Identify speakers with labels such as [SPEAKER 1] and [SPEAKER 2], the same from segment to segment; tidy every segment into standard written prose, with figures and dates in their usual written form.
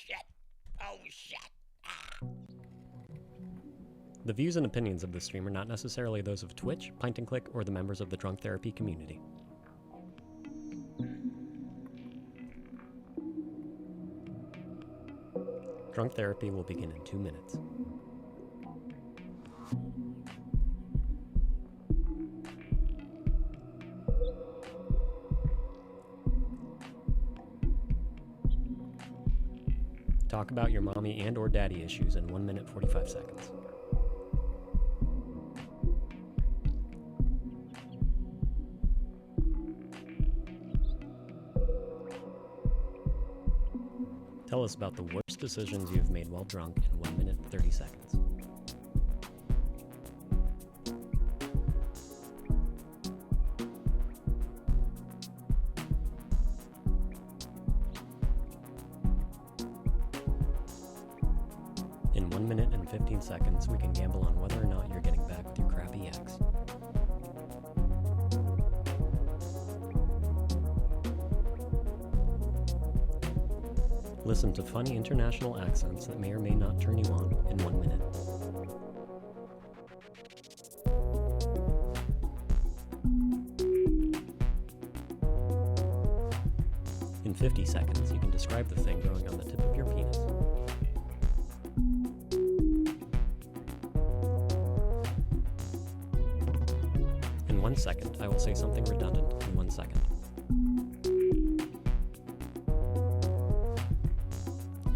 [SPEAKER 1] shit. Oh, shit.
[SPEAKER 2] The views and opinions of this stream are not necessarily those of Twitch, Pint and Click, or the members of the Drunk Therapy community. Drunk Therapy will begin in 2 minutes. Talk about your mommy and or daddy issues in 1 minute 45 seconds. Tell us about the worst decisions you've made while drunk in 1 minute 30 seconds. In 1 minute and 15 seconds, we can gamble on whether or not you're getting back with your crappy ex. Listen to funny international accents that may or may not turn you on in 1 minute. In 50 seconds, you can describe the thing growing on the tip of your penis. In 1 second, I will say something redundant in 1 second.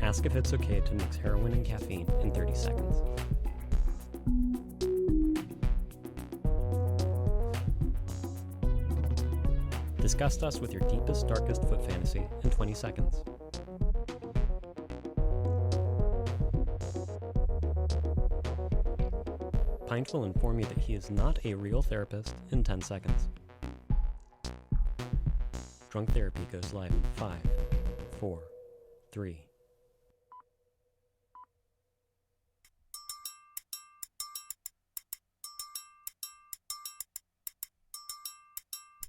[SPEAKER 2] Ask if it's okay to mix heroin and caffeine in 30 seconds. Disgust us with your deepest, darkest foot fantasy in 20 seconds. Pint will inform you that he is not a real therapist in 10 seconds. Drunk Therapy goes live in 5, 4, 3.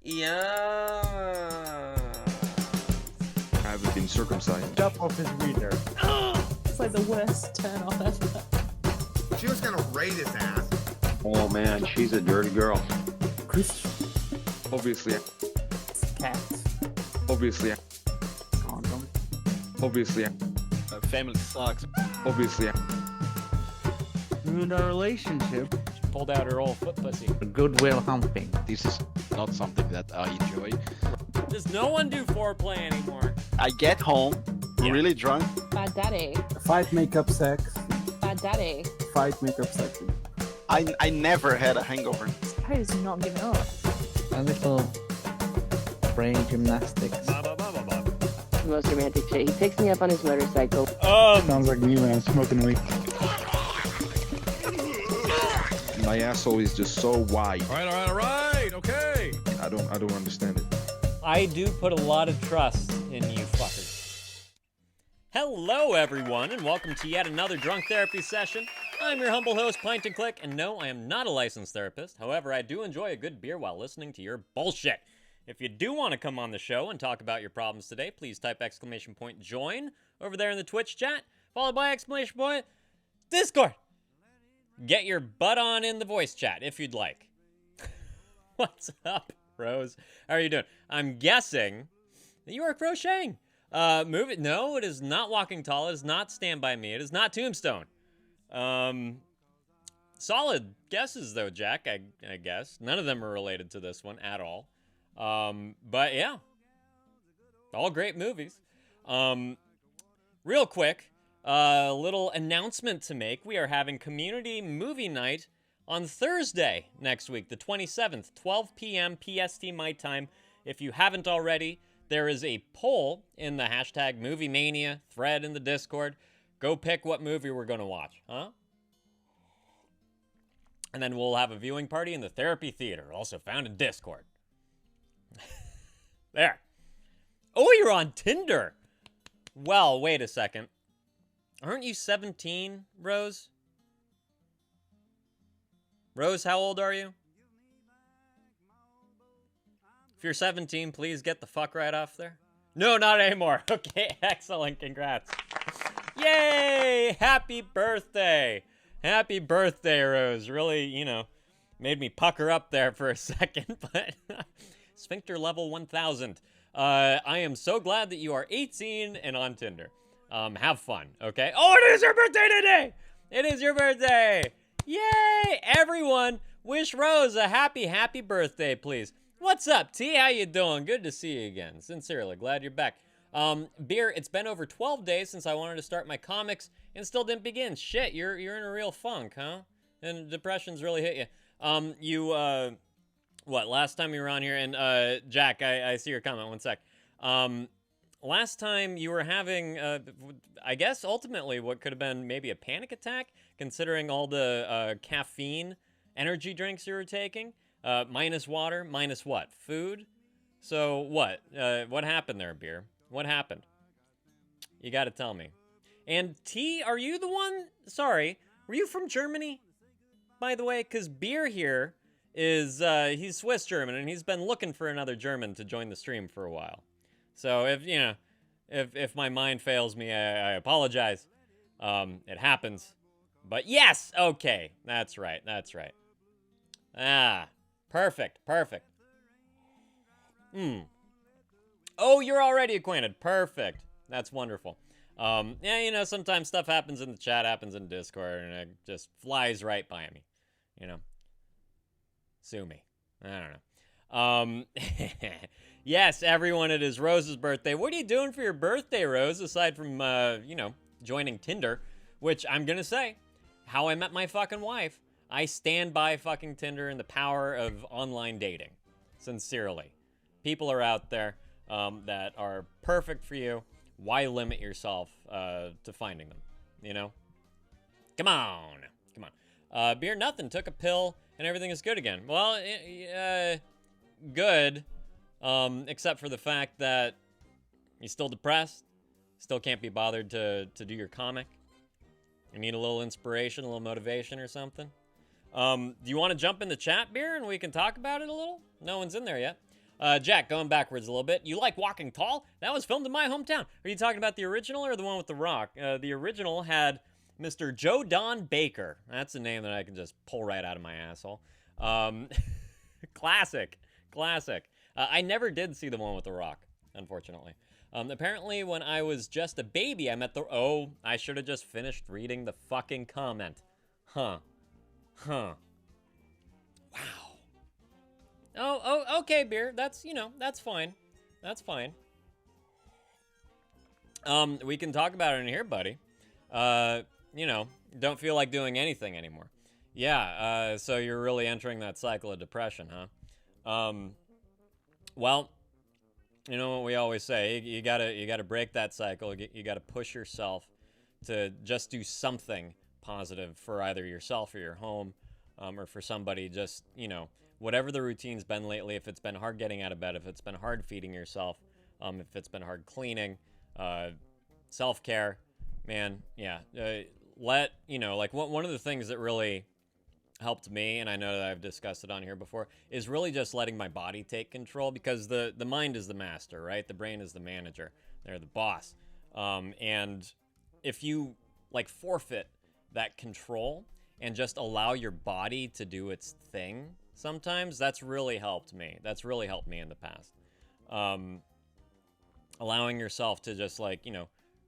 [SPEAKER 3] Yeah.
[SPEAKER 4] I haven't been circumcised.
[SPEAKER 5] Jump off his reader.
[SPEAKER 6] It's like the worst turn off ever.
[SPEAKER 7] She was gonna raid his ass.
[SPEAKER 8] Oh man, she's a dirty girl.
[SPEAKER 5] Chris.
[SPEAKER 4] Obviously.
[SPEAKER 6] Cat.
[SPEAKER 4] Obviously.
[SPEAKER 5] Condom.
[SPEAKER 4] Obviously.
[SPEAKER 3] Family sucks.
[SPEAKER 4] Obviously.
[SPEAKER 5] Ruined our relationship.
[SPEAKER 2] Pulled out her old foot pussy.
[SPEAKER 5] Goodwill humping.
[SPEAKER 3] This is not something that I enjoy.
[SPEAKER 2] Does no one do foreplay anymore?
[SPEAKER 3] I get home, really drunk.
[SPEAKER 6] Bad daddy.
[SPEAKER 5] Fight makeup sex.
[SPEAKER 6] Bad daddy.
[SPEAKER 5] Fight makeup sex.
[SPEAKER 3] I never had a hangover.
[SPEAKER 6] Harry is not giving up.
[SPEAKER 5] A little brain gymnastics.
[SPEAKER 9] The most romantic shit. He picks me up on his motorcycle.
[SPEAKER 5] Sounds like me when I'm smoking weed.
[SPEAKER 4] My asshole is just so wide.
[SPEAKER 7] All right, okay.
[SPEAKER 4] I don't understand it.
[SPEAKER 2] I do put a lot of trust in you fuckers. Hello, everyone, and welcome to yet another Drunk Therapy session. I'm your humble host, Pint and Click, and no, I am not a licensed therapist. However, I do enjoy a good beer while listening to your bullshit. If you do want to come on the show and talk about your problems today, please type !join over there in the Twitch chat, followed by !Discord. Get your butt on in the voice chat if you'd like. What's up, Rose? How are you doing? I'm guessing that you are crocheting. No, it is not Walking Tall. It is not Stand By Me. It is not Tombstone. Solid guesses, though, Jack, I guess. None of them are related to this one at all. But yeah, all great movies. Real quick, a little announcement to make. We are having community movie night on Thursday next week, the 27th, 12 p.m. PST my time. If you haven't already, there is a poll in the hashtag Movie Mania thread in the Discord. Go pick what movie we're going to watch, huh? And then we'll have a viewing party in the Therapy Theater, also found in Discord. There. Oh, you're on Tinder. Well, wait a second. Aren't you 17, Rose? Rose, how old are you? If you're 17, please get the fuck right off there. No, not anymore. Okay, excellent. Congrats. Yay! Happy birthday! Happy birthday, Rose. Really, made me pucker up there for a second, but sphincter level 1000. I am so glad that you are 18 and on Tinder. Have fun, okay? Oh, it is your birthday today! It is your birthday! Yay! Everyone, wish Rose a happy birthday, please. What's up, T? How you doing? Good to see you again. Sincerely, glad you're back. Beer, it's been over 12 days since I wanted to start my comics and still didn't begin. Shit, you're in a real funk, huh? And depression's really hit you. Last time you were on here, and Jack, I see your comment, one sec. Last time you were having, I guess, ultimately what could have been maybe a panic attack, considering all the caffeine energy drinks you were taking. Minus water, minus what? Food? So what? What happened there, Beer? What happened? You gotta tell me. And T, are you the one? Sorry, were you from Germany? By the way, because Beer here is, he's Swiss German, and he's been looking for another German to join the stream for a while. So if my mind fails me, I apologize. It happens. But yes, okay, that's right. Ah, perfect. Oh, you're already acquainted. Perfect. That's wonderful. Yeah, sometimes stuff happens in the chat, happens in Discord, and it just flies right by me. Sue me. I don't know. Yes, everyone, it is Rose's birthday. What are you doing for your birthday, Rose, aside from, joining Tinder? Which, I'm gonna say, how I met my fucking wife. I stand by fucking Tinder and the power of online dating. Sincerely. People are out there that are perfect for you. Why limit yourself to finding them, Come on. Beer nothing. Took a pill and everything is good again. Well, good. Except for the fact that you're still depressed. Still can't be bothered to do your comic. You need a little inspiration, a little motivation or something. Do you want to jump in the chat, Beer, and we can talk about it a little? No one's in there yet. Jack, going backwards a little bit. You like Walking Tall? That was filmed in my hometown. Are you talking about the original or the one with The Rock? The original had Mr. Joe Don Baker. That's a name that I can just pull right out of my asshole. Classic. I never did see the one with The Rock, unfortunately. Apparently, when I was just a baby, I met the... Oh, I should have just finished reading the fucking comment. Huh. Wow. Oh, okay, Beer. That's, that's fine. That's fine. We can talk about it in here, buddy. Don't feel like doing anything anymore. Yeah, so you're really entering that cycle of depression, huh? Well, you know what we always say, you gotta break that cycle. You gotta push yourself to just do something positive for either yourself or your home, or for somebody. Just, whatever the routine's been lately, if it's been hard getting out of bed, if it's been hard feeding yourself, if it's been hard cleaning, self-care, man, yeah. One of the things that really helped me, and I know that I've discussed it on here before, is really just letting my body take control, because the mind is the master, right? The brain is the manager. They're the boss. And if you, forfeit that control and just allow your body to do its thing, sometimes that's really helped me. That's really helped me in the past. Allowing yourself to just,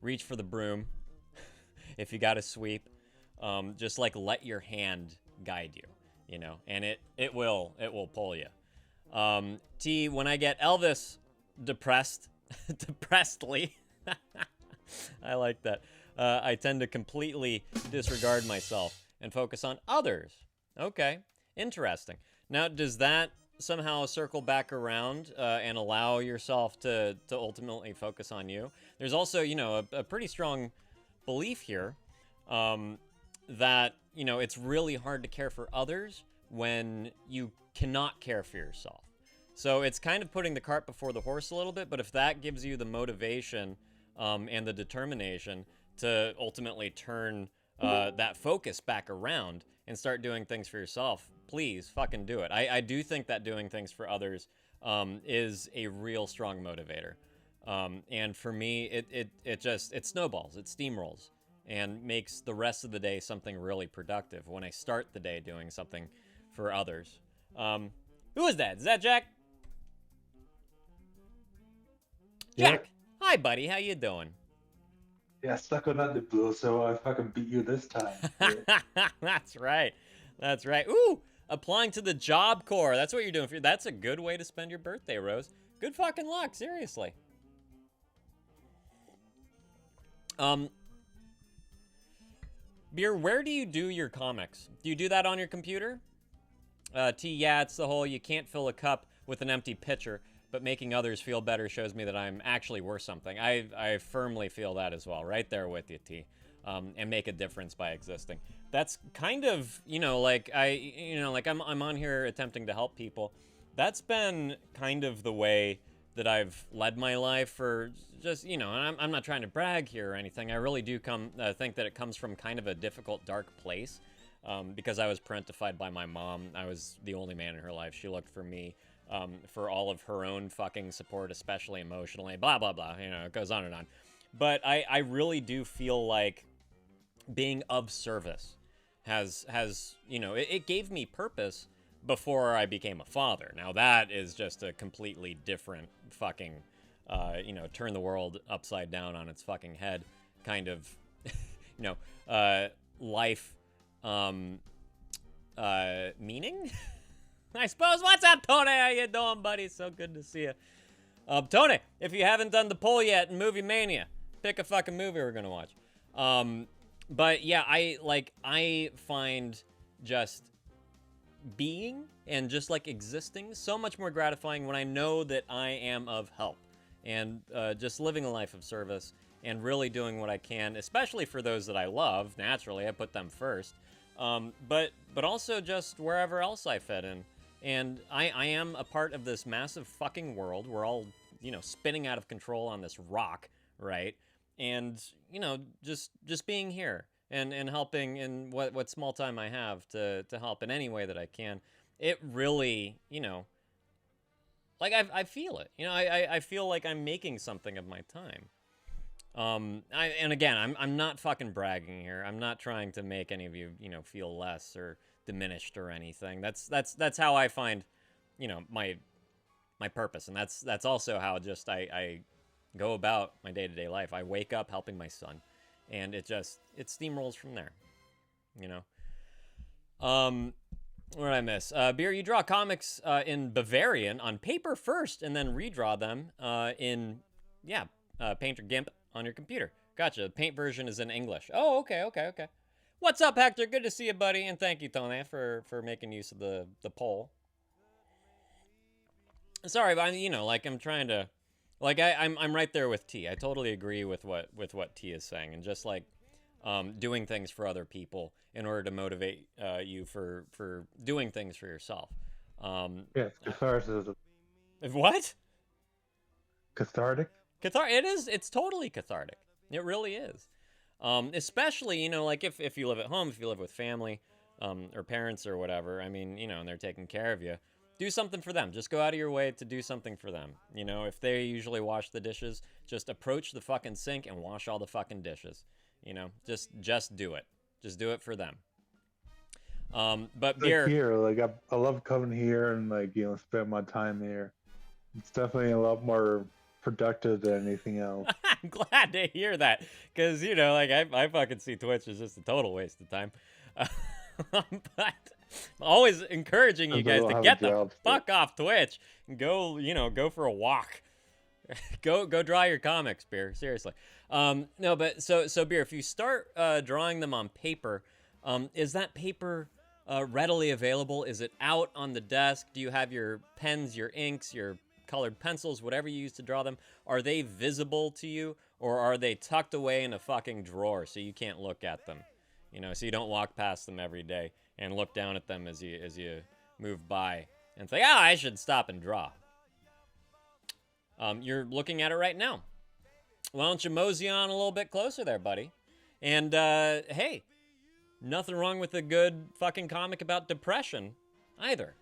[SPEAKER 2] reach for the broom if you got to sweep. Just, let your hand guide you, and it will pull you. T, when I get Elvis depressedly, I like that. I tend to completely disregard myself and focus on others. Okay, interesting. Now, does that somehow circle back around and allow yourself to ultimately focus on you? There's also, a pretty strong belief here that, it's really hard to care for others when you cannot care for yourself. So it's kind of putting the cart before the horse a little bit, but if that gives you the motivation and the determination to ultimately turn that focus back around and start doing things for yourself, please fucking do it. I do think that doing things for others is a real strong motivator. And for me, it snowballs, it steamrolls. and makes the rest of the day something really productive when I start the day doing something for others. Who is that? Is that Jack? Jack! Hi, buddy. How you doing?
[SPEAKER 10] Yeah, stuck on that blue, so I fucking beat you this time.
[SPEAKER 2] That's right. That's right. Ooh! Applying to the Job Corps. That's what you're doing. That's a good way to spend your birthday, Rose. Good fucking luck. Seriously. Beer, where do you do your comics? Do you do that on your computer? T, yeah, it's the whole you can't fill a cup with an empty pitcher, but making others feel better shows me that I'm actually worth something. I firmly feel that as well. Right there with you, T. And make a difference by existing. That's kind of, like I'm on here attempting to help people. That's been kind of the way that I've led my life for just, and I'm not trying to brag here or anything. I really do think that it comes from kind of a difficult, dark place. Because I was parentified by my mom. I was the only man in her life. She looked for me for all of her own fucking support, especially emotionally, blah, blah, blah. It goes on and on. But I really do feel like being of service has it gave me purpose before I became a father. Now that is just a completely different fucking, turn the world upside down on its fucking head kind of, life meaning? I suppose. What's up, Tony? How you doing, buddy? So good to see you. Tony, if you haven't done the poll yet in Movie Mania, pick a fucking movie we're gonna watch. But yeah, I find just being and just like existing so much more gratifying when I know that I am of help and just living a life of service and really doing what I can, especially for those that I love. Naturally, I put them first. But also just wherever else I fit in. And I am a part of this massive fucking world. We're all, spinning out of control on this rock, right? And, just being here and helping in what small time I have to help in any way that I can. It really, I feel it. I feel like I'm making something of my time. And again, I'm not fucking bragging here. I'm not trying to make any of you, feel less or diminished or anything. That's how I find, my purpose. And that's also how just I go about my day-to-day life. I wake up helping my son, and it steamrolls from there, What did I miss? Beer, you draw comics in Bavarian on paper first, and then redraw them in Paint or GIMP on your computer. Gotcha. The Paint version is in English. Oh, okay. What's up, Hector? Good to see you, buddy, and thank you, Tony, for making use of the poll. Sorry, but I'm trying to, I'm right there with T. I totally agree with what T is saying, and just doing things for other people in order to motivate you for doing things for yourself.
[SPEAKER 10] Yeah, catharsis.
[SPEAKER 2] What?
[SPEAKER 10] Cathartic?
[SPEAKER 2] It's totally cathartic. It really is. Especially, if you live at home, if you live with family, or parents or whatever, and they're taking care of you, do something for them. Just go out of your way to do something for them. If they usually wash the dishes, just approach the fucking sink and wash all the fucking dishes. Just do it. Just do it for them. But beer.
[SPEAKER 10] Here, I love coming here and spend my time here. It's definitely a lot more productive than anything else.
[SPEAKER 2] I'm glad to hear that, because I fucking see Twitch as just a total waste of time. But I'm always encouraging you guys to get the fuck off Twitch and go for a walk. go draw your comics, Beer. Seriously. No, but so Beer, if you start drawing them on paper, is that paper readily available? Is it out on the desk? Do you have your pens, your inks, your colored pencils, whatever you use to draw them? Are they visible to you, or are they tucked away in a fucking drawer so you can't look at them? So you don't walk past them every day and look down at them as you move by and think, I should stop and draw. You're looking at it right now. Why don't you mosey on a little bit closer there, buddy? And hey, nothing wrong with a good fucking comic about depression either.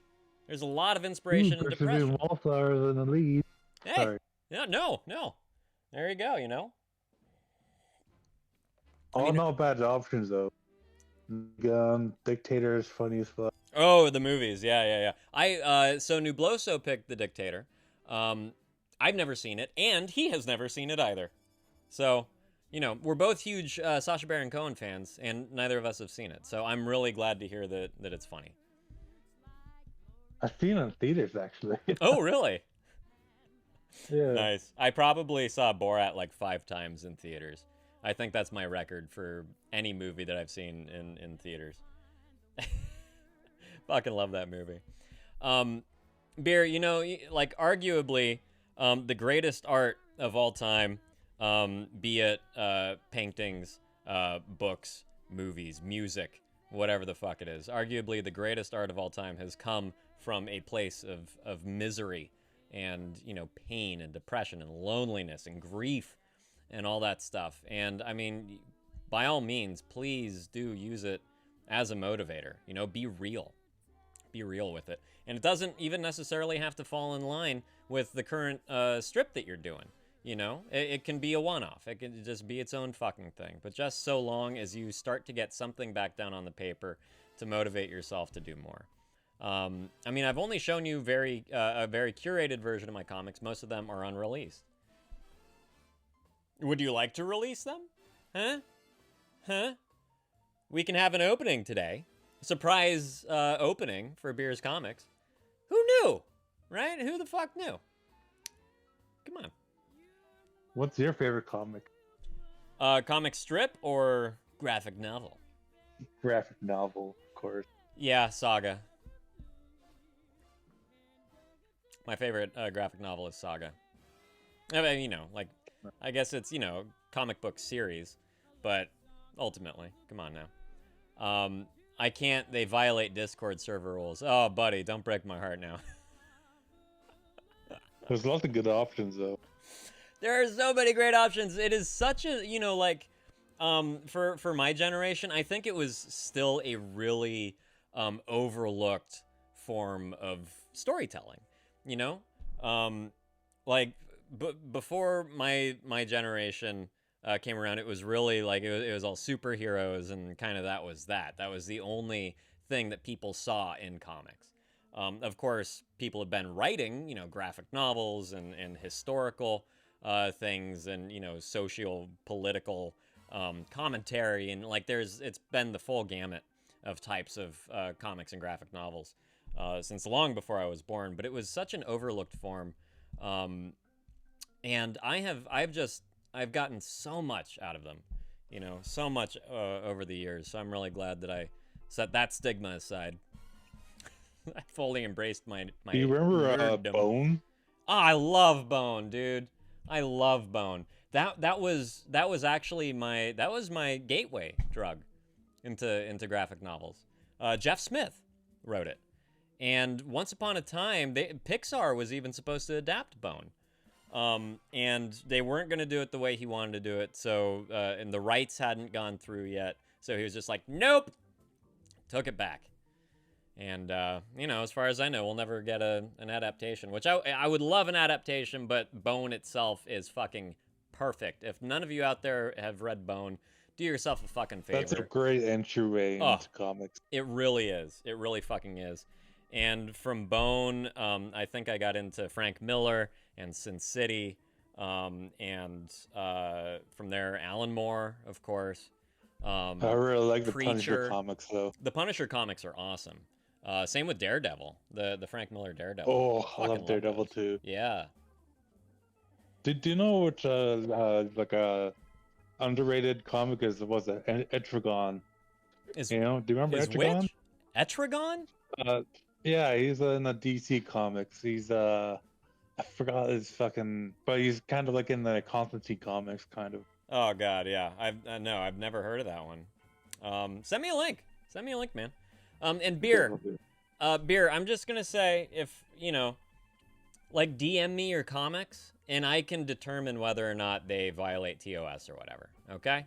[SPEAKER 2] There's a lot of inspiration in depression.
[SPEAKER 10] Wallflowers in the lead.
[SPEAKER 2] Hey, no. There you go,
[SPEAKER 10] All not bad options though. Dictator is funny as fuck.
[SPEAKER 2] Oh, the movies. Yeah. So Nubloso picked The Dictator. I've never seen it, and he has never seen it either. So, you know, we're both huge Sacha Baron Cohen fans, and neither of us have seen it. So I'm really glad to hear that it's funny.
[SPEAKER 10] I've seen it in theaters actually.
[SPEAKER 2] Oh, really?
[SPEAKER 10] Yeah.
[SPEAKER 2] Nice. I probably saw Borat like 5 times in theaters. I think that's my record for any movie that I've seen in theaters. Fucking love that movie. Beer, you know, like arguably the greatest art of all time, be it paintings, books, movies, music, whatever the fuck it is. Arguably the greatest art of all time has come from a place of misery and, you know, pain and depression and loneliness and grief and all that stuff. And I mean, by all means, please do use it as a motivator. You know, be real. Be real with it. And it doesn't even necessarily have to fall in line with the current strip that you're doing. You know, it can be a one-off. It can just be its own fucking thing. But just so long as you start to get something back down on the paper to motivate yourself to do more. I mean, I've only shown you a very curated version of my comics. Most of them are unreleased. Would you like to release them? Huh? We can have an opening today. Surprise opening for Beer's Comics. Who knew? Right? Who the fuck knew? Come on.
[SPEAKER 10] What's your favorite comic?
[SPEAKER 2] Comic strip or graphic novel?
[SPEAKER 10] Graphic novel, of course.
[SPEAKER 2] Yeah, Saga. My favorite graphic novel is Saga. I mean, you know, like, I guess it's, you know, comic book series, but ultimately, come on now. I can't, they violate Discord server rules. Oh, buddy, don't break my heart now.
[SPEAKER 10] There's lots of good options, though.
[SPEAKER 2] There are so many great options. It is such a, you know, like, for my generation, I think it was still a really overlooked form of storytelling, you know? Like, before my generation came around, it was really like, it was all superheroes, and kind of that was that. That was the only thing that people saw in comics. Of course, people have been writing, you know, graphic novels and historical things, and, you know, socio-political commentary, and like it's been the full gamut of types of comics and graphic novels since long before I was born. But it was such an overlooked form, and I've gotten so much out of them, you know, so much over the years. So I'm really glad that I set that stigma aside. I fully embraced my
[SPEAKER 10] Do you remember
[SPEAKER 2] nerddom.
[SPEAKER 10] Bone?
[SPEAKER 2] Oh, I love Bone, dude. I love Bone. That was actually my gateway drug into graphic novels. Jeff Smith wrote it, and once upon a time, Pixar was even supposed to adapt Bone, and they weren't going to do it the way he wanted to do it. So and the rights hadn't gone through yet, so he was just like, nope, took it back. And, you know, as far as I know, we'll never get an adaptation, which I would love an adaptation, but Bone itself is fucking perfect. If none of you out there have read Bone, do yourself a fucking favor.
[SPEAKER 10] That's a great entryway into comics.
[SPEAKER 2] It really is. It really fucking is. And from Bone, I think I got into Frank Miller and Sin City, and from there, Alan Moore, of course.
[SPEAKER 10] I really like the
[SPEAKER 2] Preacher.
[SPEAKER 10] Punisher comics, though.
[SPEAKER 2] The Punisher comics are awesome. Same with Daredevil, the Frank Miller Daredevil.
[SPEAKER 10] Oh, I
[SPEAKER 2] Fucking
[SPEAKER 10] love Daredevil
[SPEAKER 2] those.
[SPEAKER 10] too.
[SPEAKER 2] Yeah.
[SPEAKER 10] Do you know which like a underrated comic is? Was it Etrigan? You know, do you remember
[SPEAKER 2] Is
[SPEAKER 10] Etrigan?
[SPEAKER 2] which? Etrigan?
[SPEAKER 10] Yeah, he's in the DC comics. He's I forgot his fucking, but he's kind of like in the Constantine comics, kind of.
[SPEAKER 2] Oh god, yeah. I've never heard of that one. Send me a link. Send me a link, man. And Beer, I'm just gonna say, if, you know, like, DM me your comics, and I can determine whether or not they violate TOS or whatever, okay?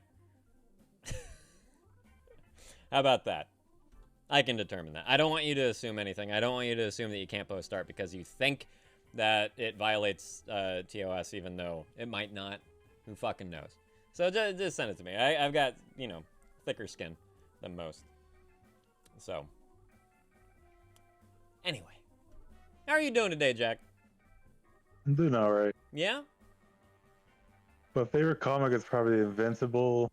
[SPEAKER 2] How about that? I can determine that. I don't want you to assume anything. I don't want you to assume that you can't post art because you think that it violates TOS, even though it might not. Who fucking knows? So just send it to me. I've got, you know, thicker skin than most. So, anyway. How are you doing today, Jack?
[SPEAKER 10] I'm doing alright.
[SPEAKER 2] Yeah?
[SPEAKER 10] My favorite comic is probably Invincible,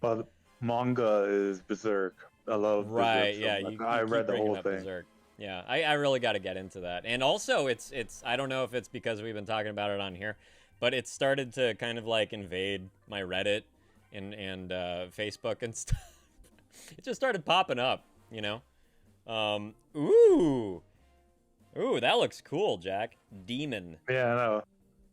[SPEAKER 10] but manga is Berserk. I love
[SPEAKER 2] Right,
[SPEAKER 10] Berserk so
[SPEAKER 2] yeah.
[SPEAKER 10] much.
[SPEAKER 2] You
[SPEAKER 10] I
[SPEAKER 2] keep
[SPEAKER 10] read the
[SPEAKER 2] bringing
[SPEAKER 10] whole
[SPEAKER 2] up
[SPEAKER 10] thing.
[SPEAKER 2] Berserk. Yeah, I really got to get into that. And also, it's I don't know if it's because we've been talking about it on here, but it started to kind of like invade my Reddit and Facebook and stuff. It just started popping up, you know? Ooh, that looks cool, Jack. Demon.
[SPEAKER 10] Yeah, I know.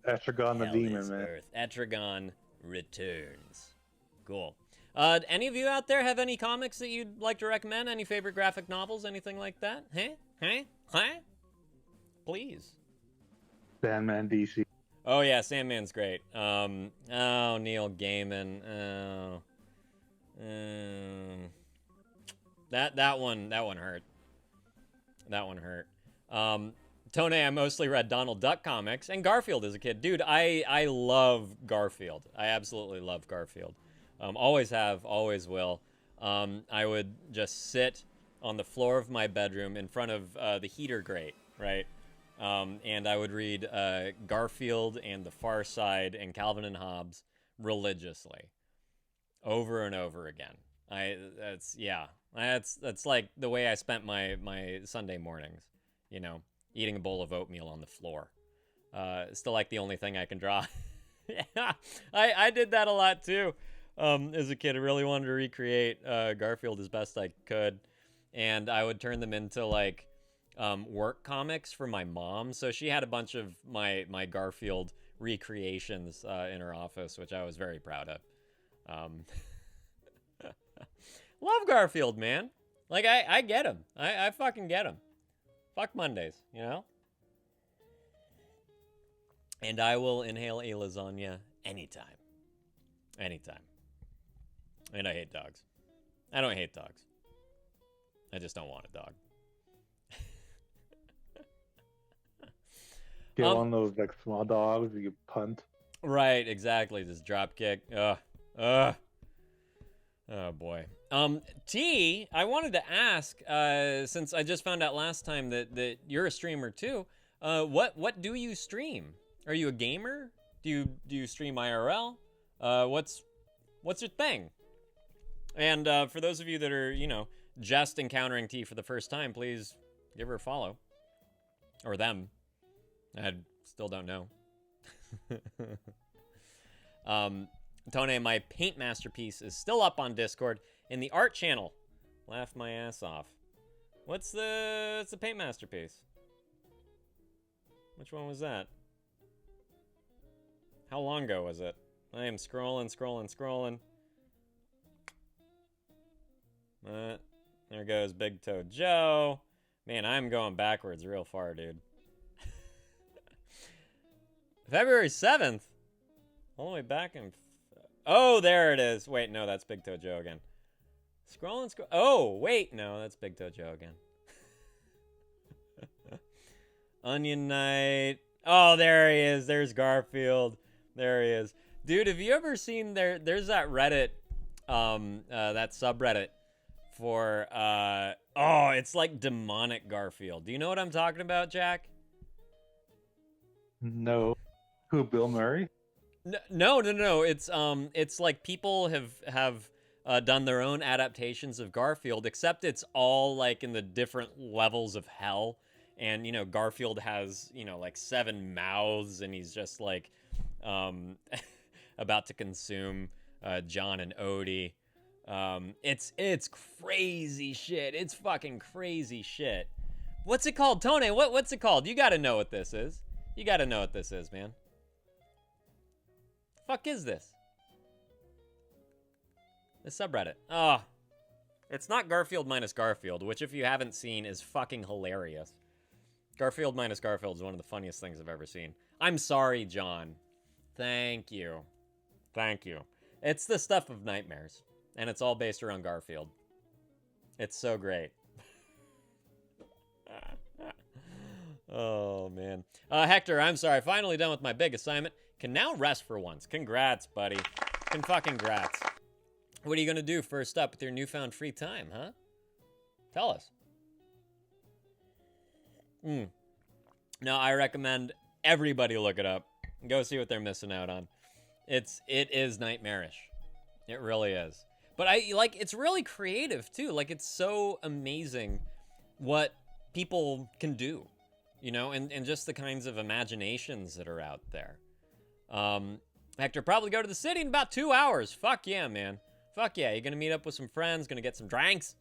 [SPEAKER 10] Etrigan the
[SPEAKER 2] Hell
[SPEAKER 10] Demon,
[SPEAKER 2] is
[SPEAKER 10] man.
[SPEAKER 2] Earth. Etrigan returns. Cool. Any of you out there have any comics that you'd like to recommend? Any favorite graphic novels? Anything like that? Huh? Please.
[SPEAKER 10] Sandman DC.
[SPEAKER 2] Oh yeah, Sandman's great. Oh, Neil Gaiman. Oh. That one hurt. That one hurt. Tone, I mostly read Donald Duck comics and Garfield as a kid. Dude, I love Garfield. I absolutely love Garfield. Always have, always will. I would just sit on the floor of my bedroom in front of the heater grate, right? And I would read Garfield and The Far Side and Calvin and Hobbes religiously, over and over again. That's like the way I spent my Sunday mornings, you know, eating a bowl of oatmeal on the floor. Still like the only thing I can draw. Yeah, I did that a lot too. As a kid, I really wanted to recreate Garfield as best I could, and I would turn them into like work comics for my mom. So she had a bunch of my Garfield recreations in her office, which I was very proud of. Love Garfield, man. Like I get him. I fucking get him. Fuck Mondays, you know. And I will inhale a lasagna anytime. Anytime. And I hate dogs. I don't hate dogs. I just don't want a dog.
[SPEAKER 10] Get one of those like small dogs you punt.
[SPEAKER 2] Right, exactly. Just drop kick. Oh boy. T, I wanted to ask, since I just found out last time that you're a streamer too. What do you stream? Are you a gamer? Do you stream IRL? What's your thing? And for those of you that are, you know, just encountering T for the first time, please give her a follow. Or them. I still don't know. Tone, my paint masterpiece is still up on Discord in the art channel. Laugh my ass off. What's the paint masterpiece? Which one was that? How long ago was it? I am scrolling. There goes Big Toe Joe. Man, I'm going backwards real far, dude. February 7th? All the way back in... Oh, there it is. Wait, no, that's Big Toe Joe again. Scroll. Oh, wait, no, that's Big Toe Joe again. Onion Knight. Oh, there he is. There's Garfield. There he is. Dude, have you ever seen there's that Reddit, that subreddit for, it's like demonic Garfield. Do you know what I'm talking about, Jack?
[SPEAKER 10] No. Who, Bill Murray?
[SPEAKER 2] No. It's like people have done their own adaptations of Garfield, except it's all like in the different levels of hell. And, you know, Garfield has, you know, like 7 mouths, and he's just like, about to consume John and Odie. It's crazy shit. It's fucking crazy shit. What's it called, Tone? What's it called? You gotta know what this is. You gotta know what this is, man. Fuck is this? The subreddit. Oh, it's not Garfield minus Garfield, which if you haven't seen is fucking hilarious. Garfield minus Garfield is one of the funniest things I've ever seen. I'm sorry, John. Thank you. It's the stuff of nightmares, and it's all based around Garfield. It's so great. Oh, man. Hector, I'm sorry. Finally done with my big assignment. Can now rest for once. Congrats, buddy. Congrats. What are you gonna do first up with your newfound free time, huh? Tell us. No, I recommend everybody look it up. Go see what they're missing out on. It is nightmarish. It really is. But it's really creative too. Like, it's so amazing what people can do, you know, and just the kinds of imaginations that are out there. Hector, probably go to the city in about 2 hours. Fuck yeah, man. Fuck yeah. You're gonna meet up with some friends, gonna get some drinks.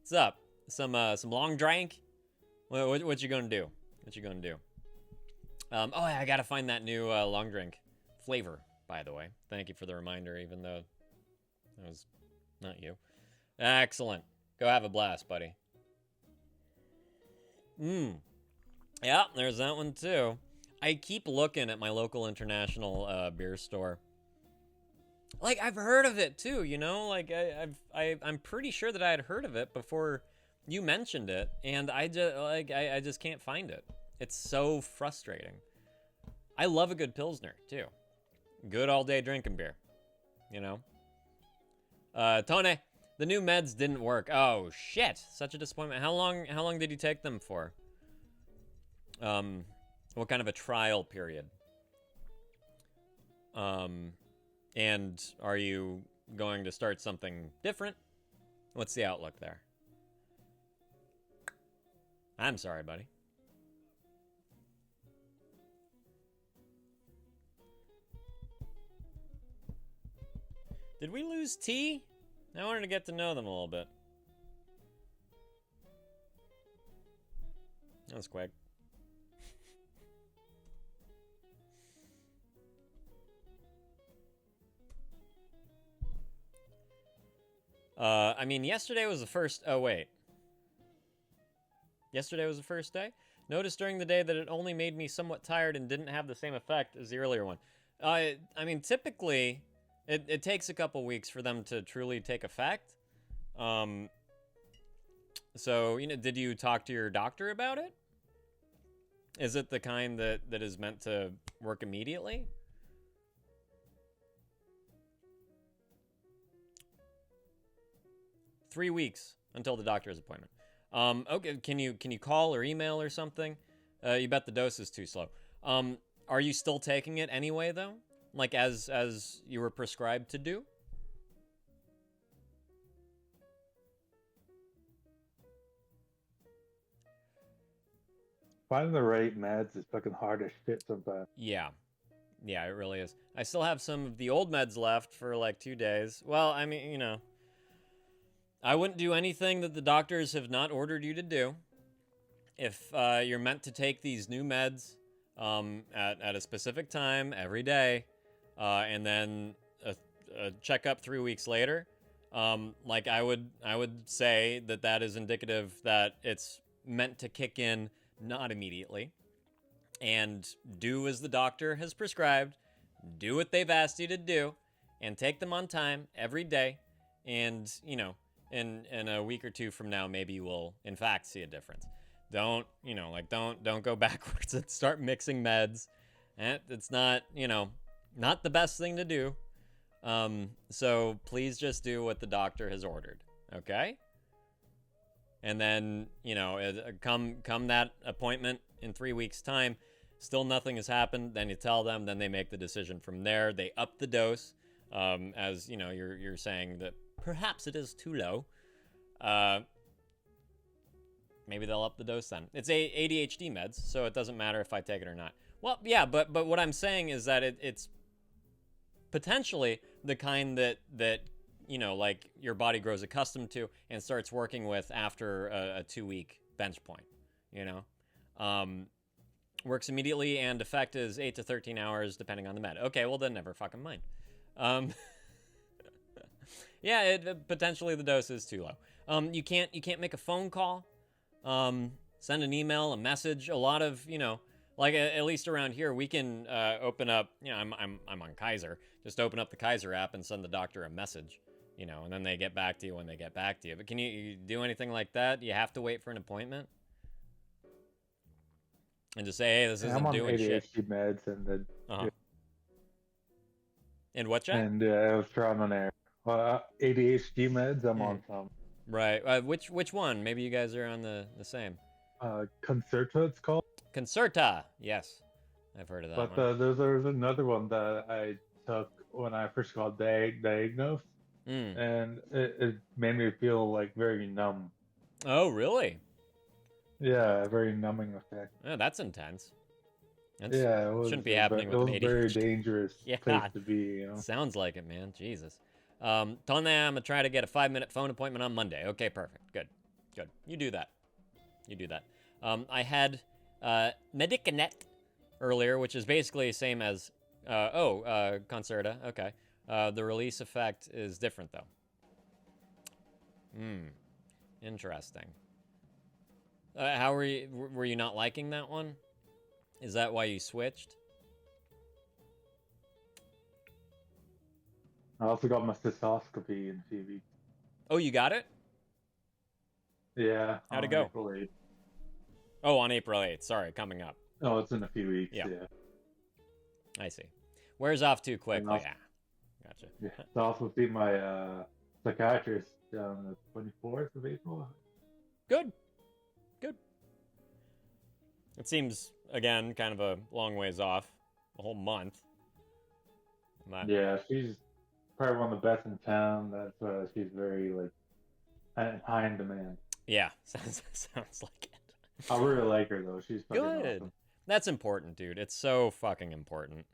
[SPEAKER 2] What's up? Some long drink? What you gonna do? What you gonna do? Oh, I gotta find that new long drink flavor, by the way. Thank you for the reminder, even though that was not you. Excellent. Go have a blast, buddy. Yeah, there's that one too. I keep looking at my local international beer store. Like, I've heard of it too, you know? Like, I'm pretty sure that I had heard of it before you mentioned it, and I just can't find it. It's so frustrating. I love a good Pilsner, too. Good all-day drinking beer, you know? Tone, the new meds didn't work. Oh, shit. Such a disappointment. How long did you take them for? What kind of a trial period? And are you going to start something different? What's the outlook there? I'm sorry, buddy. Did we lose T? I wanted to get to know them a little bit. That was quick. I mean, yesterday was the first... Oh, wait. Yesterday was the first day? Noticed during the day that it only made me somewhat tired and didn't have the same effect as the earlier one. I mean, typically, it takes a couple weeks for them to truly take effect. So, you know, did you talk to your doctor about it? Is it the kind that is meant to work immediately? Three weeks until the doctor's appointment. Okay, can you call or email or something? You bet the dose is too slow. Are you still taking it anyway, though? Like, as you were prescribed to do?
[SPEAKER 10] Finding the right meds is fucking hard as shit sometimes.
[SPEAKER 2] Yeah. Yeah, it really is. I still have some of the old meds left for like 2 days. Well, I mean, you know, I wouldn't do anything that the doctors have not ordered you to do. If you're meant to take these new meds at a specific time every day, and then a checkup 3 weeks later, like I would say that is indicative that it's meant to kick in not immediately, and do as the doctor has prescribed, do what they've asked you to do, and take them on time every day, and, you know, in a week or two from now, maybe you will, in fact, see a difference. Don't, you know, like, don't go backwards and start mixing meds. It's not, you know, not the best thing to do. So please just do what the doctor has ordered, okay? And then, you know, come that appointment in 3 weeks' time, still nothing has happened, then you tell them, then they make the decision from there. They up the dose, as, you know, you're saying that perhaps it is too low. Maybe they'll up the dose then. It's ADHD meds, so it doesn't matter if I take it or not. Well, yeah, but what I'm saying is that it's potentially the kind that you know, like, your body grows accustomed to and starts working with after a 2-week bench point, you know? Works immediately, and effect is 8 to 13 hours, depending on the med. Okay, well then never fucking mind. Yeah, potentially the dose is too low. You can't make a phone call, send an email, a message. A lot of, you know, like, at least around here, we can open up, you know, I'm on Kaiser. Just open up the Kaiser app and send the doctor a message, you know, and then they get back to you when they get back to you. But can you do anything like that? You have to wait for an appointment? And just say, hey, this isn't doing shit.
[SPEAKER 10] I'm on ADHD meds, and then
[SPEAKER 2] And what, Jack?
[SPEAKER 10] And I was trying on there. ADHD meds, I'm on some.
[SPEAKER 2] Right. Which one? Maybe you guys are on the same.
[SPEAKER 10] Concerta, it's called.
[SPEAKER 2] Concerta. Yes, I've heard of that one.
[SPEAKER 10] There's another one that I took when I first got diagnosed, and it made me feel like very numb.
[SPEAKER 2] Oh, really?
[SPEAKER 10] Yeah, a very numbing effect.
[SPEAKER 2] Oh, that's intense. It shouldn't be
[SPEAKER 10] happening.
[SPEAKER 2] with
[SPEAKER 10] It was
[SPEAKER 2] an
[SPEAKER 10] a very
[SPEAKER 2] ADHD.
[SPEAKER 10] dangerous place to be. You know.
[SPEAKER 2] Sounds like it, man. Jesus. Tone, I'm gonna try to get a 5-minute phone appointment on Monday. Okay, perfect. Good. You do that. I had Medicanet earlier, which is basically the same as Concerta. Okay. The release effect is different though. Interesting. How were you not liking that one? Is that why you switched?
[SPEAKER 10] I also got my cystoscopy in a few weeks.
[SPEAKER 2] Oh, you got it?
[SPEAKER 10] Yeah.
[SPEAKER 2] How'd it go?
[SPEAKER 10] April 8th.
[SPEAKER 2] Oh, on April 8th. Sorry, coming up.
[SPEAKER 10] Oh, it's in a few weeks. Yeah.
[SPEAKER 2] I see. Wears off too quickly.
[SPEAKER 10] Also,
[SPEAKER 2] Gotcha.
[SPEAKER 10] Yeah. I also see my psychiatrist on the 24th of April.
[SPEAKER 2] Good. It seems, again, kind of a long ways off. A whole month.
[SPEAKER 10] Yeah, she's probably one of the best in town. That's she's very high in demand.
[SPEAKER 2] Yeah, sounds like it.
[SPEAKER 10] I really like her though. She's fucking
[SPEAKER 2] good.
[SPEAKER 10] Awesome.
[SPEAKER 2] That's important, dude. It's so fucking important,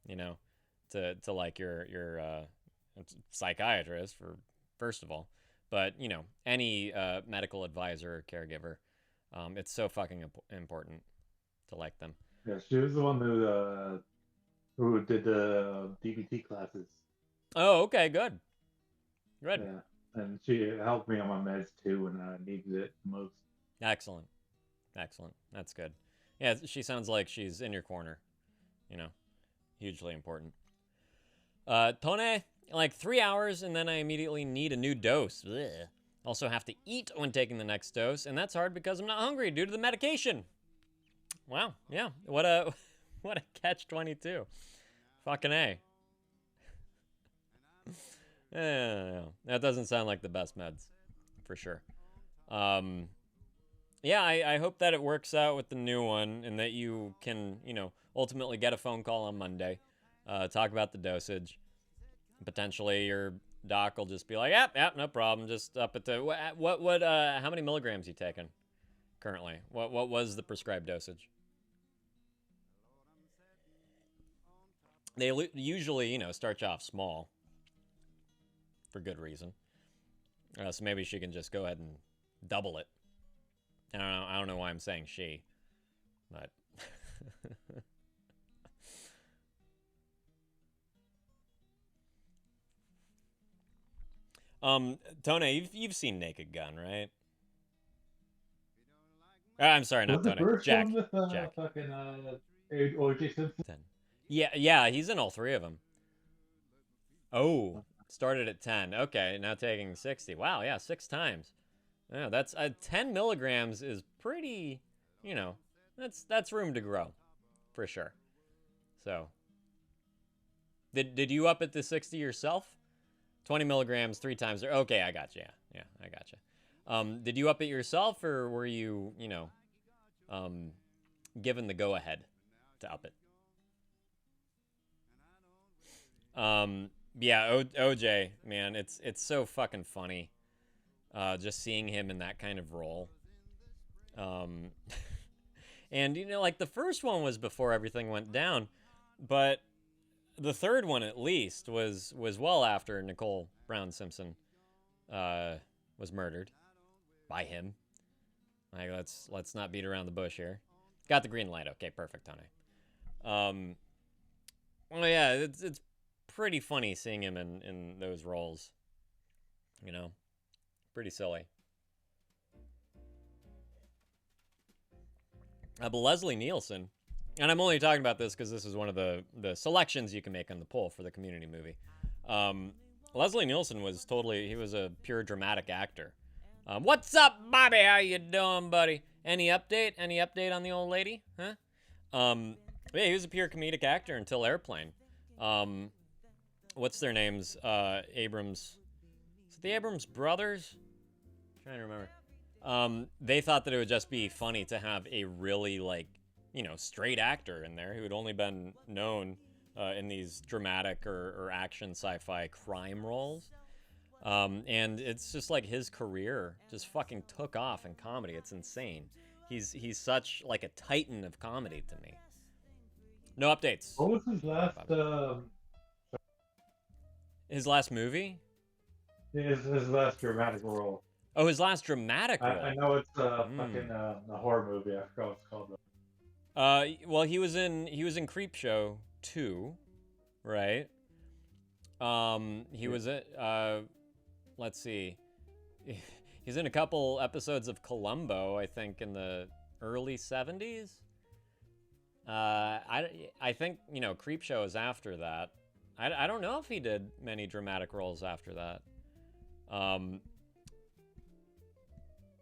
[SPEAKER 2] to like your psychiatrist first of all, but any medical advisor or caregiver, it's so fucking important to like them.
[SPEAKER 10] Yeah, she was the one who did the DBT classes.
[SPEAKER 2] Oh, okay, good.
[SPEAKER 10] Yeah, and she helped me on my meds too when I needed it most.
[SPEAKER 2] Excellent. That's good. Yeah, she sounds like she's in your corner. Hugely important. Tone, like 3 hours, and then I immediately need a new dose. Blech. Also have to eat when taking the next dose, and that's hard because I'm not hungry due to the medication. Wow, yeah. What a catch-22. Fucking A. Yeah, that doesn't sound like the best meds, for sure. Yeah, I hope that it works out with the new one and that you can, ultimately get a phone call on Monday, talk about the dosage. Potentially your doc will just be like, yep, no problem. Just up at the, how many milligrams you taking currently? What was the prescribed dosage? They usually, start you off small for good reason. So maybe she can just go ahead and double it. I don't know why I'm saying she, but Tone, you've seen Naked Gun, right? I'm sorry, not Tone. Jack. Jack.
[SPEAKER 10] Fucking O.J. Simpson.
[SPEAKER 2] Yeah, he's in all three of them. Oh, started at 10. Okay, now taking 60. Wow, yeah, 6 times. Yeah, that's 10 milligrams is pretty, that's room to grow, for sure. So, did you up it to 60 yourself? 20 milligrams 3 times. Okay, I got you. Yeah, I got you. Did you up it yourself, or were you, given the go ahead to up it? Yeah, OJ, man, it's so fucking funny. Just seeing him in that kind of role. And, the first one was before everything went down, but the third one, at least, was well after Nicole Brown Simpson was murdered by him. Like, let's not beat around the bush here. Got the green light. Okay, perfect, honey. Well, yeah, it's pretty funny seeing him in those roles. Pretty silly. But Leslie Nielsen, and I'm only talking about this because this is one of the selections you can make on the poll for the Community movie. Leslie Nielsen was he was a pure dramatic actor. What's up, Bobby? How you doing, buddy? Any update? Any update on the old lady? Huh? Yeah, he was a pure comedic actor until Airplane. what's their names? Abrams. Is it the Abrams brothers? I'm trying to remember. They thought that it would just be funny to have a really, like, you know, straight actor in there who had only been known in these dramatic or action sci-fi crime roles. And it's just like his career just fucking took off in comedy. It's insane. He's such like a titan of comedy to me. No updates.
[SPEAKER 10] What was his last?
[SPEAKER 2] His last movie?
[SPEAKER 10] His last dramatic role.
[SPEAKER 2] Oh, his last dramatic role.
[SPEAKER 10] I know it's fucking a horror movie. I forgot what it's called.
[SPEAKER 2] Well, he was in Creepshow 2, right? He was at let's see. He's in a couple episodes of Columbo, I think, in the early 70s. I think, you know, Creepshow is after that. I don't know if he did many dramatic roles after that.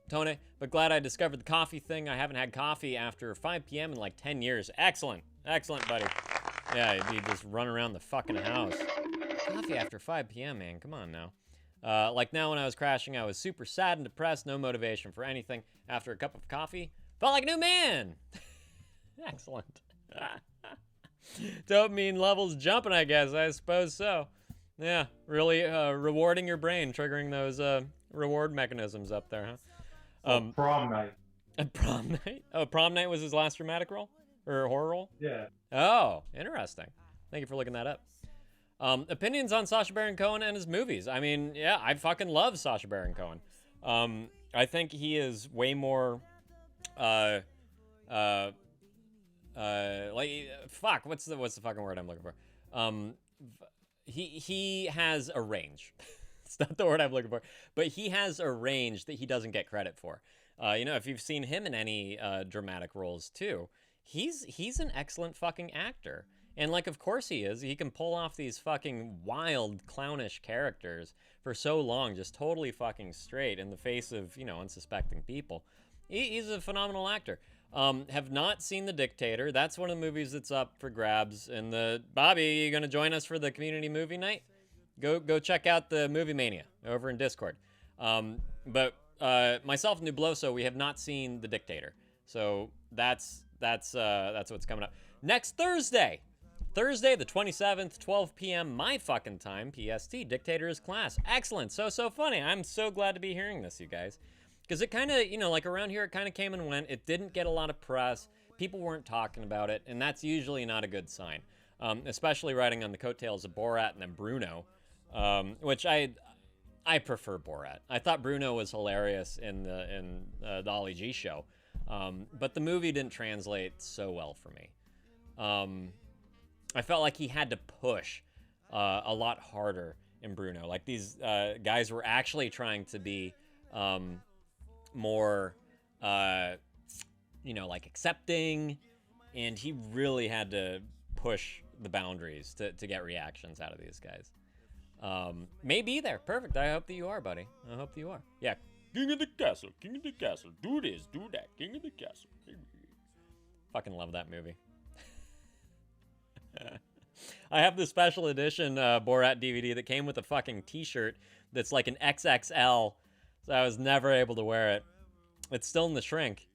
[SPEAKER 2] Tony, but glad I discovered the coffee thing. I haven't had coffee after 5 p.m. in like 10 years. Excellent. Excellent, buddy. Yeah, you just run around the fucking house. Coffee after 5 p.m., man. Come on now. Like now when I was crashing, I was super sad and depressed. No motivation for anything. After a cup of coffee, felt like a new man. Excellent. Dopamine levels jumping, I guess. I suppose so. Yeah, really rewarding your brain, triggering those reward mechanisms up there, huh?
[SPEAKER 10] Prom night.
[SPEAKER 2] Prom night? Oh, prom night was his last dramatic role? Or horror role?
[SPEAKER 10] Yeah.
[SPEAKER 2] Oh, interesting. Thank you for looking that up. Opinions on Sacha Baron Cohen and his movies. I mean, yeah, I fucking love Sacha Baron Cohen. I think he is way more, like, fuck, what's the fucking word I'm looking for? He has a range. It's not the word I'm looking for, but he has a range that he doesn't get credit for. You know, if you've seen him in any dramatic roles too, he's an excellent fucking actor. And like, of course he is. He can pull off these fucking wild, clownish characters for so long, just totally fucking straight in the face of, you know, unsuspecting people. He's a phenomenal actor. Have not seen The Dictator. That's one of the movies that's up for grabs. And Bobby, you gonna join us for the community movie night? Go check out the Movie Mania over in Discord. But myself and Nubloso, we have not seen The Dictator. So that's what's coming up. Next Thursday the 27th, 12 p.m. my fucking time, PST, Dictator is class. Excellent. So funny. I'm so glad to be hearing this, you guys. Because it kind of, you know, like around here, it kind of came and went. It didn't get a lot of press. People weren't talking about it, and that's usually not a good sign. Especially riding on the coattails of Borat and then Bruno, which I prefer Borat. I thought Bruno was hilarious in the Ali G show, but the movie didn't translate so well for me. I felt like he had to push a lot harder in Bruno. Like these guys were actually trying to be more, you know, like accepting, and he really had to push the boundaries to get reactions out of these guys. Maybe there. Perfect. I hope that you are, buddy. I hope that you are. Yeah. King of the castle. King of the castle. Do this. Do that. King of the castle. Fucking love that movie. I have the special edition Borat DVD that came with a fucking t-shirt that's like an XXL, so I was never able to wear it. It's still in the shrink.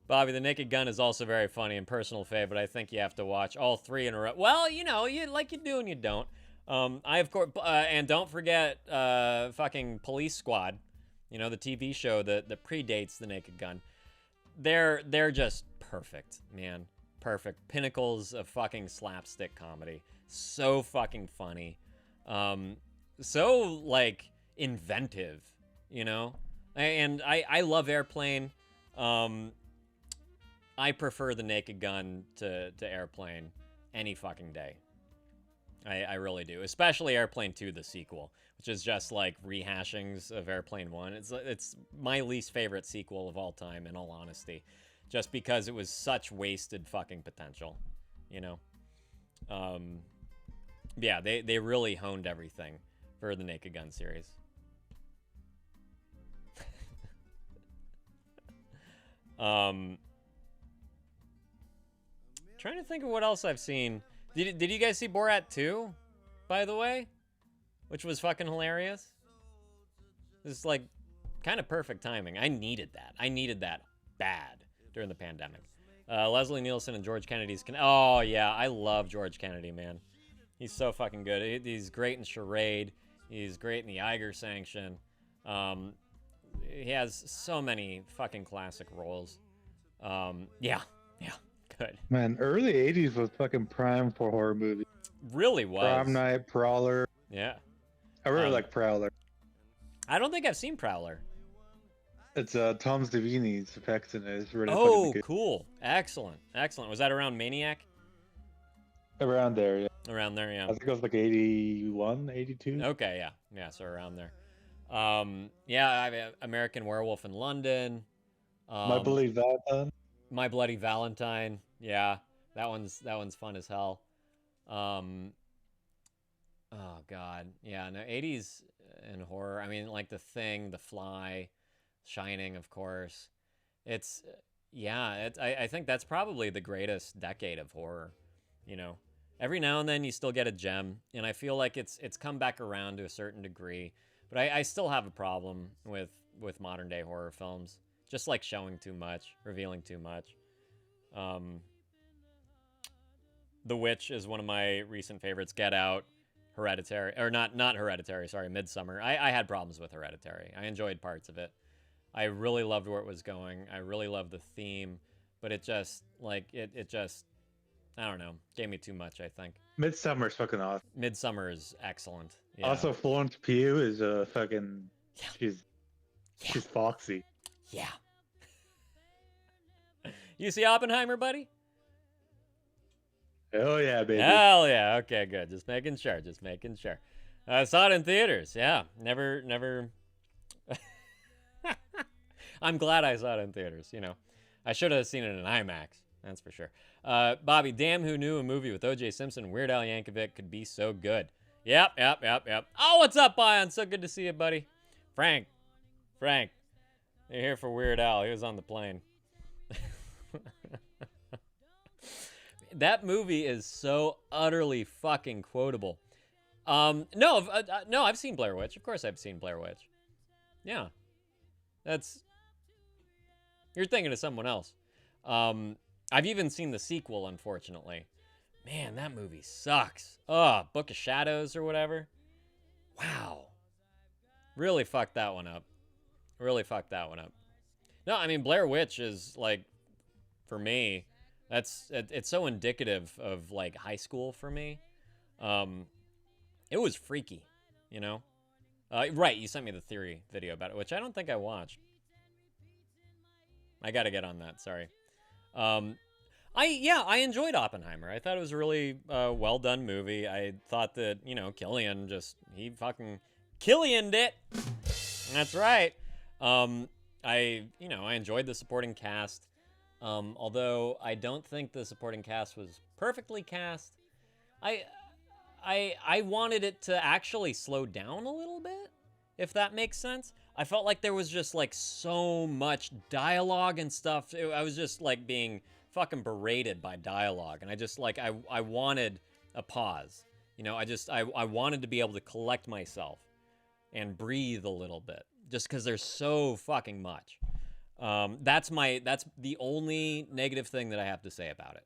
[SPEAKER 2] Bobby, The Naked Gun is also very funny and personal fave, but I think you have to watch all 3 in a row. Well, you know, you like you do and you don't. I of course, and don't forget fucking Police Squad, you know, the TV show that predates The Naked Gun. They're just perfect, man. Perfect. Pinnacles of fucking slapstick comedy. So fucking funny. So, like, inventive, you know? And I love Airplane. I prefer The Naked Gun to Airplane any fucking day. I really do. Especially Airplane 2, the sequel, which is just like rehashings of Airplane 1. It's my least favorite sequel of all time, in all honesty. Just because it was such wasted fucking potential, you know? Yeah, they really honed everything for the Naked Gun series. Trying to think of what else I've seen Did you guys see Borat 2, by the way? Which was fucking hilarious. This is like kind of perfect timing. I needed that. I needed that bad during the pandemic. Leslie Nielsen and George Kennedy's... Oh, yeah. I love George Kennedy, man. He's so fucking good. He's great in Charade. He's great in The Eiger Sanction. He has so many fucking classic roles. Yeah, good.
[SPEAKER 10] Man, early 80s was fucking prime for horror movies.
[SPEAKER 2] Really was.
[SPEAKER 10] Prom Night, Prowler.
[SPEAKER 2] Yeah.
[SPEAKER 10] I really like Prowler.
[SPEAKER 2] I don't think I've seen Prowler.
[SPEAKER 10] It's Tom Savini's effects in it. It's really
[SPEAKER 2] Oh,
[SPEAKER 10] fucking good.
[SPEAKER 2] cool. Excellent. Was that around Maniac?
[SPEAKER 10] Around there, yeah.
[SPEAKER 2] Around there, yeah.
[SPEAKER 10] I think it was like 81, 82.
[SPEAKER 2] Okay, yeah. Yeah, so around there. Yeah, I mean, American Werewolf in London.
[SPEAKER 10] My Bloody Valentine.
[SPEAKER 2] My Bloody Valentine. Yeah, that one's fun as hell. Oh god, yeah. No, 80s and horror. I mean, like The Thing, The Fly, Shining, of course. It's yeah. I think that's probably the greatest decade of horror. You know, every now and then you still get a gem, and I feel like it's come back around to a certain degree. But I still have a problem with modern day horror films. Just like showing too much, revealing too much. The Witch is one of my recent favorites. Get Out, Hereditary, or not Hereditary, sorry, Midsommar. I had problems with Hereditary. I enjoyed parts of it. I really loved where it was going. I really loved the theme, but it just, it just, I don't know, gave me too much, I think.
[SPEAKER 10] Midsummer's fucking awesome.
[SPEAKER 2] Midsummer is excellent. Yeah.
[SPEAKER 10] Also, Florence Pugh is fucking, she's foxy.
[SPEAKER 2] Yeah. You see Oppenheimer, buddy?
[SPEAKER 10] Oh yeah, baby.
[SPEAKER 2] Hell yeah. Okay, good. Just making sure. I saw it in theaters. Yeah. Never. I'm glad I saw it in theaters. You know, I should have seen it in IMAX. That's for sure. Bobby, damn, who knew a movie with O.J. Simpson and Weird Al Yankovic could be so good? Yep. Oh, what's up, Bion? So good to see you, buddy. Frank. You're here for Weird Al. He was on the plane. That movie is so utterly fucking quotable. No, I've seen Blair Witch. Of course I've seen Blair Witch. Yeah. You're thinking of someone else. I've even seen the sequel, unfortunately. Man, that movie sucks. Book of Shadows or whatever. Wow. Really fucked that one up. No, I mean, Blair Witch is, like, for me, it's so indicative of, like, high school for me. It was freaky, you know? Right, you sent me the theory video about it, which I don't think I watched. I gotta get on that, sorry. I enjoyed Oppenheimer. I thought it was a really well done movie. I thought that, you know, Killian he fucking Killian'd it. That's right. I enjoyed the supporting cast. Although I don't think the supporting cast was perfectly cast. I wanted it to actually slow down a little bit, if that makes sense. I felt like there was just like so much dialogue and stuff. I was just like being fucking berated by dialogue, and I just like I wanted a pause. You know, I wanted to be able to collect myself and breathe a little bit, just because there's so fucking much. That's the only negative thing that I have to say about it.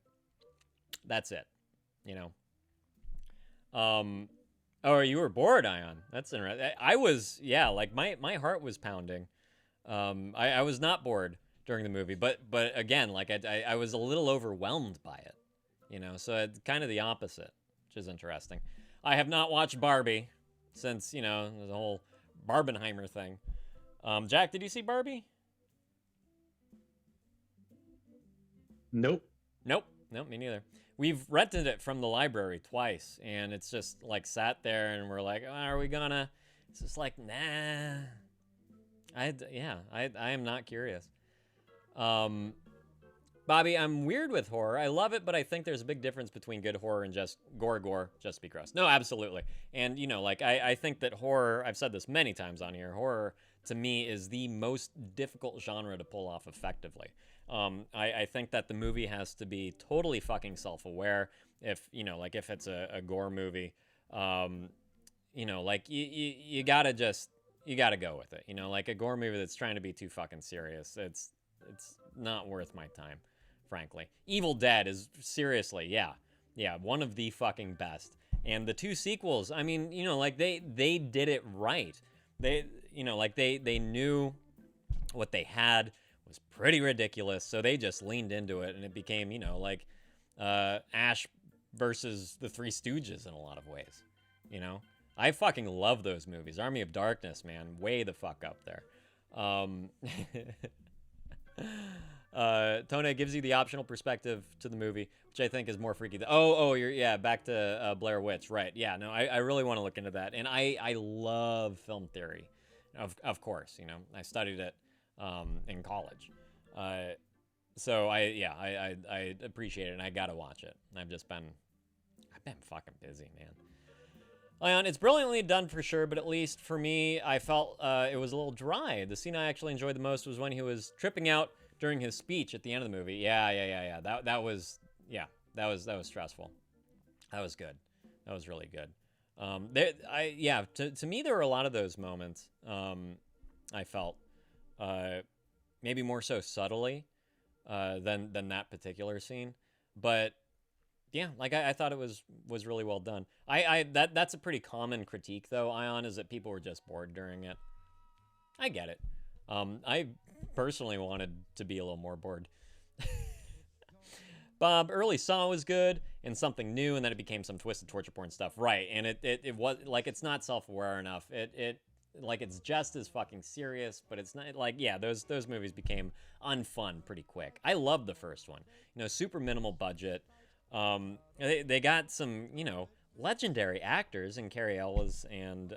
[SPEAKER 2] That's it, you know. Oh, you were bored, Ion. That's interesting. I was, yeah, like my heart was pounding. I was not bored during the movie, but again, like I was a little overwhelmed by it, you know. So it's kind of the opposite, which is interesting. I have not watched Barbie since, you know, the whole Barbenheimer thing. Jack, did you see Barbie?
[SPEAKER 10] Nope.
[SPEAKER 2] Nope, me neither. We've rented it from the library twice, and it's just like sat there, and we're like, oh, are we gonna? It's just like, nah. I am not curious. Bobby, I'm weird with horror. I love it, but I think there's a big difference between good horror and just gore, just to be gross. No, absolutely. And, you know, like, I think that horror, I've said this many times on here, horror to me, is the most difficult genre to pull off effectively. I think that the movie has to be totally fucking self-aware. If, you know, like if it's a gore movie, you know, like you gotta go with it. You know, like a gore movie that's trying to be too fucking serious, it's not worth my time, frankly. Evil Dead is seriously, yeah, one of the fucking best. And the 2 sequels, I mean, you know, like they did it right. They, you know, like they knew what they had was pretty ridiculous, so they just leaned into it, and it became, you know, like Ash versus the Three Stooges in a lot of ways. You know, I fucking love those movies. Army of Darkness, man, way the fuck up there. Tone gives you the optional perspective to the movie, which I think is more freaky. You're back to Blair Witch, right? Yeah, no, I really want to look into that, and I love film theory, of course. You know, I studied it in college, so I appreciate it, and I gotta watch it. I've been fucking busy, man. Leon, it's brilliantly done for sure, but at least for me, I felt it was a little dry. The scene I actually enjoyed the most was when he was tripping out during his speech at the end of the movie. Yeah. That was stressful. That was good. That was really good. To me, there were a lot of those moments. I felt maybe more so subtly than that particular scene, but yeah, like I thought it was really well done. That's a pretty common critique though, Ion, is that people were just bored during it. I get it. I personally wanted to be a little more bored. Bob, early Saw was good and something new, and then it became some twisted torture porn stuff, right? And it was like, it's not self-aware enough. It like, it's just as fucking serious, but it's not like, yeah, those movies became unfun pretty quick. I loved the first one, you know, super minimal budget. They got some, you know, legendary actors in Cary Elwes and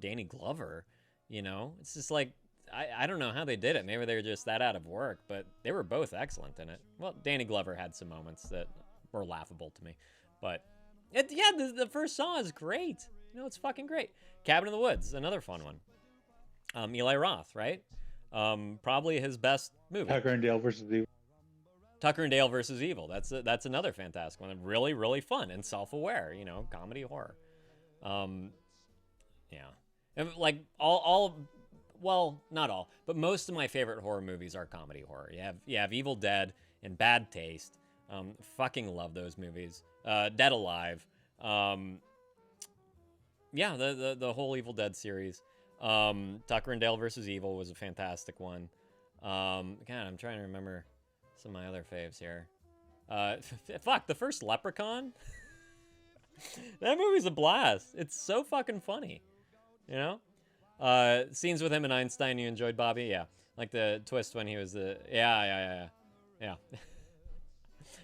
[SPEAKER 2] Danny Glover. You know, it's just like, I don't know how they did it. Maybe they were just that out of work, but they were both excellent in it. Well, Danny Glover had some moments that were laughable to me, but the first Saw is great. You know, it's fucking great. Cabin in the Woods, another fun one. Eli Roth, right? Probably his best movie.
[SPEAKER 10] Tucker and Dale versus Evil.
[SPEAKER 2] Tucker and Dale versus Evil. That's another fantastic one. Really, really fun and self-aware. You know, comedy horror. Yeah, and like well, not all, but most of my favorite horror movies are comedy horror. You have Evil Dead and Bad Taste. Fucking love those movies. Dead Alive. Yeah, the whole Evil Dead series. Tucker and Dale versus Evil was a fantastic one. God, I'm trying to remember some of my other faves here. Fuck, the first Leprechaun. That movie's a blast. It's so fucking funny. You know? Scenes with him and Einstein you enjoyed, Bobby? Yeah. Like the twist when he was the... Yeah.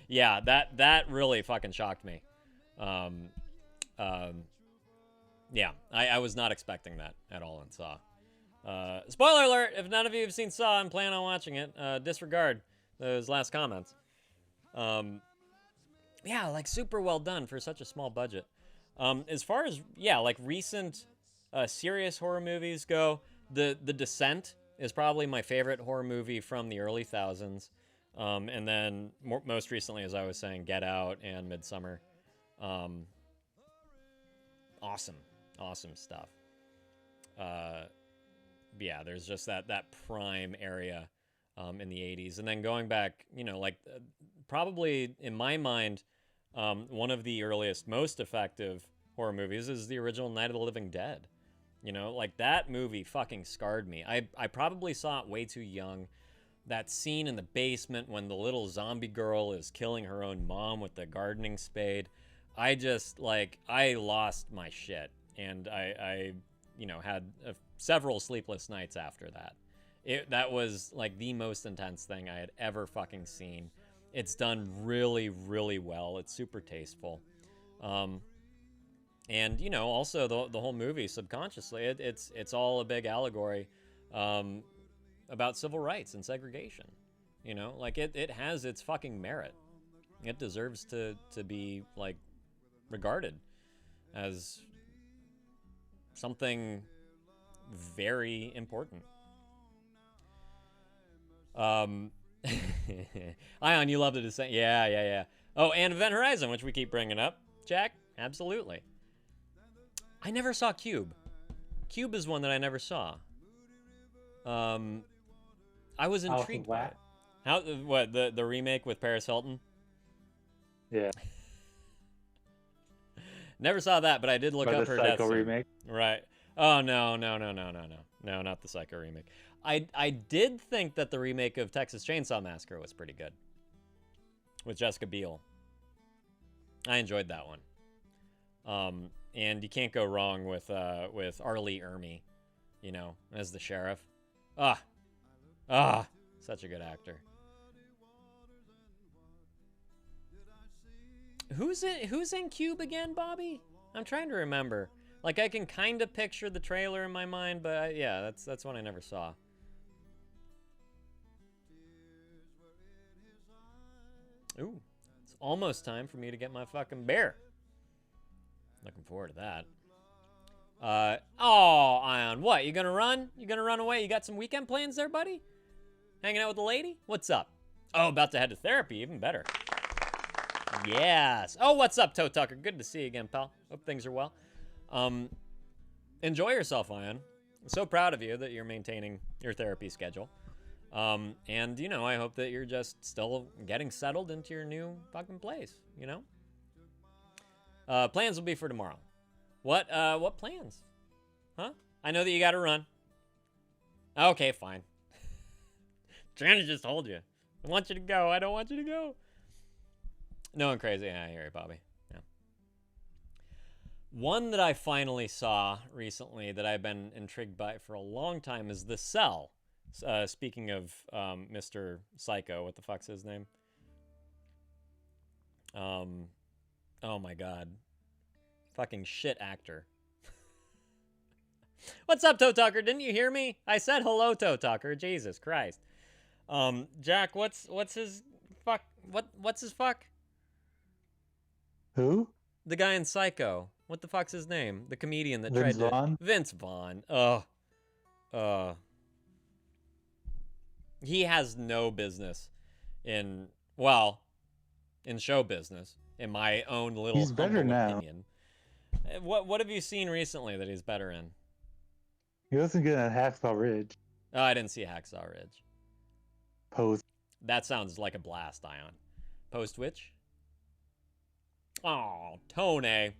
[SPEAKER 2] Yeah, that really fucking shocked me. Yeah, I was not expecting that at all in Saw. Spoiler alert, if none of you have seen Saw and plan on watching it, disregard those last comments. Yeah, like super well done for such a small budget. As far as, like recent serious horror movies go, The Descent is probably my favorite horror movie from the early thousands. And then most recently, as I was saying, Get Out and Midsommar. Awesome stuff. Yeah, there's just that prime area in the 80s. And then going back, you know, like probably in my mind, one of the earliest, most effective horror movies is the original Night of the Living Dead. You know, like that movie fucking scarred me. I probably saw it way too young. That scene in the basement when the little zombie girl is killing her own mom with the gardening spade. I just, like, I lost my shit. And I you know, had several sleepless nights after that. That was, like, the most intense thing I had ever fucking seen. It's done really, really well. It's super tasteful. And, you know, also the whole movie, subconsciously, it's all a big allegory about civil rights and segregation. You know, like, it has its fucking merit. It deserves to be, like, regarded as something very important Ion, you love the Descent. Yeah. Oh, and Event Horizon, which we keep bringing up. Jack, absolutely. I never saw Cube. Cube is one that I never saw. I was intrigued by it. What, the remake with Paris Hilton?
[SPEAKER 10] Yeah.
[SPEAKER 2] Never saw that, but I did look up her death scene.
[SPEAKER 10] remake.
[SPEAKER 2] Right. Oh, no, not the Psycho remake. I did think that the remake of Texas Chainsaw Massacre was pretty good. With Jessica Biel. I enjoyed that one. And you can't go wrong with R. Lee Ermey, you know, as the sheriff. Such a good actor. Who's in Cube again, Bobby? I'm trying to remember. Like, I can kind of picture the trailer in my mind, but yeah, that's one I never saw. Ooh, it's almost time for me to get my fucking bear. Looking forward to that. Oh, Ion, what? You gonna run? You gonna run away? You got some weekend plans there, buddy? Hanging out with the lady? What's up? Oh, about to head to therapy. Even better. Yes. Oh, what's up, Toe Tucker? Good to see you again, pal. Hope things are well. Enjoy yourself, Ion. I'm so proud of you that you're maintaining your therapy schedule. And, you know, I hope that you're just still getting settled into your new fucking place, you know? Plans will be for tomorrow. What plans? Huh? I know that you gotta run. Okay, fine. Trying to just hold you. I want you to go. I don't want you to go. No one crazy. Yeah, I hear you, Bobby. Yeah. One that I finally saw recently that I've been intrigued by for a long time is The Cell. Speaking of Mr. Psycho, what the fuck's his name? Oh my god. Fucking shit actor. What's up, Toe Tucker? Didn't you hear me? I said hello, Toe Tucker. Jesus Christ. Jack, what's his fuck? What's his fuck?
[SPEAKER 10] Who?
[SPEAKER 2] The guy in Psycho. What the fuck's his name? The comedian that
[SPEAKER 10] Vince
[SPEAKER 2] tried to...
[SPEAKER 10] Vaughn?
[SPEAKER 2] Vince Vaughn. He has no business in show business, in my own little
[SPEAKER 10] He's better now.
[SPEAKER 2] opinion. What have you seen recently that he's better in?
[SPEAKER 10] He wasn't good at Hacksaw Ridge.
[SPEAKER 2] Oh, I didn't see Hacksaw Ridge.
[SPEAKER 10] Pose.
[SPEAKER 2] That sounds like a blast, Ion. Post which? Oh, Tony.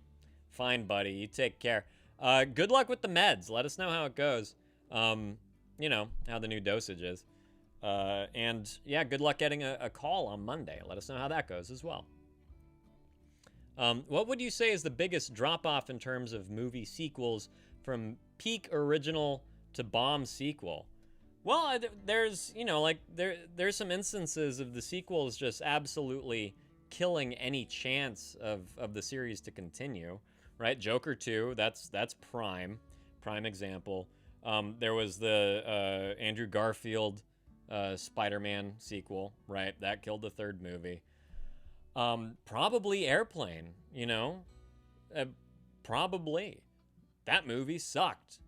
[SPEAKER 2] Fine, buddy. You take care. Good luck with the meds. Let us know how it goes. You know, how the new dosage is. And, yeah, good luck getting a call on Monday. Let us know how that goes as well. What would you say is the biggest drop-off in terms of movie sequels from peak original to bomb sequel? Well, there's, you know, like, there's some instances of the sequels just absolutely killing any chance of the series to continue, right? Joker 2, that's prime example. There was the Andrew Garfield Spider-Man sequel, right? That killed the third movie. Probably Airplane, you know? Probably. That movie sucked.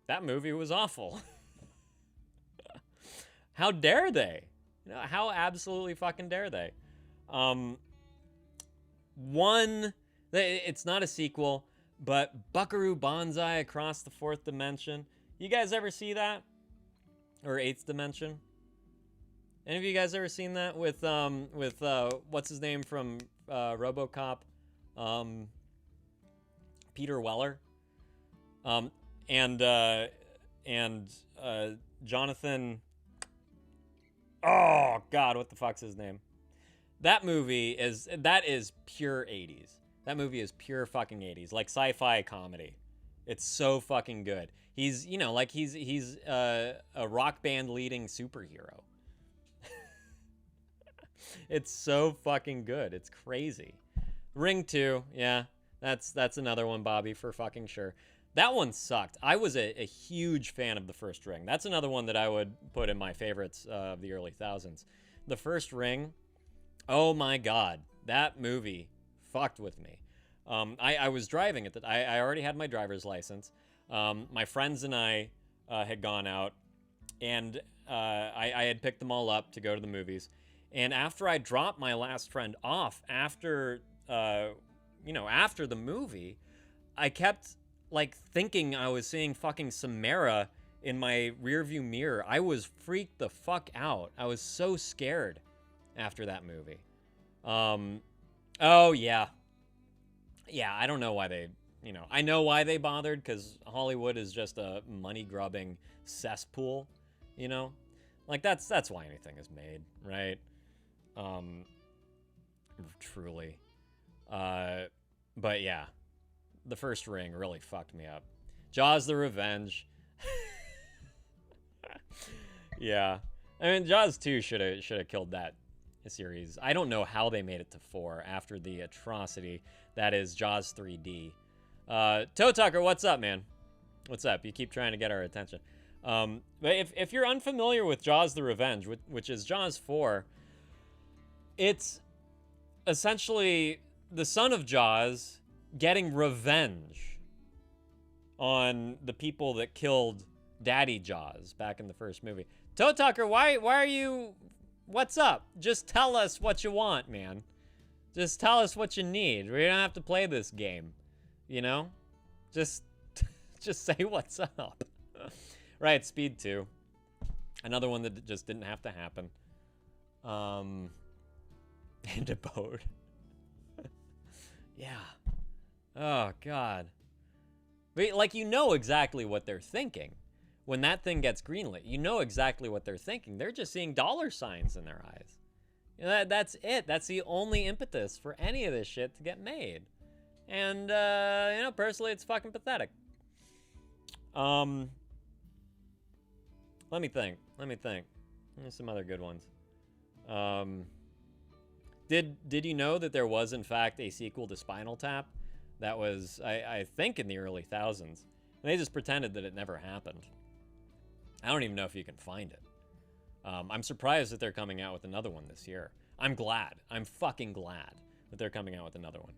[SPEAKER 2] That movie was awful. How dare they? You know, how absolutely fucking dare they? It's not a sequel, but Buckaroo Banzai Across the Fourth Dimension. You guys ever see that? Or Eighth Dimension? Any of you guys ever seen that with what's his name from RoboCop? Peter Weller. And Jonathan. Oh God, what the fuck's his name? That movie is pure 80s. That movie is pure fucking 80s, like sci-fi comedy. It's so fucking good. He's, you know, like he's a rock band leading superhero. It's so fucking good. It's crazy. Ring 2, yeah, that's another one, Bobby, for fucking sure. That one sucked. I was a huge fan of The First Ring. That's another one that I would put in my favorites of the early thousands. The First Ring, oh my God, that movie fucked with me. I was driving at I already had my driver's license. My friends and I had gone out and I had picked them all up to go to the movies. And after I dropped my last friend off, after after the movie, I kept like thinking I was seeing fucking Samara in my rearview mirror. I was freaked the fuck out. I was so scared after that movie. Oh yeah. Yeah, I don't know why they, I know why they bothered, because Hollywood is just a money-grubbing cesspool, Like, that's why anything is made, right? Truly. But yeah, the first Ring really fucked me up. Jaws the Revenge. Yeah. I mean, Jaws 2 should have killed that series. I don't know how they made it to 4 after the atrocity that is Jaws 3D. Toe Tucker, what's up, man? What's up? You keep trying to get our attention. But if you're unfamiliar with Jaws the Revenge, which is Jaws 4, it's essentially the son of Jaws getting revenge on the people that killed Daddy Jaws back in the first movie. Toe Tucker, why are you... What's up? Just tell us what you want, man. Just tell us what you need. We don't have to play this game, Just say what's up. Right, Speed 2. Another one that just didn't have to happen. And a boat. Yeah. Oh, God. But, like, exactly what they're thinking. When that thing gets greenlit, exactly what they're thinking. They're just seeing dollar signs in their eyes. That's it. That's the only impetus for any of this shit to get made. And, personally, it's fucking pathetic. Let me think. There's some other good ones. Did you know that there was, in fact, a sequel to Spinal Tap? That was, I think, in the early thousands. And they just pretended that it never happened. I don't even know if you can find it. I'm surprised that they're coming out with another one this year. I'm glad. I'm fucking glad that they're coming out with another one.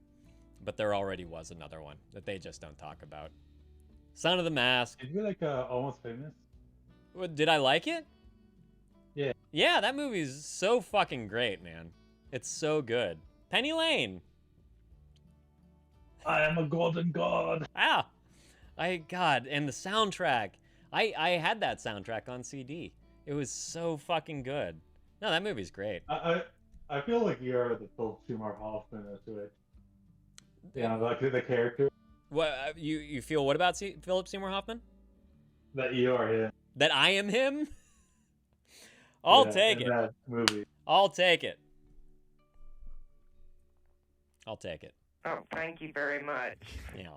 [SPEAKER 2] But there already was another one that they just don't talk about. Son of the Mask.
[SPEAKER 10] Did you like Almost Famous?
[SPEAKER 2] Did I like it?
[SPEAKER 10] Yeah.
[SPEAKER 2] Yeah, that movie's so fucking great, man. It's so good. Penny Lane.
[SPEAKER 10] I am a golden god.
[SPEAKER 2] Ah. God, and the soundtrack. I had that soundtrack on CD. It was so fucking good. No, that movie's great.
[SPEAKER 10] I feel like you're the Philip Seymour Hoffman to it. Yeah, like the character.
[SPEAKER 2] What you feel? What about Philip Seymour Hoffman?
[SPEAKER 10] That you are him.
[SPEAKER 2] That I am him. I'll take it.
[SPEAKER 10] That movie.
[SPEAKER 2] I'll take it. I'll take it.
[SPEAKER 9] Oh, thank you very much.
[SPEAKER 2] Yeah.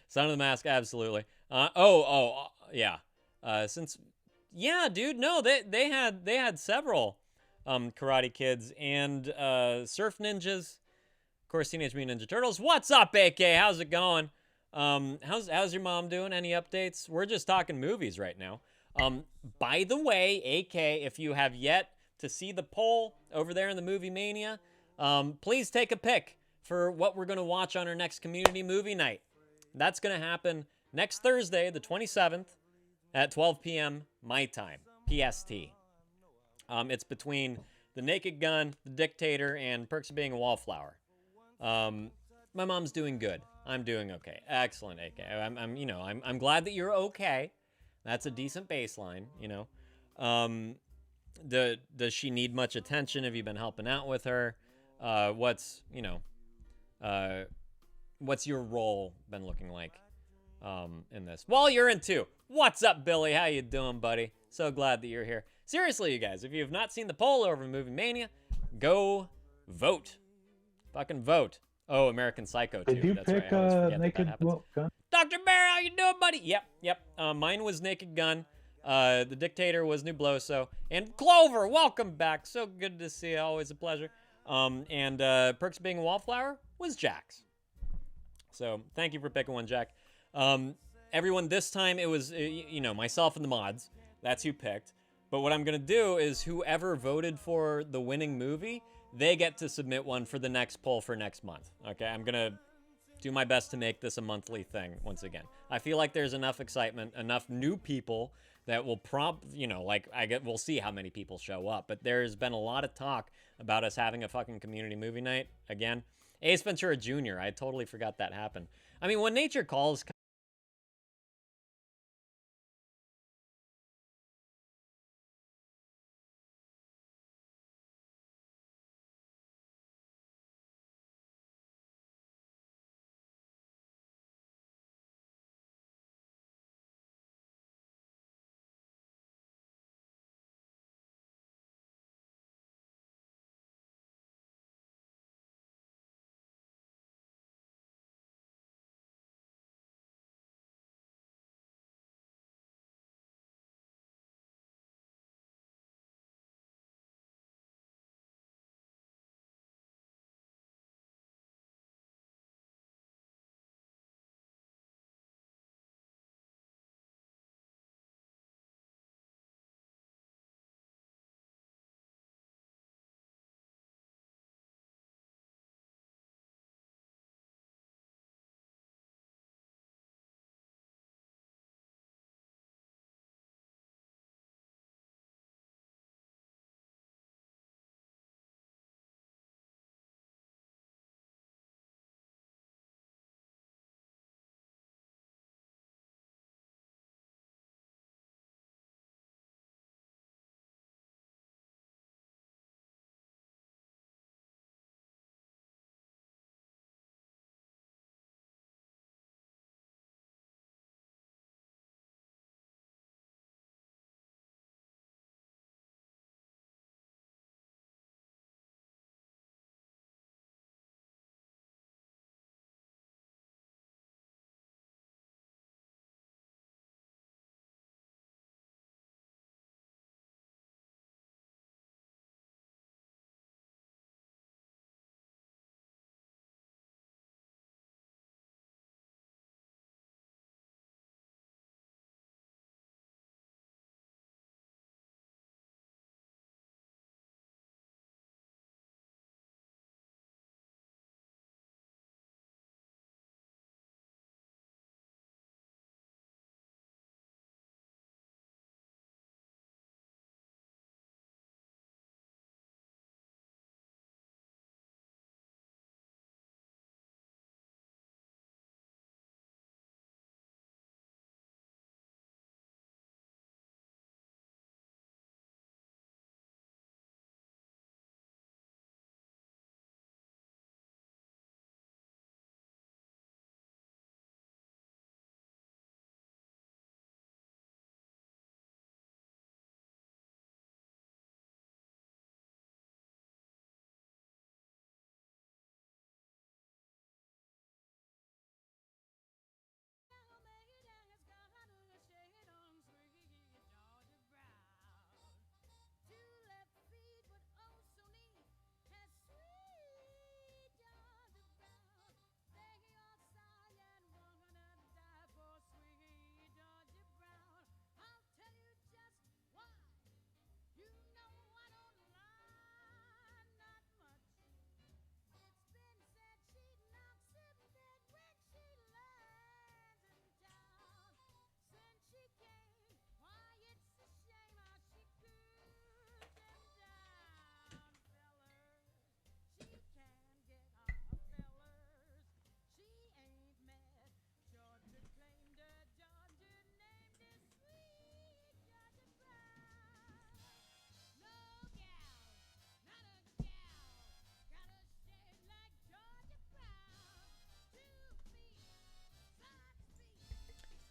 [SPEAKER 2] Son of the Mask, absolutely. Yeah. Dude, no, they had several Karate Kids and Surf Ninjas. Of course, Teenage Mutant Ninja Turtles. What's up, AK? How's it going? How's your mom doing? Any updates? We're just talking movies right now. By the way, AK, if you have yet to see the poll over there in the Movie Mania, please take a pick for what we're going to watch on our next community movie night. That's going to happen next Thursday, the 27th, at 12 p.m. my time, PST. It's between The Naked Gun, The Dictator, and Perks of Being a Wallflower. My mom's doing good. I'm doing okay. Excellent, AK. I'm glad that you're okay. That's a decent baseline, Does she need much attention? Have you been helping out with her? What's your role been looking like in this? Well, you're in too. What's up, Billy? How you doing, buddy? So glad that you're here. Seriously, you guys, if you have not seen the poll over in Movie Mania, go vote. Fucking vote. Oh, American Psycho 2.
[SPEAKER 10] Did you
[SPEAKER 2] That's
[SPEAKER 10] pick
[SPEAKER 2] right. I always forget
[SPEAKER 10] Naked
[SPEAKER 2] that happens.
[SPEAKER 10] Gun?
[SPEAKER 2] Dr. Bear, how you doing, buddy? Yep. Mine was Naked Gun. The Dictator was Nubloso. And Clover, welcome back. So good to see you. Always a pleasure. And Perks of Being a Wallflower was Jax. So thank you for picking one, Jack. Everyone, this time it was, myself and the mods. That's who picked. But what I'm going to do is whoever voted for the winning movie, they get to submit one for the next poll for next month. Okay, I'm going to do my best to make this a monthly thing once again. I feel like there's enough excitement, enough new people that will prompt, you know, like, we'll see how many people show up. But there's been a lot of talk about us having a fucking community movie night again. Ace Ventura Jr., I totally forgot that happened. I mean, when nature calls...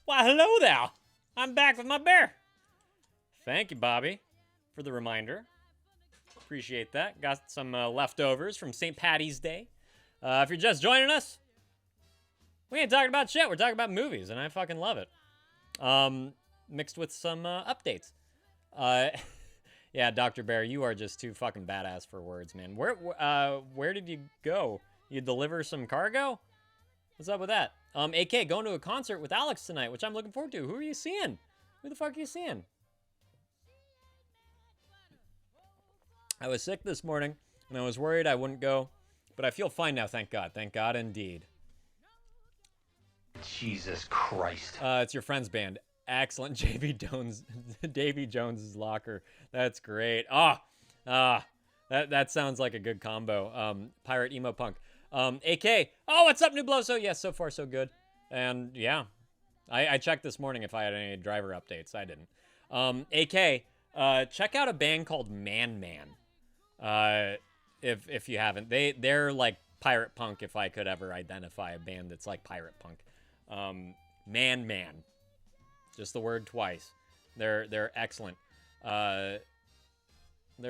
[SPEAKER 2] Why, hello there. I'm back with my bear. Thank you, Bobby, for the reminder. Appreciate that. Got some leftovers from St. Patty's Day. If you're just joining us, we ain't talking about shit. We're talking about movies, and I fucking love it. Mixed with some updates. Yeah, Dr. Bear, you are just too fucking badass for words, man. Where did you go? You deliver some cargo? What's up with that? AK, going to a concert with Alex tonight, which I'm looking forward to. Who are you seeing? Who the fuck are you seeing? I was sick this morning, and I was worried I wouldn't go, but I feel fine now, thank God. Thank God indeed.
[SPEAKER 1] Jesus Christ.
[SPEAKER 2] It's your friend's band. Excellent. Davy Jones's locker. That's great. That sounds like a good combo. Pirate emo punk. AK. Oh, what's up, Nubloso? Yes, so far so good. And yeah, I checked this morning if I had any driver updates. I didn't. AK. Check out a band called Man Man. If you haven't, they're like pirate punk. If I could ever identify a band that's like pirate punk. Man Man. Just the word twice. They're excellent. Their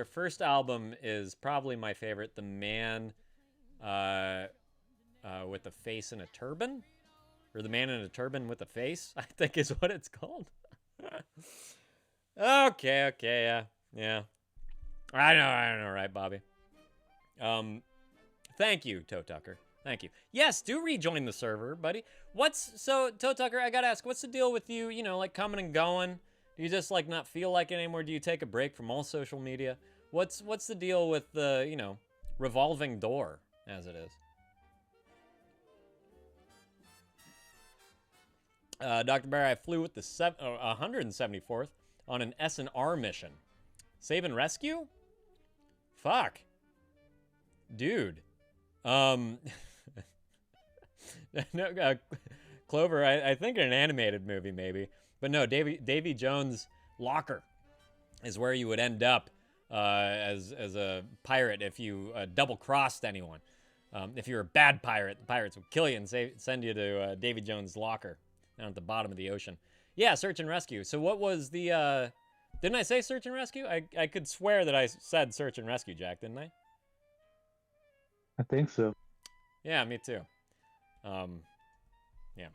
[SPEAKER 2] first album is probably my favorite. The Man with a face in a turban, or the Man in a turban with a face, I think is what it's called. Okay, yeah. I know, right, Bobby? Thank you, Toe Tucker. Thank you. Yes, do rejoin the server, buddy. So, Toe Tucker, I gotta ask, what's the deal with you, like coming and going? Do you just like not feel like it anymore? Do you take a break from all social media? What's the deal with the, revolving door, as it is? Dr. Barry, I flew with the 174th on an S&R mission. Save and rescue? Fuck. Dude. No, Clover, I think an animated movie maybe. But no, Davy Jones' locker is where you would end up as a pirate if you double-crossed anyone. If you're a bad pirate, the pirates would kill you and send you to Davy Jones' locker down at the bottom of the ocean. Yeah, search and rescue. So what was the... Didn't I say search and rescue? I could swear that I said search and rescue, Jack, didn't I?
[SPEAKER 10] I think so.
[SPEAKER 2] Yeah, me too. Yeah.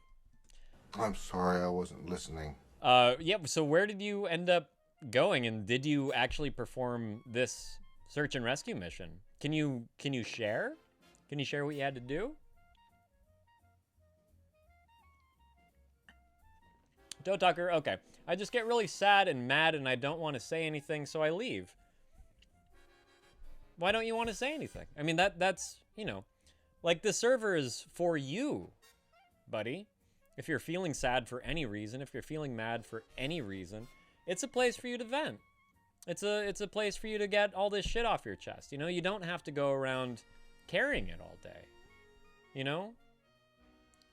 [SPEAKER 7] I'm sorry, I wasn't listening.
[SPEAKER 2] Yeah, so where did you end up going, and did you actually perform this search and rescue mission? Can you share? Can you share what you had to do? Toe Tucker, okay. I just get really sad and mad and I don't want to say anything, so I leave. Why don't you want to say anything? I mean, that's, like the server is for you, buddy. If you're feeling sad for any reason, if you're feeling mad for any reason, it's a place for you to vent. It's a place for you to get all this shit off your chest. You don't have to go around carrying it all day.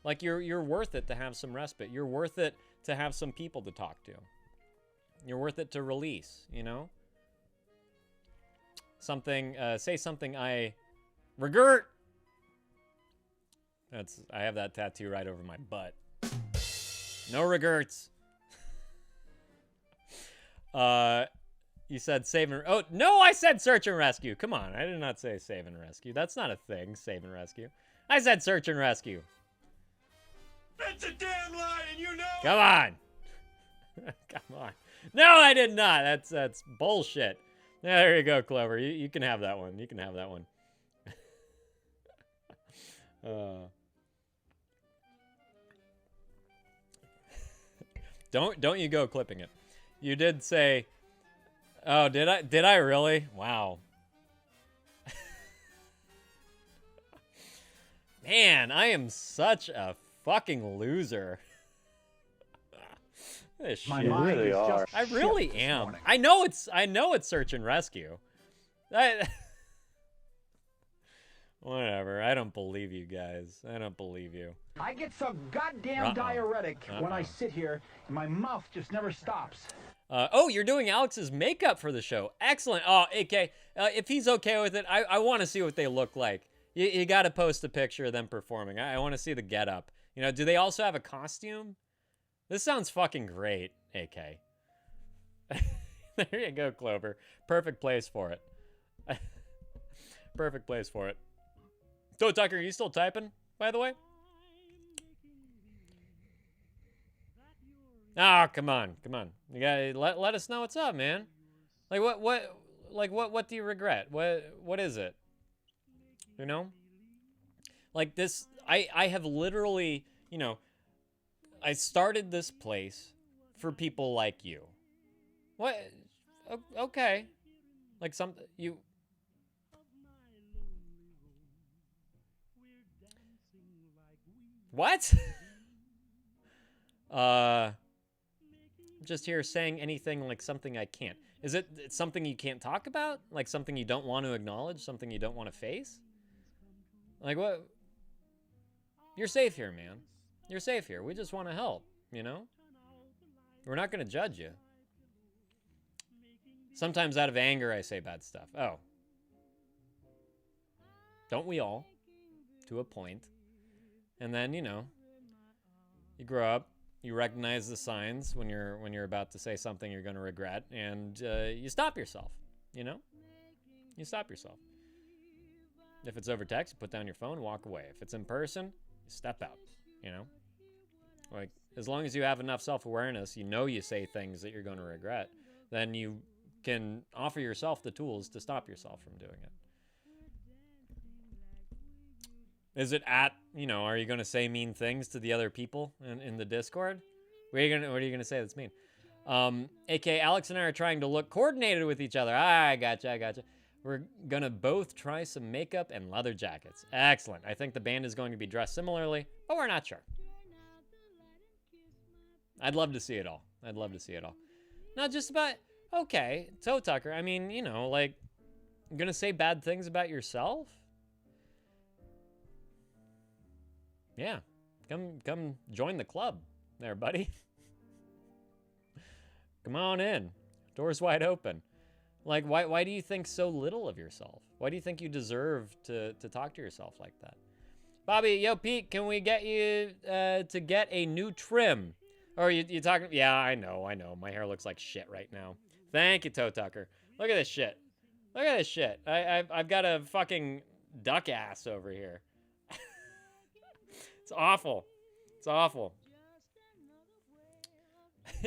[SPEAKER 2] Like you're worth it to have some respite. You're worth it to have some people to talk to. You're worth it to release, Something, say something I regret. I have that tattoo right over my butt. No regrets. You said save and... Oh, no, I said search and rescue. Come on, I did not say save and rescue. That's not a thing, save and rescue. I said search and rescue.
[SPEAKER 7] That's a damn lie, and you know.
[SPEAKER 2] Come on. Come on. No, I did not. That's bullshit. Yeah, there you go, Clover. You can have that one. You can have that one. Don't you go clipping it. You did say... Oh, did I really? Wow. Man, I am such a fucking loser. This shit.
[SPEAKER 8] You really are.
[SPEAKER 2] I really am. I know it's search and rescue. Whatever. I don't believe you guys. I don't believe you.
[SPEAKER 1] I get so goddamn diuretic when I sit here, and my mouth just never stops.
[SPEAKER 2] Oh, you're doing Alex's makeup for the show. Excellent. Oh, AK, if he's okay with it, I want to see what they look like. You got to post a picture of them performing. I want to see the getup. Do they also have a costume? This sounds fucking great, AK. There you go, Clover. Perfect place for it. Perfect place for it. Toe Tucker, are you still typing, by the way? Oh, come on. You gotta let us know what's up, man. Like what do you regret? What is it? Like this, I have literally, I started this place for people like you. What? Okay. Like you. What? just here saying anything like something I can't. Is it something you can't talk about? Like something you don't want to acknowledge? Something you don't want to face? Like what? You're safe here, man. You're safe here. We just want to help, you know? We're not going to judge you. Sometimes out of anger, I say bad stuff. Oh. Don't we all? To a point. And then, you know, you grow up, you recognize the signs when you're about to say something you're going to regret, and you stop yourself, you know? You stop yourself. If it's over text, you put down your phone, walk away. If it's in person, you step out, you know? Like, as long as you have enough self-awareness, you know you say things that you're going to regret, then you can offer yourself the tools to stop yourself from doing it. Is it at, you know, are you going to say mean things to the other people in the Discord? What are you going to say that's mean? AK, Alex and I are trying to look coordinated with each other. I gotcha. We're going to both try some makeup and leather jackets. Excellent. I think the band is going to be dressed similarly, but we're not sure. I'd love to see it all. Not just about, okay, Toe Tucker, I mean, you know, like, you're going to say bad things about yourself? Yeah, come join the club there, buddy. Come on in. Door's wide open. Like, why do you think so little of yourself? Why do you think you deserve to talk to yourself like that? Bobby, yo, Pete, can we get you to get a new trim? Or you talking? Yeah, I know. My hair looks like shit right now. Thank you, Toe Tucker. Look at this shit. I've got a fucking duck ass over here. It's awful.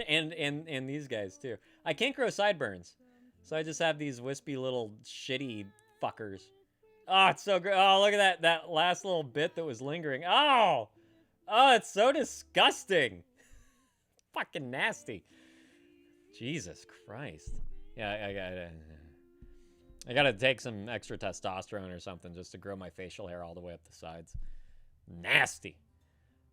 [SPEAKER 2] and these guys too. I can't grow sideburns, so I just have these wispy little shitty fuckers. Oh, it's so great. Oh, look at that last little bit that was lingering. Oh, it's so disgusting. Fucking nasty. Jesus Christ. Yeah, I gotta take some extra testosterone or something just to grow my facial hair all the way up the sides. Nasty.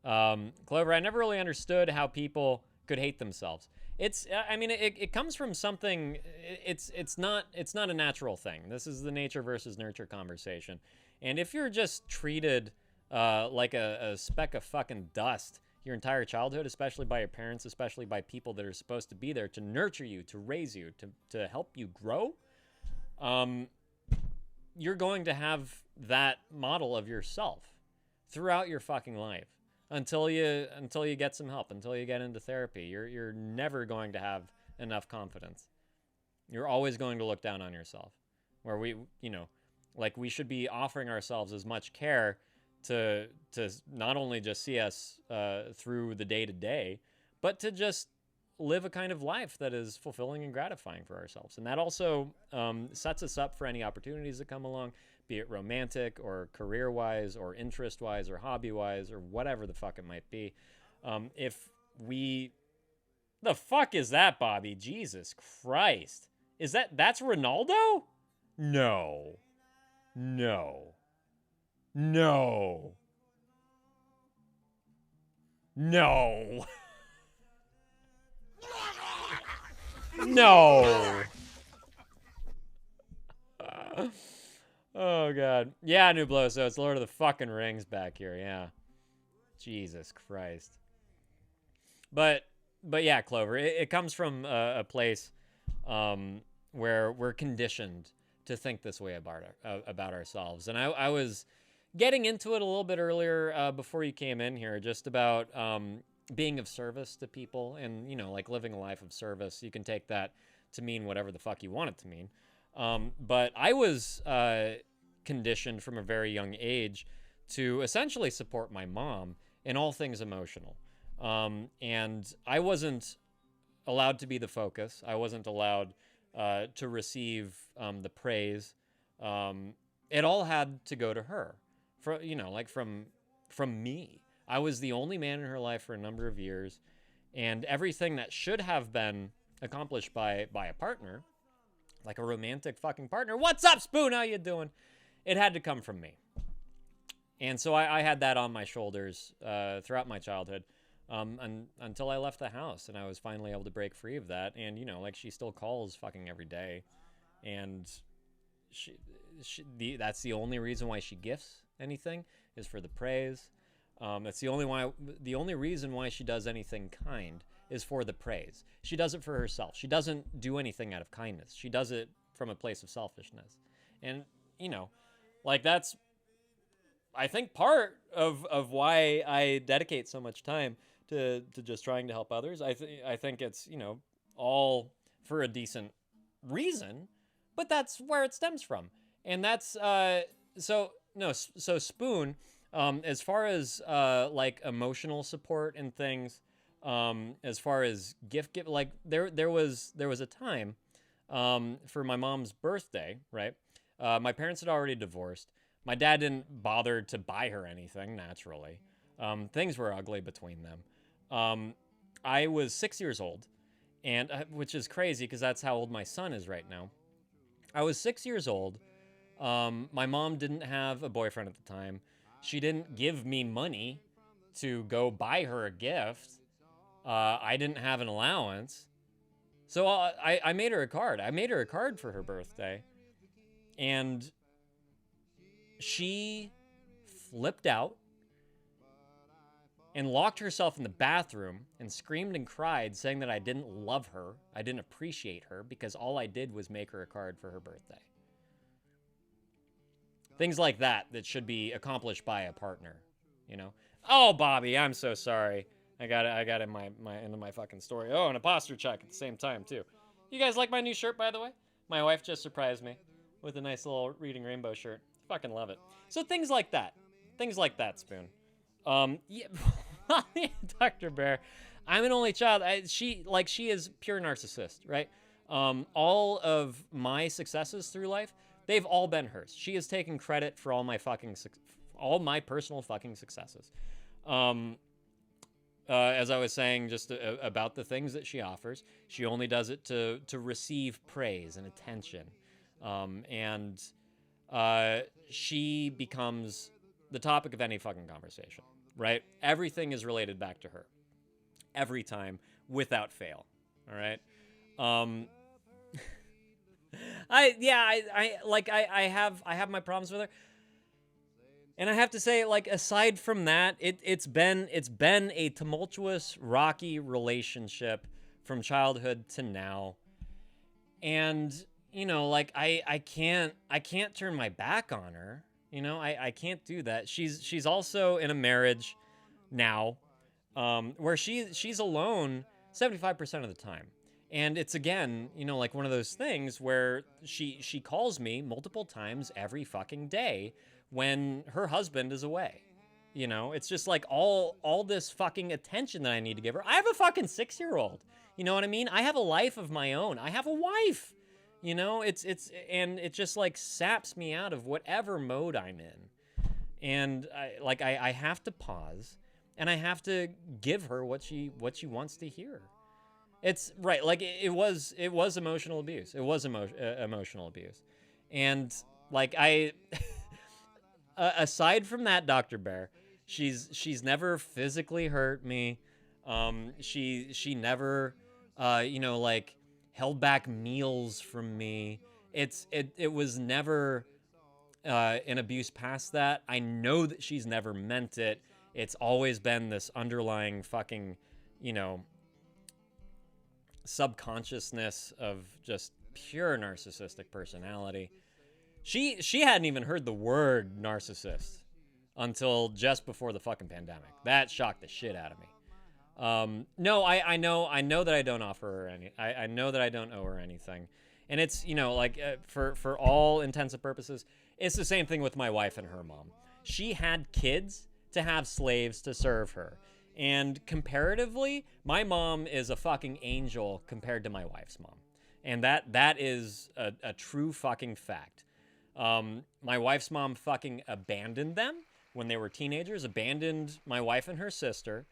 [SPEAKER 2] Clover, I never really understood how people could hate themselves. It comes from something. It's not a natural thing. This is the nature versus nurture conversation. And if you're just treated like a speck of fucking dust your entire childhood, especially by your parents, especially by people that are supposed to be there to nurture you, to raise you, to help you grow, you're going to have that model of yourself throughout your fucking life until you get some help, until you get into therapy. You're never going to have enough confidence. You're always going to look down on yourself, where we should be offering ourselves as much care to not only just see us through the day to day, but to just live a kind of life that is fulfilling and gratifying for ourselves. And that also sets us up for any opportunities that come along, be it romantic or career-wise or interest-wise or hobby-wise or whatever the fuck it might be. The fuck is that, Bobby? Jesus Christ. That's Ronaldo? No. No. Oh god. Yeah, Nublo, so it's Lord of the fucking Rings back here, yeah. Jesus Christ. But yeah, Clover, it comes from a place where we're conditioned to think this way about ourselves. And I was getting into it a little bit earlier before you came in here, just about being of service to people and, like living a life of service. You can take that to mean whatever the fuck you want it to mean. But I was conditioned from a very young age to essentially support my mom in all things emotional. And I wasn't allowed to be the focus. I wasn't allowed to receive the praise. It all had to go to her, from me. I was the only man in her life for a number of years, and everything that should have been accomplished by a partner, like a romantic fucking partner. What's up, Spoon? How you doing? It had to come from me. And so I had that on my shoulders throughout my childhood. until I left the house and I was finally able to break free of that. And, you know, like, she still calls fucking every day. And that's the only reason why she gifts anything, is for the praise. That's the only reason why she does anything kind, is for the praise. She does it for herself. She doesn't do anything out of kindness. She does it from a place of selfishness. And, you know, like, that's, I think, part of why I dedicate so much time to just trying to help others. I think it's, you know, all for a decent reason, but that's where it stems from. And that's, so Spoon, as far as, like, emotional support and things, as far as gift, like, there was a time, for my mom's birthday, right? My parents had already divorced. My dad didn't bother to buy her anything, naturally. Things were ugly between them. I was 6 years old, and which is crazy because that's how old my son is right now. I was 6 years old. My mom didn't have a boyfriend at the time. She didn't give me money to go buy her a gift. I didn't have an allowance. So I made her a card. I made her a card for her birthday. And she flipped out and locked herself in the bathroom and screamed and cried, saying that I didn't love her, I didn't appreciate her, because all I did was make her a card for her birthday. Things like that should be accomplished by a partner, you know? Oh, Bobby, I'm so sorry. I got in my into my fucking story. Oh, and a posture check at the same time, too. You guys like my new shirt, by the way? My wife just surprised me with a nice little Reading Rainbow shirt. Fucking love it. So things like that. Things like that, Spoon. Yeah, Dr. Bear. I'm an only child. She is pure narcissist, right? All of my successes through life, they've all been hers. She has taken credit for all my personal fucking successes. As I was saying, just about the things that she offers, she only does it to receive praise and attention. And she becomes the topic of any fucking conversation, right? Everything is related back to her. Every time, without fail. All right? I have my problems with her. And I have to say, like, aside from that, it's been a tumultuous, rocky relationship from childhood to now. And, you know, like, I can't turn my back on her. You know, I can't do that. She's also in a marriage now, where she's alone 75% of the time. And it's, again, you know, like one of those things where she calls me multiple times every fucking day when her husband is away. You know, it's just like all this fucking attention that I need to give her. I have a fucking 6-year-old. You know what I mean? I have a life of my own. I have a wife. You know, and it just like saps me out of whatever mode I'm in. And I have to pause, and I have to give her what she wants to hear. It's right. Like it was emotional abuse. It was emotional abuse. And like aside from that, Dr. Bear, she's never physically hurt me. She never, you know, like held back meals from me. It was never an abuse past that. I know that she's never meant it. It's always been this underlying fucking, you know, subconsciousness of just pure narcissistic personality. She hadn't even heard the word narcissist until just before the fucking pandemic. That shocked the shit out of me. No, I know that I don't offer her any. I know that I don't owe her anything, and it's, you know, like for all intents and purposes, it's the same thing with my wife and her mom. She had kids to have slaves to serve her, and comparatively, my mom is a fucking angel compared to my wife's mom, and that is a true fucking fact. My wife's mom fucking abandoned them when they were teenagers. Abandoned my wife and her sister,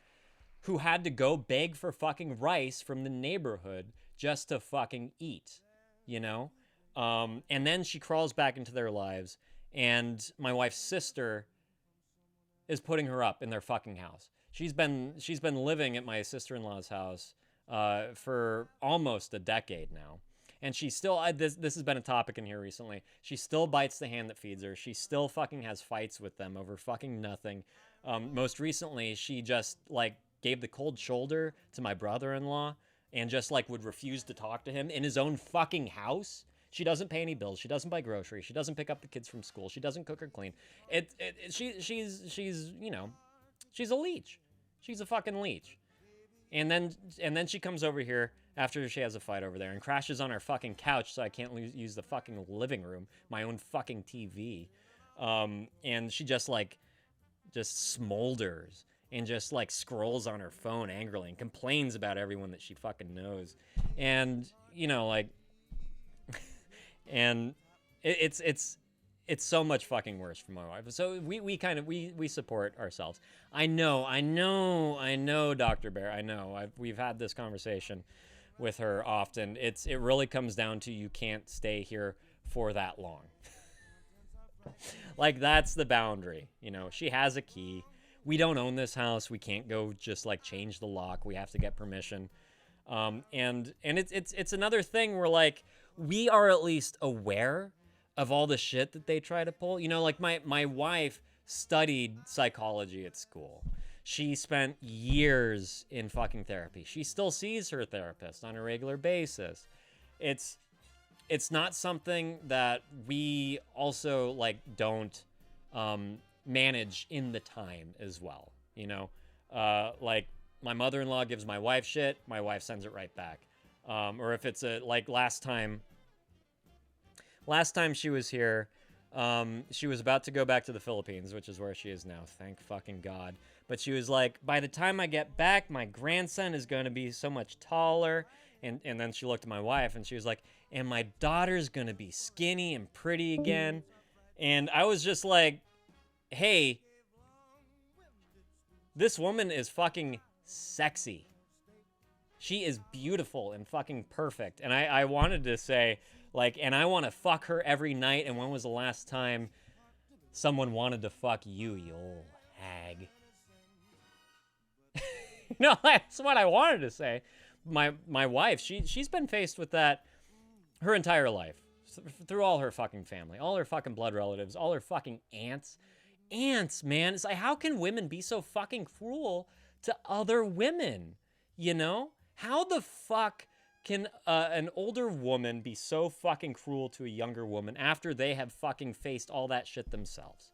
[SPEAKER 2] who had to go beg for fucking rice from the neighborhood just to fucking eat, you know? And then she crawls back into their lives, and my wife's sister is putting her up in their fucking house. She's been living at my sister-in-law's house for almost a decade now. And she still, this has been a topic in here recently, she still bites the hand that feeds her. She still fucking has fights with them over fucking nothing. Most recently, she just, like, gave the cold shoulder to my brother-in-law and just, like, would refuse to talk to him in his own fucking house. She doesn't pay any bills. She doesn't buy groceries. She doesn't pick up the kids from school. She doesn't cook or clean. She's you know, she's a leech. She's a fucking leech. And then she comes over here after she has a fight over there and crashes on our fucking couch so I can't use the fucking living room, my own fucking TV. And she just smolders and just like scrolls on her phone angrily and complains about everyone that she fucking knows. And, you know, like, and it's so much fucking worse for my wife. So we support ourselves. I know, Dr. Bear. I know. We've had this conversation with her often. It really comes down to you can't stay here for that long. Like, that's the boundary. You know, she has a key. We don't own this house. We can't go just like change the lock. We have to get permission. And it's another thing where, like, we are at least aware of all the shit that they try to pull. You know, like my wife studied psychology at school. She spent years in fucking therapy. She still sees her therapist on a regular basis. It's not something that we also like don't manage in the time as well. You know, like my mother-in-law gives my wife shit, my wife sends it right back. Or if it's like last time she was here, she was about to go back to the Philippines, which is where she is now. Thank fucking God. But she was like, by the time I get back, my grandson is going to be so much taller. And then she looked at my wife and she was like, and my daughter's going to be skinny and pretty again. And I was just like, hey, this woman is fucking sexy. She is beautiful and fucking perfect. And I wanted to say, like, and I want to fuck her every night. And when was the last time someone wanted to fuck you, you old hag? No, that's what I wanted to say. My wife, she's been faced with that her entire life. Through all her fucking family. All her fucking blood relatives. All her fucking aunts. Aunts, man. It's like, how can women be so fucking cruel to other women? You know? How the fuck can an older woman be so fucking cruel to a younger woman after they have fucking faced all that shit themselves?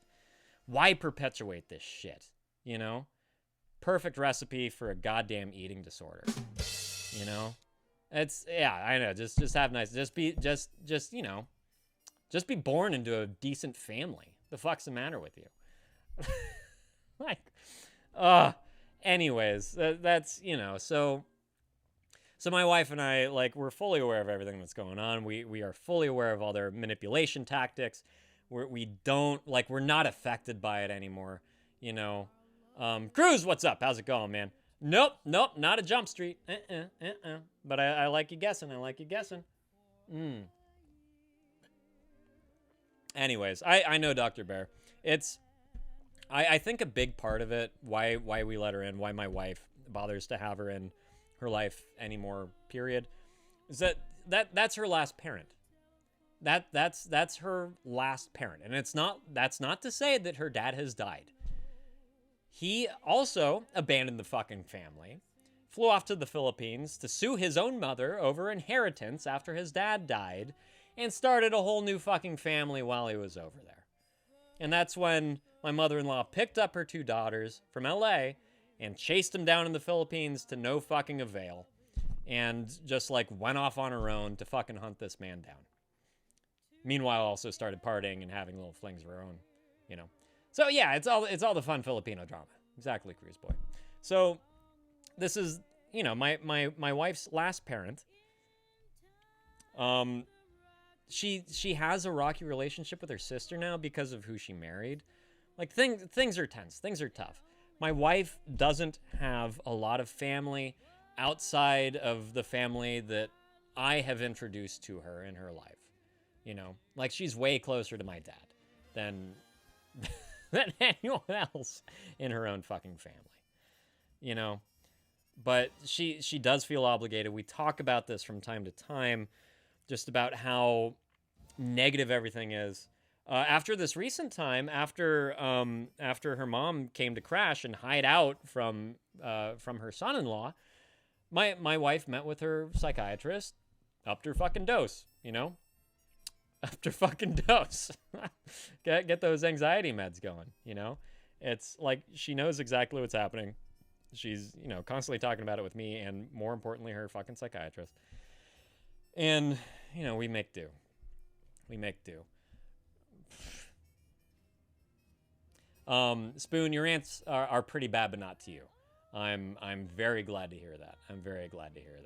[SPEAKER 2] Why perpetuate this shit? You know? Perfect recipe for a goddamn eating disorder. You know? It's, yeah, I know. Just have nice, just you know, just be born into a decent family. The fuck's the matter with you? Like, anyways, that's, you know, so my wife and I, like, we're fully aware of everything that's going on. We are fully aware of all their manipulation tactics. We're not affected by it anymore, you know. Cruz, what's up? How's it going, man? Nope, not a Jump Street. But I like you guessing. Anyways, I know Dr. Bear. I think a big part of it, why we let her in, why my wife bothers to have her in her life anymore, period, is that's her last parent. That's her last parent. And that's not to say that her dad has died. He also abandoned the fucking family, flew off to the Philippines to sue his own mother over inheritance after his dad died, and started a whole new fucking family while he was over there. And that's when my mother-in-law picked up her 2 daughters from LA and chased them down in the Philippines to no fucking avail, and just like went off on her own to fucking hunt this man down. Meanwhile, also started partying and having little flings of her own, you know. So yeah, it's all the fun Filipino drama. Exactly, Cruz boy. So this is, you know, my wife's last parent. She has a rocky relationship with her sister now because of who she married. Like, things are tense. Things are tough. My wife doesn't have a lot of family outside of the family that I have introduced to her in her life. You know, like, she's way closer to my dad than anyone else in her own fucking family. you know. But she does feel obligated. We talk about this from time to time, just about how negative everything is. After this recent time, after her mom came to crash and hide out from her son-in-law, my wife met with her psychiatrist, upped her fucking dose, you know? Upped her fucking dose. Get those anxiety meds going, you know? It's like she knows exactly what's happening. She's, you know, constantly talking about it with me and, more importantly, her fucking psychiatrist. And, you know, we make do. We make do. Spoon, your aunts are pretty bad, but not to you. I'm very glad to hear that. I'm very glad to hear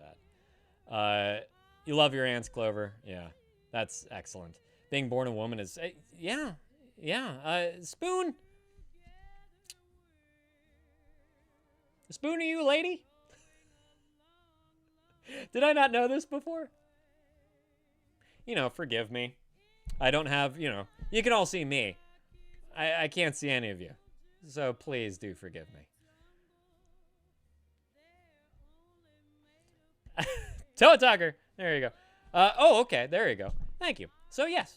[SPEAKER 2] that. You love your aunts, Clover. Yeah, that's excellent. Being born a woman is, yeah. Spoon. Spoon, are you a lady? Did I not know this before? You know, forgive me. I don't have, you know, you can all see me. I can't see any of you. So please do forgive me. Toa Talker. There you go. Oh, okay. There you go. Thank you. So, yes.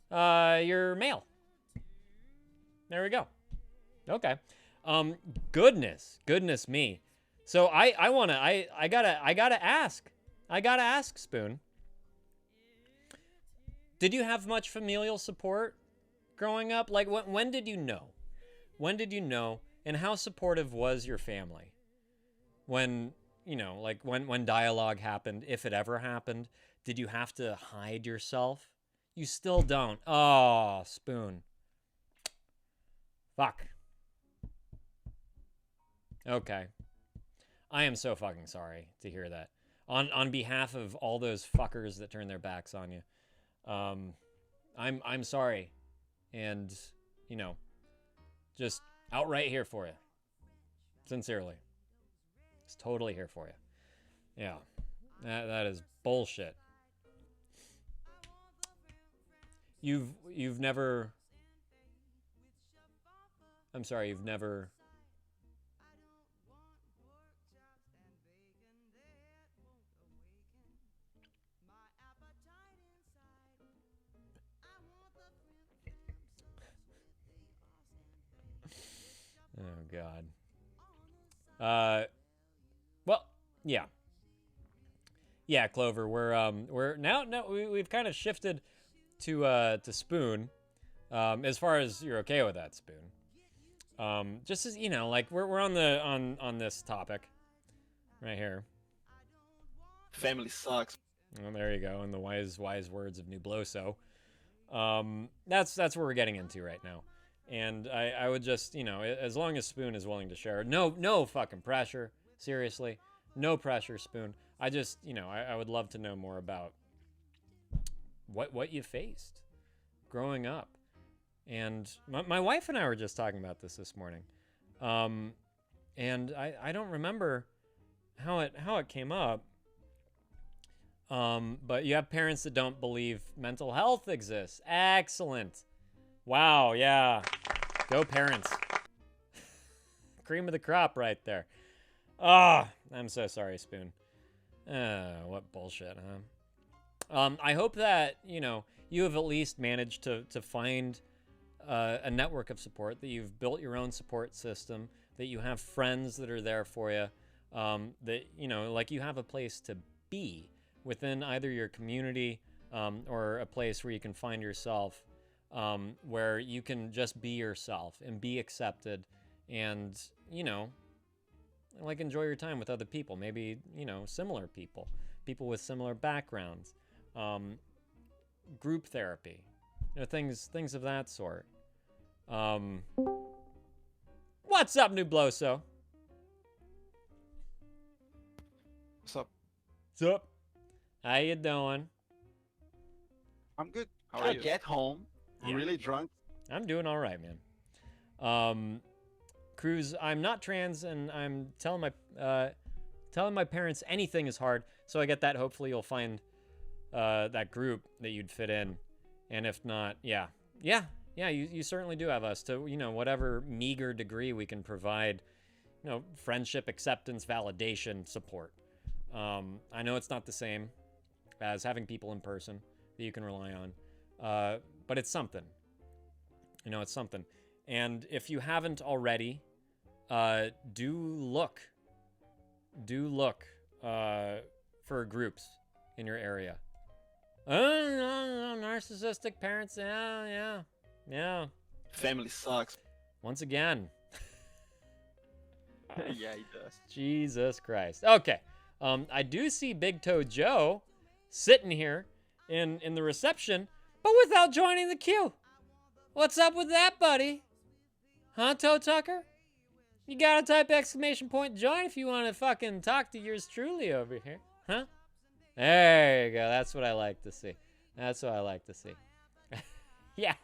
[SPEAKER 2] You're male. There we go. Okay. Goodness me. So I gotta ask, Spoon. Did you have much familial support growing up? Like, when did you know? When did you know, and how supportive was your family? When, you know, like when dialogue happened, if it ever happened, did you have to hide yourself? You still don't. Oh, Spoon. Fuck. Okay. I am so fucking sorry to hear that. On behalf of all those fuckers that turn their backs on you. I'm sorry. And, you know, just outright here for you. Sincerely. Just totally here for you. Yeah. That is bullshit. You've never... I'm sorry, you've never... Oh, God. Well, yeah. Yeah, Clover, we're now we've kind of shifted to Spoon. As far as you're okay with that, Spoon. Just as, you know, like we're on this topic right here.
[SPEAKER 3] Family sucks.
[SPEAKER 2] Well, there you go. And the wise words of Nubloso. That's what we're getting into right now. And I would just, you know, as long as Spoon is willing to share, no fucking pressure. Seriously, no pressure, Spoon. I just, you know, I would love to know more about what you faced growing up. And my wife and I were just talking about this morning. And I don't remember how it came up. But you have parents that don't believe mental health exists. Excellent. Wow, yeah. Go parents. Cream of the crop right there. Ah, I'm so sorry, Spoon. What bullshit, huh? I hope that, you know, you have at least managed to find a network of support, that you've built your own support system, that you have friends that are there for you, that, you know, like you have a place to be within either your community or a place where you can find yourself, where you can just be yourself and be accepted and, you know, like enjoy your time with other people, maybe, you know, similar people with similar backgrounds, group therapy, you know, things of that sort. What's up, Nubloso?
[SPEAKER 3] What's up?
[SPEAKER 2] What's up? How you doing?
[SPEAKER 3] I'm good. How are you? Get home.
[SPEAKER 2] Yeah.
[SPEAKER 3] Really drunk.
[SPEAKER 2] I'm doing all right, man. Cruz, I'm not trans, and I'm telling my parents anything is hard. So I get that. Hopefully, you'll find that group that you'd fit in, and if not, yeah, you certainly do have us to, you know, whatever meager degree we can provide friendship, acceptance, validation, support. I know it's not the same as having people in person that you can rely on, but it's something. It's something. And if you haven't already, do look for groups in your area. Oh, no, narcissistic parents. Yeah.
[SPEAKER 3] Family sucks.
[SPEAKER 2] Once again.
[SPEAKER 3] Yeah, he does.
[SPEAKER 2] Jesus Christ. Okay. I do see Big Toe Joe sitting here in the reception, but without joining the queue. What's up with that, buddy? Huh, Toe Tucker? You gotta type !join if you want to fucking talk to yours truly over here. Huh? There you go. That's what I like to see. Yeah.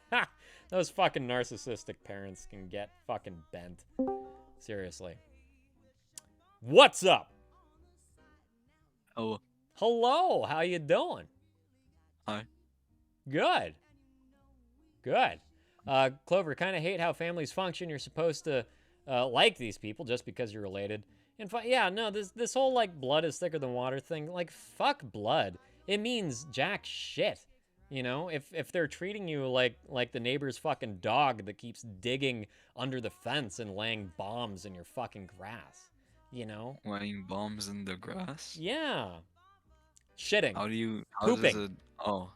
[SPEAKER 2] Those fucking narcissistic parents can get fucking bent. Seriously. What's up?
[SPEAKER 3] Oh.
[SPEAKER 2] Hello. How you doing?
[SPEAKER 3] Hi.
[SPEAKER 2] Good. Clover, kind of hate how families function. You're supposed to like these people just because you're related. And this whole like blood is thicker than water thing, like fuck blood. It means jack shit. If they're treating you like the neighbor's fucking dog that keeps digging under the fence and laying bombs in your fucking grass,
[SPEAKER 11] Laying bombs in the grass?
[SPEAKER 2] Yeah. Shitting.
[SPEAKER 11] Pooping.
[SPEAKER 2] Does it... Oh.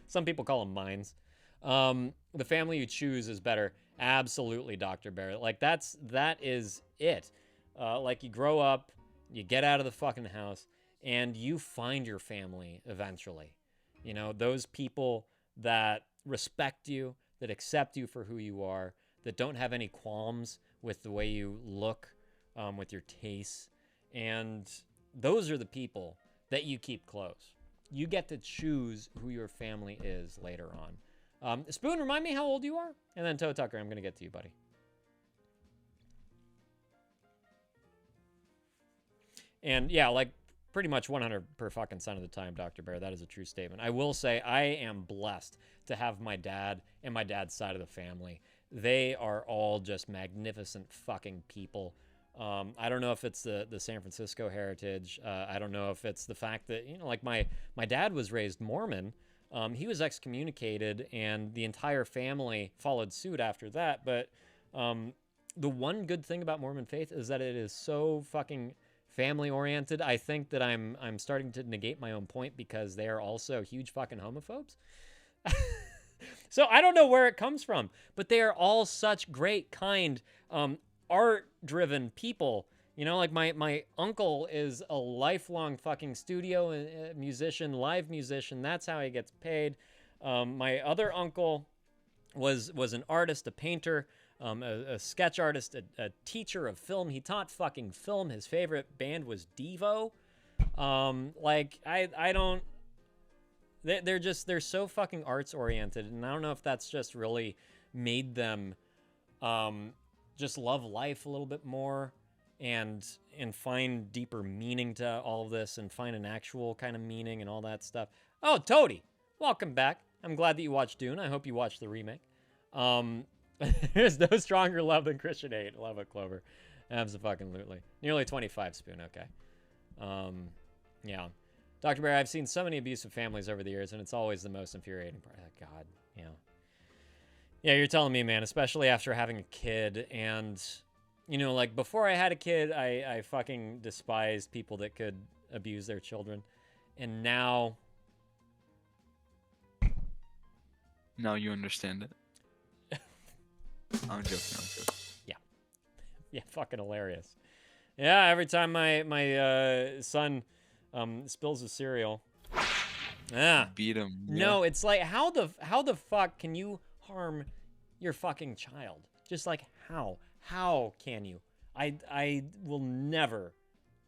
[SPEAKER 2] Some people call them mines. The family you choose is better. Absolutely, Dr. Barrett. Like that is it. Like you grow up, you get out of the fucking house, and you find your family eventually. Those people that respect you, that accept you for who you are, that don't have any qualms with the way you look, with your tastes. And those are the people that you keep close. You get to choose who your family is later on. Spoon, remind me how old you are? And then Toe Tucker, I'm going to get to you, buddy. And yeah, like pretty much 100% of the time, Dr. Bear, that is a true statement. I will say I am blessed to have my dad and my dad's side of the family. They are all just magnificent fucking people. I don't know if it's the San Francisco heritage. I don't know if it's the fact that, like my dad was raised Mormon. He was excommunicated and the entire family followed suit after that. But the one good thing about Mormon faith is that it is so fucking family oriented. I think that I'm starting to negate my own point because they are also huge fucking homophobes. So I don't know where it comes from, but they are all such great, kind, art-driven people. Like my uncle is a lifelong fucking studio musician, live musician. That's how he gets paid. My other uncle was an artist, a painter, a sketch artist, a teacher of film. He taught fucking film. His favorite band was Devo. I don't... They're so fucking arts oriented, and I don't know if that's just really made them just love life a little bit more and find deeper meaning to all of this and find an actual kind of meaning and all that stuff. Oh, Toady, welcome back. I'm glad that you watched Dune. I hope you watched the remake. There's no stronger love than Christian 8. Love it, Clover. Absolutely. Nearly 25, Spoon. Okay. Yeah. Dr. Bear, I've seen so many abusive families over the years, and it's always the most infuriating part. Oh, God, yeah. Yeah, you're telling me, man, especially after having a kid. And, like, before I had a kid, I fucking despised people that could abuse their children. And now...
[SPEAKER 11] Now you understand it. I'm joking.
[SPEAKER 2] Yeah. Yeah, fucking hilarious. Yeah, every time my son... spills the cereal.
[SPEAKER 11] Beat him. Yeah.
[SPEAKER 2] No, it's like how the fuck can you harm your fucking child? Just like how can you? I will never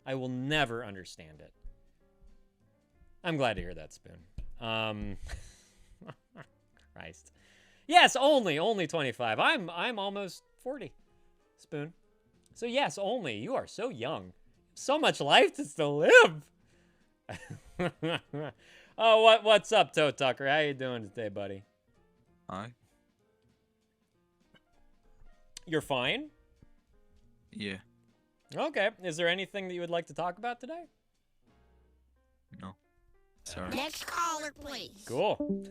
[SPEAKER 2] understand it. I'm glad to hear that, Spoon. Christ. Yes, only 25. I'm almost 40, Spoon. So yes, only. You are so young. So much life to still live. Oh, what's up, Toe Tucker? How you doing today, buddy?
[SPEAKER 11] Hi.
[SPEAKER 2] You're fine?
[SPEAKER 11] Yeah.
[SPEAKER 2] Okay. Is there anything that you would like to talk about today?
[SPEAKER 11] No. Sorry.
[SPEAKER 7] Next caller, please.
[SPEAKER 2] Cool.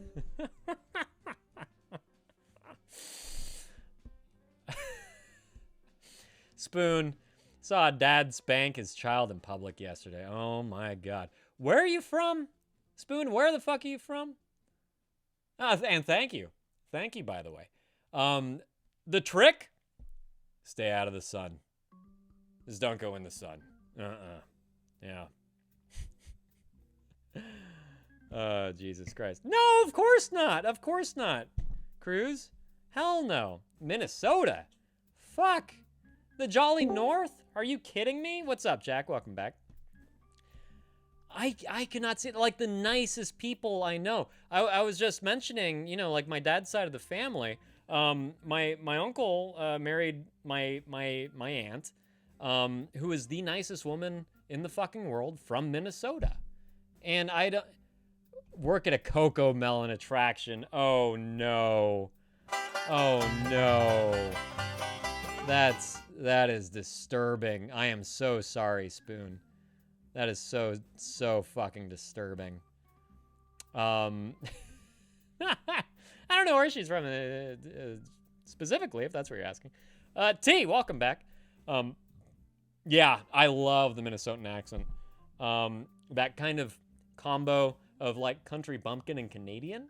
[SPEAKER 2] Spoon saw dad spank his child in public yesterday. Oh my god. Where are you from? Spoon, where the fuck are you from? And thank you. Thank you, by the way. The trick? Stay out of the sun. Just don't go in the sun. Yeah. Oh, Jesus Christ. No, of course not. Of course not. Cruz? Hell no. Minnesota? Fuck. The Jolly North? Are you kidding me? What's up, Jack? Welcome back. I cannot see, like, the nicest people I know. I was just mentioning, you know, like, my dad's side of the family. My uncle married my aunt, who is the nicest woman in the fucking world from Minnesota. And I don't work at a Coco Melon attraction. Oh no. Oh no. That is disturbing. I am so sorry, Spoon. That is so fucking disturbing. I don't know where she's from specifically, if that's what you're asking. T, welcome back. Yeah, I love the Minnesotan accent. That kind of combo of like country bumpkin and Canadian.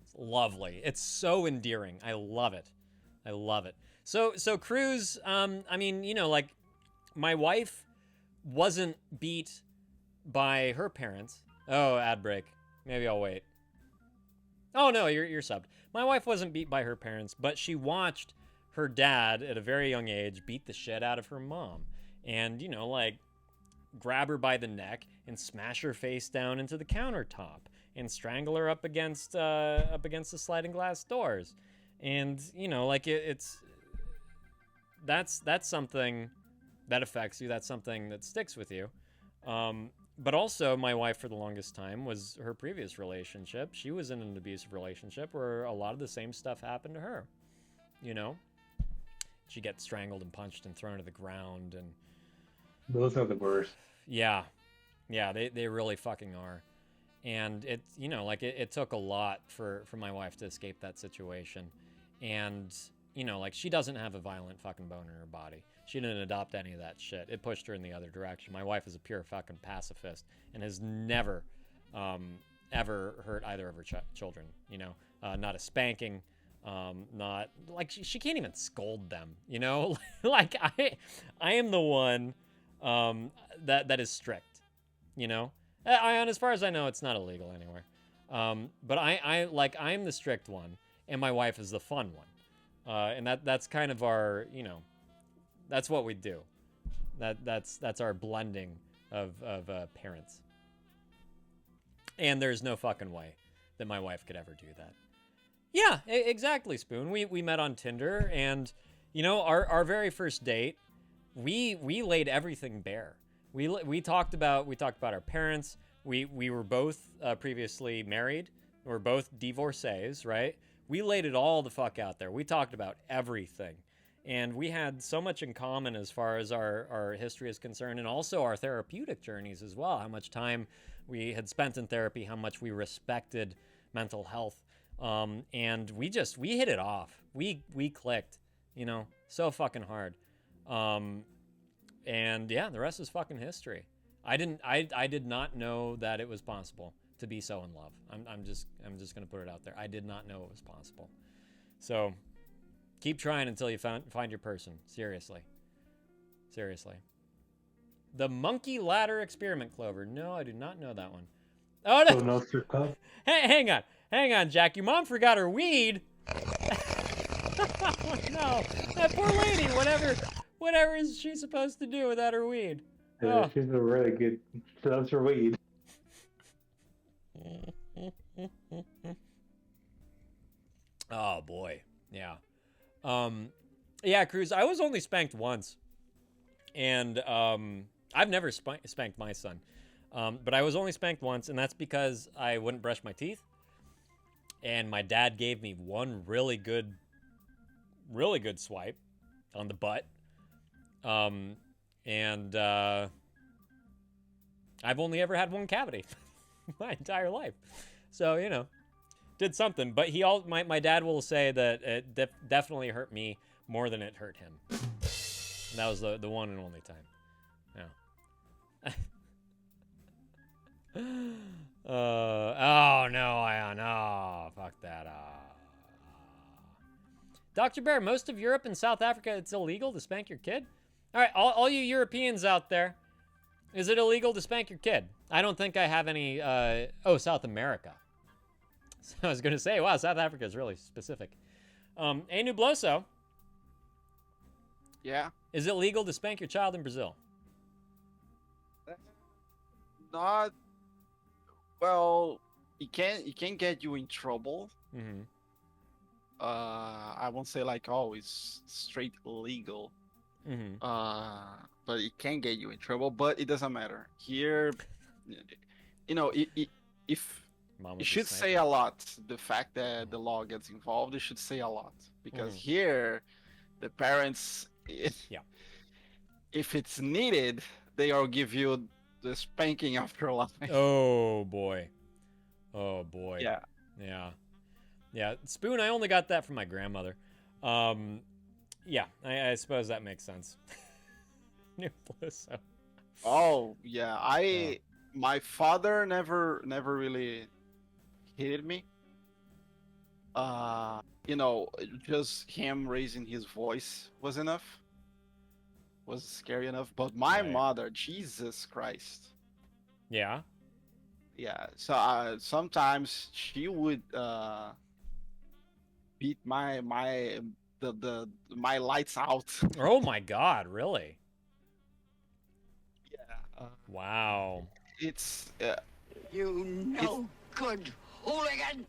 [SPEAKER 2] It's lovely. It's so endearing. I love it. I love it. So Cruz, I mean, you know, like my wife wasn't beat by her parents. Oh, ad break. Maybe I'll wait. Oh no, you're subbed. My wife wasn't beat by her parents, but she watched her dad at a very young age beat the shit out of her mom. And, you know, like grab her by the neck and smash her face down into the countertop and strangle her up against the sliding glass doors. And, you know, like that's something that affects you. That's something that sticks with you. But also, my wife for the longest time was her previous relationship. She was in an abusive relationship where a lot of the same stuff happened to her. You know? She gets strangled and punched and thrown to the ground. And
[SPEAKER 10] those are the worst.
[SPEAKER 2] Yeah. Yeah, they really fucking are. And it, you know, like it took a lot for my wife to escape that situation. And, you know, like she doesn't have a violent fucking bone in her body. She didn't adopt any of that shit. It pushed her in the other direction. My wife is a pure fucking pacifist and has never, ever hurt either of her children. You know, not a spanking, not like she can't even scold them. You know, like I am the one that is strict. You know, as far as I know, it's not illegal anywhere. But I'm the strict one, and my wife is the fun one. And that's kind of our, you know. That's what we do. That's our blending of parents. And there's no fucking way that my wife could ever do that. Yeah, exactly, Spoon. We met on Tinder, and you know, our very first date, we laid everything bare. We talked about our parents. We were both previously married. We're both divorcees, right? We laid it all the fuck out there. We talked about everything. And we had so much in common as far as our history is concerned, and also our therapeutic journeys as well. How much time we had spent in therapy, how much we respected mental health. And we hit it off. We clicked, you know, so fucking hard. And yeah, the rest is fucking history. I did not know that it was possible to be so in love. I'm just gonna put it out there. I did not know it was possible. So keep trying until you find your person. Seriously. The Monkey Ladder Experiment Clover. No, I do not know that one. Oh no!
[SPEAKER 10] So no strip club?
[SPEAKER 2] Hey, hang on, Jack. Your mom forgot her weed. Oh, no, that poor lady. Whatever is she supposed to do without her weed? Oh.
[SPEAKER 10] She's a really good. She loves her weed.
[SPEAKER 2] Oh boy, yeah. Yeah, Cruz, I was only spanked once. And I've never spanked my son. But I was only spanked once, and that's because I wouldn't brush my teeth. And my dad gave me one really good swipe. on the butt. And I've only ever had one cavity my entire life. So, you know, did something. But my dad will say that it definitely hurt me more than it hurt him. And that was the one and only time. Yeah. Oh, no, no. Fuck that. Dr. Bear, most of Europe and South Africa, it's illegal to spank your kid? All right, all you Europeans out there, is it illegal to spank your kid? I don't think I have any, South America. So I was going to say, wow, South Africa is really specific. Nubloso.
[SPEAKER 3] Yeah.
[SPEAKER 2] Is it legal to spank your child in Brazil?
[SPEAKER 3] Not, well, it can get you in trouble.
[SPEAKER 2] Mm-hmm.
[SPEAKER 3] I won't say like, oh, it's straight illegal.
[SPEAKER 2] Mm-hmm.
[SPEAKER 3] But it can get you in trouble, but it doesn't matter. Here, you know, if
[SPEAKER 2] Mom
[SPEAKER 3] it should say a lot. The fact that the law gets involved, it should say a lot. Because here, the parents, if it's needed, they will give you the spanking of your life.
[SPEAKER 2] Oh, boy. Oh, boy.
[SPEAKER 3] Yeah.
[SPEAKER 2] Yeah. Yeah. Spoon, I only got that from my grandmother. Yeah, I suppose that makes sense.
[SPEAKER 3] Oh, yeah. My father never really hated me. You know, just him raising his voice was enough. Was scary enough. But my mother, Jesus Christ.
[SPEAKER 2] Yeah.
[SPEAKER 3] Yeah. So sometimes she would beat my lights out.
[SPEAKER 2] Oh my God! Really?
[SPEAKER 3] Yeah.
[SPEAKER 2] Wow.
[SPEAKER 3] It's
[SPEAKER 7] good hooligan.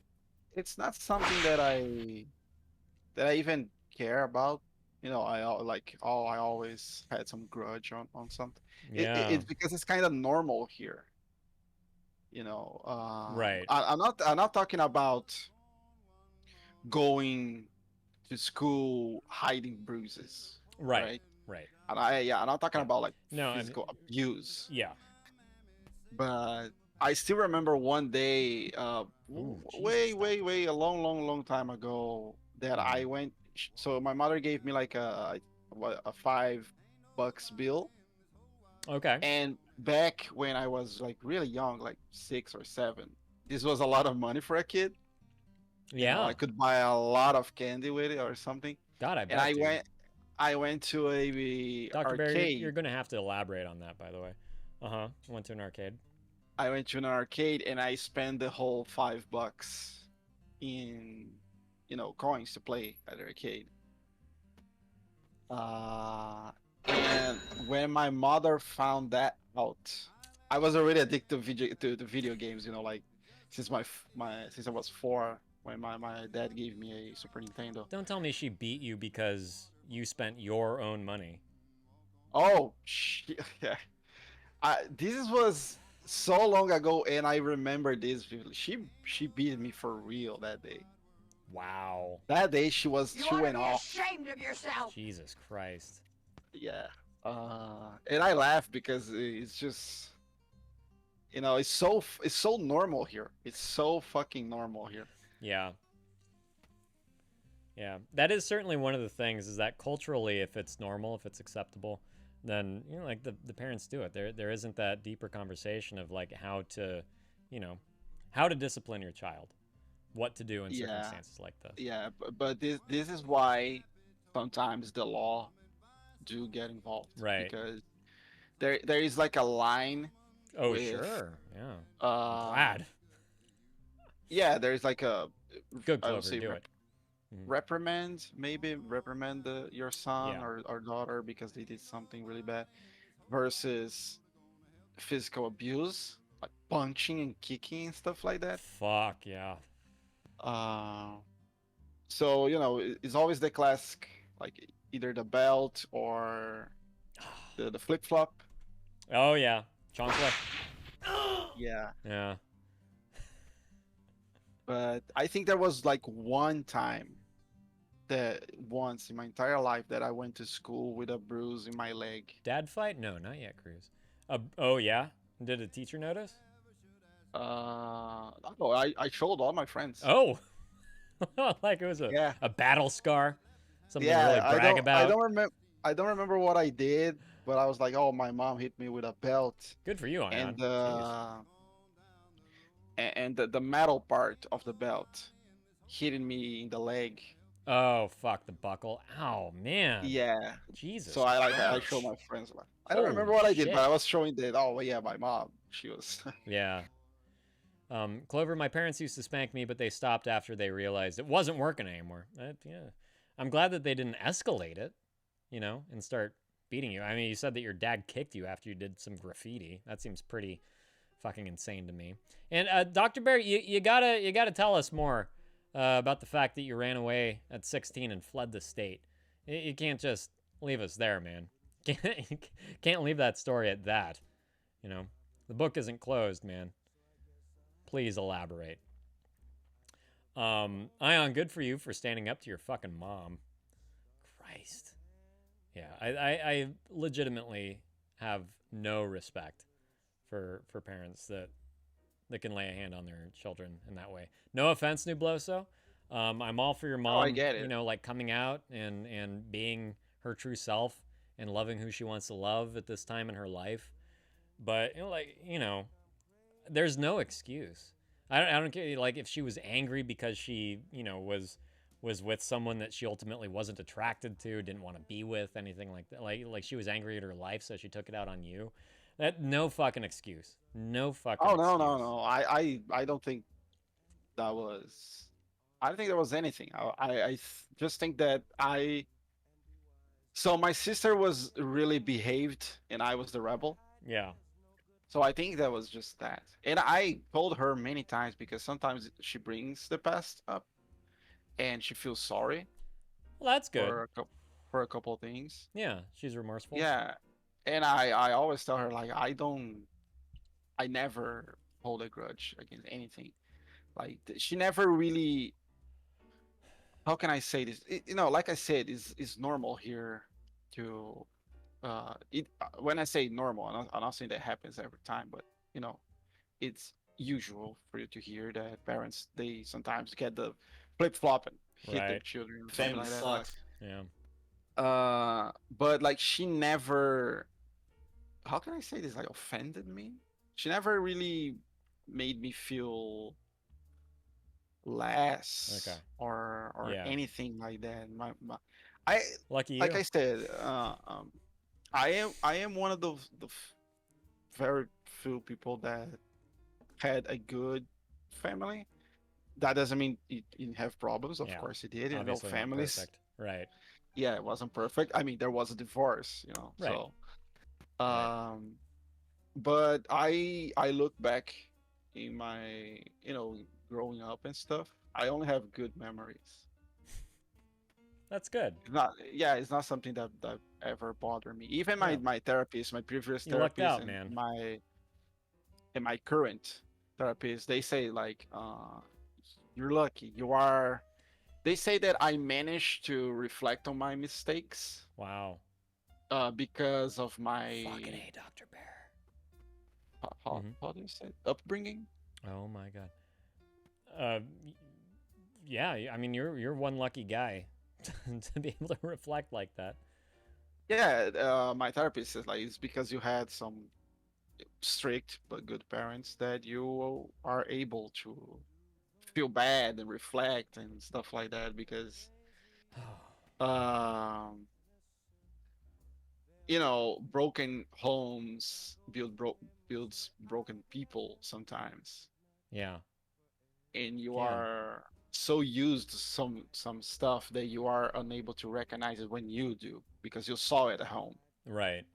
[SPEAKER 3] It's not something that I even care about. You know, I always had some grudge on something.
[SPEAKER 2] Yeah.
[SPEAKER 3] It's because it's kind of normal here. You know.
[SPEAKER 2] Right.
[SPEAKER 3] I'm not talking about going to school hiding bruises.
[SPEAKER 2] Right. Right.
[SPEAKER 3] And I'm not talking about like
[SPEAKER 2] No,
[SPEAKER 3] physical abuse.
[SPEAKER 2] Yeah.
[SPEAKER 3] But I still remember one day, way a long time ago, that I went. So my mother gave me like a $5 bill.
[SPEAKER 2] Okay.
[SPEAKER 3] And back when I was like really young, like 6 or 7, this was a lot of money for a kid.
[SPEAKER 2] Yeah.
[SPEAKER 3] You know, I could buy a lot of candy with it or something.
[SPEAKER 2] God, I bet.
[SPEAKER 3] And I went to a
[SPEAKER 2] Dr.
[SPEAKER 3] arcade.
[SPEAKER 2] Barry, you're gonna have to elaborate on that, by the way. Went to an arcade.
[SPEAKER 3] I went to an arcade and I spent the whole $5 in, you know, coins to play at the arcade. And when my mother found that out, I was already addicted to video games. You know, like since since I was 4, when my dad gave me a Super Nintendo.
[SPEAKER 2] Don't tell me she beat you because you spent your own money.
[SPEAKER 3] Oh, yeah. This was so long ago, and I remember this vividly. She beat me for real that day.
[SPEAKER 2] Wow.
[SPEAKER 3] That day she went off.
[SPEAKER 7] Ashamed of yourself.
[SPEAKER 2] Jesus Christ.
[SPEAKER 3] Yeah. And I laugh because it's just, you know, it's so normal here. It's so fucking normal here.
[SPEAKER 2] Yeah. Yeah. That is certainly one of the things, is that culturally, if it's normal, if it's acceptable, then, you know, like the parents do it. There isn't that deeper conversation of like how to discipline your child, what to do in circumstances like this.
[SPEAKER 3] Yeah, but this is why sometimes the law do get involved.
[SPEAKER 2] Right.
[SPEAKER 3] Because there is like a line.
[SPEAKER 2] Oh, sure. Yeah. Glad.
[SPEAKER 3] Yeah, there's like a
[SPEAKER 2] good Clover, do it.
[SPEAKER 3] Reprimand your son or daughter because they did something really bad, versus physical abuse, like punching and kicking and stuff like that.
[SPEAKER 2] Fuck yeah.
[SPEAKER 3] So, you know, it's always the classic, like either the belt or the flip flop.
[SPEAKER 2] Oh yeah, chocolate.
[SPEAKER 3] Yeah.
[SPEAKER 2] Yeah.
[SPEAKER 3] But I think there was like one time that once in my entire life that I went to school with a bruise in my leg.
[SPEAKER 2] Dad fight? No, not yet, Cruz. Oh yeah. Did a teacher notice?
[SPEAKER 3] No, I showed all my friends.
[SPEAKER 2] Oh, like it was
[SPEAKER 3] Yeah.
[SPEAKER 2] a battle scar, something
[SPEAKER 3] Yeah,
[SPEAKER 2] to really brag about.
[SPEAKER 3] I don't remember what I did, but I was like, oh, my mom hit me with a belt,
[SPEAKER 2] Good for you, Ion.
[SPEAKER 3] and
[SPEAKER 2] Jeez.
[SPEAKER 3] the metal part of the belt hitting me in the leg.
[SPEAKER 2] Oh fuck, the buckle. Ow, man.
[SPEAKER 3] Yeah.
[SPEAKER 2] Jesus.
[SPEAKER 3] So I
[SPEAKER 2] Christ.
[SPEAKER 3] showed my friends. Like, I don't remember
[SPEAKER 2] Holy
[SPEAKER 3] what I did,
[SPEAKER 2] shit.
[SPEAKER 3] but I was showing that. Oh yeah, my mom. She was.
[SPEAKER 2] Yeah. Clover, my parents used to spank me, but they stopped after they realized it wasn't working anymore. Yeah. I'm glad that they didn't escalate it, and start beating you. I mean, you said that your dad kicked you after you did some graffiti. That seems pretty fucking insane to me. And Dr. Bear, you gotta tell us more about the fact that you ran away at 16 and fled the state. You can't just leave us there, man. You can't leave that story at that. The book isn't closed, man. Please elaborate. Ion, good for you for standing up to your fucking mom. Christ. Yeah, I legitimately have no respect for parents that can lay a hand on their children in that way. No offense, Nubloso. I'm all for your mom.
[SPEAKER 3] I get it.
[SPEAKER 2] Like coming out and being her true self and loving who she wants to love at this time in her life. But there's no excuse. I don't care. Like if she was angry because she was with someone that she ultimately wasn't attracted to, didn't want to be with, anything like that. Like she was angry at her life, so she took it out on you. That no fucking excuse. No fucking.
[SPEAKER 3] Oh
[SPEAKER 2] excuse.
[SPEAKER 3] no. I don't think that was. I don't think there was anything. I just think that So my sister was really behaved, and I was the rebel.
[SPEAKER 2] Yeah.
[SPEAKER 3] So I think that was just that. And I told her many times, because sometimes she brings the past up and she feels sorry.
[SPEAKER 2] Well, that's good.
[SPEAKER 3] For a couple of things.
[SPEAKER 2] Yeah, she's remorseful.
[SPEAKER 3] Yeah. And I always tell her, like, I never hold a grudge against anything. Like, she never really, how can I say this? Like I said, it's normal here to when I say normal, I'm not saying that happens every time, but it's usual for you to hear that parents, they sometimes get the flip-flop and hit their children or something like that.
[SPEAKER 11] Sucks.
[SPEAKER 2] Yeah.
[SPEAKER 3] But like she never, how can I say this, like offended me? She never really made me feel less or anything like that.
[SPEAKER 2] Lucky you.
[SPEAKER 3] Like I said, I am one of the very few people that had a good family. That doesn't mean it didn't have problems. Of course it did.
[SPEAKER 2] Obviously not
[SPEAKER 3] families.
[SPEAKER 2] perfect. Right.
[SPEAKER 3] Yeah, it wasn't perfect. I mean, there was a divorce,
[SPEAKER 2] Right.
[SPEAKER 3] So, but I look back in my, growing up and stuff. I only have good memories.
[SPEAKER 2] That's good.
[SPEAKER 3] It's not something that ever bothered me. Even my therapist, my previous
[SPEAKER 2] You lucked
[SPEAKER 3] therapist,
[SPEAKER 2] out,
[SPEAKER 3] and
[SPEAKER 2] man.
[SPEAKER 3] my current therapist, they say like, you're lucky. You are. They say that I managed to reflect on my mistakes.
[SPEAKER 2] Wow.
[SPEAKER 3] Because of my
[SPEAKER 2] Fucking A, Dr. Bear.
[SPEAKER 3] How do you say it? Upbringing?
[SPEAKER 2] Oh my god. Yeah. I mean, you're one lucky guy to be able to reflect like that.
[SPEAKER 3] Yeah. My therapist says like it's because you had some strict but good parents that you are able to feel bad and reflect and stuff like that, because broken homes builds broken people sometimes.
[SPEAKER 2] Yeah.
[SPEAKER 3] And you are so used to some stuff that you are unable to recognize it when you do, because you saw it at home.
[SPEAKER 2] Right.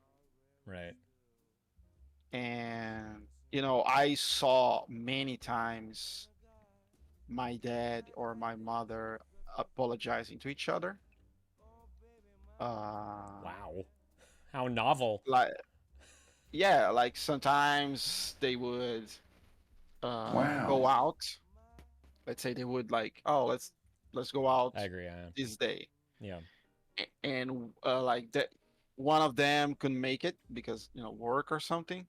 [SPEAKER 3] And I saw many times my dad or my mother apologizing to each other.
[SPEAKER 2] Wow. How novel.
[SPEAKER 3] Like sometimes they would go out. Let's say they would like, oh, let's let's go out
[SPEAKER 2] I agree. Yeah.
[SPEAKER 3] this day.
[SPEAKER 2] Yeah.
[SPEAKER 3] And like that, one of them couldn't make it because work or something.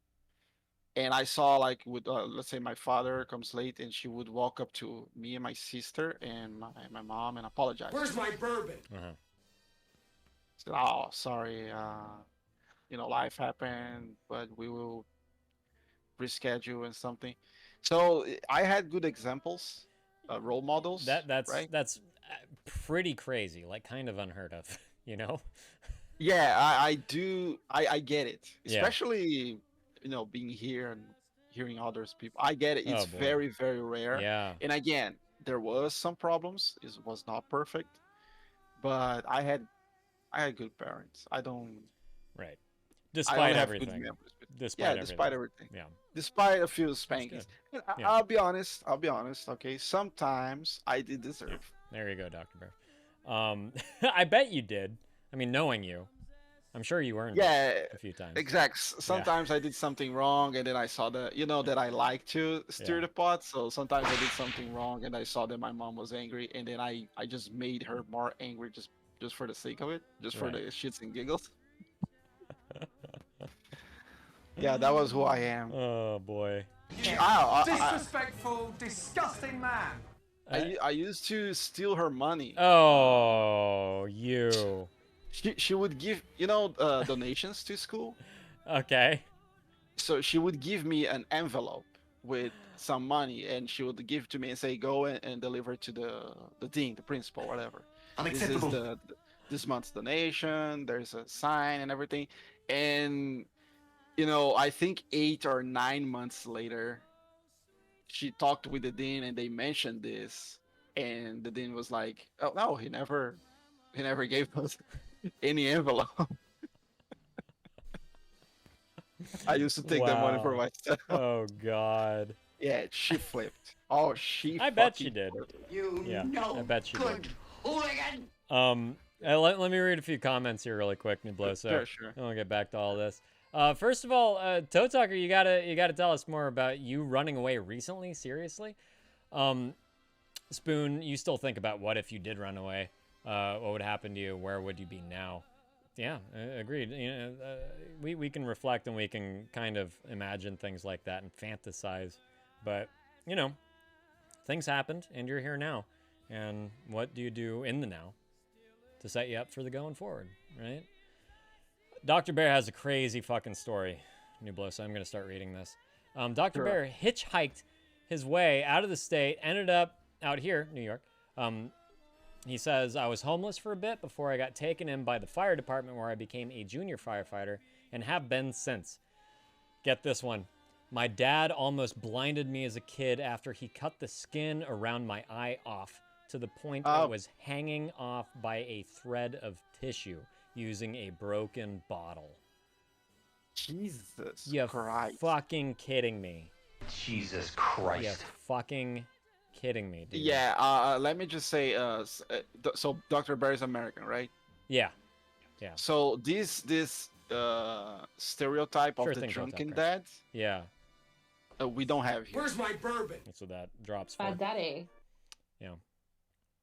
[SPEAKER 3] And I saw like with let's say my father comes late, and she would walk up to me and my sister and my mom and apologize.
[SPEAKER 7] Where's my bourbon?
[SPEAKER 3] Said, oh, sorry, life happened, but we will reschedule and something. So I had good examples, role models.
[SPEAKER 2] That's
[SPEAKER 3] right?
[SPEAKER 2] that's pretty crazy, like kind of unheard of, you know?
[SPEAKER 3] Yeah, I do. I get it,
[SPEAKER 2] Yeah.
[SPEAKER 3] especially being here and hearing others people. I get it. It's
[SPEAKER 2] Oh, boy.
[SPEAKER 3] very, very rare.
[SPEAKER 2] Yeah.
[SPEAKER 3] And again, there was some problems. It was not perfect, but I had good parents. I don't.
[SPEAKER 2] Right.
[SPEAKER 3] I
[SPEAKER 2] Despite
[SPEAKER 3] don't have
[SPEAKER 2] everything.
[SPEAKER 3] good memories.
[SPEAKER 2] Despite
[SPEAKER 3] Despite everything.
[SPEAKER 2] Yeah.
[SPEAKER 3] Despite a few spankings.
[SPEAKER 2] good.
[SPEAKER 3] And
[SPEAKER 2] Yeah.
[SPEAKER 3] I'll be honest. Okay, sometimes I did deserve.
[SPEAKER 2] There you go, Dr. Bear. I bet you did. I mean, knowing you, I'm sure you earned
[SPEAKER 3] Yeah,
[SPEAKER 2] it a few times.
[SPEAKER 3] exact. Sometimes I did something wrong, and then I saw that that I like to stir
[SPEAKER 2] Yeah.
[SPEAKER 3] the pot. So sometimes I did something wrong, and I saw that my mom was angry, and then I just made her more angry just for the sake of it, just for
[SPEAKER 2] Right.
[SPEAKER 3] the shits and giggles. Yeah, that was who I am.
[SPEAKER 2] Oh boy.
[SPEAKER 1] Disrespectful, disgusting man.
[SPEAKER 3] I used to steal her money.
[SPEAKER 2] Oh, you.
[SPEAKER 3] She would give donations to school.
[SPEAKER 2] Okay.
[SPEAKER 3] So she would give me an envelope with some money, and she would give to me and say, go and deliver to the dean, the principal, whatever.
[SPEAKER 1] Unacceptable.
[SPEAKER 3] This is this month's donation. There's a sign and everything. And I think 8 or 9 months later, she talked with the dean, and they mentioned this, and the dean was like, oh no, he never gave us any envelope. I used to take that money for
[SPEAKER 2] Wow.
[SPEAKER 3] myself.
[SPEAKER 2] Oh God.
[SPEAKER 3] Yeah, she flipped. Oh, she.
[SPEAKER 2] I bet
[SPEAKER 3] fucking
[SPEAKER 2] she did.
[SPEAKER 3] flipped.
[SPEAKER 2] Yeah. I bet she did.
[SPEAKER 7] Hooligan!
[SPEAKER 2] Let me read a few comments here really quick, Nubloso.
[SPEAKER 3] Sure.
[SPEAKER 2] I'll get back to all this. First of all, Toe Talker, you gotta tell us more about you running away recently. Seriously, Spoon, you still think about what if you did run away? What would happen to you? Where would you be now? Yeah, agreed. We can reflect and we can kind of imagine things like that and fantasize, but things happened and you're here now. And what do you do in the now to set you up for the going forward, right? Dr. Bear has a crazy fucking story, Nublo, so I'm going to start reading this. Dr.
[SPEAKER 3] Sure.
[SPEAKER 2] Bear hitchhiked his way out of the state, ended up out here, New York. He says, I was homeless for a bit before I got taken in by the fire department, where I became a junior firefighter and have been since. Get this one. My dad almost blinded me as a kid after he cut the skin around my eye off to the point it was hanging off by a thread of tissue using a broken bottle.
[SPEAKER 3] Jesus
[SPEAKER 2] You
[SPEAKER 3] Christ.
[SPEAKER 2] fucking kidding me.
[SPEAKER 1] Jesus
[SPEAKER 2] You
[SPEAKER 1] Christ.
[SPEAKER 2] fucking kidding me, dude.
[SPEAKER 3] Yeah, let me just say, so Dr. Bear is American, right?
[SPEAKER 2] Yeah.
[SPEAKER 3] So this stereotype
[SPEAKER 2] Sure
[SPEAKER 3] of the
[SPEAKER 2] thing, Toe
[SPEAKER 3] drunken
[SPEAKER 2] Talker.
[SPEAKER 3] dad,
[SPEAKER 2] Yeah.
[SPEAKER 3] we don't have here.
[SPEAKER 7] Where's my bourbon?
[SPEAKER 2] So that drops for.
[SPEAKER 6] Bad daddy.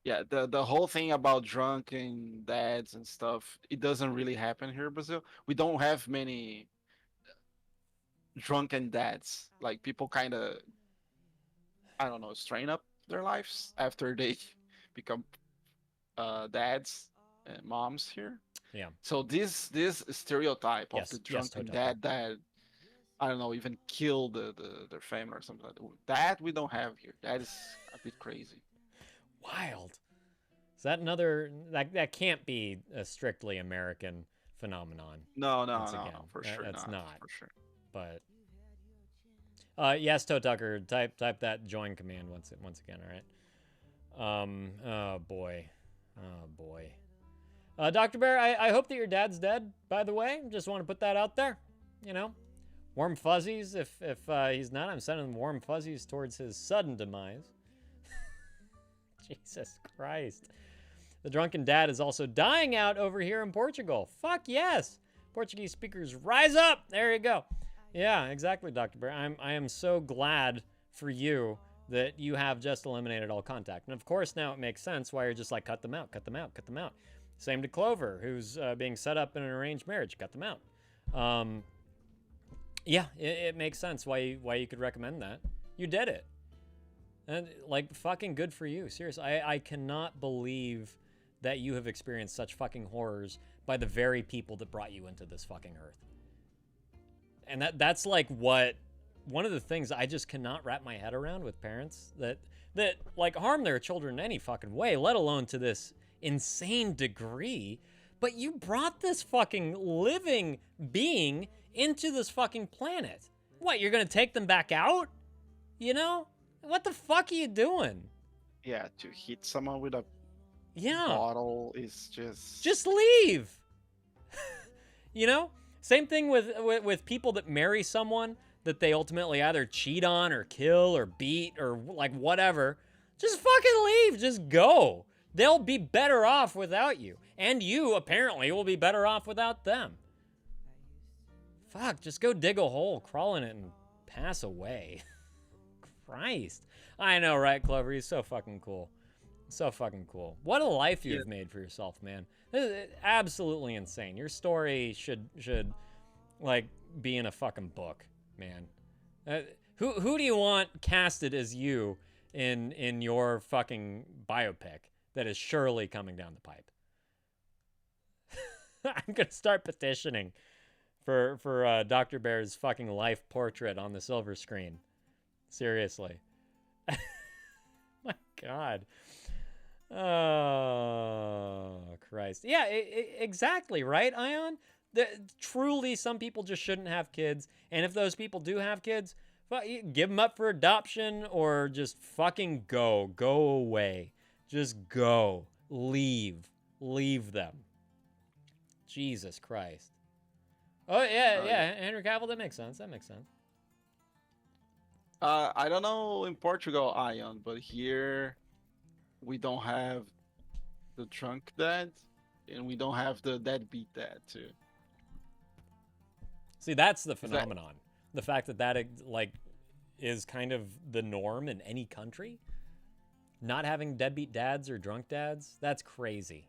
[SPEAKER 3] Yeah, the whole thing about drunken dads and stuff, it doesn't really happen here in Brazil. We don't have many drunken dads. Like, people kind of, I don't know, strain up their lives after they become dads and moms here.
[SPEAKER 2] Yeah.
[SPEAKER 3] So this stereotype
[SPEAKER 2] Yes,
[SPEAKER 3] of the
[SPEAKER 2] yes,
[SPEAKER 3] drunken
[SPEAKER 2] Toe Talker.
[SPEAKER 3] dad that, I don't know, even kill their family or something like that we don't have here. That is a bit crazy.
[SPEAKER 2] Wild. Is that another that can't be a strictly American phenomenon,
[SPEAKER 3] No,
[SPEAKER 2] Once
[SPEAKER 3] no,
[SPEAKER 2] again,
[SPEAKER 3] for
[SPEAKER 2] that-
[SPEAKER 3] sure
[SPEAKER 2] that's not.
[SPEAKER 3] for sure.
[SPEAKER 2] but yes, Toe Tucker, type that join command once again, all right? Oh boy. Dr. Bear, I hope that your dad's dead, by the way. Just want to put that out there. Warm fuzzies. If he's not, I'm sending warm fuzzies towards his sudden demise. Jesus Christ. The drunken dad is also dying out over here in Portugal. Fuck yes. Portuguese speakers, rise up. There you go. Yeah, exactly, Dr. Bear. I am so glad for you that you have just eliminated all contact. And of course, now it makes sense why you're just like, cut them out, cut them out, cut them out. Same to Clover, who's being set up in an arranged marriage. Cut them out. Yeah, it makes sense why you could recommend that. You did it. And, like, fucking good for you. Seriously, I cannot believe that you have experienced such fucking horrors by the very people that brought you into this fucking earth. And that's like what... One of the things I just cannot wrap my head around with parents that like harm their children in any fucking way, let alone to this insane degree. But you brought this fucking living being into this fucking planet. What, you're gonna take them back out? You know? What the fuck are you doing?
[SPEAKER 3] Yeah, to hit someone with a
[SPEAKER 2] Yeah.
[SPEAKER 3] bottle is just...
[SPEAKER 2] Just leave. You know? Same thing with people that marry someone that they ultimately either cheat on or kill or beat or like whatever. Just fucking leave. Just go. They'll be better off without you. And you apparently will be better off without them. Fuck, just go dig a hole, crawl in it, and pass away. Christ. I know, right, Clover? He's so fucking cool. So fucking cool. What a life you've made for yourself, man. This is absolutely insane. Your story should like be in a fucking book, man. Who do you want casted as you in your fucking biopic that is surely coming down the pipe? I'm gonna start petitioning for Dr. Bear's fucking life portrait on the silver screen. Seriously. My God. Oh, Christ. Yeah, exactly, right, Ion? Truly, some people just shouldn't have kids. And if those people do have kids, give them up for adoption or just fucking go. Go away. Just go. Leave. Leave them. Jesus Christ. Oh, yeah. Henry Cavill, that makes sense. That makes sense.
[SPEAKER 3] I don't know in Portugal, Ion, but here we don't have the drunk dad, and we don't have the deadbeat dad too.
[SPEAKER 2] See, that's the phenomenon. The fact that like is kind of the norm in any country. Not having deadbeat dads or drunk dads, that's crazy.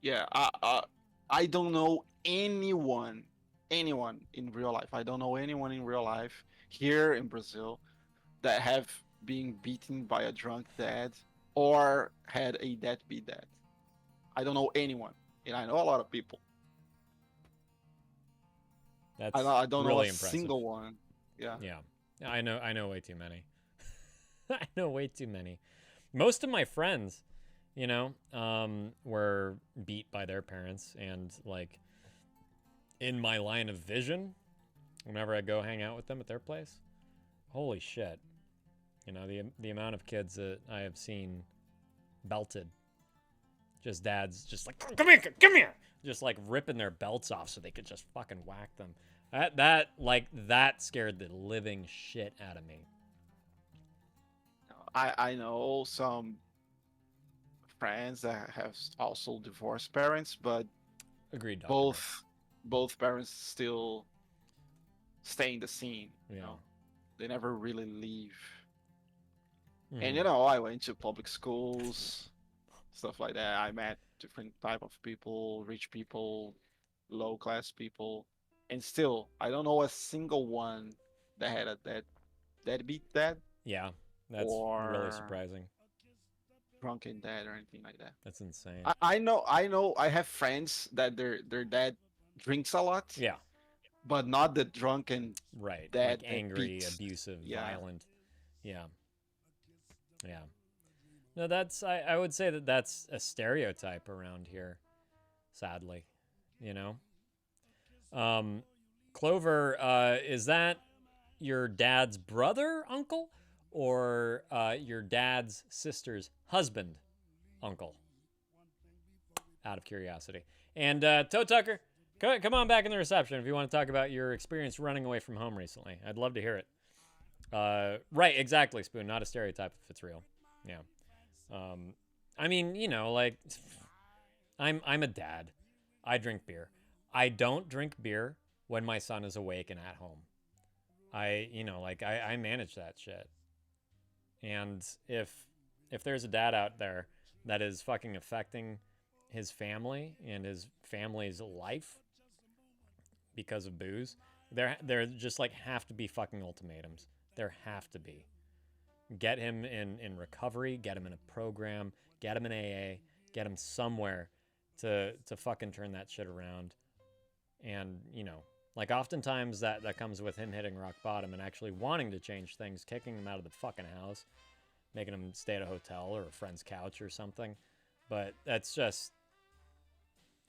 [SPEAKER 3] Yeah, I don't know anyone in real life. I don't know anyone in real life here in Brazil that have been beaten by a drunk dad or had a deadbeat dad. I don't know anyone, and I know a lot of people.
[SPEAKER 2] That's
[SPEAKER 3] I don't
[SPEAKER 2] really
[SPEAKER 3] know a
[SPEAKER 2] impressive.
[SPEAKER 3] single one. Yeah.
[SPEAKER 2] Yeah, I know way too many. I know way too many. Most of my friends, you know, were beat by their parents, and like in my line of vision, whenever I go hang out with them at their place, holy shit. You know, the amount of kids that I have seen belted. Just dads just like, come here. Just like ripping their belts off so they could just fucking whack them. That scared the living shit out of me.
[SPEAKER 3] I know some friends that have also divorced parents, but
[SPEAKER 2] agreed.
[SPEAKER 3] Both parents still stay in the scene.
[SPEAKER 2] Yeah.
[SPEAKER 3] You know? They never really leave.
[SPEAKER 2] Mhm.
[SPEAKER 3] And you know, I went to public schools, stuff like that. I met different type of people, rich people, low class people, and still I don't know a single one that had a deadbeat dad.
[SPEAKER 2] Yeah, that's really surprising.
[SPEAKER 3] Drunken dad or anything like that.
[SPEAKER 2] That's insane.
[SPEAKER 3] I know. I have friends that their dad drinks a lot.
[SPEAKER 2] Yeah.
[SPEAKER 3] But not the drunken
[SPEAKER 2] right.
[SPEAKER 3] dad,
[SPEAKER 2] like angry,
[SPEAKER 3] beats.
[SPEAKER 2] abusive,
[SPEAKER 3] Yeah.
[SPEAKER 2] violent. Yeah. Yeah. No, I would say that's a stereotype around here, sadly. You know? Clover, is that your dad's brother, uncle? Or your dad's sister's husband, uncle? Out of curiosity. And Toe Tucker, come on back in the reception if you want to talk about your experience running away from home recently. I'd love to hear it. Right, exactly, Spoon. Not a stereotype if it's real. Yeah. I mean, you know, like, I'm a dad. I drink beer. I don't drink beer when my son is awake and at home. I manage that shit. And if there's a dad out there that is fucking affecting his family and his family's life because of booze, there just like have to be fucking ultimatums. There have to be. Get him in recovery, get him in a program, get him in AA, get him somewhere to fucking turn that shit around. And, you know, like oftentimes that comes with him hitting rock bottom and actually wanting to change things, kicking him out of the fucking house, making him stay at a hotel or a friend's couch or something. But that's just,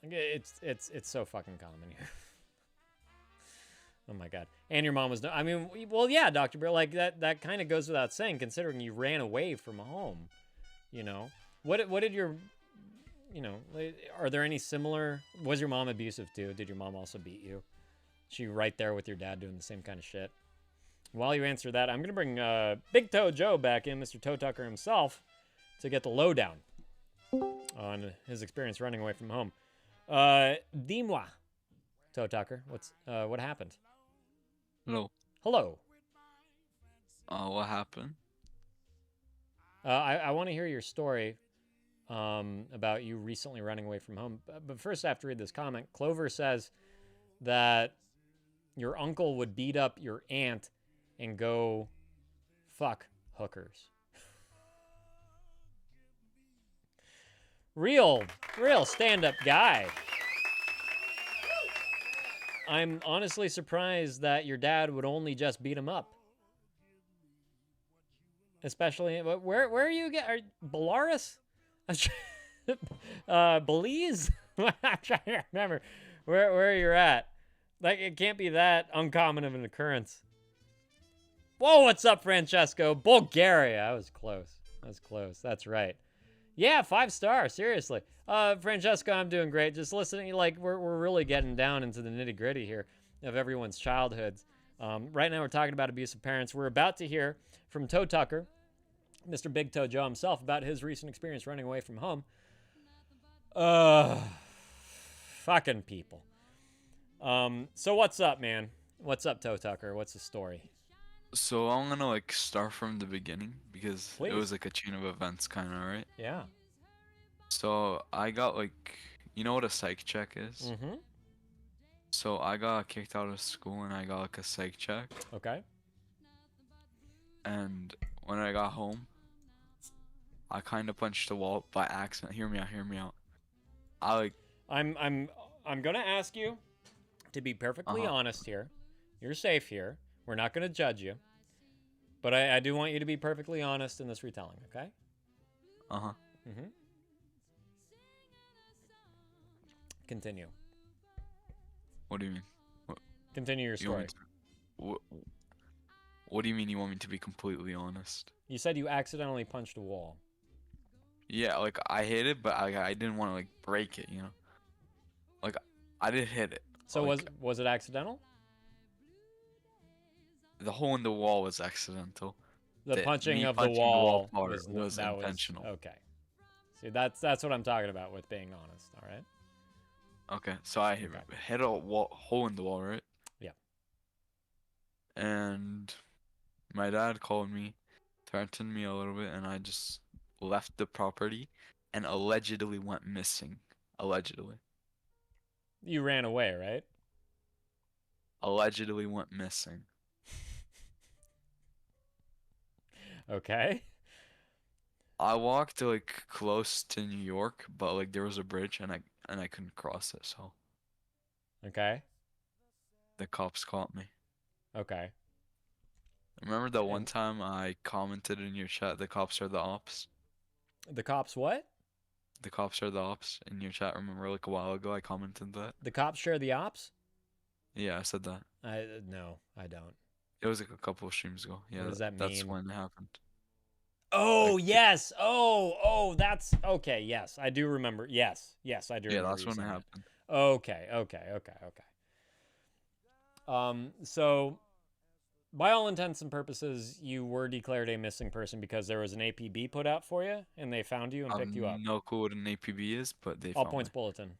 [SPEAKER 2] it's so fucking common here. Oh my God. And your mom was, I mean, well, yeah, Dr. Bear, like that kind of goes without saying, considering you ran away from home, you know. What did your, you know, are there any similar, was your mom abusive too? Did your mom also beat you? She right there with your dad doing the same kind of shit? While you answer that, I'm going to bring Big Toe Joe back in, Mr. Toe Tucker himself, to get the lowdown on his experience running away from home. Dis-moi, Toe Tucker, what happened?
[SPEAKER 11] Hello.
[SPEAKER 2] Hello.
[SPEAKER 11] What happened?
[SPEAKER 2] I want to hear your story about you recently running away from home. But first I have to read this comment. Clover says that your uncle would beat up your aunt and go fuck hookers. Real stand-up guy. I'm honestly surprised that your dad would only just beat him up. Especially, where are you again? Belarus? Belize? I'm trying to remember where you're at. Like, it can't be that uncommon of an occurrence. Whoa, what's up, Francesco? Bulgaria. I was close. That's right. Yeah, 5-star. Seriously. Francesco, I'm doing great. Just listening, like, we're really getting down into the nitty-gritty here of everyone's childhoods. Right now we're talking about abusive parents. We're about to hear from Toe Tucker, Mr. Big Toe Joe himself, about his recent experience running away from home. Fucking people. So what's up, man? What's up, Toe Tucker? What's the story?
[SPEAKER 11] So I'm gonna like start from the beginning because
[SPEAKER 2] Please.
[SPEAKER 11] it was like a chain of events, kind of, right?
[SPEAKER 2] Yeah.
[SPEAKER 11] So I got like, you know what a psych check is?
[SPEAKER 2] Mm-hmm.
[SPEAKER 11] So I got kicked out of school and I got like a psych check.
[SPEAKER 2] Okay.
[SPEAKER 11] And when I got home, I kind of punched the wall by accident. Hear me out.
[SPEAKER 2] I'm gonna ask you to be perfectly honest here. You're safe here. We're not gonna judge you. But I do want you to be perfectly honest in this retelling, okay?
[SPEAKER 11] Uh-huh.
[SPEAKER 2] Mm-hmm. Continue.
[SPEAKER 11] What do you mean?
[SPEAKER 2] Continue your
[SPEAKER 11] You want
[SPEAKER 2] story.
[SPEAKER 11] me to- what do you mean you want me to be completely honest?
[SPEAKER 2] You said you accidentally punched a wall.
[SPEAKER 11] Yeah, like I hit it, but I didn't want to like break it, you know? Like I did hit it.
[SPEAKER 2] So
[SPEAKER 11] like,
[SPEAKER 2] was it accidental?
[SPEAKER 11] the hole in the wall was accidental.
[SPEAKER 2] The punching
[SPEAKER 11] me
[SPEAKER 2] of the
[SPEAKER 11] punching
[SPEAKER 2] wall
[SPEAKER 11] part
[SPEAKER 2] was that
[SPEAKER 11] intentional.
[SPEAKER 2] okay. See, that's what I'm talking about with being honest. All right.
[SPEAKER 11] Okay, so I hit a hole in the wall, right?
[SPEAKER 2] Yeah.
[SPEAKER 11] And my dad called me, threatened me a little bit, and I just left the property and allegedly went missing. Allegedly.
[SPEAKER 2] You ran away, right?
[SPEAKER 11] Allegedly went missing.
[SPEAKER 2] Okay.
[SPEAKER 11] I walked like close to New York, but like there was a bridge and I couldn't cross it, so
[SPEAKER 2] Okay.
[SPEAKER 11] the cops caught me.
[SPEAKER 2] Okay.
[SPEAKER 11] Remember that one
[SPEAKER 2] And-
[SPEAKER 11] time I commented in your chat, the cops are the ops?
[SPEAKER 2] The cops what?
[SPEAKER 11] The cops are the ops in your chat. Remember, like a while ago, I commented that.
[SPEAKER 2] The cops share the ops?
[SPEAKER 11] Yeah, I said that.
[SPEAKER 2] No, I don't.
[SPEAKER 11] It was like a couple of streams ago. Yeah,
[SPEAKER 2] What does that
[SPEAKER 11] that's
[SPEAKER 2] mean?
[SPEAKER 11] when it happened.
[SPEAKER 2] Oh,
[SPEAKER 11] Like,
[SPEAKER 2] yes. Oh, that's okay. Yes, I do remember. Yes, I do
[SPEAKER 11] Yeah,
[SPEAKER 2] remember.
[SPEAKER 11] that's
[SPEAKER 2] you
[SPEAKER 11] when it
[SPEAKER 2] saying that.
[SPEAKER 11] happened.
[SPEAKER 2] Okay. So by all intents and purposes, you were declared a missing person because there was an APB put out for you, and they found you and picked you up.
[SPEAKER 11] No clue what an APB is, but they
[SPEAKER 2] All
[SPEAKER 11] found
[SPEAKER 2] points
[SPEAKER 11] me.
[SPEAKER 2] bulletin.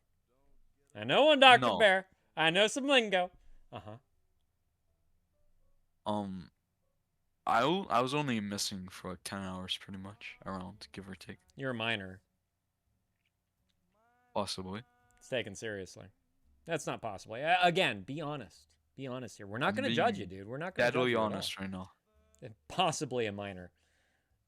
[SPEAKER 2] I know one, Dr.
[SPEAKER 11] No.
[SPEAKER 2] Bear. I know some lingo. Uh-huh.
[SPEAKER 11] I was only missing for like 10 hours, pretty much, around, give or take.
[SPEAKER 2] You're a minor.
[SPEAKER 11] Possibly.
[SPEAKER 2] It's taken seriously. That's not possible. Again, be honest. Be honest here. We're not going to
[SPEAKER 11] Being
[SPEAKER 2] judge you, dude. We're not going to judge
[SPEAKER 11] Deadly
[SPEAKER 2] you at all.
[SPEAKER 11] honest right now.
[SPEAKER 2] And possibly a minor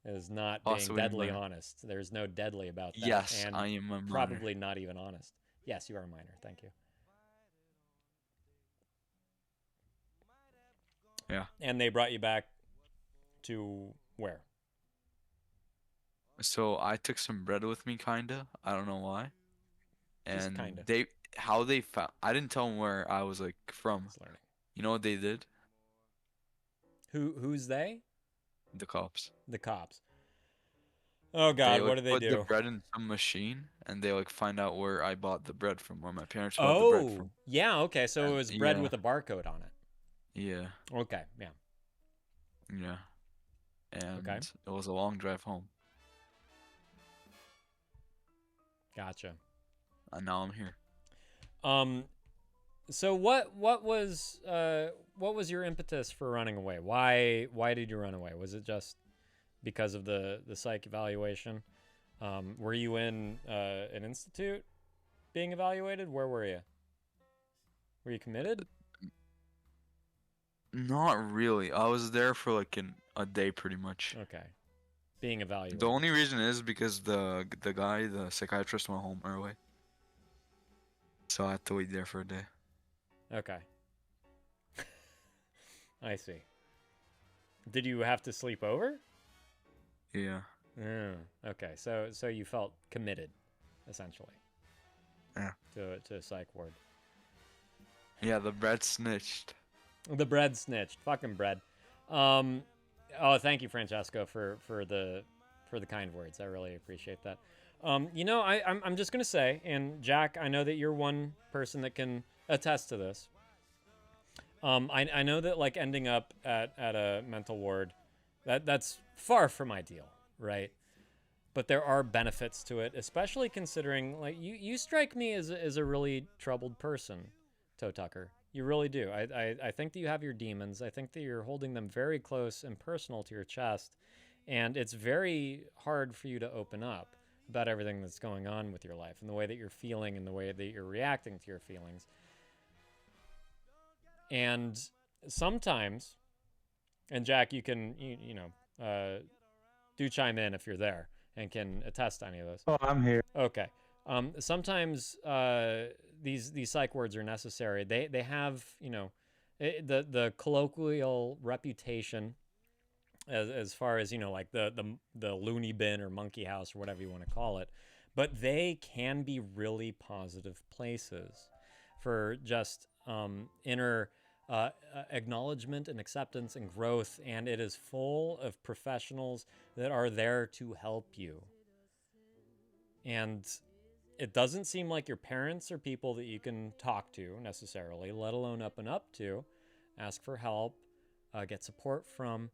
[SPEAKER 2] is not
[SPEAKER 11] Possibly
[SPEAKER 2] being
[SPEAKER 11] a
[SPEAKER 2] deadly
[SPEAKER 11] minor.
[SPEAKER 2] honest. There's no deadly about that.
[SPEAKER 11] Yes,
[SPEAKER 2] and
[SPEAKER 11] I am a minor.
[SPEAKER 2] probably not even honest. Yes, you are a minor. Thank you.
[SPEAKER 11] Yeah.
[SPEAKER 2] And they brought you back to where?
[SPEAKER 11] So I took some bread with me, kinda. I don't know why.
[SPEAKER 2] Just
[SPEAKER 11] And
[SPEAKER 2] kinda.
[SPEAKER 11] how they found. I didn't tell them where I was like from.
[SPEAKER 2] Just learning.
[SPEAKER 11] You know what they did?
[SPEAKER 2] Who's they?
[SPEAKER 11] The cops.
[SPEAKER 2] The cops. Oh God,
[SPEAKER 11] They,
[SPEAKER 2] what
[SPEAKER 11] like,
[SPEAKER 2] do they
[SPEAKER 11] put
[SPEAKER 2] do?
[SPEAKER 11] the bread in some machine, and they like find out where I bought the bread from, where my parents bought the bread
[SPEAKER 2] Oh,
[SPEAKER 11] from.
[SPEAKER 2] yeah, okay. So it was bread
[SPEAKER 11] Yeah.
[SPEAKER 2] with a barcode on it.
[SPEAKER 11] Yeah,
[SPEAKER 2] Okay, yeah.
[SPEAKER 11] yeah. And
[SPEAKER 2] Okay.
[SPEAKER 11] it was a long drive home,
[SPEAKER 2] Gotcha.
[SPEAKER 11] and now I'm here.
[SPEAKER 2] So what was your impetus for running away? Why did you run away? Was it just because of the psych evaluation? Were you in an institute being evaluated? Where were you? Were you committed?
[SPEAKER 11] Not really. I was there for like a day, pretty much.
[SPEAKER 2] Okay. Being evaluated.
[SPEAKER 11] The only reason is because the psychiatrist went home early, so I had to wait there for a day.
[SPEAKER 2] Okay. I see. Did you have to sleep over?
[SPEAKER 11] Yeah.
[SPEAKER 2] Okay. So you felt committed, essentially.
[SPEAKER 11] Yeah.
[SPEAKER 2] To a psych ward.
[SPEAKER 11] Yeah, the bread snitched.
[SPEAKER 2] The bread snitched. Fucking bread. Oh, thank you, Francesco, for the kind words. I really appreciate that. I'm just gonna say, and Jack, I know that you're one person that can attest to this. I know that like ending up at a mental ward, that's far from ideal, right? But there are benefits to it, especially considering like you strike me as a really troubled person, Toe Tucker. You really do. I think that you have your demons. I think that you're holding them very close and personal to your chest, and it's very hard for you to open up about everything that's going on with your life and the way that you're feeling and the way that you're reacting to your feelings. And sometimes, and Jack, you can do chime in if you're there and can attest to any of this.
[SPEAKER 5] Oh, I'm here.
[SPEAKER 2] Okay. Sometimes these psych wards are necessary. They have the colloquial reputation as far as like the loony bin or monkey house or whatever you want to call it, but they can be really positive places for just inner acknowledgement and acceptance and growth, and it is full of professionals that are there to help you. And it doesn't seem like your parents are people that you can talk to necessarily, let alone open up to, ask for help, get support from.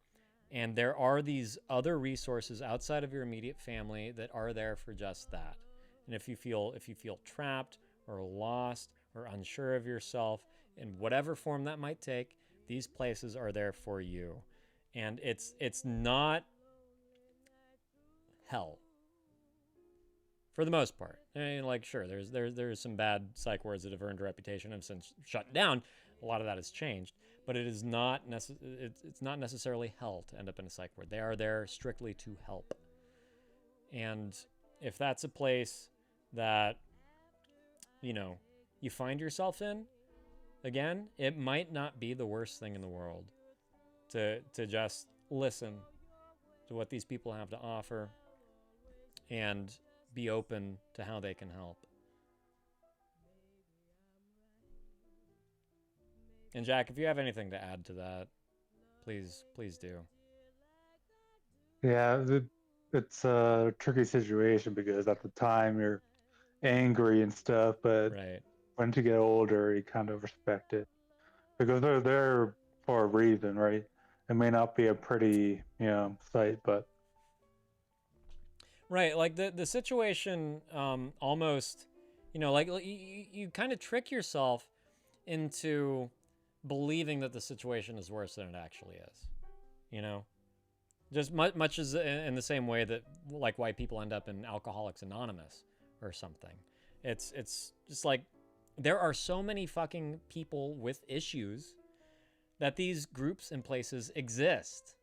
[SPEAKER 2] And there are these other resources outside of your immediate family that are there for just that. And if you feel trapped or lost or unsure of yourself in whatever form that might take, these places are there for you. And it's not hell. For the most part. I mean, like, sure, there's some bad psych wards that have earned a reputation and have since shut down. A lot of that has changed, but it is not it's not necessarily hell to end up in a psych ward. They are there strictly to help. And if that's a place that you find yourself in, again, it might not be the worst thing in the world to just listen to what these people have to offer and be open to how they can help. And Jack, if you have anything to add to that, please do.
[SPEAKER 10] Yeah, it's a tricky situation because at the time you're angry and stuff, but
[SPEAKER 2] Right.
[SPEAKER 10] when you get older, you kind of respect it because they're there for a reason, right? It may not be a pretty, sight, but
[SPEAKER 2] Right, like the situation almost, like you kind of trick yourself into believing that the situation is worse than it actually is. Just much as in the same way that like white people end up in Alcoholics Anonymous or something. It's just like there are so many fucking people with issues that these groups and places exist.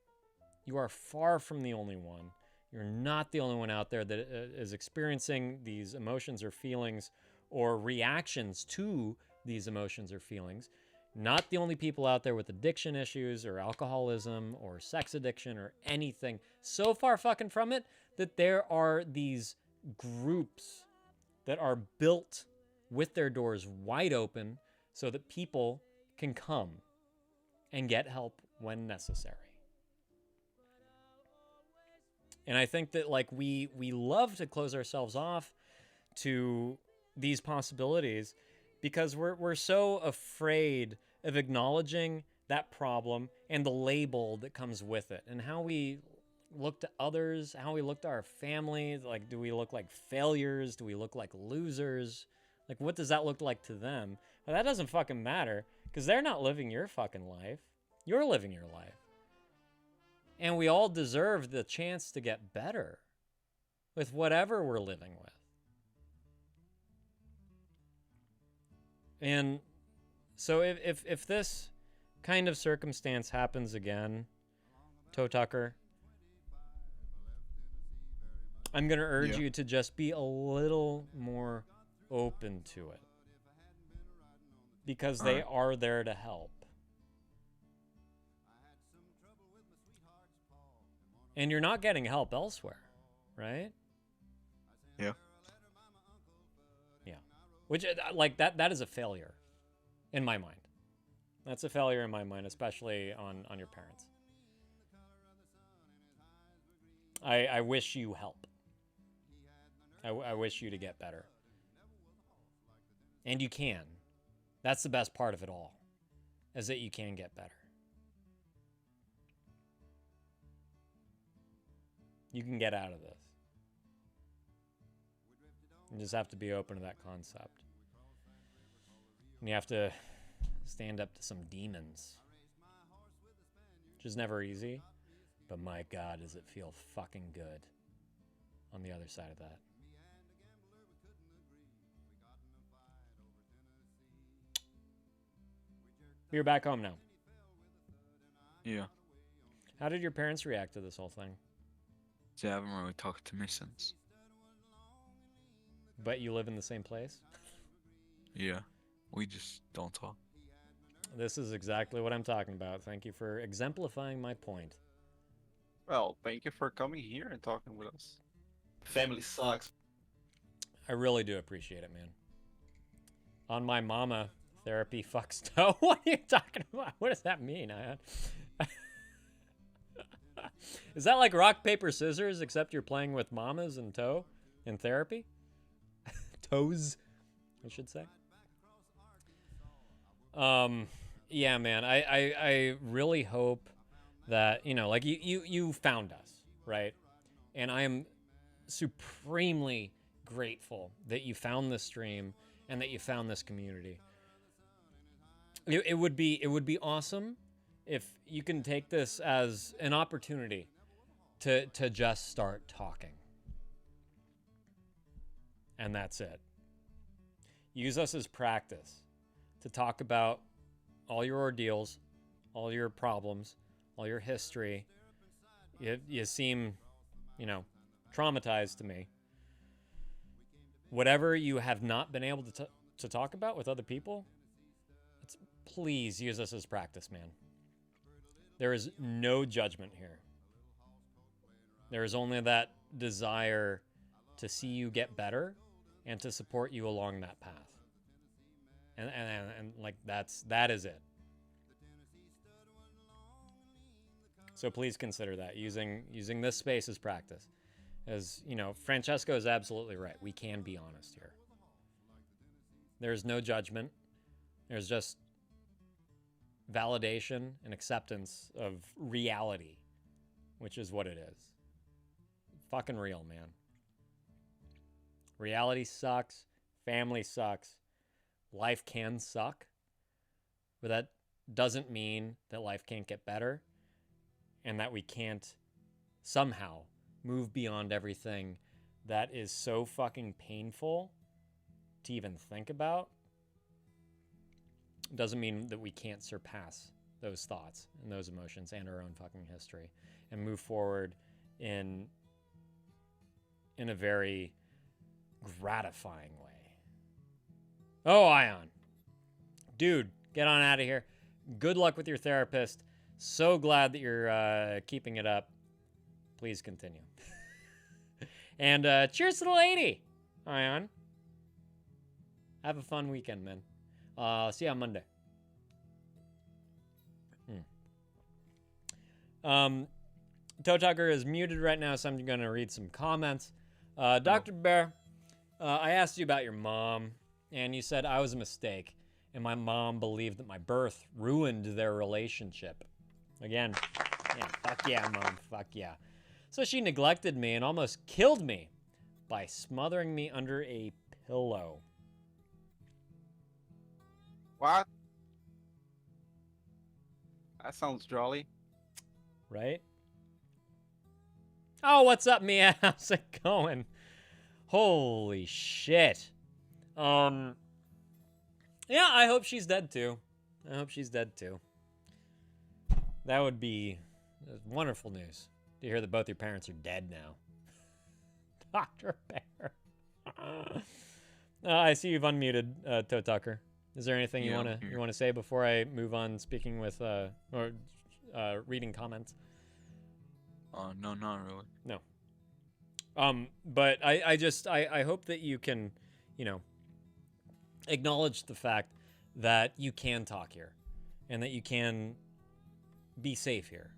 [SPEAKER 2] You are far from the only one. You're not the only one out there that is experiencing these emotions or feelings or reactions to these emotions or feelings. Not the only people out there with addiction issues or alcoholism or sex addiction or anything. So far fucking from it that there are these groups that are built with their doors wide open so that people can come and get help when necessary. And I think that like we love to close ourselves off to these possibilities because we're so afraid of acknowledging that problem and the label that comes with it and how we look to others, how we look to our family. Like, do we look like failures? Do we look like losers? Like, what does that look like to them? Well, that doesn't fucking matter because they're not living your fucking life. You're living your life. And we all deserve the chance to get better with whatever we're living with. And so if this kind of circumstance happens again, Toe Tucker, I'm going to urge you to just be a little more open to it. Because they are there to help. And you're not getting help elsewhere, right?
[SPEAKER 11] Yeah.
[SPEAKER 2] Yeah. Which, like, that is a failure in my mind. That's a failure in my mind, especially on your parents. I wish you help. I wish you to get better. And you can. That's the best part of it all, is that you can get better. You can get out of this. You just have to be open to that concept. And you have to stand up to some demons. Which is never easy. But my God, does it feel fucking good on the other side of that. You're back home now.
[SPEAKER 11] Yeah.
[SPEAKER 2] How did your parents react to this whole thing?
[SPEAKER 11] They haven't really talked to me since.
[SPEAKER 2] But you live in the same place?
[SPEAKER 11] Yeah. We just don't talk.
[SPEAKER 2] This is exactly what I'm talking about. Thank you for exemplifying my point.
[SPEAKER 3] Well, thank you for coming here and talking with us. Family sucks.
[SPEAKER 2] I really do appreciate it, man. On my mama, therapy fucks toe. What are you talking about? What does that mean? Is that like rock, paper, scissors, except you're playing with mamas and toe in therapy? Toes, I should say. Yeah, man, I really hope that, you know, like you found us, right? And I am supremely grateful that you found this stream and that you found this community. It would be awesome if you can take this as an opportunity to just start talking. And that's it. Use us as practice to talk about all your ordeals, all your problems, all your history. You seem, you know, traumatized to me. Whatever you have not been able to talk about with other people, please use us as practice, man. There is no judgment here. There is only that desire to see you get better and to support you along that path. And like that is it. So please consider that using this space as practice. As you know, Francesco is absolutely right. We can be honest here. There's no judgment. There's just validation and acceptance of reality, which is what it is. Fucking real, man. Reality sucks. Family sucks. Life can suck. But that doesn't mean that life can't get better and that we can't somehow move beyond everything that is so fucking painful to even think about, doesn't mean that we can't surpass those thoughts and those emotions and our own fucking history and move forward in a very gratifying way. Oh, Ion. Dude, get on out of here. Good luck with your therapist. So glad that you're keeping it up. Please continue. And cheers to the lady, Ion. Have a fun weekend, man. See you on Monday. Toe Tucker is muted right now, so I'm going to read some comments. Dr. Bear, I asked you about your mom, and you said I was a mistake, and my mom believed that my birth ruined their relationship. Again, yeah, fuck yeah, Mom, fuck yeah. So she neglected me and almost killed me by smothering me under a pillow.
[SPEAKER 3] What? That sounds jolly.
[SPEAKER 2] Right? Oh, what's up, Mia? How's it going? Holy shit. Yeah, I hope she's dead too. I hope she's dead too. That would be wonderful news to hear that both your parents are dead now. Dr. Bear. I see you've unmuted, Toe Tucker. Is there anything you want to say before I move on speaking with or reading comments?
[SPEAKER 11] No, not really.
[SPEAKER 2] No. But I hope that you can, acknowledge the fact that you can talk here and that you can be safe here.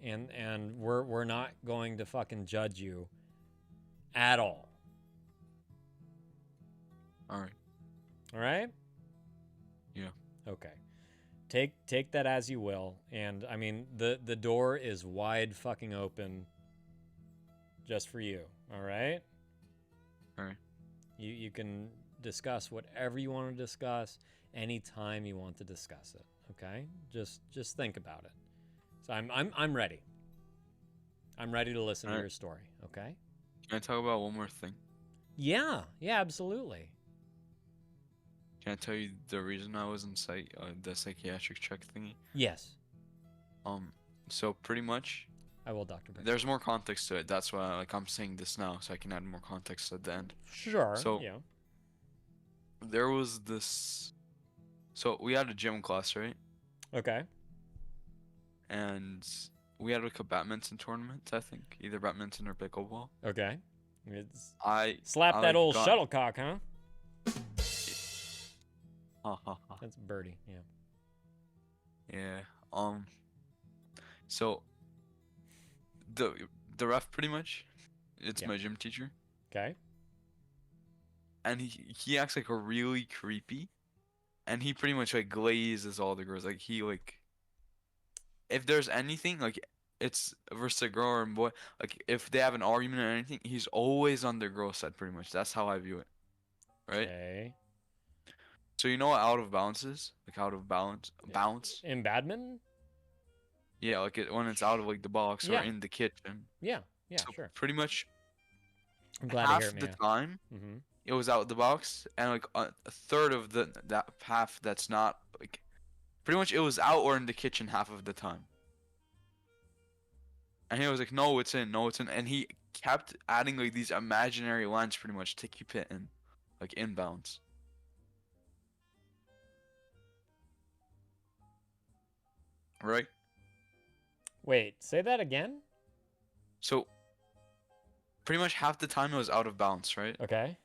[SPEAKER 2] And we're not going to fucking judge you at all.
[SPEAKER 11] All right.
[SPEAKER 2] All right?
[SPEAKER 11] Yeah.
[SPEAKER 2] Okay. Take that as you will. And I mean, the door is wide fucking open just for you. All right?
[SPEAKER 11] All right.
[SPEAKER 2] You can discuss whatever you want to discuss anytime you want to discuss it. Okay? Just think about it. So I'm ready. I'm ready to listen to your story. Okay?
[SPEAKER 11] Can I talk about one more thing?
[SPEAKER 2] Yeah, absolutely.
[SPEAKER 11] Can I tell you the reason I was in the psychiatric check thingy?
[SPEAKER 2] Yes.
[SPEAKER 11] So pretty much,
[SPEAKER 2] I will, Dr. Bear.
[SPEAKER 11] There's more context to it. That's why I'm saying this now, so I can add more context at the end.
[SPEAKER 2] Sure.
[SPEAKER 11] So
[SPEAKER 2] yeah.
[SPEAKER 11] There was this. So we had a gym class, right?
[SPEAKER 2] Okay.
[SPEAKER 11] And we had like a badminton tournament, I think, either badminton or pickleball.
[SPEAKER 2] Okay.
[SPEAKER 11] Slap
[SPEAKER 2] that old shuttlecock, huh? That's Birdie, yeah.
[SPEAKER 11] Yeah. So the ref pretty much, it's my gym teacher.
[SPEAKER 2] Okay.
[SPEAKER 11] And he acts like a really creepy, and he pretty much like glazes all the girls. Like he like, if there's anything like it's versus a girl or a boy, like if they have an argument or anything, he's always on the girl side pretty much. That's how I view it. Right?
[SPEAKER 2] Okay.
[SPEAKER 11] So you know what out of balance is? Like out of balance?
[SPEAKER 2] In badminton?
[SPEAKER 11] Yeah, like when it's out of like the box or in the kitchen.
[SPEAKER 2] Yeah,
[SPEAKER 11] so
[SPEAKER 2] sure.
[SPEAKER 11] Pretty much
[SPEAKER 2] I'm glad
[SPEAKER 11] half
[SPEAKER 2] to hear it,
[SPEAKER 11] the time it was out of the box, and like a third of that half that's not, like pretty much it was out or in the kitchen half of the time. And he was like, no, it's in, and he kept adding like these imaginary lines pretty much to keep it in, like inbounds. Right?
[SPEAKER 2] Wait, say that again?
[SPEAKER 11] So, pretty much half the time it was out of bounds, right?
[SPEAKER 2] Okay.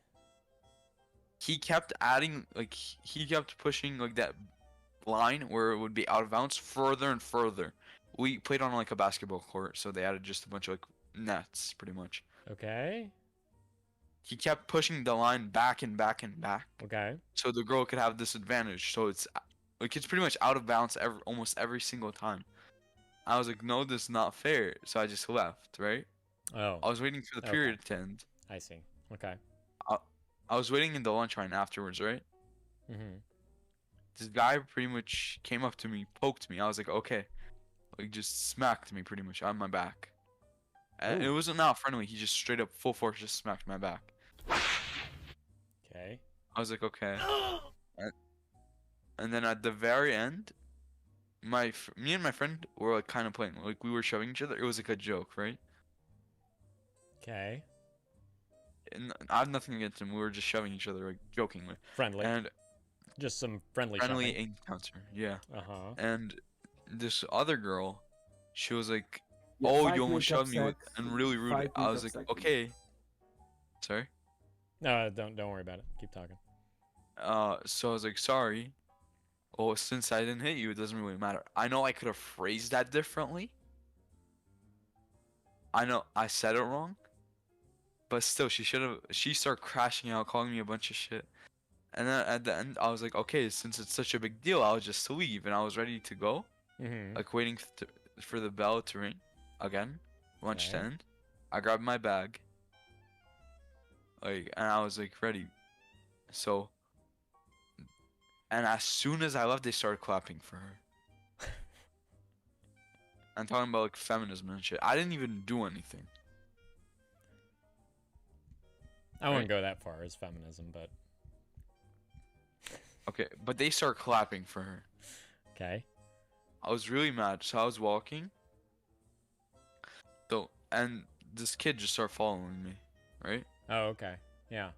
[SPEAKER 11] He kept adding, like, he kept pushing, like, that line where it would be out of bounds further and further. We played on, like, a basketball court, so they added just a bunch of, like, nets, pretty much.
[SPEAKER 2] Okay.
[SPEAKER 11] He kept pushing the line back and back and back.
[SPEAKER 2] Okay.
[SPEAKER 11] So the girl could have this advantage. So it's, like, it's pretty much out of bounds almost every single time. I was like, no, this is not fair. So I just left, right?
[SPEAKER 2] Oh.
[SPEAKER 11] I was waiting for the period to end.
[SPEAKER 2] I see. Okay.
[SPEAKER 11] I was waiting in the lunch line afterwards, right? This guy pretty much came up to me, poked me. I was like, okay. Like, just smacked me pretty much on my back. And it wasn't not friendly. He just straight up full force just smacked my back.
[SPEAKER 2] Okay.
[SPEAKER 11] I was like, okay. And then at the very end, me and my friend were like kind of playing. Like we were shoving each other. It was like a joke, right?
[SPEAKER 2] Okay.
[SPEAKER 11] And I have nothing against him. We were just shoving each other, like jokingly.
[SPEAKER 2] Friendly.
[SPEAKER 11] And
[SPEAKER 2] Just some friendly
[SPEAKER 11] friendly
[SPEAKER 2] shoving.
[SPEAKER 11] encounter, yeah.
[SPEAKER 2] Uh-huh.
[SPEAKER 11] And this other girl, she was like,
[SPEAKER 5] Yeah,
[SPEAKER 11] "Oh,
[SPEAKER 5] fight
[SPEAKER 11] you almost
[SPEAKER 5] makeup
[SPEAKER 11] shoved me," with,
[SPEAKER 5] sex,
[SPEAKER 11] and really rude.
[SPEAKER 5] fight
[SPEAKER 11] I was
[SPEAKER 5] makeup
[SPEAKER 11] like,
[SPEAKER 5] sex.
[SPEAKER 11] "Okay." Sorry.
[SPEAKER 2] No, don't worry about it. Keep talking.
[SPEAKER 11] So I was like, "Sorry." Well, since I didn't hit you, it doesn't really matter. I know I could have phrased that differently. I know I said it wrong. But still, she started crashing out, calling me a bunch of shit. And then at the end, I was like, okay, since it's such a big deal, I'll just leave. And I was ready to go,
[SPEAKER 2] Mm-hmm.
[SPEAKER 11] like waiting for the bell to ring again, lunch to
[SPEAKER 2] Okay.
[SPEAKER 11] end. I grabbed my bag, like, and I was like ready. So, and as soon as I left, they started clapping for her. I'm talking about like feminism and shit. I didn't even do anything.
[SPEAKER 2] I wouldn't go that far as feminism, but
[SPEAKER 11] Okay, but they start clapping for her.
[SPEAKER 2] okay.
[SPEAKER 11] I was really mad, so I was walking. So, and this kid just started following me, right?
[SPEAKER 2] Oh, okay. Yeah.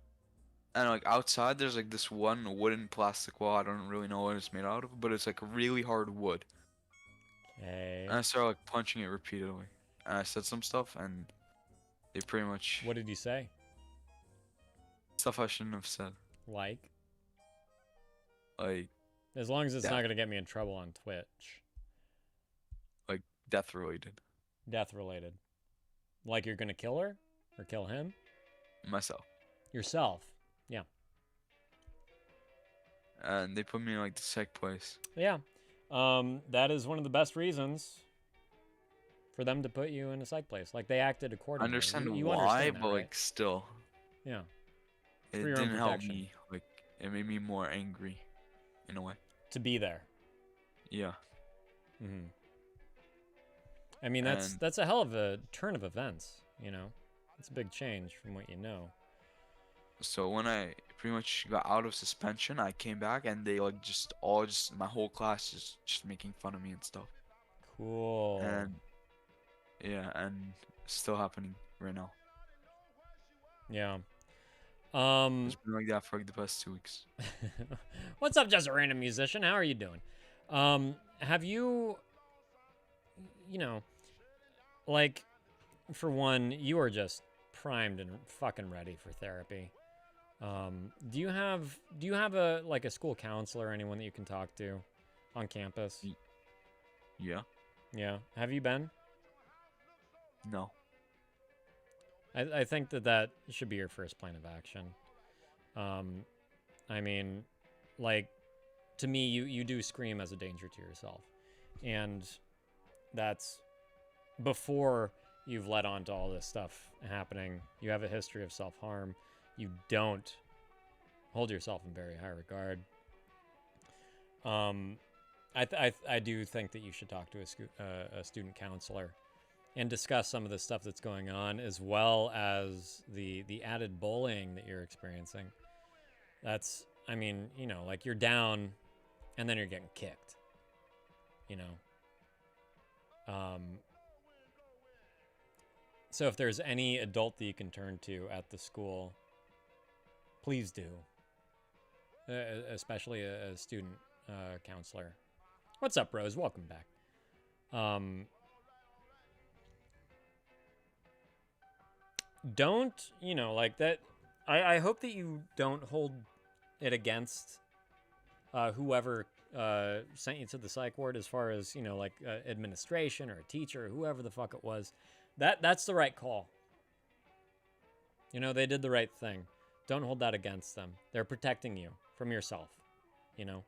[SPEAKER 11] And like outside, there's like this one wooden plastic wall. I don't really know what it's made out of, but it's like really hard wood.
[SPEAKER 2] Okay.
[SPEAKER 11] And I started like punching it repeatedly. And I said some stuff, and they pretty much
[SPEAKER 2] What did you say?
[SPEAKER 11] stuff I shouldn't have said.
[SPEAKER 2] Like?
[SPEAKER 11] Like
[SPEAKER 2] As long as it's
[SPEAKER 11] Yeah.
[SPEAKER 2] not going to get me in trouble on Twitch.
[SPEAKER 11] death related.
[SPEAKER 2] Death related. Like you're going to kill her? Or kill him?
[SPEAKER 11] Myself.
[SPEAKER 2] Yourself. Yeah.
[SPEAKER 11] And they put me in like the sick place.
[SPEAKER 2] Yeah. That is one of the best reasons for them to put you in a psych place. Like they acted
[SPEAKER 11] I
[SPEAKER 2] accordingly.
[SPEAKER 11] understand
[SPEAKER 2] You
[SPEAKER 11] why,
[SPEAKER 2] understand that,
[SPEAKER 11] but
[SPEAKER 2] right?
[SPEAKER 11] like still,
[SPEAKER 2] Yeah.
[SPEAKER 11] it
[SPEAKER 2] For your own
[SPEAKER 11] didn't help
[SPEAKER 2] protection.
[SPEAKER 11] me. Like it made me more angry, in a way.
[SPEAKER 2] To be there.
[SPEAKER 11] Yeah.
[SPEAKER 2] Mm-hmm. I mean, that's a hell of a turn of events, you know? It's a big change from what you know.
[SPEAKER 11] So when I pretty much got out of suspension, I came back and they like just my whole class is just making fun of me and stuff.
[SPEAKER 2] Cool.
[SPEAKER 11] And yeah, and it's still happening right now.
[SPEAKER 2] Yeah.
[SPEAKER 11] It's been like that for like the past 2 weeks.
[SPEAKER 2] What's up, just a random musician? How are you doing? Have you, you know, like, for one, you are just primed and fucking ready for therapy. Do you have a school counselor or anyone that you can talk to on campus?
[SPEAKER 11] Yeah.
[SPEAKER 2] Yeah. Have you been?
[SPEAKER 11] No.
[SPEAKER 2] I think that should be your first plan of action. I mean, like, to me, you do scream as a danger to yourself. And that's before you've led on to all this stuff happening. You have a history of self-harm. You don't hold yourself in very high regard. I do think that you should talk to a student counselor and discuss some of the stuff that's going on, as well as the added bullying that you're experiencing. That's, I mean, you know, like you're down and then you're getting kicked, you know? So if there's any adult that you can turn to at the school, please do. Especially a student counselor. What's up, Rose? Welcome back. Don't, you know, like that. I hope that you don't hold it against whoever sent you to the psych ward, as far as, you know, like administration or a teacher or whoever the fuck it was. That's the right call. You know, they did the right thing. Don't hold that against them. They're protecting you from yourself, you know.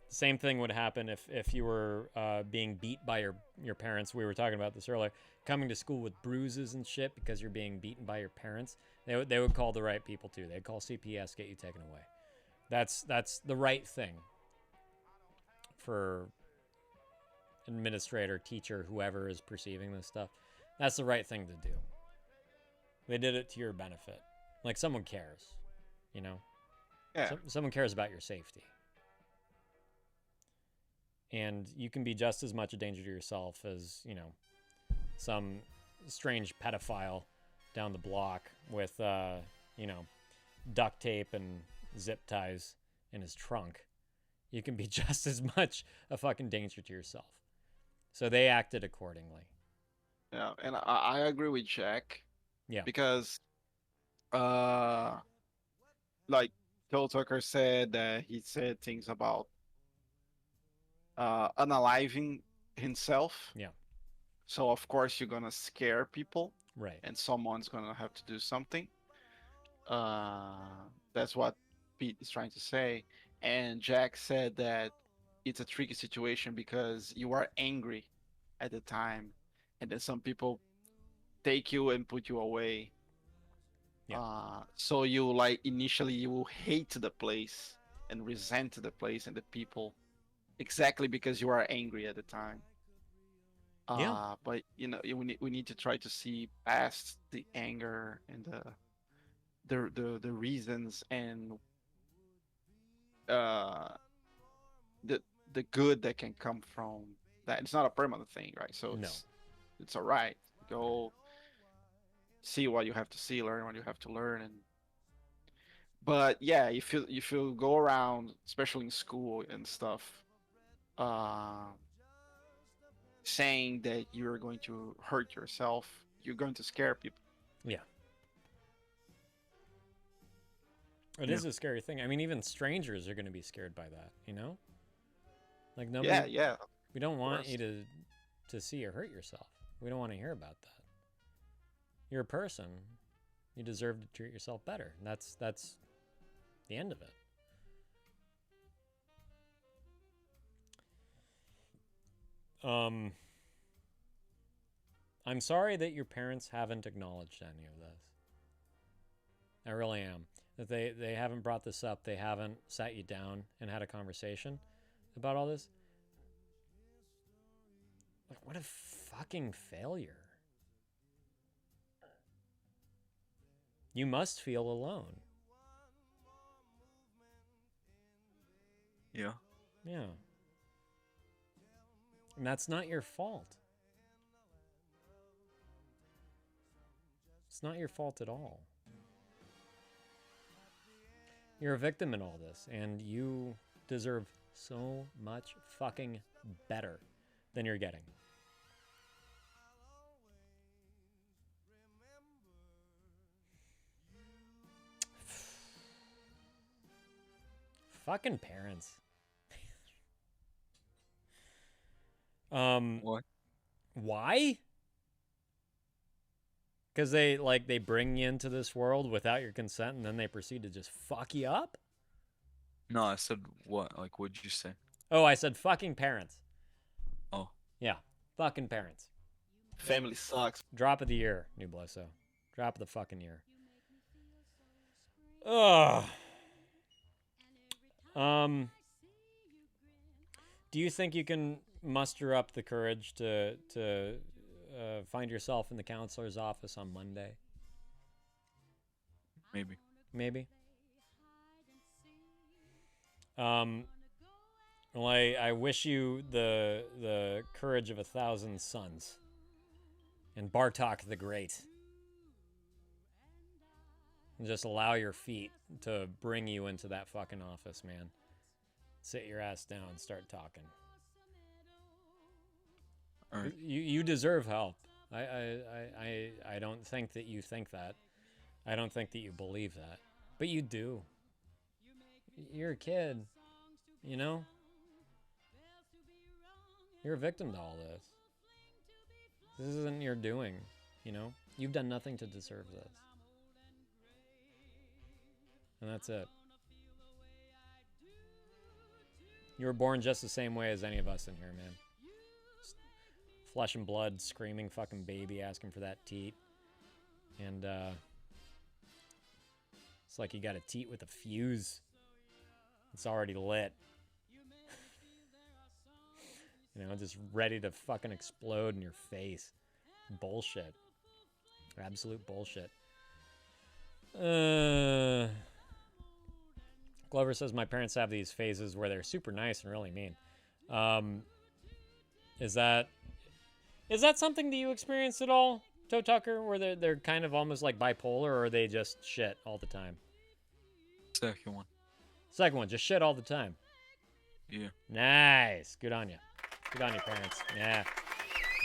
[SPEAKER 2] Same thing would happen if you were being beat by your parents. We were talking about this earlier. Coming to school with bruises and shit because you're being beaten by your parents. They would call the right people too. They'd call CPS, get you taken away. That's the right thing for administrator, teacher, whoever is perceiving this stuff. That's the right thing to do. They did it to your benefit. Like, someone cares, you know?
[SPEAKER 3] Yeah.
[SPEAKER 2] Someone cares about your safety. And you can be just as much a danger to yourself as, you know, some strange pedophile down the block with, you know, duct tape and zip ties in his trunk. You can be just as much a fucking danger to yourself. So they acted accordingly.
[SPEAKER 3] Yeah, and I agree with Jack.
[SPEAKER 2] Yeah.
[SPEAKER 3] Because, like Joe Tucker said, that he said things about unaliving himself.
[SPEAKER 2] Yeah.
[SPEAKER 3] So of course you're gonna scare people,
[SPEAKER 2] Right.
[SPEAKER 3] and someone's gonna have to do something. That's what Pete is trying to say. And Jack said that it's a tricky situation because you are angry at the time, and then some people take you and put you away.
[SPEAKER 2] Yeah.
[SPEAKER 3] So you like initially you will hate the place and resent the place and the people, exactly because you are angry at the time.
[SPEAKER 2] Yeah.
[SPEAKER 3] But you know we need to try to see past the anger and the reasons and the good that can come from that. It's not a permanent thing, right? So
[SPEAKER 2] No.
[SPEAKER 3] it's all right. Go see what you have to see, learn what you have to learn, and but yeah, if you go around, especially in school and stuff, saying that you're going to hurt yourself, you're going to scare people.
[SPEAKER 2] Yeah. It is a scary thing. I mean, even strangers are going to be scared by that, you know? Like, nobody...
[SPEAKER 3] Yeah.
[SPEAKER 2] We don't want you to see or hurt yourself. We don't want to hear about that. You're a person. You deserve to treat yourself better. That's the end of it. I'm sorry that your parents haven't acknowledged any of this. I really am. That they haven't brought this up. They haven't sat you down and had a conversation about all this. Like, what a fucking failure. You must feel alone.
[SPEAKER 11] Yeah.
[SPEAKER 2] Yeah. And that's not your fault. It's not your fault at all. You're a victim in all this, and you deserve so much fucking better than you're getting. Fucking parents.
[SPEAKER 11] What?
[SPEAKER 2] Why? Because they bring you into this world without your consent, and then they proceed to just fuck you up?
[SPEAKER 11] No, I said what? Like, what'd you say?
[SPEAKER 2] Oh, I said fucking parents.
[SPEAKER 11] Oh.
[SPEAKER 2] Yeah, fucking parents.
[SPEAKER 3] Family sucks.
[SPEAKER 2] Drop of the year, New Blesso. Drop of the fucking year. Ugh. Do you think you can muster up the courage to find yourself in the counselor's office on Monday?
[SPEAKER 11] Maybe.
[SPEAKER 2] Maybe. Well, I wish you the courage of 1,000 suns and Bartok the Great. And just allow your feet to bring you into that fucking office, man. Sit your ass down and start talking.
[SPEAKER 11] All right.
[SPEAKER 2] You deserve help. I don't think that you think that. I don't think that you believe that. But you do. You're a kid, you know? You're a victim to all this. This isn't your doing, you know? You've done nothing to deserve this. And that's it. You were born just the same way as any of us in here, man. Just flesh and blood, screaming fucking baby, asking for that teat. And, it's like you got a teat with a fuse. It's already lit. You know, just ready to fucking explode in your face. Bullshit. Absolute bullshit. Glover says my parents have these phases where they're super nice and really mean. Is that something that you experienced at all, Toe Tucker, where they're kind of almost like bipolar, or are they just shit all the time?
[SPEAKER 11] Second one.
[SPEAKER 2] Second one, just shit all the time.
[SPEAKER 11] Yeah.
[SPEAKER 2] Nice. Good on you. Good on you, parents. Yeah.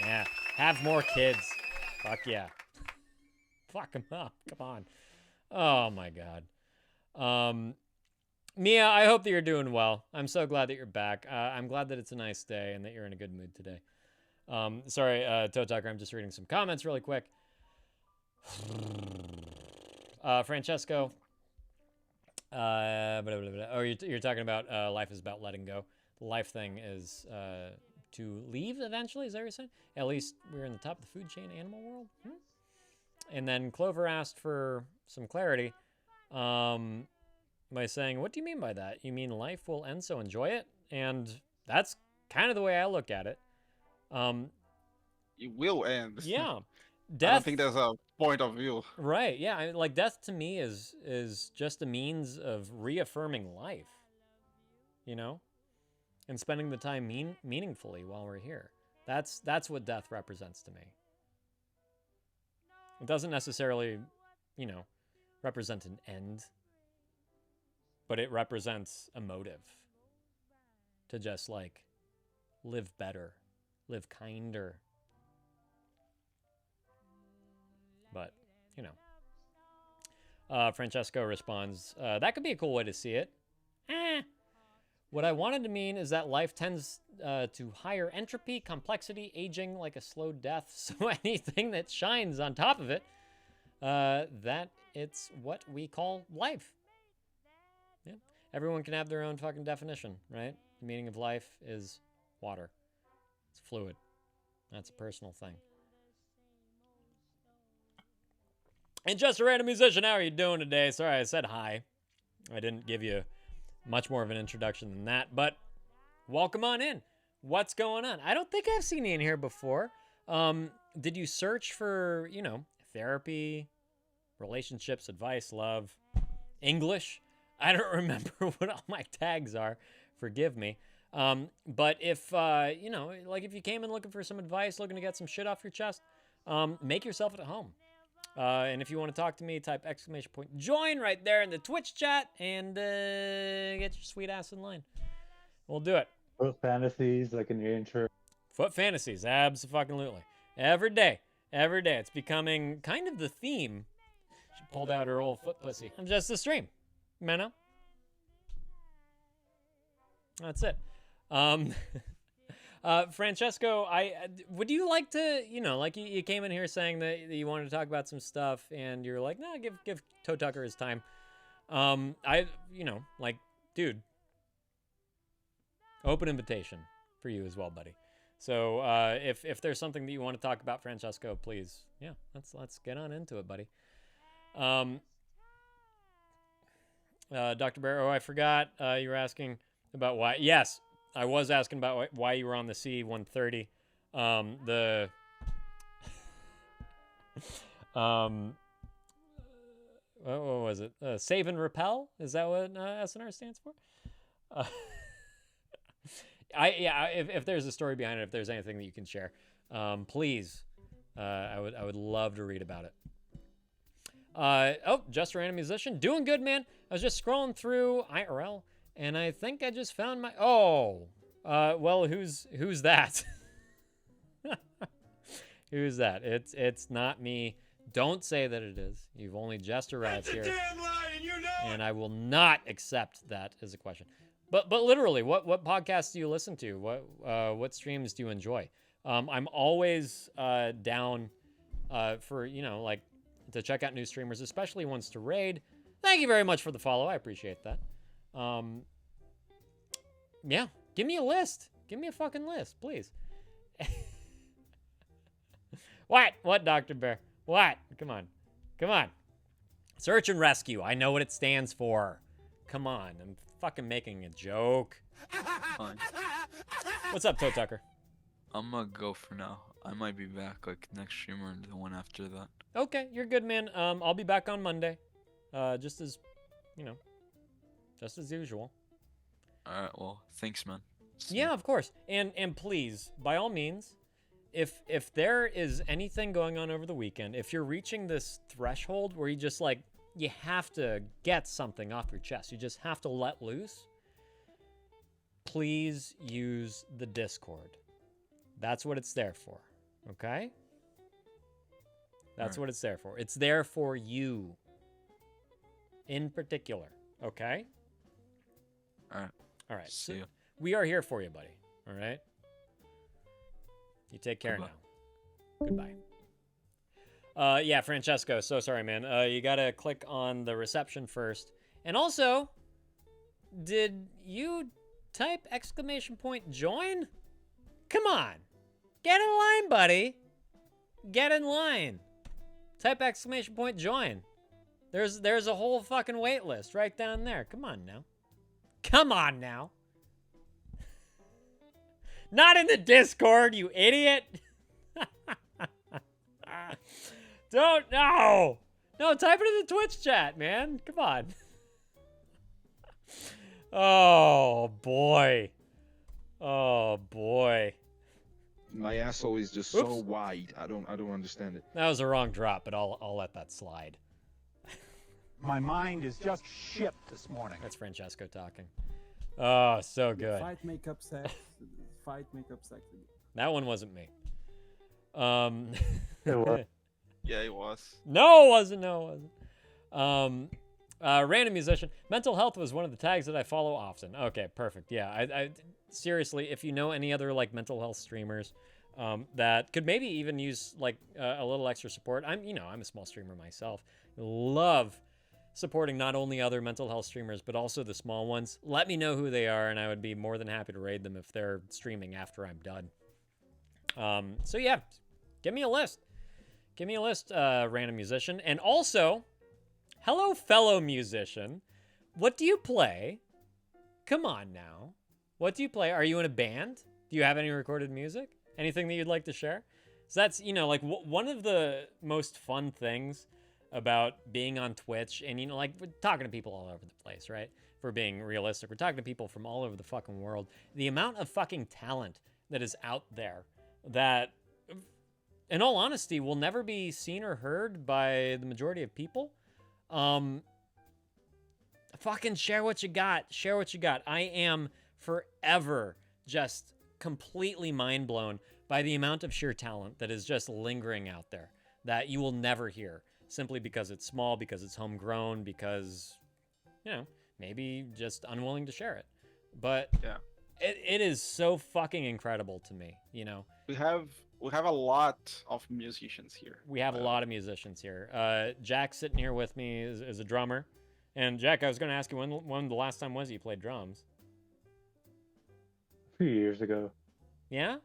[SPEAKER 2] Yeah. Have more kids. Fuck yeah. Fuck them up. Come on. Oh my God. Mia, I hope that you're doing well. I'm so glad that you're back. I'm glad that it's a nice day and that you're in a good mood today. Sorry, Toe Tucker, I'm just reading some comments really quick. Francesco. Oh, you're talking about life is about letting go. The life thing is to leave eventually, is that what you're saying? At least we're in the top of the food chain animal world. And then Clover asked for some clarity by saying, what do you mean by that? You mean life will end, so enjoy it? And that's kind of the way I look at it.
[SPEAKER 3] It will end.
[SPEAKER 2] Yeah.
[SPEAKER 3] I don't think there's a point of view.
[SPEAKER 2] Right. Yeah. Like death to me is just a means of reaffirming life, you know, and spending the time meaningfully while we're here. That's what death represents to me. It doesn't necessarily, you know, represent an end, but it represents a motive to just like live better, live kinder. But, you know. Francesco responds, that could be a cool way to see it. What I wanted to mean is that life tends to higher entropy, complexity, aging like a slow death. So anything that shines on top of it, that it's what we call life. Yeah. Everyone can have their own fucking definition, right? The meaning of life is water. It's fluid. That's a personal thing. And Just a Random Musician, how are you doing today? Sorry, I said hi. I didn't give you much more of an introduction than that, but welcome on in. What's going on? I don't think I've seen you in here before. Did you search for, you know, therapy, relationships, advice, love, English? I don't remember what all my tags are. Forgive me. But if, you know, like if you came in looking for some advice, looking to get some shit off your chest, make yourself at home. And if you want to talk to me, type !join right there in the Twitch chat and get your sweet ass in line. We'll do it.
[SPEAKER 10] Foot fantasies, like in the intro.
[SPEAKER 2] Foot fantasies, abso-fucking-lutely. Every day. Every day. It's becoming kind of the theme. She pulled out her old foot pussy. I'm just a stream. You know? That's it. Francesco, would you like to, you know, like you came in here saying that you wanted to talk about some stuff and you're like, nah, give Toe Tucker his time. You know, like, dude, open invitation for you as well, buddy. So, if there's something that you want to talk about, Francesco, please, yeah, let's get on into it, buddy. Dr. Bear, I forgot, you were asking about why, yes, I was asking about why you were on the C-130. What was it? Save and Repel? Is that what SNR stands for? If there's a story behind it, if there's anything that you can share, please, I would love to read about it. Just a Random Musician, doing good, man. I was just scrolling through IRL. And I think I just found my... well, who's that? Who's that? It's not me. Don't say that it is. You've only just arrived here.
[SPEAKER 7] That's a damn lie, and you know
[SPEAKER 2] and I will not accept that as a question. But literally, what podcasts do you listen to? What streams do you enjoy? I'm always down for, you know, like, to check out new streamers, especially ones to raid. Thank you very much for the follow. I appreciate that. Yeah, give me a list. Give me a fucking list, please. What, Dr. Bear? What? Come on. Search and rescue. I know what it stands for. Come on, I'm fucking making a joke.
[SPEAKER 11] Fine.
[SPEAKER 2] What's up, Toe Tucker?
[SPEAKER 11] I'm gonna go for now. I might be back like next stream or the one after that.
[SPEAKER 2] Okay, you're good, man. I'll be back on Monday. Just as, you know, just as usual.
[SPEAKER 11] All right. Well, thanks, man. See
[SPEAKER 2] Yeah,
[SPEAKER 11] ya.
[SPEAKER 2] of course. And please, by all means, if there is anything going on over the weekend, if you're reaching this threshold where you just like you have to get something off your chest, you just have to let loose, please use the Discord. That's what it's there for. Okay? That's what it's there for. It's there for you in particular. Okay?
[SPEAKER 11] All right.
[SPEAKER 2] All right.
[SPEAKER 11] See
[SPEAKER 2] So
[SPEAKER 11] ya.
[SPEAKER 2] we are here for you, buddy. All right? You take care
[SPEAKER 11] Goodbye.
[SPEAKER 2] now. Goodbye. Yeah, Francesco, so sorry, man. You gotta click on the reception first. And also, did you type !join? Come on. Get in line, buddy. Get in line. Type !join. There's a whole fucking wait list right down there. Come on now. Come on now. Not in the Discord, you idiot. Don't, no. No, type it in the Twitch chat, man. Come on. Oh, boy. Oh, boy.
[SPEAKER 4] My asshole is just so wide. I don't understand it.
[SPEAKER 2] That was a wrong drop, but I'll let that slide.
[SPEAKER 1] My mind is just shit this morning.
[SPEAKER 2] That's Francesco talking. Oh, so good.
[SPEAKER 5] Fight, make up, sex. Fight, make up, sex.
[SPEAKER 2] That one wasn't me.
[SPEAKER 10] It was.
[SPEAKER 3] Yeah, it was.
[SPEAKER 2] No, it wasn't. No, it wasn't. Random musician. Mental health was one of the tags that I follow often. Okay, perfect. Yeah, I seriously, if you know any other like mental health streamers that could maybe even use like a little extra support. I'm a small streamer myself. Love supporting not only other mental health streamers but also the small ones. Let me know who they are, and I would be more than happy to raid them if they're streaming after I'm done. So yeah, give me a list. Give me a list, random musician. And also, hello, fellow musician. What do you play? Come on now. What do you play? Are you in a band? Do you have any recorded music? Anything that you'd like to share? So that's, like one of the most fun things about being on Twitch, and, like, we're talking to people all over the place, right? If we're being realistic, we're talking to people from all over the fucking world. The amount of fucking talent that is out there that, in all honesty, will never be seen or heard by the majority of people. Fucking share what you got. Share what you got. I am forever just completely mind blown by the amount of sheer talent that is just lingering out there that you will never hear, simply because it's small, because it's homegrown, because, maybe just unwilling to share it. But
[SPEAKER 3] Yeah.
[SPEAKER 2] it is so fucking incredible to me,
[SPEAKER 3] We have a lot of musicians here.
[SPEAKER 2] We have a lot of musicians here. Jack sitting here with me is a drummer. And Jack, I was going to ask you when the last time was you played drums?
[SPEAKER 10] A few years ago.
[SPEAKER 2] Yeah?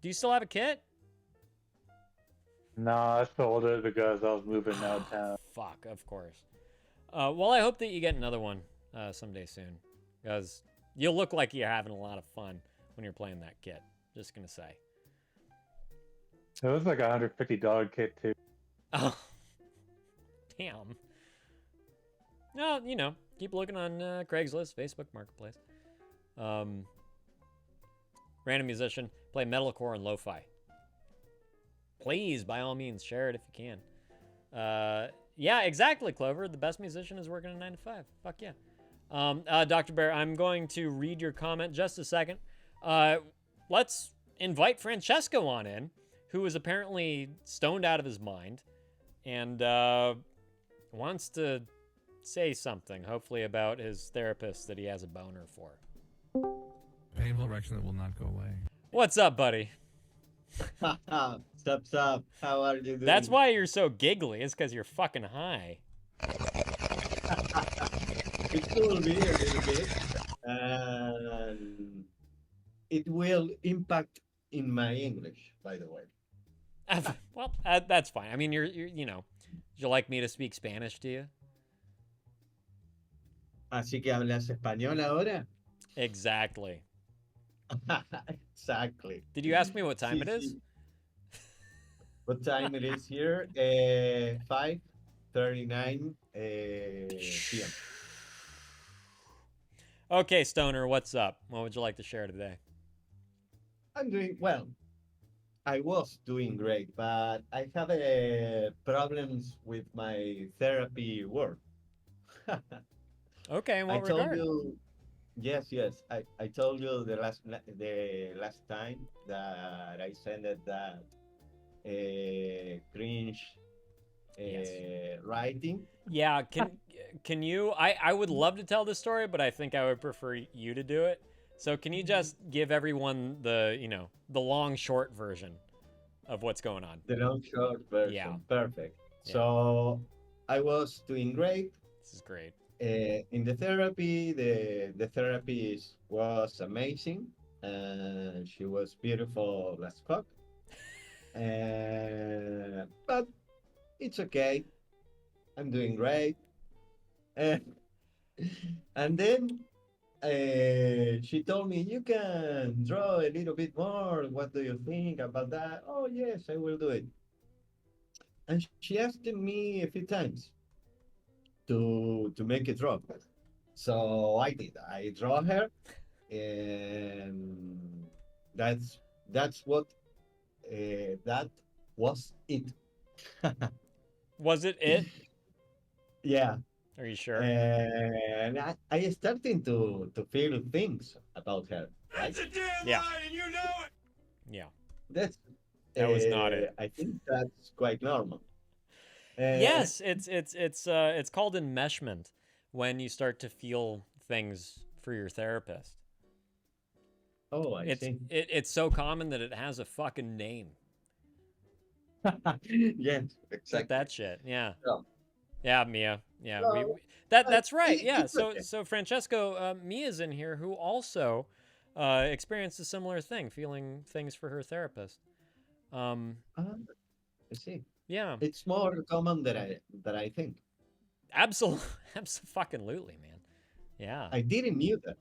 [SPEAKER 2] Do you still have a kit?
[SPEAKER 10] No, I sold it because I was moving downtown.
[SPEAKER 2] Fuck, of course. Well, I hope that you get another one someday soon. Because you'll look like you're having a lot of fun when you're playing that kit. Just going to say.
[SPEAKER 10] It was like a $150 kit too.
[SPEAKER 2] Oh. Damn. No, keep looking on Craigslist, Facebook Marketplace. Random musician, play metalcore and lo-fi. Please, by all means, share it if you can. Yeah, exactly, Clover. The best musician is working a 9 to 5. Fuck yeah. Dr. Bear, I'm going to read your comment just a second. Let's invite Francesco on in, who is apparently stoned out of his mind and wants to say something, hopefully about his therapist that he has a boner for.
[SPEAKER 7] Painful erection that will not go away.
[SPEAKER 2] What's up, buddy?
[SPEAKER 12] Sup? How are you doing?
[SPEAKER 2] That's why you're so giggly. It's because you're fucking high.
[SPEAKER 12] It could be a little bit. And it will impact in my English, by the way.
[SPEAKER 2] Well, that's fine. I mean, you're would you like me to speak Spanish to you?
[SPEAKER 12] Así que hablas español ahora?
[SPEAKER 2] Exactly.
[SPEAKER 12] Exactly.
[SPEAKER 2] Did you ask me what time
[SPEAKER 12] Sí,
[SPEAKER 2] it is?
[SPEAKER 12] sí. What time it is here? 5:39 p.m.
[SPEAKER 2] Okay, Stoner, what's up? What would you like to share today?
[SPEAKER 12] I'm doing well. I was doing great, but I have problems with my therapy work.
[SPEAKER 2] Okay, in
[SPEAKER 12] I
[SPEAKER 2] what
[SPEAKER 12] told
[SPEAKER 2] regard?
[SPEAKER 12] you, yes. I told you the last time that I sent it that cringe writing.
[SPEAKER 2] Yeah, can you? I would love to tell this story, but I think I would prefer you to do it. So can you just give everyone the the long short version of what's going on?
[SPEAKER 12] The long short version.
[SPEAKER 2] Yeah.
[SPEAKER 12] Perfect.
[SPEAKER 2] Yeah.
[SPEAKER 12] So I was doing great.
[SPEAKER 2] This is great.
[SPEAKER 12] In the therapy, the therapist was amazing, and she was beautiful as fuck. But it's okay. I'm doing great. Uh, and then she told me, "You can draw a little bit more. What do you think about that?" Oh yes, I will do it. And she asked me a few times to make a draw. So I did. I draw her, and that's what that was it.
[SPEAKER 2] Was it it?
[SPEAKER 12] Yeah.
[SPEAKER 2] Are you sure?
[SPEAKER 12] And I started to feel things about her. Right?
[SPEAKER 7] That's a damn
[SPEAKER 2] Yeah.
[SPEAKER 7] lie, and you know it.
[SPEAKER 2] Yeah.
[SPEAKER 12] That's
[SPEAKER 2] That was not it.
[SPEAKER 12] I think that's quite normal.
[SPEAKER 2] Yes, it's called enmeshment when you start to feel things for your therapist.
[SPEAKER 12] Oh, I see.
[SPEAKER 2] It's so common that it has a fucking name.
[SPEAKER 12] Yes, exactly.
[SPEAKER 2] That shit. Yeah.
[SPEAKER 12] No.
[SPEAKER 2] Yeah, Mia. Yeah,
[SPEAKER 12] No,
[SPEAKER 2] that's right. Yeah.
[SPEAKER 12] it's
[SPEAKER 2] So
[SPEAKER 12] okay.
[SPEAKER 2] so Francesco, Mia's in here who also experienced a similar thing, feeling things for her therapist.
[SPEAKER 12] I see.
[SPEAKER 2] Yeah.
[SPEAKER 12] It's more common than I think.
[SPEAKER 2] Absolutely, absolutely, man. Yeah.
[SPEAKER 12] I didn't knew that.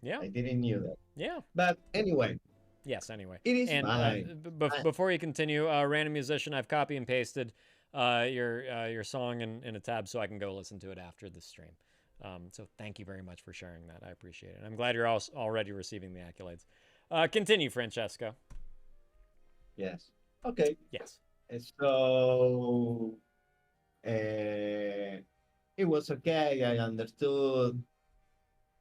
[SPEAKER 2] Yeah.
[SPEAKER 12] I didn't knew that.
[SPEAKER 2] Yeah.
[SPEAKER 12] But anyway,
[SPEAKER 2] Yes. Anyway.
[SPEAKER 12] it is
[SPEAKER 2] And
[SPEAKER 12] fine.
[SPEAKER 2] before you continue, random musician, I've copy and pasted your song in a tab so I can go listen to it after the stream. So thank you very much for sharing that. I appreciate it. I'm glad you're already receiving the accolades. Continue, Francesco.
[SPEAKER 12] Yes. Okay.
[SPEAKER 2] Yes.
[SPEAKER 12] So it was okay. I understood.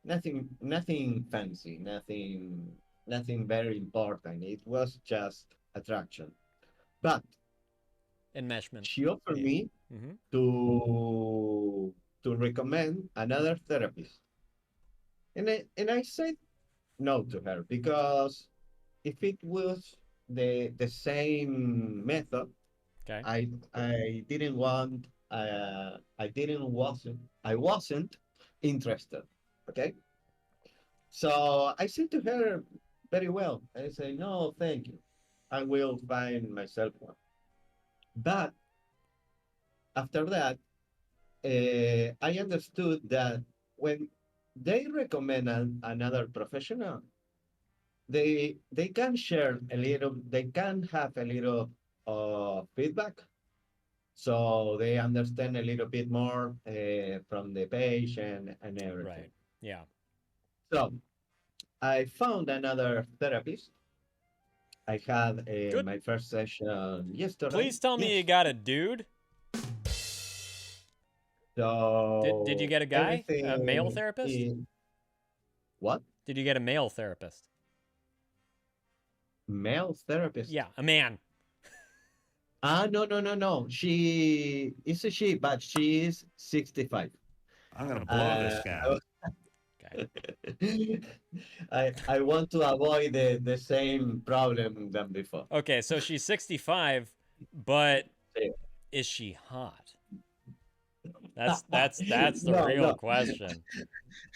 [SPEAKER 12] Nothing fancy. Nothing very important. It was just attraction. But
[SPEAKER 2] Enmeshment.
[SPEAKER 12] she offered me
[SPEAKER 2] Mm-hmm.
[SPEAKER 12] to recommend another therapist, and I said no to her because if it was the same method,
[SPEAKER 2] Okay.
[SPEAKER 12] I didn't want I wasn't interested. Okay, so I said to her very well. I say no, thank you. I will find myself one. But after that, I understood that when they recommend another professional, they can share a little, they can have a little feedback, so they understand a little bit more from the patient and everything.
[SPEAKER 2] Right. Yeah.
[SPEAKER 12] So I found another therapist. I had
[SPEAKER 2] Good.
[SPEAKER 12] my first session yesterday.
[SPEAKER 2] Please tell me
[SPEAKER 12] Yes.
[SPEAKER 2] you got a dude.
[SPEAKER 12] So
[SPEAKER 2] Did you get a guy? A male
[SPEAKER 12] everything
[SPEAKER 2] therapist?
[SPEAKER 12] What?
[SPEAKER 2] Did you get a male therapist?
[SPEAKER 12] Male therapist?
[SPEAKER 2] Yeah, a man.
[SPEAKER 12] No. She is a she, but she is 65.
[SPEAKER 7] I'm gonna blow this guy.
[SPEAKER 2] Okay.
[SPEAKER 12] I want to avoid the same problem than before.
[SPEAKER 2] Okay, so she's 65, but
[SPEAKER 12] Yeah.
[SPEAKER 2] is she hot? That's the
[SPEAKER 12] No,
[SPEAKER 2] real
[SPEAKER 12] no.
[SPEAKER 2] question.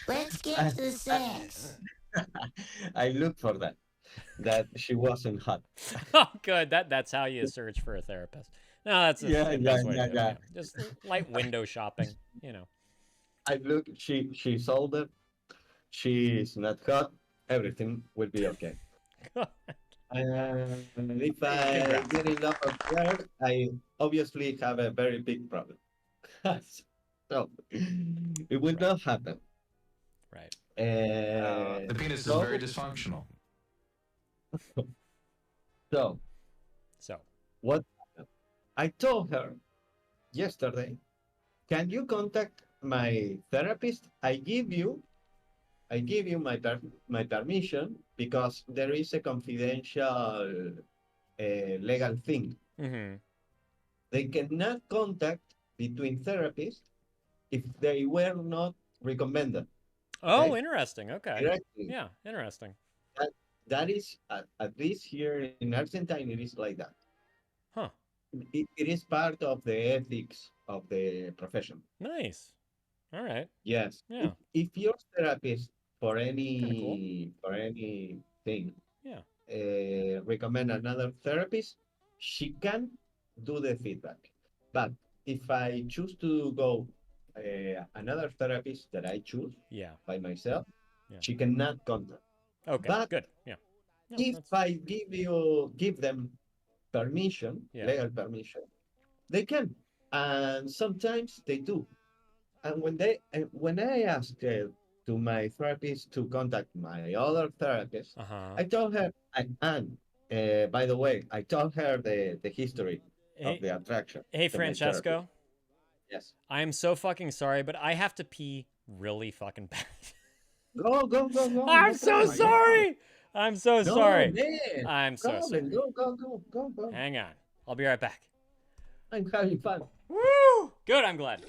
[SPEAKER 6] Let's get to the sex.
[SPEAKER 12] I looked for that she wasn't hot.
[SPEAKER 2] Oh, good. That's how you search for a therapist. No, that's the best way to do it.
[SPEAKER 12] yeah.
[SPEAKER 2] Just light window shopping, you know.
[SPEAKER 12] I look. She's older. She's not hot. Everything will be okay. And if I get in love with her, I obviously have a very big problem. So it will not happen.
[SPEAKER 2] Right.
[SPEAKER 12] The penis is very
[SPEAKER 7] dysfunctional.
[SPEAKER 12] So what happened? I told her yesterday, can you contact my therapist? I give you my permission because there is a confidential legal thing.
[SPEAKER 2] Mm-hmm.
[SPEAKER 12] They cannot contact between therapists if they were not recommended.
[SPEAKER 2] Oh, interesting. Okay.
[SPEAKER 12] Directly.
[SPEAKER 2] Yeah, interesting.
[SPEAKER 12] That is, at least here in Argentine, it is like that.
[SPEAKER 2] Huh.
[SPEAKER 12] It is part of the ethics of the profession.
[SPEAKER 2] Nice. All right.
[SPEAKER 12] Yes.
[SPEAKER 2] Yeah.
[SPEAKER 12] If your therapist for
[SPEAKER 2] Kinda cool.
[SPEAKER 12] anything
[SPEAKER 2] Yeah.
[SPEAKER 12] recommend another therapist, she can do the feedback. But if I choose to go another therapist that I choose by myself, she cannot contact.
[SPEAKER 2] Okay,
[SPEAKER 12] but
[SPEAKER 2] good. Yeah. No,
[SPEAKER 12] if I give them permission, legal permission, they can, and sometimes they do. And when I asked to my therapist to contact my other therapist, I told her, and by the way, I told her the history of the attraction.
[SPEAKER 2] Hey,
[SPEAKER 12] to my
[SPEAKER 2] Francesco.
[SPEAKER 12] therapist. Yes.
[SPEAKER 2] I'm so fucking sorry, but I have to pee really fucking bad.
[SPEAKER 12] Go.
[SPEAKER 2] I'm so sorry. I'm so sorry.
[SPEAKER 12] Man.
[SPEAKER 2] I'm so sorry.
[SPEAKER 12] Go.
[SPEAKER 2] Hang on. I'll be right back.
[SPEAKER 12] I'm having fun.
[SPEAKER 2] Woo! Good, I'm glad.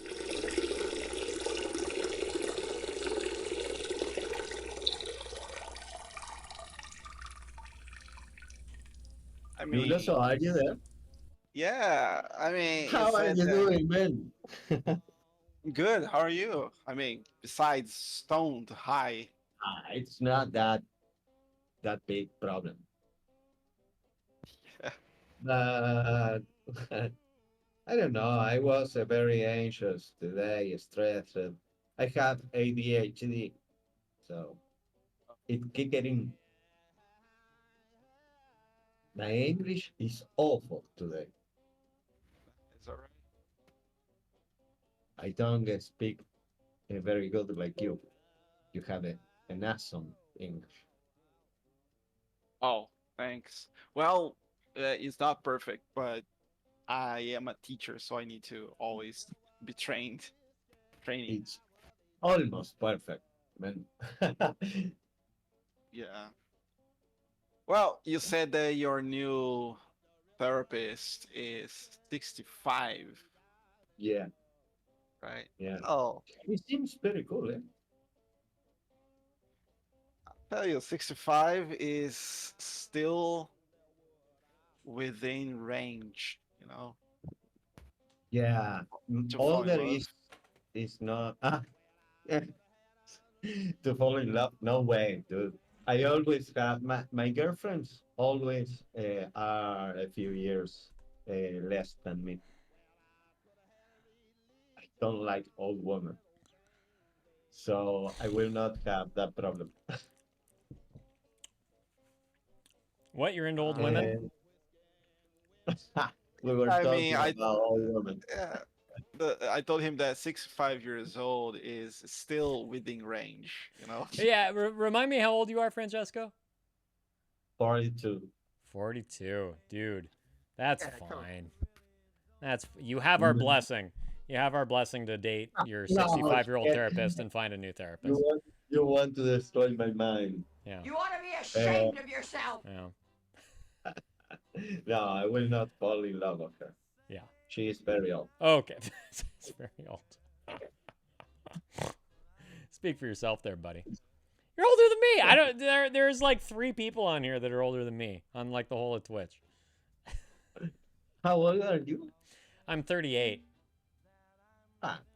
[SPEAKER 3] I mean,
[SPEAKER 12] So are you there?
[SPEAKER 3] yeah. I mean,
[SPEAKER 12] How are you doing, man?
[SPEAKER 3] Good. How are you? I mean, besides stoned high.
[SPEAKER 12] It's not that big problem. But I don't know. I was very anxious today, stressed. I have ADHD, so it kicked in. My English is awful today.
[SPEAKER 3] It's all right.
[SPEAKER 12] I don't speak very good like you. You have an awesome English.
[SPEAKER 3] Oh, thanks. Well, it's not perfect, but I am a teacher, so I need to always be training.
[SPEAKER 12] It's almost perfect, man.
[SPEAKER 3] Yeah. Well, you said that your new therapist is 65.
[SPEAKER 12] Yeah.
[SPEAKER 3] Right?
[SPEAKER 12] Yeah.
[SPEAKER 3] Oh.
[SPEAKER 12] It seems very cool, eh?
[SPEAKER 3] I'll tell you, 65 is still within range, you know?
[SPEAKER 12] Yeah.
[SPEAKER 3] To fall in
[SPEAKER 12] Older
[SPEAKER 3] love.
[SPEAKER 12] is not to fall in love. No way, dude. I always have my girlfriends always are a few years less than me. I don't like old women, so I will not have that problem.
[SPEAKER 2] What? You're into old women?
[SPEAKER 12] We were
[SPEAKER 3] I
[SPEAKER 12] talking
[SPEAKER 3] mean,
[SPEAKER 12] about old women.
[SPEAKER 3] Yeah. I told him that 65 years old is still within range, you know?
[SPEAKER 2] Yeah, remind me how old you are, Francesco?
[SPEAKER 12] 42.
[SPEAKER 2] 42. Dude, that's fine. You have our blessing. You have our blessing to date your 65-year-old therapist and find a new therapist.
[SPEAKER 12] You want to destroy my mind.
[SPEAKER 2] Yeah.
[SPEAKER 7] You ought to be ashamed of yourself.
[SPEAKER 2] Yeah.
[SPEAKER 12] No, I will not fall in love with her.
[SPEAKER 2] Yeah.
[SPEAKER 12] She is very old.
[SPEAKER 2] Okay. It's very old. Speak for yourself there, buddy. You're older than me. I don't there's like 3 people on here that are older than me on like the whole of Twitch.
[SPEAKER 12] How old are you?
[SPEAKER 2] I'm 38.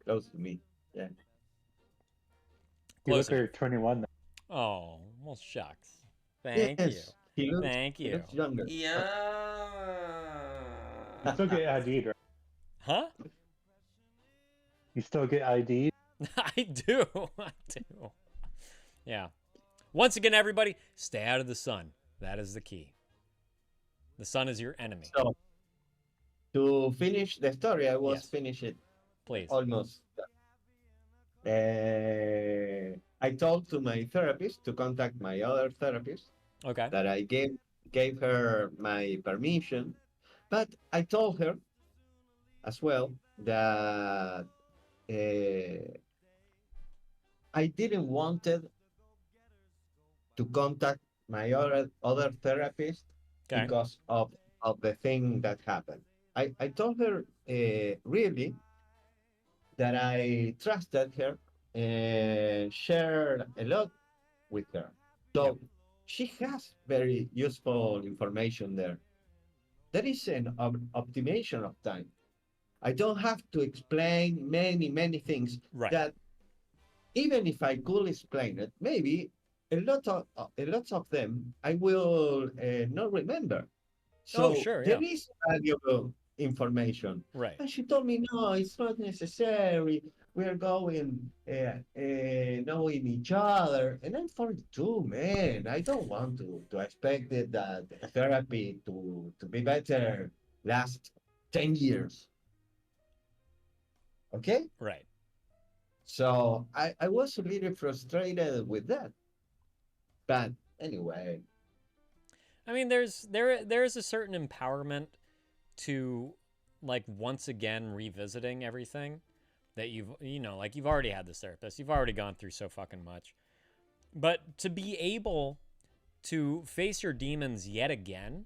[SPEAKER 12] Close to me. Yeah.
[SPEAKER 10] You look like you're 21 now.
[SPEAKER 2] Oh, well, shucks. Thank you. Thank you.
[SPEAKER 12] He looks younger.
[SPEAKER 11] Yeah.
[SPEAKER 10] You still get ID'd, right?
[SPEAKER 2] Huh?
[SPEAKER 10] You still get ID'd?
[SPEAKER 2] I do. I do. Yeah. Once again, everybody, stay out of the sun. That is the key. The sun is your enemy.
[SPEAKER 12] So, to finish the story, I was
[SPEAKER 2] Yes.
[SPEAKER 12] finishing
[SPEAKER 2] Please.
[SPEAKER 12] almost. I told to my therapist to contact my other therapist
[SPEAKER 2] Okay.
[SPEAKER 12] that I gave her my permission, but I told her as well that I didn't wanted to contact my other therapist
[SPEAKER 2] Okay.
[SPEAKER 12] because of the thing that happened. I told her really that I trusted her and shared a lot with her. So she has very useful information there. There is an optimization of time. I don't have to explain many things
[SPEAKER 2] Right.
[SPEAKER 12] that even if I could explain it, maybe a lot of them I will not remember. So
[SPEAKER 2] sure,
[SPEAKER 12] there
[SPEAKER 2] yeah.
[SPEAKER 12] is valuable information.
[SPEAKER 2] Right.
[SPEAKER 12] And she told me, no, it's not necessary. We're going knowing each other. And I'm 42, man. I don't want to expect it that therapy to be better last 10 years. Okay?
[SPEAKER 2] Right.
[SPEAKER 12] So I was a little frustrated with that. But anyway.
[SPEAKER 2] I mean, there is a certain empowerment to, like, once again revisiting everything that you've already had this therapist, you've already gone through so fucking much, but to be able to face your demons yet again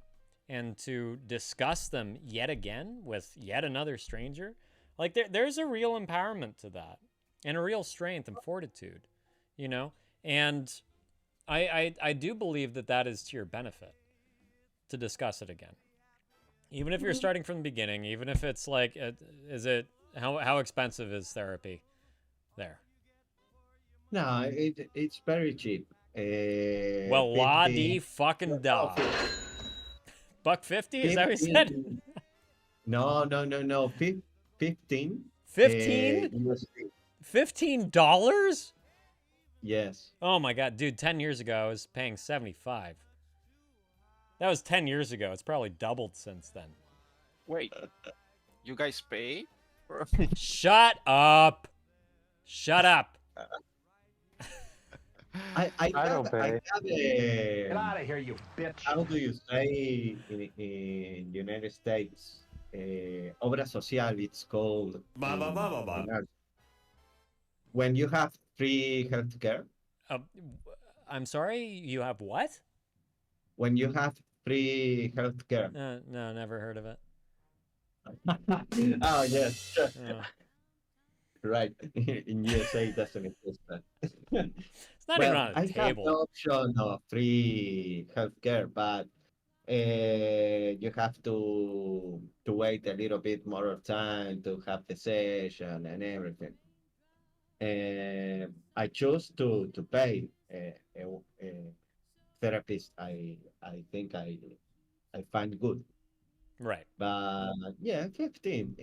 [SPEAKER 2] and to discuss them yet again with yet another stranger, like there's a real empowerment to that and a real strength and fortitude, and I do believe that is to your benefit to discuss it again. Even if you're starting from the beginning, even if it's like, how expensive is therapy there?
[SPEAKER 12] No, it's very cheap.
[SPEAKER 2] Well, la di fucking da. $1.50? Is that what you said?
[SPEAKER 12] No. 15.
[SPEAKER 2] $15? $15?
[SPEAKER 12] Yes.
[SPEAKER 2] Oh my god, dude! 10 years ago, I was paying $75. That was 10 years ago. It's probably doubled since then.
[SPEAKER 3] Wait, you guys pay?
[SPEAKER 2] Shut up! Shut up!
[SPEAKER 12] I
[SPEAKER 8] don't pay.
[SPEAKER 1] Get out of here, you bitch.
[SPEAKER 12] How do you say in United States? Obra social, it's called. When you have free healthcare.
[SPEAKER 2] I'm sorry, you have what?
[SPEAKER 12] When you have free healthcare.
[SPEAKER 2] No, never heard of it.
[SPEAKER 12] Oh, yes.
[SPEAKER 2] Oh.
[SPEAKER 12] Right. In USA, it doesn't exist.
[SPEAKER 2] It's not even on a
[SPEAKER 12] I
[SPEAKER 2] table.
[SPEAKER 12] have the option of free healthcare, but you have to wait a little bit more of time to have the session and everything. I choose to pay a therapist. I think I find good.
[SPEAKER 2] Right.
[SPEAKER 12] But yeah, 15.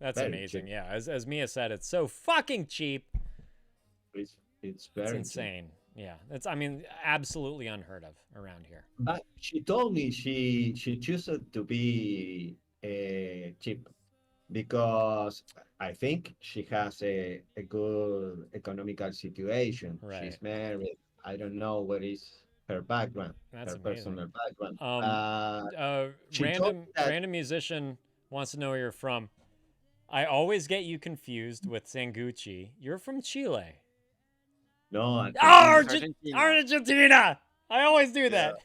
[SPEAKER 2] That's
[SPEAKER 12] very
[SPEAKER 2] amazing.
[SPEAKER 12] cheap.
[SPEAKER 2] Yeah, as Mia said, it's so fucking cheap.
[SPEAKER 12] It's very
[SPEAKER 2] insane. Yeah, I mean, absolutely unheard of around here.
[SPEAKER 12] But she told me she chooses to be cheap because I think she has a good economical situation.
[SPEAKER 2] Right.
[SPEAKER 12] She's married. I don't know what is her background,
[SPEAKER 2] That's
[SPEAKER 12] her
[SPEAKER 2] amazing.
[SPEAKER 12] personal background. She told
[SPEAKER 2] Random
[SPEAKER 12] me that-
[SPEAKER 2] random musician wants to know where you're from. I always get you confused with Sangucci. You're from Chile.
[SPEAKER 12] No,
[SPEAKER 2] Argentina! I always do that.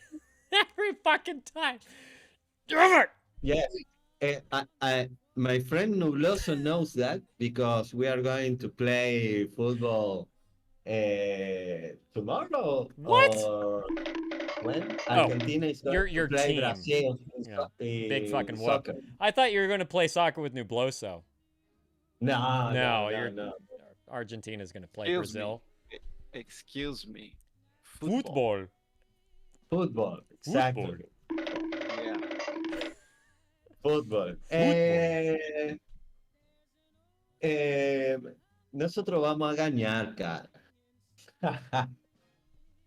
[SPEAKER 2] Every fucking time. Damn it!
[SPEAKER 12] Yes. My friend Nubloso knows that because we are going to play football tomorrow.
[SPEAKER 2] What?
[SPEAKER 12] Or when Argentina is going
[SPEAKER 2] your
[SPEAKER 12] to play
[SPEAKER 2] team.
[SPEAKER 12] Brazil
[SPEAKER 2] Yeah.
[SPEAKER 12] in
[SPEAKER 2] Big fucking whoop.
[SPEAKER 12] soccer.
[SPEAKER 2] I thought you were going to play soccer with Nubloso.
[SPEAKER 12] No.
[SPEAKER 2] Argentina's going to play
[SPEAKER 3] Excuse me.
[SPEAKER 2] Brazil.
[SPEAKER 3] Excuse me.
[SPEAKER 2] Football.
[SPEAKER 12] Football, exactly.
[SPEAKER 3] Yeah.
[SPEAKER 12] Fútbol. Nosotros vamos a ganar, cara.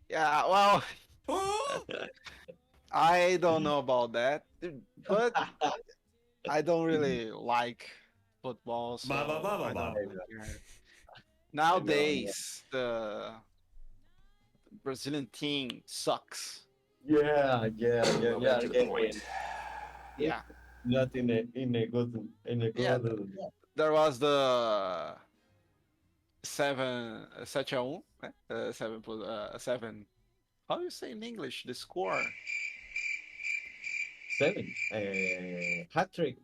[SPEAKER 3] Yeah, well, I don't know about that, but I don't really like football, so I don't really care. Nowadays, the Brazilian team sucks.
[SPEAKER 12] Yeah.
[SPEAKER 1] That's a good point.
[SPEAKER 3] Yeah,
[SPEAKER 12] Not in a good
[SPEAKER 3] yeah. There was the 7-1, né? 7. How do you say in English the score?
[SPEAKER 12] 7 hat trick.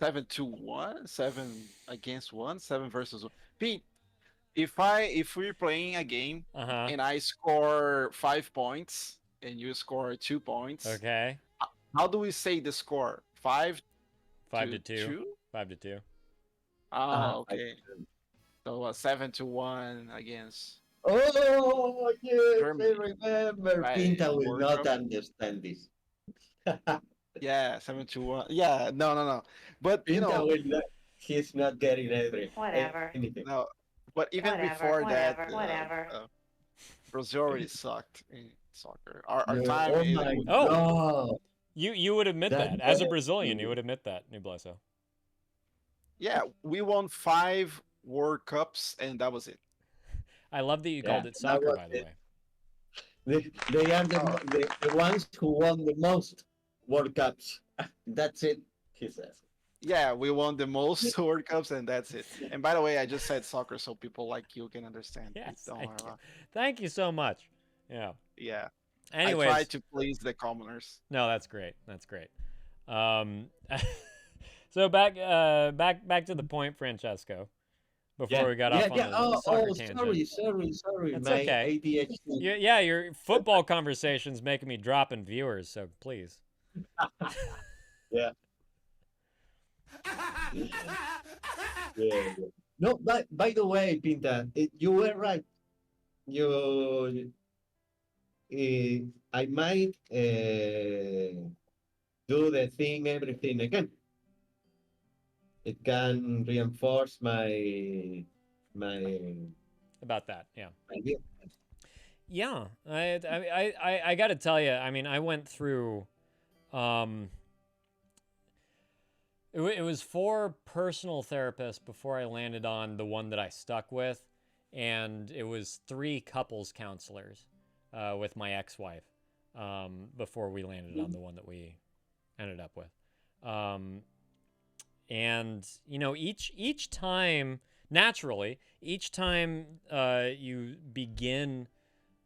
[SPEAKER 3] 7-1, 7-1, 7 versus 1. Pete, if we're playing a game and I score 5 points and you score 2 points,
[SPEAKER 2] Okay.
[SPEAKER 3] how do we say the score? 5
[SPEAKER 2] to 2. 5 to 2.
[SPEAKER 3] Oh, okay. So 7-1 against.
[SPEAKER 12] Oh yes,
[SPEAKER 3] Germany.
[SPEAKER 12] I remember.
[SPEAKER 3] Right,
[SPEAKER 12] Pinta will
[SPEAKER 3] World
[SPEAKER 12] not
[SPEAKER 3] Cup.
[SPEAKER 12] understand this.
[SPEAKER 3] Yeah, 7-1. Yeah, no. But you
[SPEAKER 12] Pinta
[SPEAKER 3] know,
[SPEAKER 12] will not. He's not getting
[SPEAKER 9] Whatever.
[SPEAKER 12] anything.
[SPEAKER 3] no. But even
[SPEAKER 9] Whatever,
[SPEAKER 3] before that,
[SPEAKER 9] whatever.
[SPEAKER 3] Brazil already sucked in soccer. Our
[SPEAKER 12] Yeah,
[SPEAKER 3] time.
[SPEAKER 12] oh
[SPEAKER 3] is-
[SPEAKER 12] my
[SPEAKER 2] Oh.
[SPEAKER 12] God.
[SPEAKER 2] You would admit
[SPEAKER 12] That
[SPEAKER 2] that. As a
[SPEAKER 12] was-
[SPEAKER 2] Brazilian, you would admit that, Nublaso.
[SPEAKER 3] Yeah, we won 5 World Cups, and that was it.
[SPEAKER 2] I love that you
[SPEAKER 12] Yeah,
[SPEAKER 2] called it
[SPEAKER 12] that
[SPEAKER 2] soccer,
[SPEAKER 12] was
[SPEAKER 2] by the
[SPEAKER 12] it.
[SPEAKER 2] way.
[SPEAKER 12] They are the ones who won the most World Cups. That's it, he says.
[SPEAKER 3] Yeah, we won the most World Cups, and that's it. And by the way, I just said soccer so people like you can understand.
[SPEAKER 2] Yes,
[SPEAKER 3] Don't
[SPEAKER 2] thank
[SPEAKER 3] worry
[SPEAKER 2] you.
[SPEAKER 3] about-
[SPEAKER 2] Thank you so much. Yeah.
[SPEAKER 3] Yeah.
[SPEAKER 2] Anyways,
[SPEAKER 3] I try to please the commoners.
[SPEAKER 2] no, that's great. That's great. So back to the point, Francesco. Before we got off on the soccer tangent.
[SPEAKER 12] Sorry.
[SPEAKER 2] That's
[SPEAKER 12] My
[SPEAKER 2] okay.
[SPEAKER 12] ADHD.
[SPEAKER 2] Yeah, your football conversation's making me drop in viewers, so please.
[SPEAKER 12] Yeah. No, by the way, Pinta, you were right. I might do the thing, everything again. It can reinforce my
[SPEAKER 2] About that, yeah.
[SPEAKER 12] idea.
[SPEAKER 2] Yeah, I got to tell you, I mean, I went through, it was 4 personal therapists before I landed on the one that I stuck with, and it was 3 couples counselors with my ex-wife before we landed on the one that we ended up with. And you know, each time, naturally, each time you begin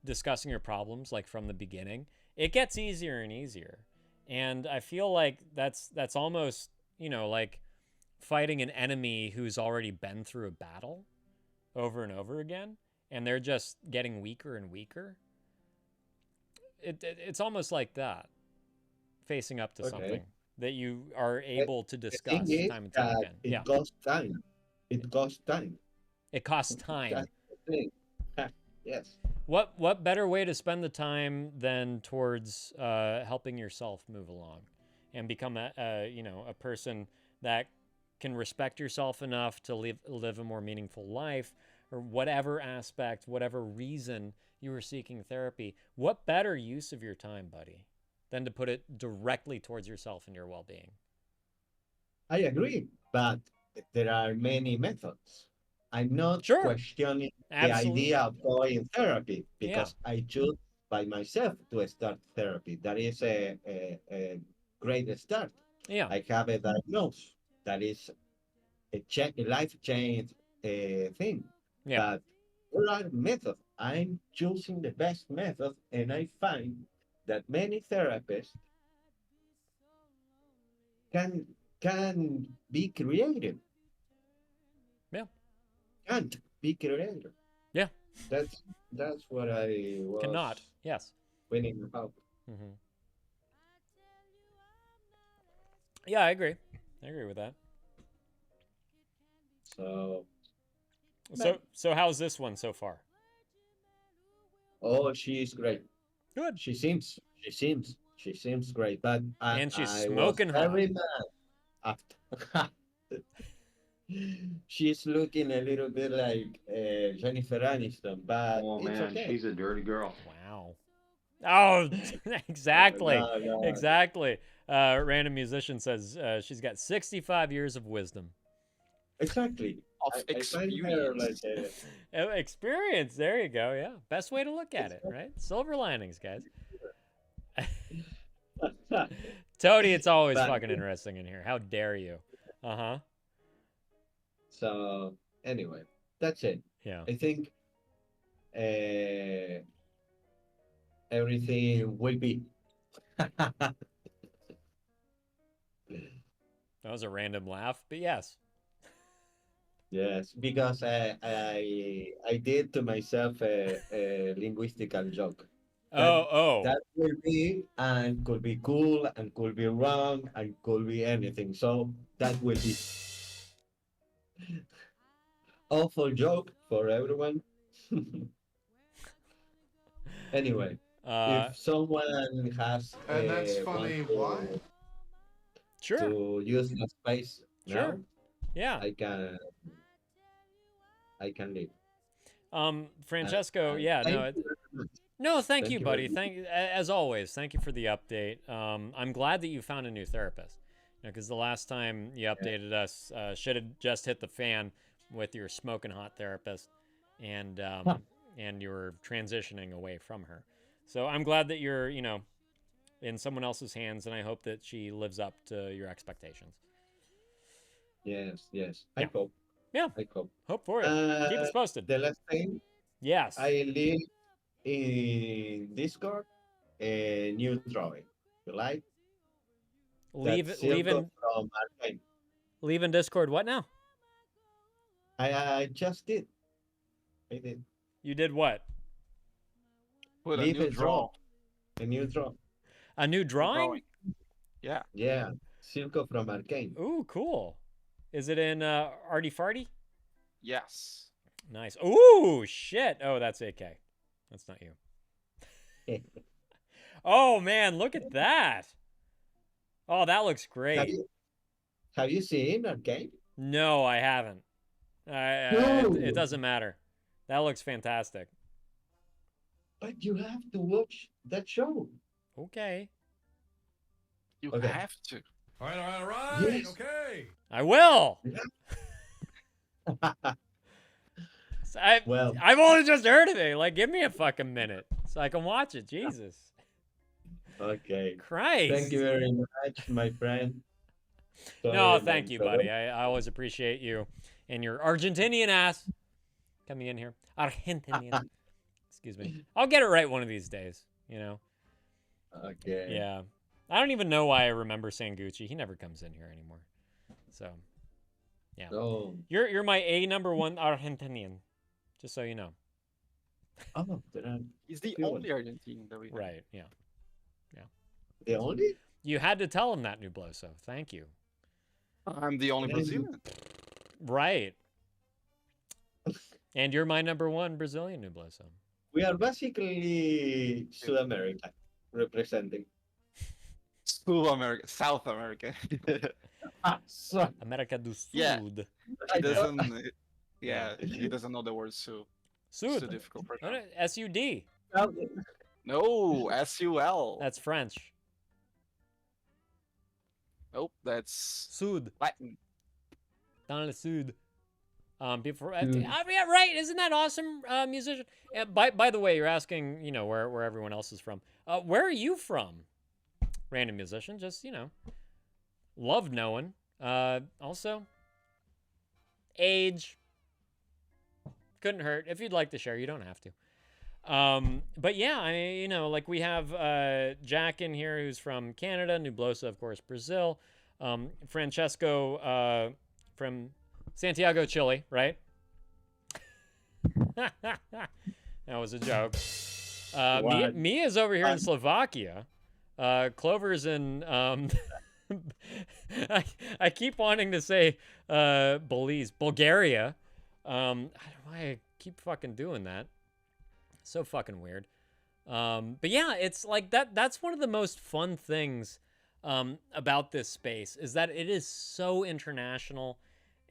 [SPEAKER 2] discussing your problems, like from the beginning, it gets easier and easier. And I feel like that's almost, you know, like fighting an enemy who's already been through a battle over and over again, and they're just getting weaker and weaker. It's almost like that, facing up to something that you are able to discuss time and time again.
[SPEAKER 12] It costs time. It costs time.
[SPEAKER 2] It costs time.
[SPEAKER 12] That's the thing. Yes.
[SPEAKER 2] What better way to spend the time than towards helping yourself move along and become a person that can respect yourself enough to live a more meaningful life, or whatever aspect, whatever reason you were seeking therapy. What better use of your time, buddy, than to put it directly towards yourself and your well-being?
[SPEAKER 12] I agree, but there are many methods. I'm not questioning the idea of going therapy because I choose by myself to start therapy. That is a great start.
[SPEAKER 2] Yeah.
[SPEAKER 12] I have a diagnosis. That is a life change thing.
[SPEAKER 2] Yeah.
[SPEAKER 12] But there are methods. I'm choosing the best method, and I find that many therapists can be creative.
[SPEAKER 2] Yeah.
[SPEAKER 12] Can't be creative.
[SPEAKER 2] Yeah.
[SPEAKER 12] That's what I was
[SPEAKER 2] Cannot. Yes.
[SPEAKER 12] winning about.
[SPEAKER 2] Mm-hmm. Yeah, I agree. I agree with that. So how's this one so far?
[SPEAKER 12] Oh, she's great.
[SPEAKER 2] Good.
[SPEAKER 12] She seems great, but
[SPEAKER 2] and she's
[SPEAKER 12] I
[SPEAKER 2] smoking
[SPEAKER 12] was
[SPEAKER 2] hot.
[SPEAKER 12] very mad after. She's looking a little bit like Jennifer Aniston, but
[SPEAKER 8] Oh
[SPEAKER 12] it's
[SPEAKER 8] man,
[SPEAKER 12] okay.
[SPEAKER 8] she's a dirty girl.
[SPEAKER 2] Wow. Oh, exactly.
[SPEAKER 12] No.
[SPEAKER 2] Exactly. Random musician says she's got 65 years of wisdom.
[SPEAKER 12] Exactly.
[SPEAKER 3] Of
[SPEAKER 12] I find her
[SPEAKER 3] experience.
[SPEAKER 12] like
[SPEAKER 2] Experience. There you go. Yeah. Best way to look at it, right? Silver linings, guys. Toady, it's always
[SPEAKER 12] But-
[SPEAKER 2] fucking interesting in here. How dare you? Uh-huh.
[SPEAKER 12] So anyway, that's it.
[SPEAKER 2] Yeah.
[SPEAKER 12] I think everything will be.
[SPEAKER 2] That was a random laugh, but yes.
[SPEAKER 12] Yes, because I did to myself a linguistical joke.
[SPEAKER 2] Oh.
[SPEAKER 12] That will be and could be cool and could be wrong and could be anything. So that will be awful joke for everyone. Anyway, if someone has
[SPEAKER 7] And that's
[SPEAKER 12] want
[SPEAKER 7] funny,
[SPEAKER 12] to-
[SPEAKER 7] why?
[SPEAKER 2] Sure.
[SPEAKER 12] to use the space
[SPEAKER 2] Sure.
[SPEAKER 12] now,
[SPEAKER 2] Yeah.
[SPEAKER 12] I can leave.
[SPEAKER 2] Francesco, yeah,
[SPEAKER 12] thank
[SPEAKER 2] no,
[SPEAKER 12] you very much.
[SPEAKER 2] no, thank
[SPEAKER 12] Thank
[SPEAKER 2] you,
[SPEAKER 12] you
[SPEAKER 2] buddy.
[SPEAKER 12] very
[SPEAKER 2] As always, thank you for the update. I'm glad that you found a new therapist. Because the last time you updated us, should have just hit the fan with your smoking hot therapist, and and you were transitioning away from her. So I'm glad that you're, in someone else's hands, and I hope that she lives up to your expectations.
[SPEAKER 12] Yes.
[SPEAKER 2] Yeah.
[SPEAKER 12] I hope.
[SPEAKER 2] Yeah.
[SPEAKER 12] I hope.
[SPEAKER 2] Hope for it. Keep us posted.
[SPEAKER 12] The last thing,
[SPEAKER 2] Yes.
[SPEAKER 12] I live in Discord a new drawing. You like? That's Silco from Arcane.
[SPEAKER 2] Leaving Discord. What now?
[SPEAKER 12] I just did. I did.
[SPEAKER 2] You did what?
[SPEAKER 3] Put a
[SPEAKER 12] Leave
[SPEAKER 3] new
[SPEAKER 12] a
[SPEAKER 3] draw.
[SPEAKER 12] A new draw.
[SPEAKER 2] A new drawing?
[SPEAKER 3] Yeah.
[SPEAKER 12] Yeah. Silco from Arcane.
[SPEAKER 2] Ooh, cool. Is it in Arty Farty?
[SPEAKER 3] Yes.
[SPEAKER 2] Nice. Ooh, shit. Oh, that's AK. That's not you. Oh, man, look at that. Oh, that looks great.
[SPEAKER 12] Have you seen Arcane?
[SPEAKER 2] No, I haven't.
[SPEAKER 12] No.
[SPEAKER 2] It doesn't matter. That looks fantastic.
[SPEAKER 12] But you have to watch that show.
[SPEAKER 2] Okay.
[SPEAKER 3] You
[SPEAKER 12] Okay.
[SPEAKER 3] have to.
[SPEAKER 7] All right.
[SPEAKER 12] Yes.
[SPEAKER 7] Okay.
[SPEAKER 2] I will.
[SPEAKER 12] Well,
[SPEAKER 2] I've only just heard of it. Like, give me a fucking minute so I can watch it. Jesus.
[SPEAKER 12] okay.
[SPEAKER 2] Christ.
[SPEAKER 12] Thank you very much, my friend.
[SPEAKER 2] No,
[SPEAKER 12] Sorry,
[SPEAKER 2] thank
[SPEAKER 12] man.
[SPEAKER 2] you, buddy. I always appreciate you and your Argentinian ass coming in here. Argentinian. Excuse me. I'll get it right one of these days,
[SPEAKER 12] Okay.
[SPEAKER 2] Yeah. I don't even know why I remember Sangucci. He never comes in here anymore. So, yeah.
[SPEAKER 12] Oh.
[SPEAKER 2] You're my number one Argentinian, just so you know.
[SPEAKER 12] Oh,
[SPEAKER 3] He's the
[SPEAKER 12] Good.
[SPEAKER 3] only Argentine that we have.
[SPEAKER 2] Right, yeah.
[SPEAKER 12] the only?
[SPEAKER 2] You had to tell him that, Nublo, so thank you.
[SPEAKER 3] I'm the only Brazilian.
[SPEAKER 2] Right. And you're my number one Brazilian, Nublo, so.
[SPEAKER 12] We are basically South America representing.
[SPEAKER 3] South America.
[SPEAKER 12] So,
[SPEAKER 2] America do Sud.
[SPEAKER 3] Yeah.
[SPEAKER 12] I
[SPEAKER 3] He
[SPEAKER 12] know.
[SPEAKER 3] doesn't. Yeah, he doesn't know the word Sud. It's too
[SPEAKER 2] Sud.
[SPEAKER 3] difficult for
[SPEAKER 2] No,
[SPEAKER 3] him.
[SPEAKER 2] no, S-U-D.
[SPEAKER 3] No, S-U-L.
[SPEAKER 2] That's French.
[SPEAKER 3] Nope, that's
[SPEAKER 2] Sud.
[SPEAKER 3] Latin.
[SPEAKER 2] Dans le Sud. Before,
[SPEAKER 12] Sud.
[SPEAKER 2] yeah, right. Isn't that awesome, musician? By the way, you're asking, where everyone else is from. Where are you from? Random musician, just, love knowing. Also, age. Couldn't hurt. If you'd like to share, you don't have to. But yeah, like we have Jack in here who's from Canada, Nublosa, of course, Brazil. Francesco from Santiago, Chile, right? That was a joke.
[SPEAKER 12] What?
[SPEAKER 2] Mia's over here in Slovakia. Clover's in I keep wanting to say Belize, Bulgaria. I don't know why I keep fucking doing that. So fucking weird. But yeah, it's like that's one of the most fun things about this space is that it is so international.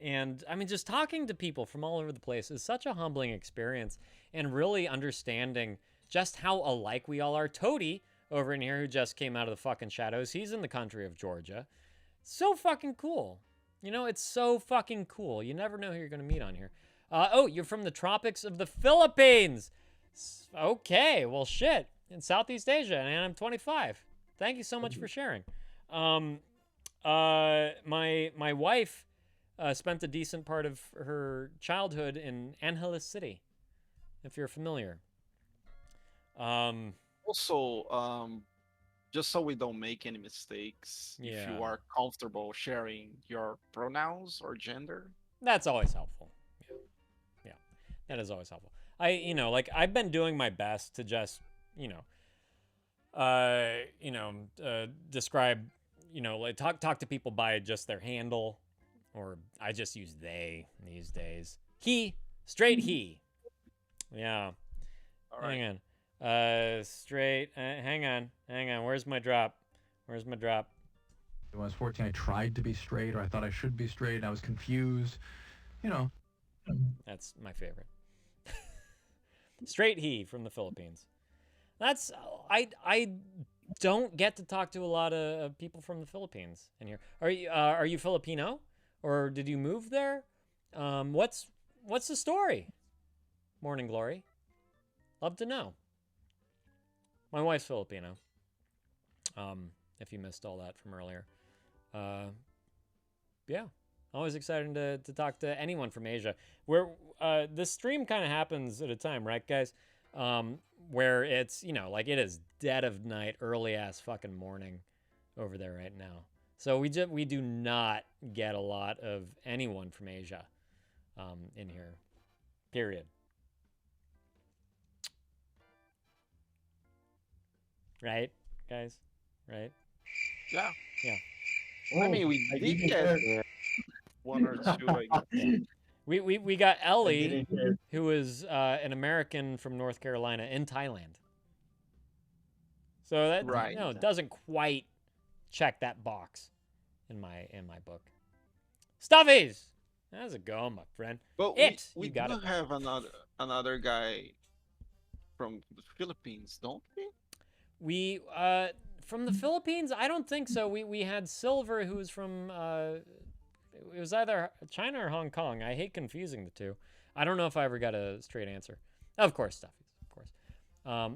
[SPEAKER 2] And I mean, just talking to people from all over the place is such a humbling experience, and really understanding just how alike we all are. Toady over in here, who just came out of the fucking shadows, he's in the country of Georgia. So fucking cool. You know, it's so fucking cool. You never know who you're going to meet on here. Oh, you're from the tropics of the Philippines. Okay, well, shit. In Southeast Asia, and I'm 25. Thank you so much for sharing. My wife spent a decent part of her childhood in Angeles City, if you're familiar.
[SPEAKER 3] Also, just so we don't make any mistakes, if
[SPEAKER 2] Yeah.
[SPEAKER 3] you are comfortable sharing your pronouns or gender,
[SPEAKER 2] That's always helpful. Yeah, that is always helpful. I've been doing my best to just, describe, like talk to people by just their handle, or I just use they these days. He, straight he. Yeah.
[SPEAKER 3] all right.
[SPEAKER 2] Hang on. Straight. Hang on. Where's my drop?
[SPEAKER 1] When I was 14, I tried to be straight, or I thought I should be straight, and I was confused.
[SPEAKER 2] That's my favorite. Straight he from the Philippines. That's I don't get to talk to a lot of people from the Philippines in here. Are you Filipino, or did you move there? What's the story? Morning Glory. Love to know. My wife's Filipino. If you missed all that from earlier. Yeah. Always excited to talk to anyone from Asia. This stream kind of happens at a time, right, guys? Where it's, like it is dead of night, early ass fucking morning over there right now. So we do not get a lot of anyone from Asia in here. Period. Right, guys? Right?
[SPEAKER 3] Yeah.
[SPEAKER 2] Yeah.
[SPEAKER 3] I mean, we did get one or two. Like,
[SPEAKER 2] We got Ellie, who is an American from North Carolina in Thailand. So that
[SPEAKER 3] Right.
[SPEAKER 2] doesn't quite check that box in my book. Stuffies, how's it going, my friend?
[SPEAKER 3] but we
[SPEAKER 2] You got
[SPEAKER 3] do
[SPEAKER 2] it.
[SPEAKER 3] have another guy from the Philippines, don't we?
[SPEAKER 2] We from the Philippines, I don't think so. We had Silver, who was from it was either China or Hong Kong. I hate confusing the two. I don't know if I ever got a straight answer. Of course, Stuffies, of course.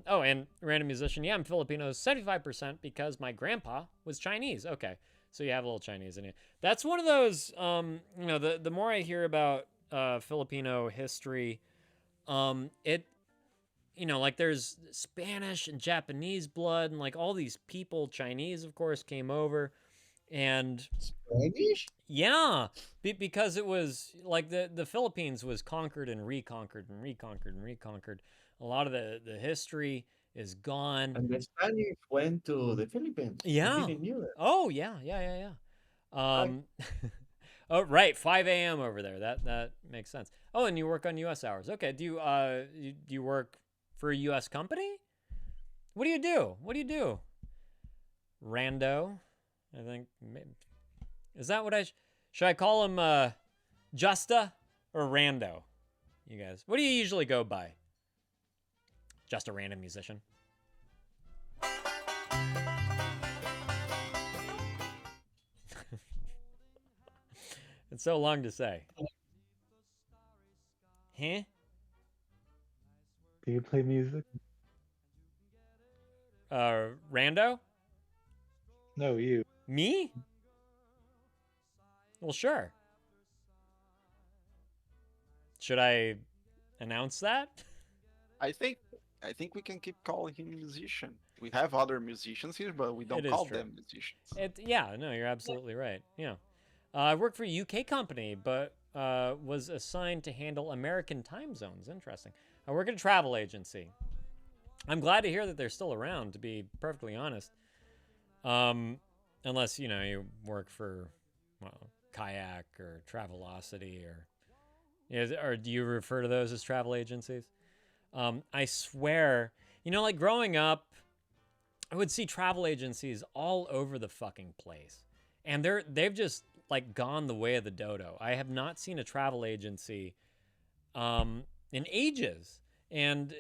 [SPEAKER 2] Oh, and random musician. Yeah, I'm Filipino 75% because my grandpa was Chinese. Okay, so you have a little Chinese in you. That's one of those. The more I hear about Filipino history, it. Like there's Spanish and Japanese blood, and like all these people, Chinese, of course, came over. And
[SPEAKER 12] Spanish?
[SPEAKER 2] Yeah, because it was like the Philippines was conquered and reconquered and reconquered and reconquered. A lot of the history is gone.
[SPEAKER 12] And the Spanish went to the Philippines. I
[SPEAKER 2] Yeah.
[SPEAKER 12] didn't knew that.
[SPEAKER 2] Oh yeah. Oh right, 5 a.m. over there. That makes sense. Oh, and you work on U.S. hours. Okay. Do you work for a U.S. company? What do you do? Rando, I think. Is that what should I call him? Justa or Rando? You guys, what do you usually go by? Just a random musician. It's so long to say. Huh?
[SPEAKER 10] Do you play music?
[SPEAKER 2] Rando?
[SPEAKER 10] No, you.
[SPEAKER 2] Me? Well, sure. Should I announce that?
[SPEAKER 3] I think we can keep calling him musician. We have other musicians here, but we don't
[SPEAKER 2] It is
[SPEAKER 3] call
[SPEAKER 2] true.
[SPEAKER 3] them musicians.
[SPEAKER 2] Yeah, no, you're absolutely right. Yeah. I work for a UK company, but was assigned to handle American time zones. Interesting. I work at a travel agency. I'm glad to hear that they're still around, to be perfectly honest. Unless, you work for, Kayak or Travelocity or do you refer to those as travel agencies? I swear, like growing up, I would see travel agencies all over the fucking place. And they've just like gone the way of the dodo. I have not seen a travel agency in ages. and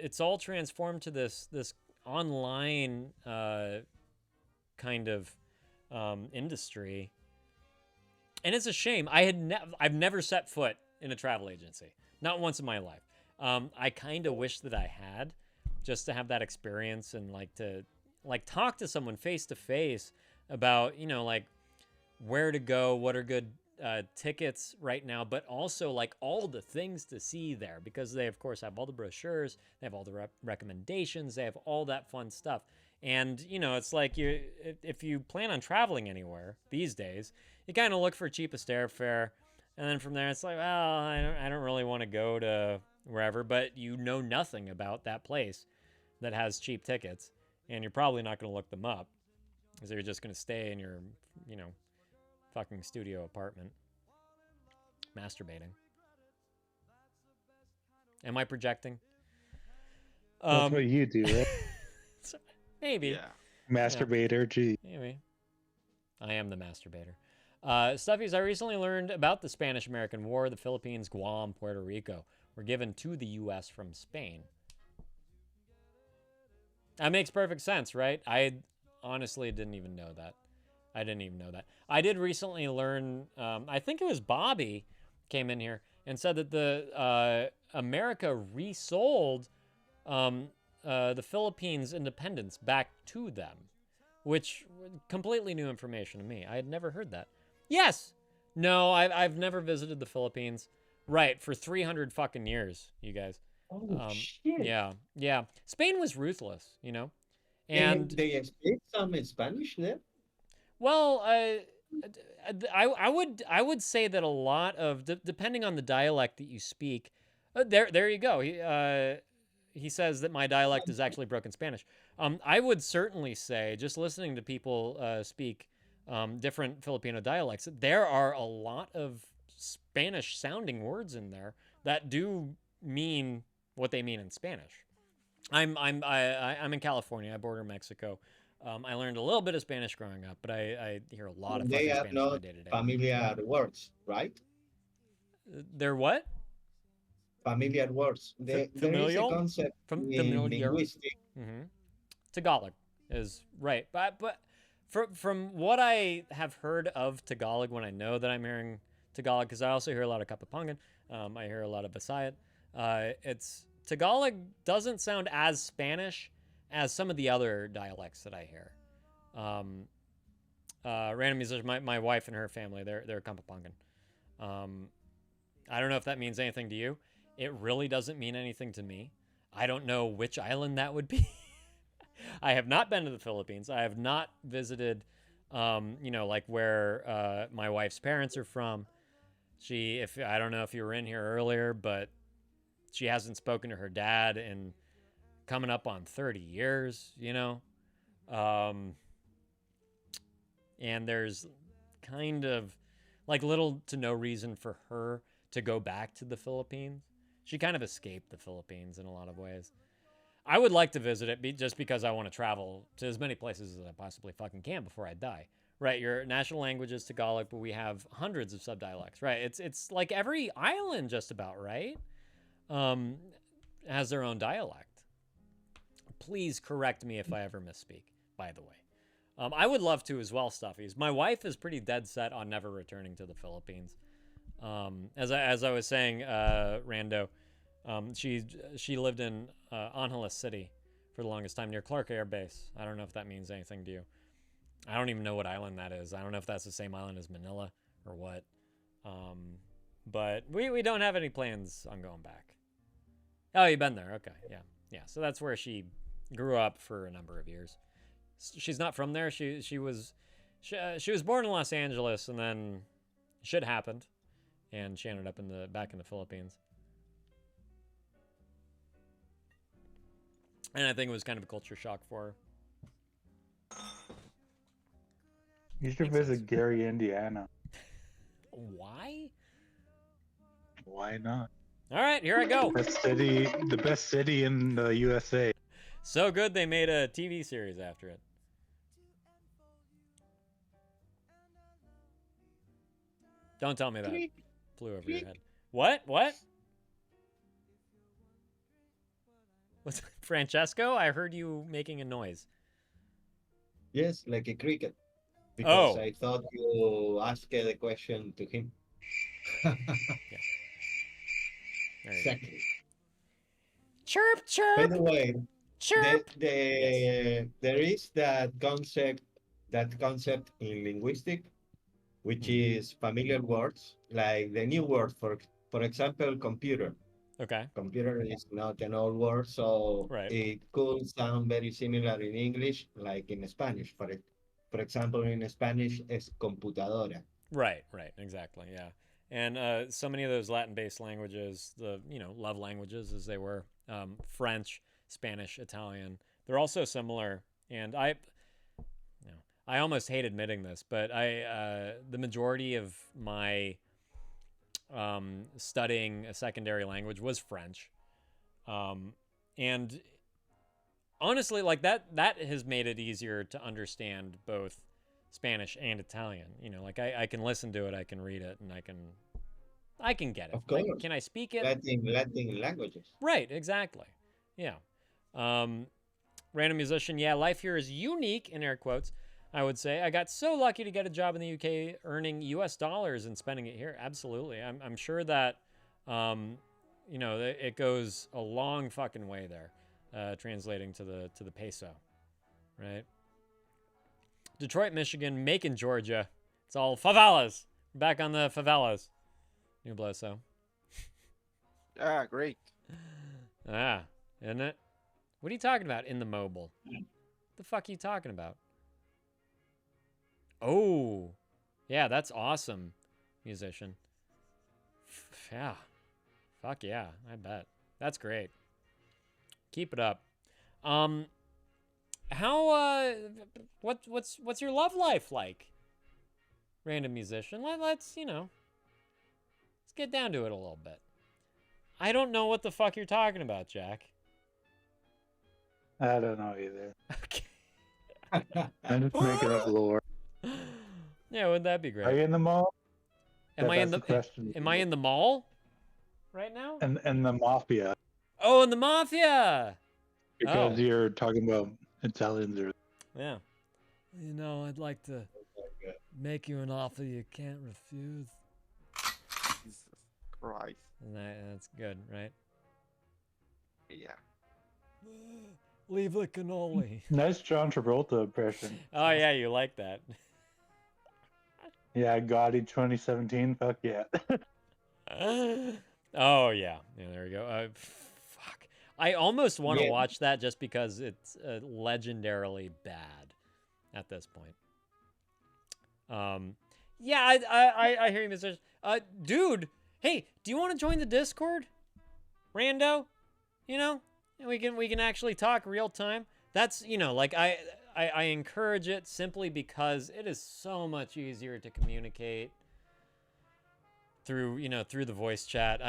[SPEAKER 2] it's all transformed to this online kind of industry, and it's a shame. I've never set foot in a travel agency, not once in my life. I kind of wish that I had, just to have that experience and to talk to someone face to face about, like where to go, what are good tickets right now, but also all the things to see there, because they of course have all the brochures, they have all the recommendations, they have all that fun stuff. And it's if you plan on traveling anywhere these days, you kind of look for cheapest airfare, and then from there it's well, I don't really want to go to wherever, but you know nothing about that place that has cheap tickets, and you're probably not going to look them up, because you're just going to stay in your fucking studio apartment masturbating. Am I projecting?
[SPEAKER 10] That's what you do, right?
[SPEAKER 2] Maybe.
[SPEAKER 3] Yeah.
[SPEAKER 10] Masturbator, gee.
[SPEAKER 2] Maybe. I am the masturbator. Stuffies, I recently learned about the Spanish-American War. The Philippines, Guam, Puerto Rico were given to the U.S. from Spain. That makes perfect sense, right? I honestly didn't even know that. I did recently learn, I think it was Bobby came in here and said that the America resold the Philippines' independence back to them, which completely new information to me. I had never heard that. Yes. No, I've never visited the Philippines. Right, for 300 fucking years, you guys.
[SPEAKER 12] Oh, shit.
[SPEAKER 2] Yeah. Spain was ruthless, and
[SPEAKER 12] they speak some Spanish there.
[SPEAKER 2] Well, I would say that a lot of depending on the dialect that you speak, there you go. He says that my dialect is actually broken Spanish. I would certainly say, just listening to people speak different Filipino dialects, there are a lot of Spanish sounding words in there that do mean what they mean in Spanish. I'm in California. I border Mexico. I learned a little bit of Spanish growing up, but I hear a lot of fucking Spanish in my day-to-day.
[SPEAKER 12] Familiar words, right?
[SPEAKER 2] They're what?
[SPEAKER 12] Familiar words. There is a
[SPEAKER 2] Familial?
[SPEAKER 12] concept
[SPEAKER 2] Familiar.
[SPEAKER 12] linguistic.
[SPEAKER 2] Mm-hmm. Tagalog is right, but from what I have heard of Tagalog, when I know that I'm hearing Tagalog, because I also hear a lot of Kapampangan, I hear a lot of Visayas. It's Tagalog doesn't sound as Spanish as some of the other dialects that I hear. Random musician, my wife and her family, they're Kapampangan. I don't know if that means anything to you. It really doesn't mean anything to me. I don't know which island that would be. I have not been to the Philippines. I have not visited, where my wife's parents are from. I don't know if you were in here earlier, but she hasn't spoken to her dad in coming up on 30 years, and there's kind of little to no reason for her to go back to the Philippines. She kind of escaped the Philippines in a lot of ways. I would like to visit it just because I want to travel to as many places as I possibly fucking can before I die. Right, your national language is Tagalog, but we have hundreds of subdialects. Right, it's like every island just about, right? Has their own dialect. Please correct me if I ever misspeak, by the way. I would love to as well, Stuffies. My wife is pretty dead set on never returning to the Philippines. As I was saying, Rando, she lived in Angeles City for the longest time, near Clark Air Base. I don't know if that means anything to you. I don't even know what island that is. I don't know if that's the same island as Manila or what. But we don't have any plans on going back. Oh, you've been there. Okay, yeah. So that's where she grew up for a number of years. She's not from there. She was born in Los Angeles, and then shit happened, and she ended up back in the Philippines. And I think it was kind of a culture shock for her.
[SPEAKER 10] You should visit Gary, Indiana.
[SPEAKER 2] Why?
[SPEAKER 10] Why not?
[SPEAKER 2] All right, here I go.
[SPEAKER 10] The best city in the USA.
[SPEAKER 2] So good they made a TV series after it. Don't tell me that flew over your head. What? What's Francesco? I heard you making a noise.
[SPEAKER 12] Yes, like a cricket. Because
[SPEAKER 2] Oh.
[SPEAKER 12] I thought you asked the question to him.
[SPEAKER 2] There you go.
[SPEAKER 12] Exactly.
[SPEAKER 2] Chirp,
[SPEAKER 12] By
[SPEAKER 2] chirp,
[SPEAKER 12] the way,
[SPEAKER 2] chirp.
[SPEAKER 12] there is that concept in linguistic, which is familiar words, like the new word for example, computer.
[SPEAKER 2] Okay.
[SPEAKER 12] Computer is not an old word, so
[SPEAKER 2] Right.
[SPEAKER 12] it could sound very similar in English, like in Spanish. For example, in Spanish, es computadora.
[SPEAKER 2] Right, exactly, yeah. And so many of those Latin-based languages, the love languages as they were, French, Spanish, Italian, they're also similar. And I almost hate admitting this, but the majority of my studying a secondary language was French, and honestly, like that has made it easier to understand both Spanish and Italian. Like I can listen to it, I can read it, and I can get it.
[SPEAKER 12] Of course.
[SPEAKER 2] Like, can I speak it?
[SPEAKER 12] Latin languages.
[SPEAKER 2] Right, exactly. Yeah. Random musician, yeah, life here is unique, in air quotes, I would say. I got so lucky to get a job in the UK earning US dollars and spending it here. Absolutely. I'm sure that, it goes a long fucking way there, translating to the peso, right? Detroit, Michigan, Macon, Georgia. It's all favelas. Back on the favelas. New Blesso.
[SPEAKER 3] Ah, great.
[SPEAKER 2] Isn't it? What are you talking about in the mobile? The fuck are you talking about? Oh, yeah, that's awesome, musician. Yeah, fuck yeah, I bet. That's great. Keep it up. What's your love life like? Random musician. Let's get down to it a little bit. I don't know what the fuck you're talking about, Jack.
[SPEAKER 10] I don't know either.
[SPEAKER 2] Okay.
[SPEAKER 10] I'm just making up lore.
[SPEAKER 2] Yeah, wouldn't that be great?
[SPEAKER 10] Are you in the mall?
[SPEAKER 2] Am I in the
[SPEAKER 10] question.
[SPEAKER 2] Am I in the mall right now?
[SPEAKER 10] And the mafia.
[SPEAKER 2] Oh, in the mafia.
[SPEAKER 10] Because you're talking about Italians or.
[SPEAKER 2] Yeah. I'd like to make you an offer you can't refuse.
[SPEAKER 3] Jesus Christ.
[SPEAKER 2] That's good, right?
[SPEAKER 3] Yeah.
[SPEAKER 2] Leave the cannoli.
[SPEAKER 10] Nice John Travolta impression.
[SPEAKER 2] Oh yeah, you like that.
[SPEAKER 10] Yeah, Gotti 2017. Fuck yeah.
[SPEAKER 2] Oh yeah. There we go. Fuck. I almost want to watch that just because it's legendarily bad at this point. Yeah, I hear you, Mr. Dude, hey, do you want to join the Discord? Rando? We can actually talk real time. That's, like I encourage it simply because it is so much easier to communicate through the voice chat.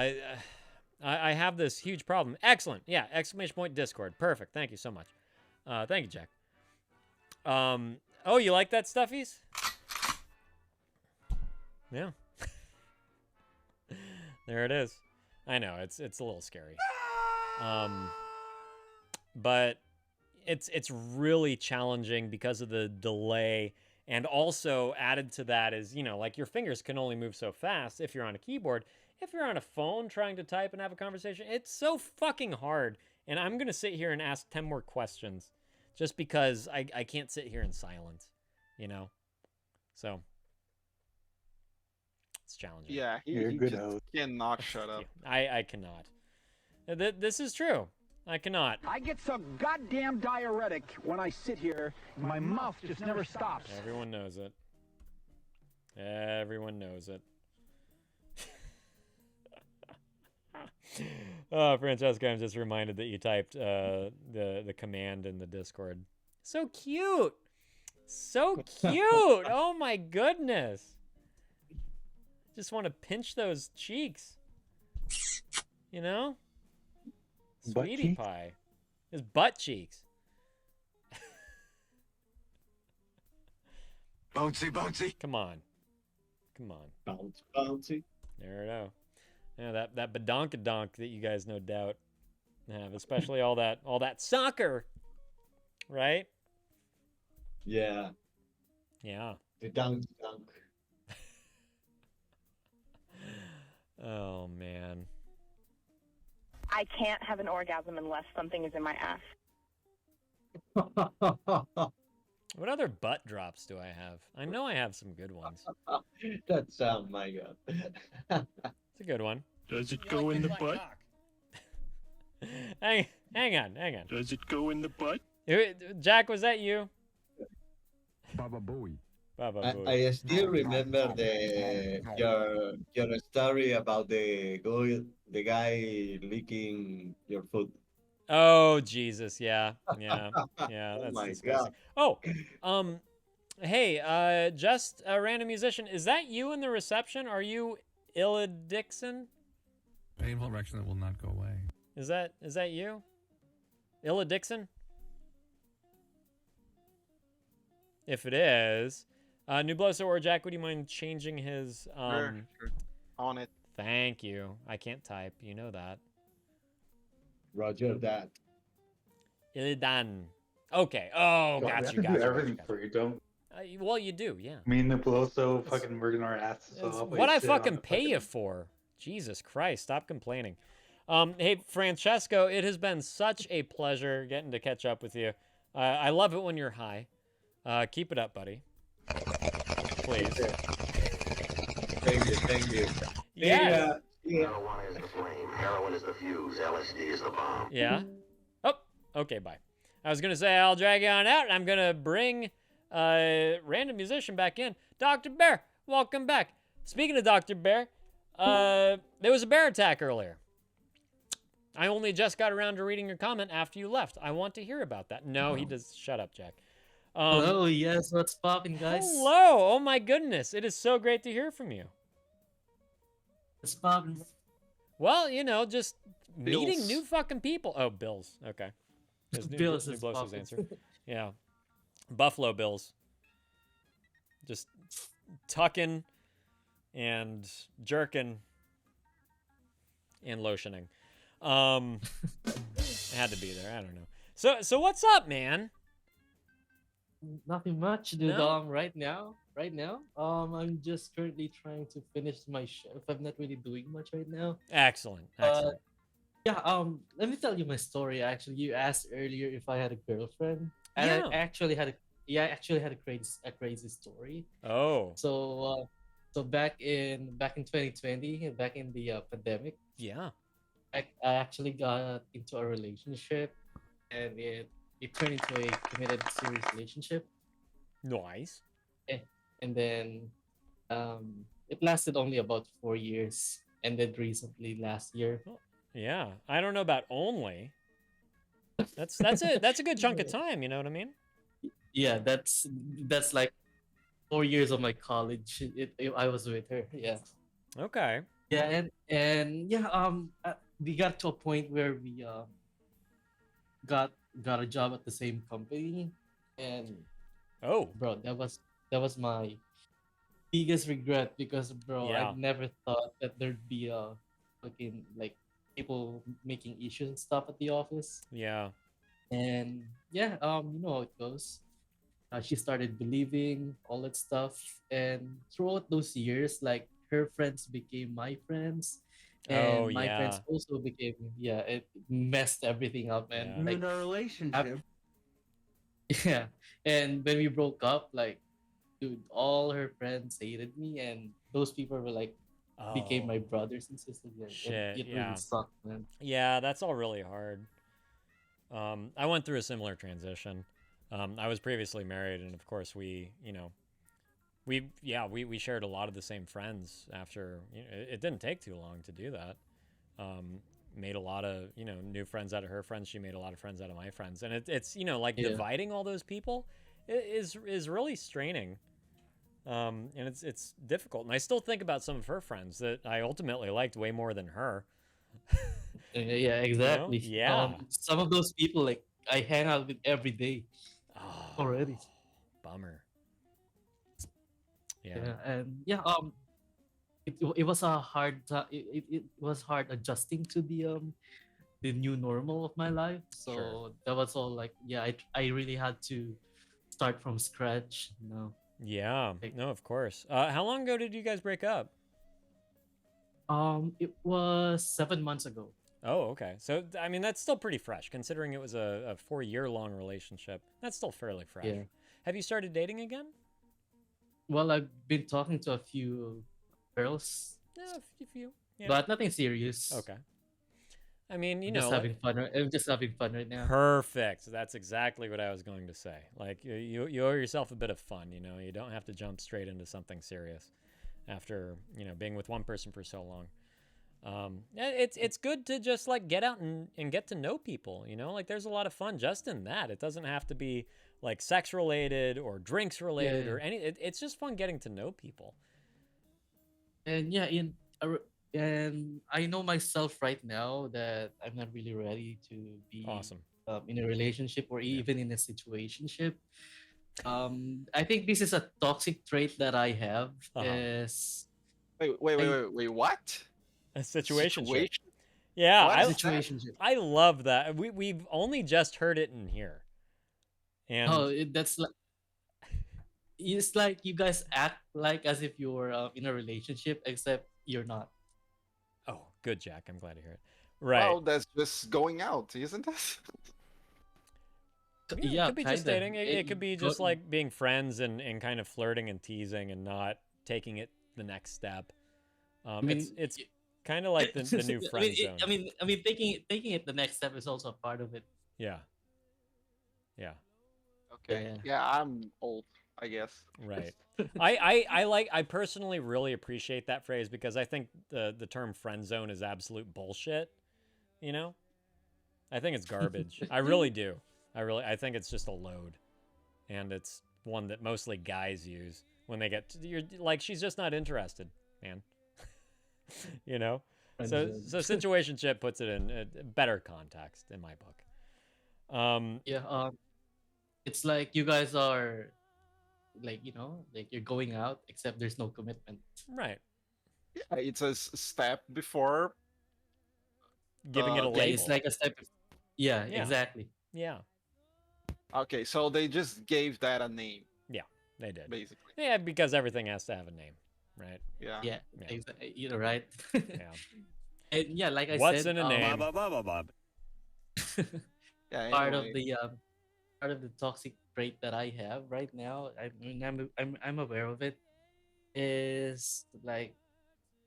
[SPEAKER 2] I have this huge problem. Excellent. Yeah, ! Discord. Perfect. Thank you so much. Thank you, Jack. Oh, you like that, Stuffies? Yeah. There it is. I know, it's a little scary. But it's really challenging because of the delay, and also added to that is, like your fingers can only move so fast if you're on a keyboard. If you're on a phone trying to type and have a conversation, it's so fucking hard. And I'm going to sit here and ask 10 more questions just because I can't sit here in silence, So it's challenging.
[SPEAKER 3] Yeah,
[SPEAKER 10] You're a
[SPEAKER 3] he
[SPEAKER 10] good
[SPEAKER 3] just
[SPEAKER 10] host.
[SPEAKER 3] cannot shut up.
[SPEAKER 2] I cannot. This is true. I cannot.
[SPEAKER 1] I get so goddamn diuretic when I sit here. My mouth just never stops.
[SPEAKER 2] Everyone knows it. Everyone knows it. Oh, Francesca, I'm just reminded that you typed the command in the Discord. So cute. So cute. Oh my goodness. Just want to pinch those cheeks.
[SPEAKER 10] Butt
[SPEAKER 2] Sweetie
[SPEAKER 10] cheeks?
[SPEAKER 2] pie. His butt cheeks.
[SPEAKER 7] Bouncy, bouncy.
[SPEAKER 2] Come on.
[SPEAKER 12] Bouncy.
[SPEAKER 2] There we go. Yeah, that badonkadonk that you guys no doubt have, especially all that soccer, right?
[SPEAKER 12] Yeah.
[SPEAKER 2] Yeah.
[SPEAKER 12] The dunk.
[SPEAKER 2] Oh man.
[SPEAKER 13] I can't have an orgasm unless something is in my ass.
[SPEAKER 2] What other butt drops do I have? I know I have some good ones.
[SPEAKER 12] That's my God.
[SPEAKER 2] It's a good one.
[SPEAKER 7] Does it go in the butt?
[SPEAKER 2] Hang on.
[SPEAKER 7] Does it go in the butt?
[SPEAKER 2] Jack, was that you?
[SPEAKER 1] Baba Booey.
[SPEAKER 12] I still remember your story about the guy licking your foot.
[SPEAKER 2] Oh Jesus, yeah. That's
[SPEAKER 12] my
[SPEAKER 2] disgusting.
[SPEAKER 12] God.
[SPEAKER 2] Oh, hey, just a random musician. Is that you in the reception? Are you Illa Dixon?
[SPEAKER 14] Painful erection that will not go away.
[SPEAKER 2] Is that you? Illa Dixon? If it is, Nubloso or Jack, would you mind changing his
[SPEAKER 3] Sure. On it.
[SPEAKER 2] Thank you. I can't type, you know that.
[SPEAKER 12] Roger that.
[SPEAKER 2] Illidan. Okay. Oh, got you.
[SPEAKER 10] Everything for you, don't.
[SPEAKER 2] Well, you do, yeah.
[SPEAKER 10] Me and Nipoloso fucking working our asses off.
[SPEAKER 2] What I fucking pay you for. Jesus Christ, stop complaining. Hey, Francesco, it has been such a pleasure getting to catch up with you. I love it when you're high. Keep it up, buddy. Please.
[SPEAKER 12] Thank you.
[SPEAKER 2] Yeah.
[SPEAKER 8] Marijuana is the flame, heroin is the fuse, LSD is the bomb.
[SPEAKER 2] Yeah? Oh, okay, bye. I was going to say I'll drag you on out, and I'm going to bring random musician back in. Dr. Bear, welcome back. Speaking of Dr. Bear, there was a bear attack earlier. I only just got around to reading your comment after you left. I want to hear about that. No, he does. Shut up, Jack.
[SPEAKER 15] Hello, yes, what's poppin', guys?
[SPEAKER 2] Hello, oh my goodness. It is so great to hear from you.
[SPEAKER 15] What's poppin'?
[SPEAKER 2] Well, you know, just meeting
[SPEAKER 15] Bills.
[SPEAKER 2] new fucking people. Oh, Bills. Okay.
[SPEAKER 15] Bills
[SPEAKER 2] New
[SPEAKER 15] is
[SPEAKER 2] Blosso's
[SPEAKER 15] poppin'.
[SPEAKER 2] answer. Yeah. Buffalo Bills. Just tucking and jerking and lotioning. It had to be there. I don't know. So what's up, man?
[SPEAKER 15] Nothing much, dude.
[SPEAKER 2] No?
[SPEAKER 15] Right now, I'm just currently trying to finish my shift. I'm not really doing much right now.
[SPEAKER 2] Excellent.
[SPEAKER 15] Yeah. Let me tell you my story. Actually, you asked earlier if I had a girlfriend, and
[SPEAKER 2] Yeah.
[SPEAKER 15] I actually had a crazy story.
[SPEAKER 2] Oh.
[SPEAKER 15] So back in 2020, back in the pandemic,
[SPEAKER 2] Yeah.
[SPEAKER 15] I actually got into a relationship, and it turned into a committed serious relationship.
[SPEAKER 2] Nice.
[SPEAKER 15] And then it lasted only about 4 years, ended recently last year.
[SPEAKER 2] Yeah. I don't know about only. That's it. That's a good chunk of time, you know what I mean?
[SPEAKER 15] Yeah, that's like 4 years of my college. I was with her. Yeah.
[SPEAKER 2] Okay.
[SPEAKER 15] Yeah, and yeah, we got to a point where we got a job at the same company, and bro, that was my biggest regret, because bro,
[SPEAKER 2] Yeah.
[SPEAKER 15] I never thought that there'd be fucking like people making issues and stuff at the office.
[SPEAKER 2] Yeah.
[SPEAKER 15] And yeah, you know how it goes. She started believing all that stuff, and throughout those years, like, her friends became my friends, and my friends also became, it messed everything up, man.
[SPEAKER 16] Ruined our relationship.
[SPEAKER 15] Yeah, and when we broke up, like, dude, all her friends hated me, and those people were like became my brothers and sisters. Yeah,
[SPEAKER 2] Shit,
[SPEAKER 15] it
[SPEAKER 2] yeah.
[SPEAKER 15] really sucked, man.
[SPEAKER 2] Yeah, that's all really hard. I went through a similar transition. I was previously married, and of course we shared a lot of the same friends after, it didn't take too long to do that. Made a lot of, new friends out of her friends. She made a lot of friends out of my friends. And it's dividing all those people is really straining. And it's difficult. And I still think about some of her friends that I ultimately liked way more than her.
[SPEAKER 15] Yeah, exactly.
[SPEAKER 2] Yeah.
[SPEAKER 15] Some of those people, like, I hang out with every day already.
[SPEAKER 2] Bummer.
[SPEAKER 15] And it was a hard it was hard adjusting to the the new normal of my life. So
[SPEAKER 2] Sure.
[SPEAKER 15] that was all like, yeah, I really had to start from scratch. You know.
[SPEAKER 2] Yeah. No, of course. How long ago did you guys break up?
[SPEAKER 15] It was 7 months ago.
[SPEAKER 2] Oh, okay. So, I mean, that's still pretty fresh, considering it was a 4-year-long relationship. That's still fairly fresh.
[SPEAKER 15] Yeah.
[SPEAKER 2] Have you started dating again?
[SPEAKER 15] Well, I've been talking to a few girls,
[SPEAKER 2] Yeah, a few. Yeah.
[SPEAKER 15] but nothing serious.
[SPEAKER 2] Okay. I mean, you
[SPEAKER 15] I'm
[SPEAKER 2] know,
[SPEAKER 15] just having fun. I'm just having fun right now.
[SPEAKER 2] perfect. That's exactly what I was going to say. Like, you owe yourself a bit of fun, you know? You don't have to jump straight into something serious after, you know, being with one person for so long. It's good to just like get out and get to know people, you know, like there's a lot of fun just in that. It doesn't have to be like sex related or drinks related
[SPEAKER 15] Yeah.
[SPEAKER 2] or it's just fun getting to know people.
[SPEAKER 15] And yeah, and I know myself right now that I'm not really ready to be
[SPEAKER 2] Awesome.
[SPEAKER 15] in a relationship or even in a situationship. I think this is a toxic trait that I have. Is
[SPEAKER 3] Wait, what?
[SPEAKER 2] A situation.
[SPEAKER 3] Situation?
[SPEAKER 2] Yeah,
[SPEAKER 3] What
[SPEAKER 2] I
[SPEAKER 3] is that?
[SPEAKER 15] Situationship.
[SPEAKER 2] I love that. We've only just heard it in here. And
[SPEAKER 15] Oh, that's like it's like you guys act like as if you're in a relationship, except you're not.
[SPEAKER 2] oh, good, Jack. I'm glad to hear it. Right.
[SPEAKER 3] Well, that's just going out, isn't it?
[SPEAKER 2] Yeah, it
[SPEAKER 15] Yeah,
[SPEAKER 2] could be just
[SPEAKER 15] kinda.
[SPEAKER 2] dating. It could be just like being friends and kind of flirting and teasing and not taking it the next step.
[SPEAKER 15] mean,
[SPEAKER 2] It's kind of like the new friend zone.
[SPEAKER 15] I mean, taking it the next step is also a part of it.
[SPEAKER 2] Yeah. Yeah.
[SPEAKER 3] Okay. Yeah, I'm old, I guess.
[SPEAKER 2] Right. I personally really appreciate that phrase because I think the term friend zone is absolute bullshit. You know? I think it's garbage. I really do. I think it's just a load. And it's one that mostly guys use when they get to, you're like, she's just not interested, man. You know? So situationship puts it in a better context in my book.
[SPEAKER 15] Yeah, it's like you guys are like, you know, like you're going out except there's no commitment.
[SPEAKER 2] Right.
[SPEAKER 3] Yeah, it's a step before
[SPEAKER 2] Giving it a
[SPEAKER 15] Yeah,
[SPEAKER 2] label.
[SPEAKER 15] it's like a step. Yeah,
[SPEAKER 2] Yeah.
[SPEAKER 15] exactly.
[SPEAKER 2] Yeah.
[SPEAKER 3] Okay, so they just gave that a name,
[SPEAKER 2] Yeah, they did.
[SPEAKER 3] basically.
[SPEAKER 2] Yeah, because everything has to have a name, right?
[SPEAKER 3] Yeah.
[SPEAKER 15] Yeah,
[SPEAKER 2] Yeah.
[SPEAKER 15] you know, right?
[SPEAKER 2] Yeah.
[SPEAKER 15] And yeah, like I
[SPEAKER 2] What's
[SPEAKER 15] said,
[SPEAKER 2] in a name?
[SPEAKER 3] Yeah.
[SPEAKER 15] part of
[SPEAKER 3] Anyway.
[SPEAKER 15] the toxic trait that I have right now, I'm aware of it, is like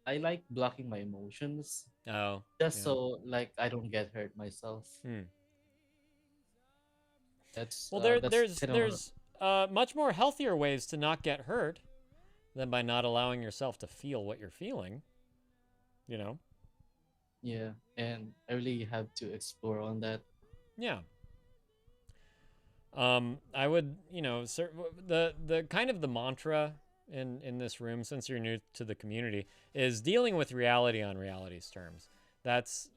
[SPEAKER 15] I like blocking my emotions
[SPEAKER 2] Oh.
[SPEAKER 15] just
[SPEAKER 2] yeah.
[SPEAKER 15] so like I don't get hurt myself.
[SPEAKER 2] Hmm.
[SPEAKER 15] That's
[SPEAKER 2] Well,
[SPEAKER 15] that's kinda
[SPEAKER 2] there's much more healthier ways to not get hurt than by not allowing yourself to feel what you're feeling. You know?
[SPEAKER 15] yeah, and I really have to explore on that.
[SPEAKER 2] Yeah. I would, you know, the kind of the mantra in this room, since you're new to the community, is dealing with reality on reality's terms. That's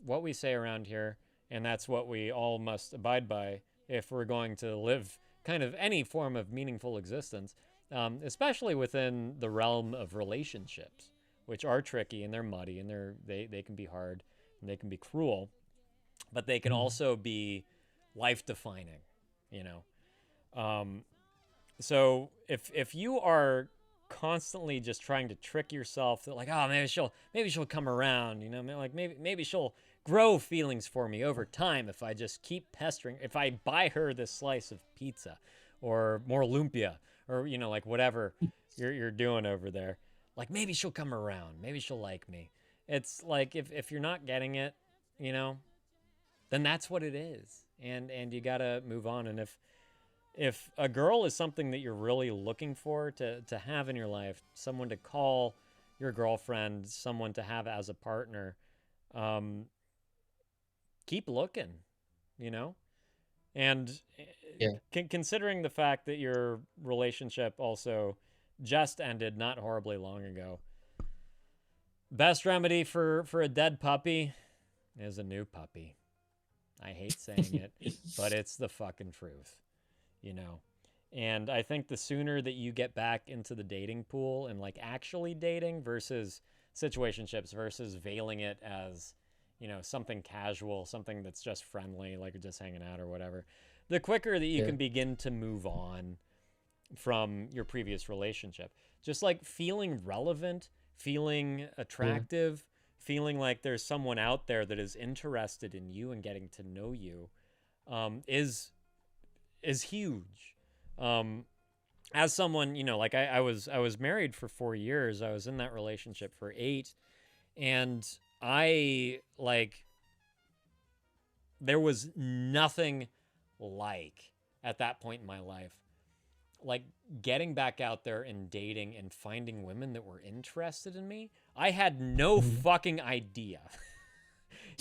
[SPEAKER 2] what we say around here, and that's what we all must abide by if we're going to live kind of any form of meaningful existence, especially within the realm of relationships, which are tricky and they're muddy and they can be hard and they can be cruel, but they can also be life defining, you know. So if you are constantly just trying to trick yourself that like, oh, maybe she'll come around, you know, like maybe she'll grow feelings for me over time if I just keep pestering, if I buy her this slice of pizza or more lumpia or, you know, like whatever you're doing over there, like maybe she'll come around, maybe she'll like me. It's like if you're not getting it, you know, then that's what it is. And you got to move on. And if a girl is something that you're really looking for to have in your life, someone to call your girlfriend, someone to have as a partner, keep looking, you know? And considering the fact that your relationship also just ended not horribly long ago, best remedy for a dead puppy is a new puppy. I hate saying it, but it's the fucking truth, you know? And I think the sooner that you get back into the dating pool and like actually dating versus situationships versus veiling it as, you know, something casual, something that's just friendly, like you're just hanging out or whatever, the quicker that you can begin to move on from your previous relationship. Just like feeling relevant, feeling attractive, feeling like there's someone out there that is interested in you and getting to know you, is huge. As someone, you know, like I was married for 4 years. I was in that relationship for 8, and I like, there was nothing like at that point in my life, like getting back out there and dating and finding women that were interested in me. I had no fucking idea,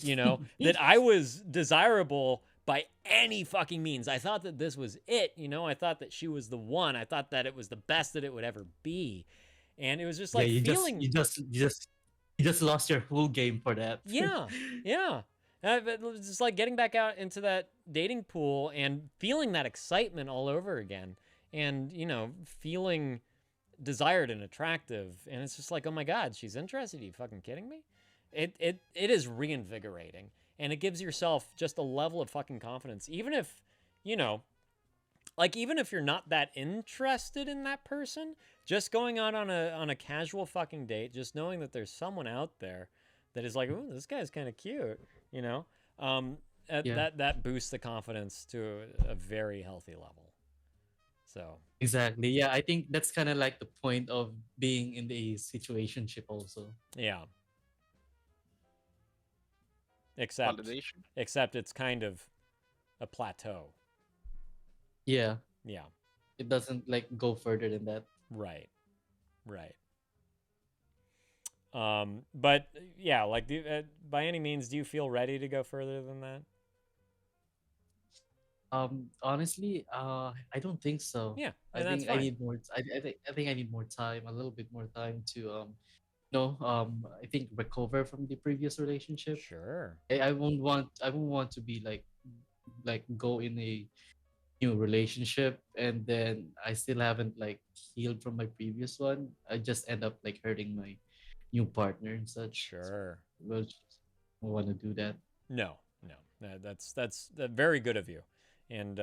[SPEAKER 2] you know, that I was desirable by any fucking means. I thought that this was it, you know. I thought that she was the one. I thought that it was the best that it would ever be, and it was just like feeling.
[SPEAKER 15] You just lost your whole game for that.
[SPEAKER 2] Yeah. It was just like getting back out into that dating pool and feeling that excitement all over again, and you know, feeling desired and attractive, and it's just like, oh my God, she's interested. Are you fucking kidding me? It is reinvigorating. And it gives yourself just a level of fucking confidence. Even if, you know, like even if you're not that interested in that person, just going out on a casual fucking date, just knowing that there's someone out there that is like, ooh, this guy's kind of cute, you know, that boosts the confidence to a very healthy level. So
[SPEAKER 15] Exactly. Yeah, I think that's kind of like the point of being in the situationship also.
[SPEAKER 2] yeah. Except it's kind of a plateau.
[SPEAKER 15] Yeah.
[SPEAKER 2] Yeah.
[SPEAKER 15] It doesn't like go further than that.
[SPEAKER 2] Right. But yeah, like by any means, do you feel ready to go further than that?
[SPEAKER 15] Honestly, I don't think so.
[SPEAKER 2] Yeah,
[SPEAKER 15] I
[SPEAKER 2] and that's
[SPEAKER 15] think I
[SPEAKER 2] fine.
[SPEAKER 15] need more. I think I need more time, a little bit more time to I think recover from the previous relationship.
[SPEAKER 2] Sure.
[SPEAKER 15] I won't want to be like go in a new relationship and then I still haven't like healed from my previous one. I just end up like hurting my new partner and such.
[SPEAKER 2] Sure.
[SPEAKER 15] Well, I want to do that.
[SPEAKER 2] No. That's very good of you, and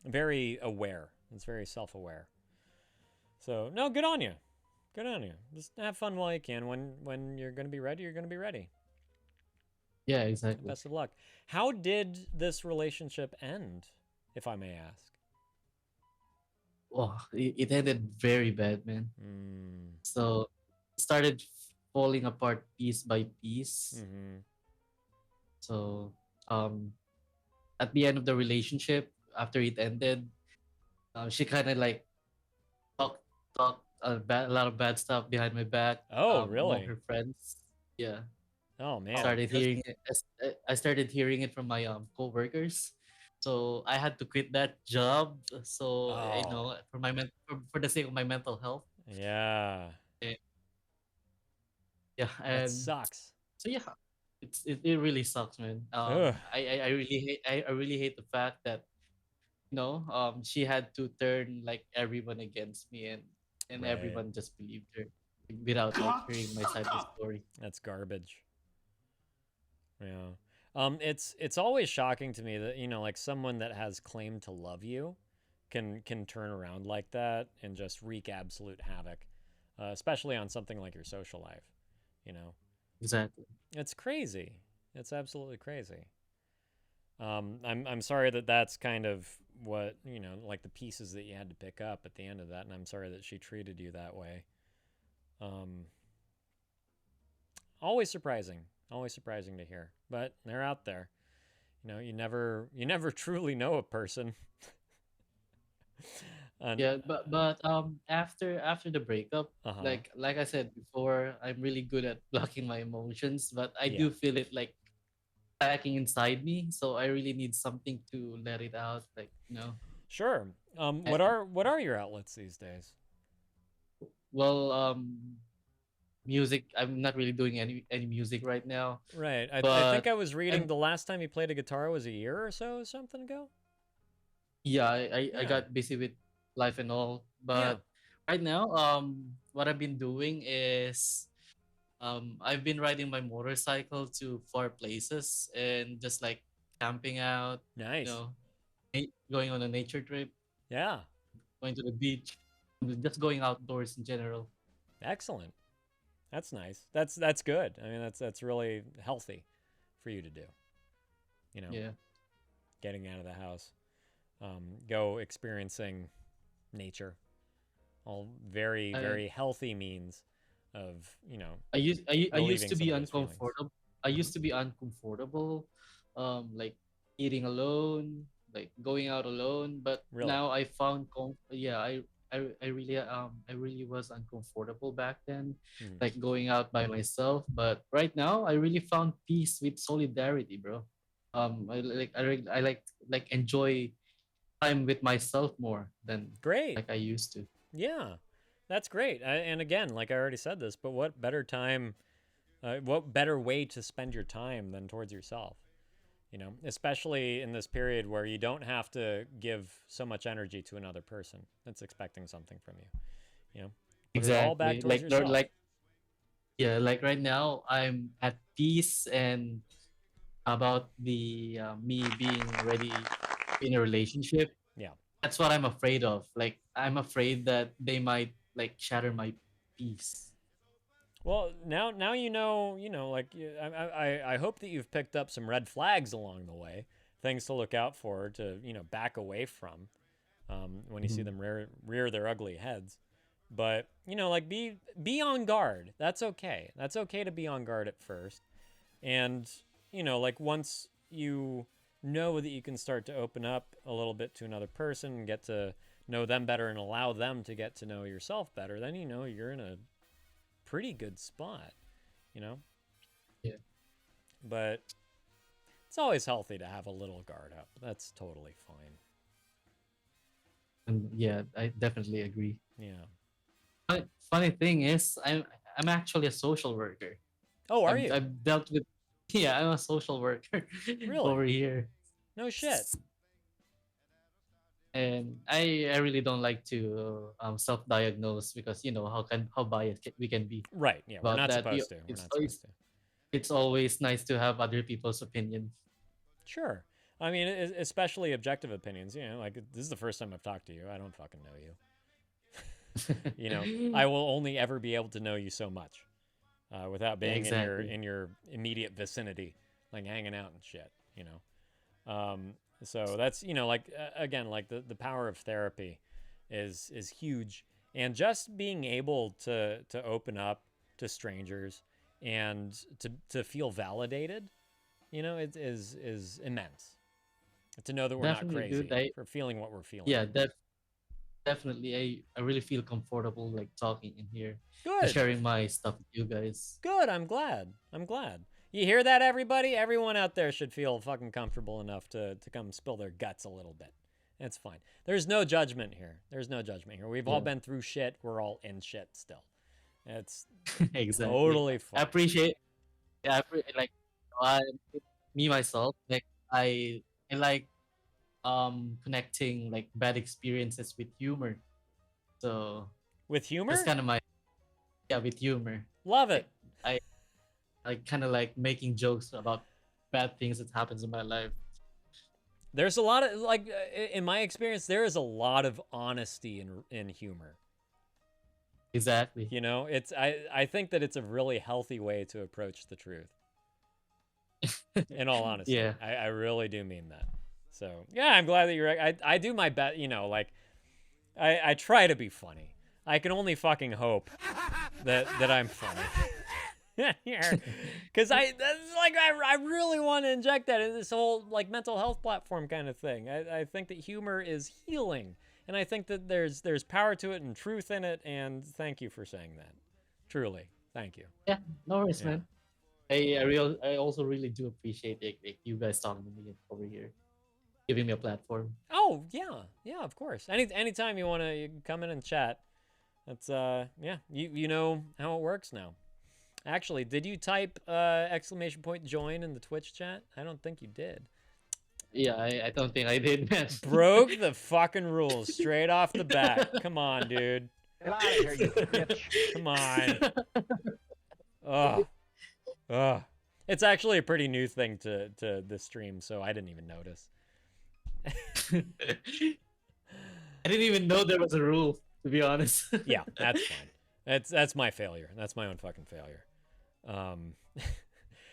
[SPEAKER 2] very aware. It's very self-aware. So no, good on you. Good on you. Just have fun while you can. When you're gonna be ready, you're gonna be ready.
[SPEAKER 15] Yeah, exactly.
[SPEAKER 2] Best of luck. How did this relationship end, if I may ask?
[SPEAKER 15] Oh, it ended very bad, man. So it started falling apart piece by piece. So at the end of the relationship, after it ended, she kind of like talked a lot of bad stuff behind my back.
[SPEAKER 2] Oh,
[SPEAKER 15] among
[SPEAKER 2] really?
[SPEAKER 15] her friends. Yeah.
[SPEAKER 2] Oh man.
[SPEAKER 15] I started hearing it from my coworkers. So I had to quit that job. So you know, for the sake of my mental health.
[SPEAKER 2] Yeah.
[SPEAKER 15] Yeah,
[SPEAKER 2] That
[SPEAKER 15] and
[SPEAKER 2] sucks.
[SPEAKER 15] so yeah, it really sucks, man.
[SPEAKER 2] Ugh.
[SPEAKER 15] I really hate the fact that she had to turn like everyone against me and
[SPEAKER 2] Right.
[SPEAKER 15] everyone just believed her without like hearing my side of the story.
[SPEAKER 2] That's garbage. Yeah. It's always shocking to me that, you know, like someone that has claimed to love you can turn around like that and just wreak absolute havoc, especially on something like your social life, you know.
[SPEAKER 15] Exactly.
[SPEAKER 2] It's crazy. It's absolutely crazy. I'm sorry that that's kind of what, you know, like the pieces that you had to pick up at the end of that, and I'm sorry that she treated you that way. Always surprising to hear, but they're out there. You know, you never truly know a person.
[SPEAKER 15] Yeah, but after the breakup, like I said before, I'm really good at blocking my emotions, but I do feel it like packing inside me, so I really need something to let it out, like, you know.
[SPEAKER 2] Sure. What are your outlets these days?
[SPEAKER 15] Well, music. I'm not really doing any music right now.
[SPEAKER 2] Right. I think
[SPEAKER 15] but
[SPEAKER 2] I was reading the last time you played a guitar was a year or so, something ago.
[SPEAKER 15] Yeah, I got busy with life and all, but right now, what I've been doing is I've been riding my motorcycle to far places and just like camping out.
[SPEAKER 2] Nice.
[SPEAKER 15] You know, going on a nature trip,
[SPEAKER 2] Yeah.
[SPEAKER 15] going to the beach, just going outdoors in general.
[SPEAKER 2] Excellent. That's nice. That's good. I mean, that's really healthy for you to do. You know,
[SPEAKER 15] Yeah.
[SPEAKER 2] getting out of the house, go experiencing nature, all very
[SPEAKER 15] I-
[SPEAKER 2] very healthy means of, you know,
[SPEAKER 15] I used
[SPEAKER 2] relieving
[SPEAKER 15] to
[SPEAKER 2] some
[SPEAKER 15] be
[SPEAKER 2] of those feelings.
[SPEAKER 15] uncomfortable. I used to be uncomfortable, like eating alone, like going out alone. But
[SPEAKER 2] Really?
[SPEAKER 15] now I found yeah, I really was uncomfortable back then,
[SPEAKER 2] Mhm.
[SPEAKER 15] like going out by myself. But right now, I really found peace with solidarity, bro. I like enjoy time with myself more than
[SPEAKER 2] Great.
[SPEAKER 15] like I used to.
[SPEAKER 2] Yeah, that's great. And again, like I already said this, but what better time, what better way to spend your time than towards yourself? You know, especially in this period where you don't have to give so much energy to another person that's expecting something from you. You know, put it all back towards yourself.
[SPEAKER 15] Yeah, like right now I'm at peace and about the me being ready in a relationship.
[SPEAKER 2] Yeah.
[SPEAKER 15] That's what I'm afraid of. Like I'm afraid that they might like shatter my peace.
[SPEAKER 2] Well, now you know, like I hope that you've picked up some red flags along the way, things to look out for, to, you know, back away from, when you see them rear their ugly heads. But, you know, like be on guard. That's okay. That's okay to be on guard at first. And, you know, like once you know that you can start to open up a little bit to another person and get to know them better and allow them to get to know yourself better, then you know you're in a pretty good spot, you know?
[SPEAKER 15] Yeah.
[SPEAKER 2] But it's always healthy to have a little guard up. That's totally fine.
[SPEAKER 15] And yeah, I definitely agree.
[SPEAKER 2] Yeah.
[SPEAKER 15] But funny thing is, I'm actually a social worker.
[SPEAKER 2] Oh, are you?
[SPEAKER 15] I've dealt with yeah, I'm a social worker
[SPEAKER 2] Really?
[SPEAKER 15] over here.
[SPEAKER 2] No shit.
[SPEAKER 15] And I really don't like to self-diagnose because you know how biased we can be.
[SPEAKER 2] Right. Yeah, we're
[SPEAKER 15] But
[SPEAKER 2] not
[SPEAKER 15] that
[SPEAKER 2] supposed to. We're
[SPEAKER 15] it's
[SPEAKER 2] not
[SPEAKER 15] always
[SPEAKER 2] supposed to.
[SPEAKER 15] it's always nice to have other people's opinions.
[SPEAKER 2] Sure. I mean, especially objective opinions. You know, like this is the first time I've talked to you. I don't fucking know you. You know, I will only ever be able to know you so much, without being
[SPEAKER 15] exactly.
[SPEAKER 2] in your immediate vicinity, like hanging out and shit. You know, so that's, you know, like again, like the power of therapy is huge, and just being able to open up to strangers and to feel validated, you know, it is immense. To know that we're
[SPEAKER 15] Definitely,
[SPEAKER 2] not crazy
[SPEAKER 15] dude.
[SPEAKER 2] for feeling what we're feeling.
[SPEAKER 15] Yeah, definitely. I really feel comfortable like talking in here, and
[SPEAKER 2] Good.
[SPEAKER 15] sharing my stuff with you guys.
[SPEAKER 2] Good. I'm glad. You hear that, everybody? Everyone out there should feel fucking comfortable enough to come spill their guts a little bit. It's fine. There's no judgment here. We've all
[SPEAKER 15] Yeah.
[SPEAKER 2] been through shit. We're all in shit still. It's
[SPEAKER 15] Exactly.
[SPEAKER 2] totally fine.
[SPEAKER 15] I appreciate. Yeah, like I, me myself. Like I like connecting like bad experiences with humor. So
[SPEAKER 2] With humor?
[SPEAKER 15] that's kind of my with humor.
[SPEAKER 2] Love it.
[SPEAKER 15] I kind of like making jokes about bad things that happens in my life.
[SPEAKER 2] There's a lot of, like, in my experience, there is a lot of honesty in humor.
[SPEAKER 15] Exactly.
[SPEAKER 2] You know, I think that it's a really healthy way to approach the truth. In all honesty.
[SPEAKER 15] Yeah.
[SPEAKER 2] I really do mean that. So yeah, I'm glad that you're. I do my best. You know, like I try to be funny. I can only fucking hope that I'm funny. Here, because I really want to inject that in this whole like mental health platform kind of thing. I think that humor is healing, and I think that there's power to it and truth in it. And thank you for saying that. Truly, thank you.
[SPEAKER 15] Yeah, no worries,
[SPEAKER 2] Yeah.
[SPEAKER 15] man. I also really do appreciate like you guys talking to me over here, giving me a platform.
[SPEAKER 2] Oh yeah, of course. Anytime you want to come in and chat, that's yeah. You know how it works now. Actually, did you type !join in the Twitch chat? I don't think you did.
[SPEAKER 15] Yeah, I don't think I did, man.
[SPEAKER 2] Broke the fucking rules straight off the bat. Come on, dude.
[SPEAKER 1] Get out of here, you bitch.
[SPEAKER 2] Come on. Ugh. Ugh. It's actually a pretty new thing to the stream, so I didn't even notice.
[SPEAKER 15] I didn't even know there was a rule, to be honest.
[SPEAKER 2] Yeah, that's fine. That's my failure. That's my own fucking failure.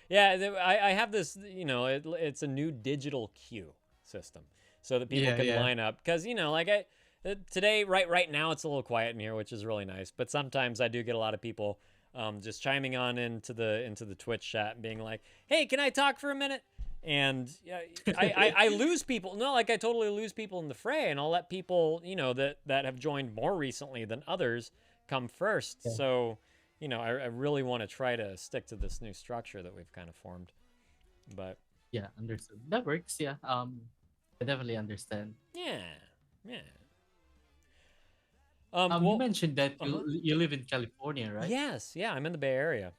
[SPEAKER 2] Yeah, I have this, you know, it's a new digital queue system so that people can line up. Because, you know, like today, right now, it's a little quiet in here, which is really nice. But sometimes I do get a lot of people just chiming on into the Twitch chat and being like, hey, can I talk for a minute? And I lose people. No, like I totally lose people in the fray. And I'll let people, you know, that have joined more recently than others come first. Yeah. So, you know, I really want to try to stick to this new structure that we've kind of formed. But
[SPEAKER 15] yeah, understood. That works. Yeah. I definitely understand.
[SPEAKER 2] Yeah. Yeah.
[SPEAKER 15] You mentioned that you live in California, right?
[SPEAKER 2] Yes. Yeah, I'm in the Bay Area.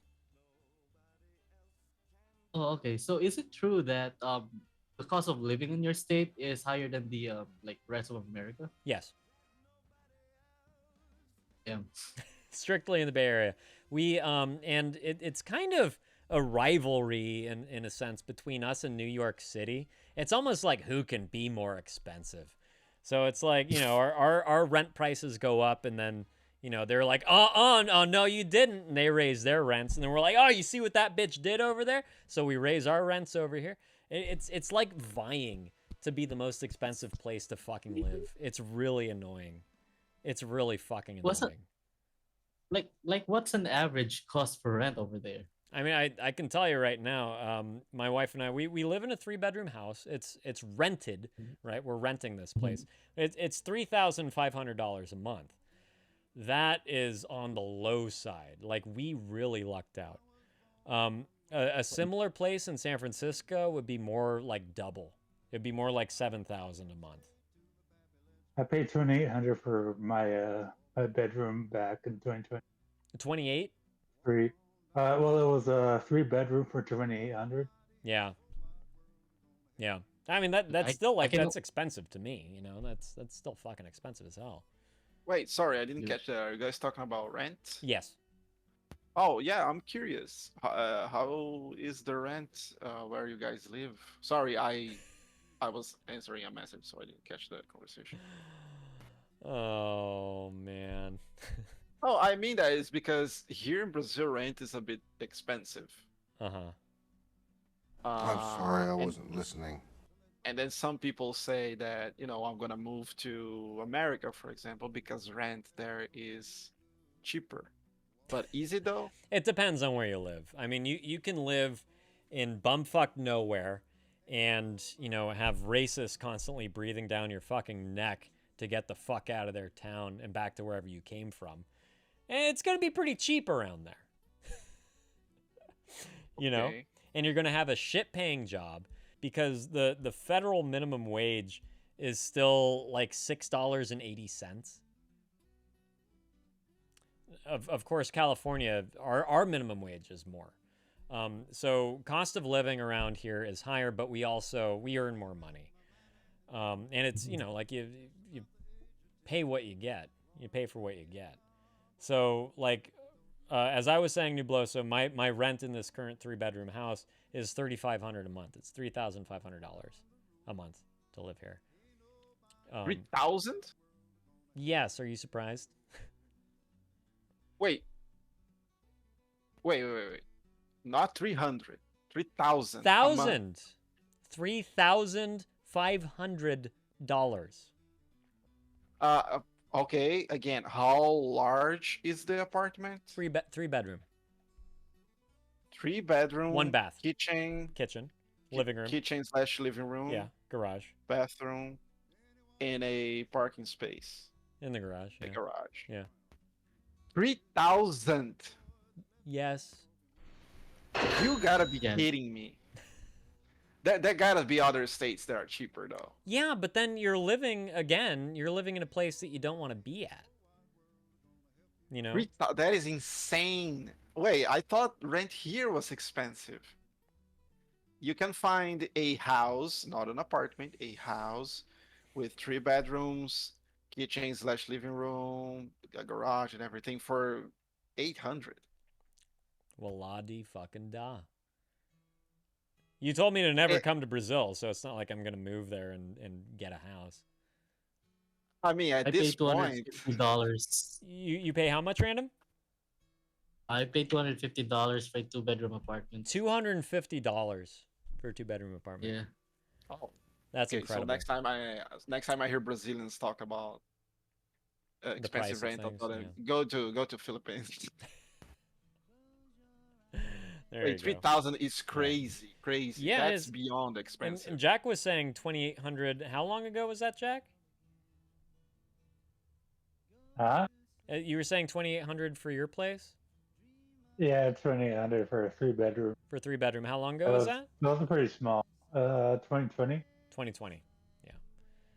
[SPEAKER 15] Oh, okay. So is it true that the cost of living in your state is higher than the like rest of America?
[SPEAKER 2] Yes.
[SPEAKER 15] Yeah.
[SPEAKER 2] Strictly in the Bay Area. We and it's kind of a rivalry in a sense between us and New York City. It's almost like who can be more expensive. So it's like, you know, our rent prices go up and then, you know, they're like, oh, no, you didn't. And they raise their rents. And then we're like, oh, you see what that bitch did over there? So we raise our rents over here. It's like vying to be the most expensive place to fucking live. It's really annoying. It's really fucking annoying.
[SPEAKER 15] Like what's an average cost for rent over there?
[SPEAKER 2] I mean, I can tell you right now, my wife and I, we live in a 3-bedroom house. It's rented, right? We're renting this place. It's $3,500 a month. That is on the low side. Like, we really lucked out. A similar place in San Francisco would be more like double. It'd be more like $7,000 a month.
[SPEAKER 10] I paid $2,800 for my bedroom back in 2020.
[SPEAKER 2] 28?
[SPEAKER 10] Well, it was a 3-bedroom for $2,800.
[SPEAKER 2] Yeah. Yeah. I mean, that's still like, that's expensive to me, you know? That's still fucking expensive as hell.
[SPEAKER 3] Wait, sorry, I didn't catch that. Are you guys talking about rent?
[SPEAKER 2] Yes.
[SPEAKER 3] Oh, yeah, I'm curious. How is the rent where you guys live? Sorry, I was answering a message, so I didn't catch that conversation.
[SPEAKER 2] Oh, man.
[SPEAKER 3] Oh, I mean that is because here in Brazil, rent is a bit expensive.
[SPEAKER 2] Uh-huh.
[SPEAKER 8] I'm sorry, I wasn't listening.
[SPEAKER 3] And then some people say that, you know, I'm going to move to America, for example, because rent there is cheaper. But is it though?
[SPEAKER 2] It depends on where you live. I mean, you can live in bumfuck nowhere and, you know, have racists constantly breathing down your fucking neck to get the fuck out of their town and back to wherever you came from. And it's going to be pretty cheap around there. You know? And you're going to have a shit-paying job because the federal minimum wage is still like $6.80. Of course, California, our minimum wage is more. So cost of living around here is higher, but we earn more money. And it's, you know, like you pay what you get. You pay for what you get. So, like, as I was saying, Nublo, so my rent in this current 3-bedroom house is $3,500 a month. It's $3,500 a month to live here.
[SPEAKER 3] 3,000?
[SPEAKER 2] Yes. Are you surprised?
[SPEAKER 3] Wait. Not 300. 3,000.
[SPEAKER 2] $3,500.
[SPEAKER 3] Okay. Again, how large is the apartment?
[SPEAKER 2] 3-bedroom.
[SPEAKER 3] 3-bedroom.
[SPEAKER 2] 1 bath.
[SPEAKER 3] Kitchen.
[SPEAKER 2] Living room.
[SPEAKER 3] Kitchen/living room.
[SPEAKER 2] Yeah. Garage.
[SPEAKER 3] Bathroom. In a parking space.
[SPEAKER 2] In the garage.
[SPEAKER 3] The garage.
[SPEAKER 2] Yeah.
[SPEAKER 3] 3,000.
[SPEAKER 2] Yes.
[SPEAKER 3] You gotta be kidding me. That gotta be other states that are cheaper though.
[SPEAKER 2] Yeah, but then you're living in a place that you don't want to be at. You know?
[SPEAKER 3] That is insane. Wait, I thought rent here was expensive. You can find a house, not an apartment, a house with 3 bedrooms, kitchen/living room, a garage and everything for $800.
[SPEAKER 2] Waladi fucking da. You told me to never come to Brazil, so it's not like I'm gonna move there and get a house.
[SPEAKER 3] I mean, at this point,
[SPEAKER 15] $250.
[SPEAKER 2] You pay how much, Random?
[SPEAKER 15] I paid $250 for a 2-bedroom apartment.
[SPEAKER 2] $250 for a 2-bedroom apartment.
[SPEAKER 15] Yeah.
[SPEAKER 3] oh,
[SPEAKER 2] That's
[SPEAKER 3] okay.
[SPEAKER 2] incredible.
[SPEAKER 3] So next time I hear Brazilians talk about expensive
[SPEAKER 2] price of
[SPEAKER 3] rent, I'll
[SPEAKER 2] things,
[SPEAKER 3] tell them go to Philippines.
[SPEAKER 2] There
[SPEAKER 3] Wait,
[SPEAKER 2] you go.
[SPEAKER 3] 3,000 is crazy, crazy.
[SPEAKER 2] Yeah, it
[SPEAKER 3] That's
[SPEAKER 2] is.
[SPEAKER 3] beyond expensive.
[SPEAKER 2] And Jack was saying 2,800. How long ago was that, Jack?
[SPEAKER 10] Huh?
[SPEAKER 2] You were saying 2,800 for your place?
[SPEAKER 10] Yeah, 2,800 for a 3-bedroom.
[SPEAKER 2] For a 3-bedroom. How long ago was that?
[SPEAKER 10] Those are pretty small. 2020.
[SPEAKER 2] 2020. Yeah.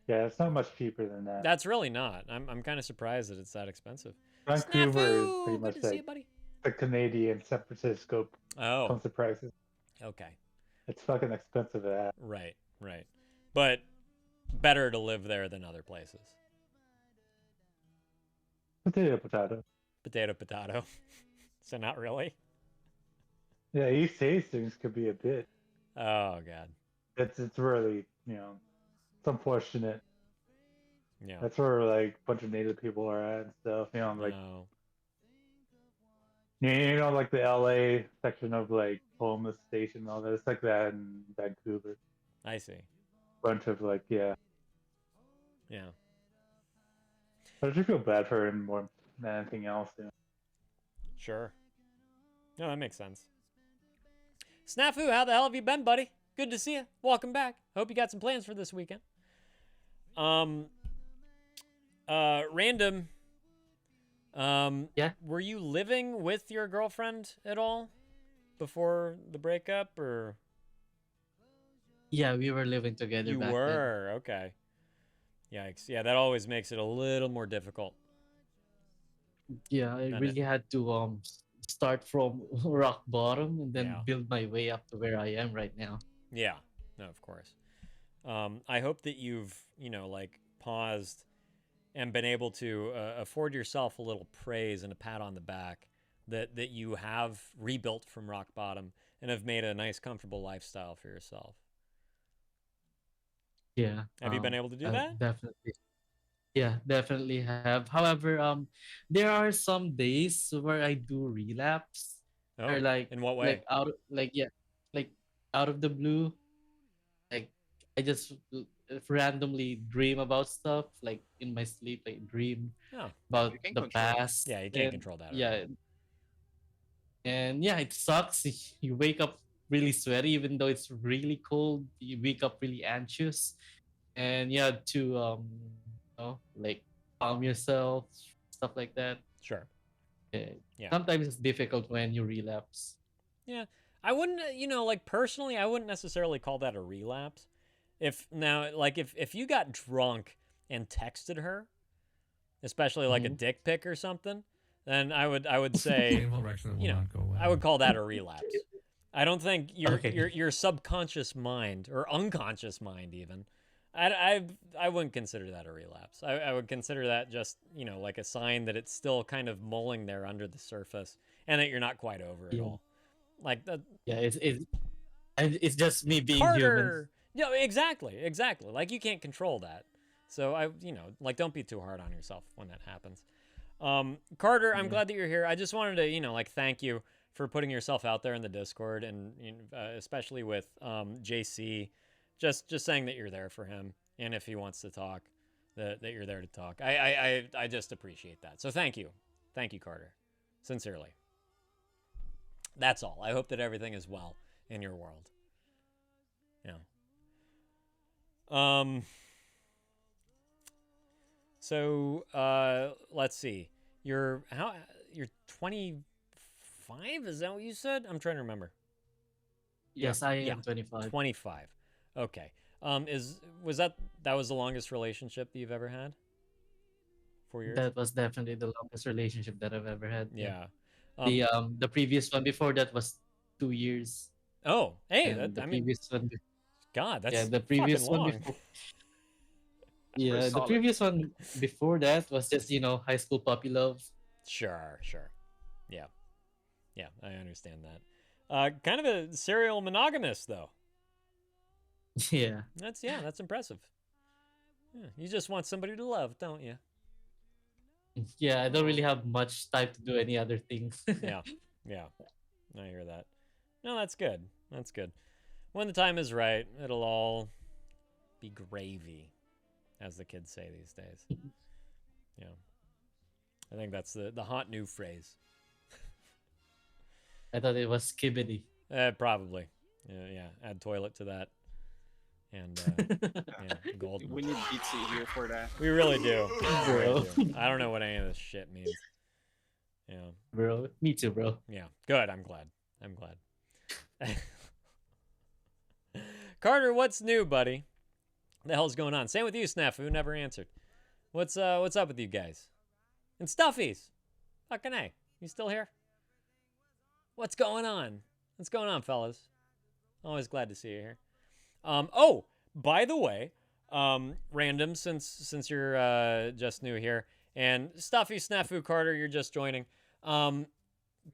[SPEAKER 10] Yeah, it's not much cheaper than that.
[SPEAKER 2] That's really not. I'm kind of surprised that it's that expensive.
[SPEAKER 10] Vancouver is
[SPEAKER 2] Snafu!
[SPEAKER 10] pretty much
[SPEAKER 2] Good to see you,
[SPEAKER 10] like
[SPEAKER 2] buddy.
[SPEAKER 10] the Canadian San Francisco comes to prices.
[SPEAKER 2] Okay.
[SPEAKER 10] It's fucking expensive to have.
[SPEAKER 2] Right, right. But better to live there than other places.
[SPEAKER 10] Potato, potato.
[SPEAKER 2] Potato, potato. So not really?
[SPEAKER 10] Yeah, East Hastings could be a bit.
[SPEAKER 2] Oh, God.
[SPEAKER 10] It's really, it's unfortunate.
[SPEAKER 2] Yeah.
[SPEAKER 10] That's where like a bunch of native people are at and stuff. Like like the LA section of like homeless station and all that. It's like that in Vancouver.
[SPEAKER 2] I see.
[SPEAKER 10] Bunch of like
[SPEAKER 2] Yeah.
[SPEAKER 10] But I just feel bad for him more than anything else.
[SPEAKER 2] Sure. No, that makes sense. Snafu, how the hell have you been, buddy? Good to see you. Welcome back. Hope you got some plans for this weekend. Random.
[SPEAKER 15] Yeah.
[SPEAKER 2] Were you living with your girlfriend at all before the breakup, or?
[SPEAKER 15] Yeah, we were living together.
[SPEAKER 2] You
[SPEAKER 15] back
[SPEAKER 2] were okay. Yikes! Yeah, that always makes it a little more difficult.
[SPEAKER 15] Then. Yeah, I
[SPEAKER 2] Done
[SPEAKER 15] really had to start from rock bottom and then
[SPEAKER 2] Yeah.
[SPEAKER 15] build my way up to where I am right now.
[SPEAKER 2] Yeah, no, of course. I hope that you've, paused and been able to afford yourself a little praise and a pat on the back that you have rebuilt from rock bottom and have made a nice, comfortable lifestyle for yourself.
[SPEAKER 15] Yeah.
[SPEAKER 2] Have you been able to do
[SPEAKER 15] I
[SPEAKER 2] that?
[SPEAKER 15] Definitely. Yeah, definitely have. However, there are some days where I do relapse.
[SPEAKER 2] Oh,
[SPEAKER 15] Or like
[SPEAKER 2] in what way?
[SPEAKER 15] like out of the blue. Like I just randomly dream about stuff, like in my sleep, I dream
[SPEAKER 2] Oh.
[SPEAKER 15] about
[SPEAKER 3] You can
[SPEAKER 15] the
[SPEAKER 3] control it.
[SPEAKER 15] past.
[SPEAKER 2] Yeah, you can't
[SPEAKER 15] and-
[SPEAKER 2] control that.
[SPEAKER 15] Yeah. And yeah, it sucks. You wake up really sweaty, even though it's really cold. You wake up really anxious, and you have to like calm yourself, stuff like that.
[SPEAKER 2] Sure. Yeah.
[SPEAKER 15] Sometimes it's difficult when you relapse.
[SPEAKER 2] Yeah. I wouldn't, personally, I wouldn't necessarily call that a relapse. If you got drunk and texted her, especially like a dick pic or something, then I would say,
[SPEAKER 14] Painful erection that will not go away.
[SPEAKER 2] I would call that a relapse. I don't think
[SPEAKER 15] Okay.
[SPEAKER 2] your subconscious mind or unconscious mind even, I wouldn't consider that a relapse. I would consider that just, like a sign that it's still kind of mulling there under the surface and that you're not quite over it
[SPEAKER 15] Yeah.
[SPEAKER 2] all. Like that.
[SPEAKER 15] Yeah, it's just me being
[SPEAKER 2] Carter. Yeah, exactly. Like you can't control that. So don't be too hard on yourself when that happens. Carter, I'm glad that you're here. I just wanted to, thank you for putting yourself out there in the Discord and especially with JC, just saying that you're there for him and if he wants to talk, that you're there to talk. I just appreciate that. So thank you, Carter, sincerely. That's all. I hope that everything is well in your world. So let's see. You're 25? Is that what you said? I'm trying to remember.
[SPEAKER 15] Yes, I am 25.
[SPEAKER 2] 25. Okay. Was that was the longest relationship that you've ever had? 4 years?
[SPEAKER 15] That was definitely the longest relationship that I've ever had.
[SPEAKER 2] Yeah.
[SPEAKER 15] The previous one before that was 2 years.
[SPEAKER 2] Oh, hey,
[SPEAKER 15] And the
[SPEAKER 2] I mean,
[SPEAKER 15] previous one.
[SPEAKER 2] God, that's
[SPEAKER 15] Yeah, the previous
[SPEAKER 2] fucking
[SPEAKER 15] one
[SPEAKER 2] long.
[SPEAKER 15] before. Yeah, the
[SPEAKER 3] solid.
[SPEAKER 15] previous one before that was just high school puppy love.
[SPEAKER 2] Sure. Yeah. Yeah, I understand that. Kind of a serial monogamist, though.
[SPEAKER 15] Yeah.
[SPEAKER 2] That's impressive. Yeah, you just want somebody to love, don't you?
[SPEAKER 15] Yeah, I don't really have much time to do any other things.
[SPEAKER 2] Yeah, I hear that. No, that's good. That's good. When the time is right, it'll all be gravy, as the kids say these days. Yeah, I think that's the hot new phrase.
[SPEAKER 15] I thought it was skibbity.
[SPEAKER 2] Probably. Yeah, add toilet to that. And yeah, golden.
[SPEAKER 3] We need Beatsy here for that.
[SPEAKER 2] We really do.
[SPEAKER 15] Bro.
[SPEAKER 2] I don't know what any of this shit means. Yeah.
[SPEAKER 15] Bro, me too, bro.
[SPEAKER 2] Yeah. Good. I'm glad. Carter, what's new, buddy? What the hell's going on? Same with you, Snafu. Never answered. What's up with you guys? And Stuffies. Fucking A. You still here? What's going on? What's going on, fellas? Always glad to see you here. Oh, by the way, random, since you're just new here, and Stuffy Snafu Carter, you're just joining.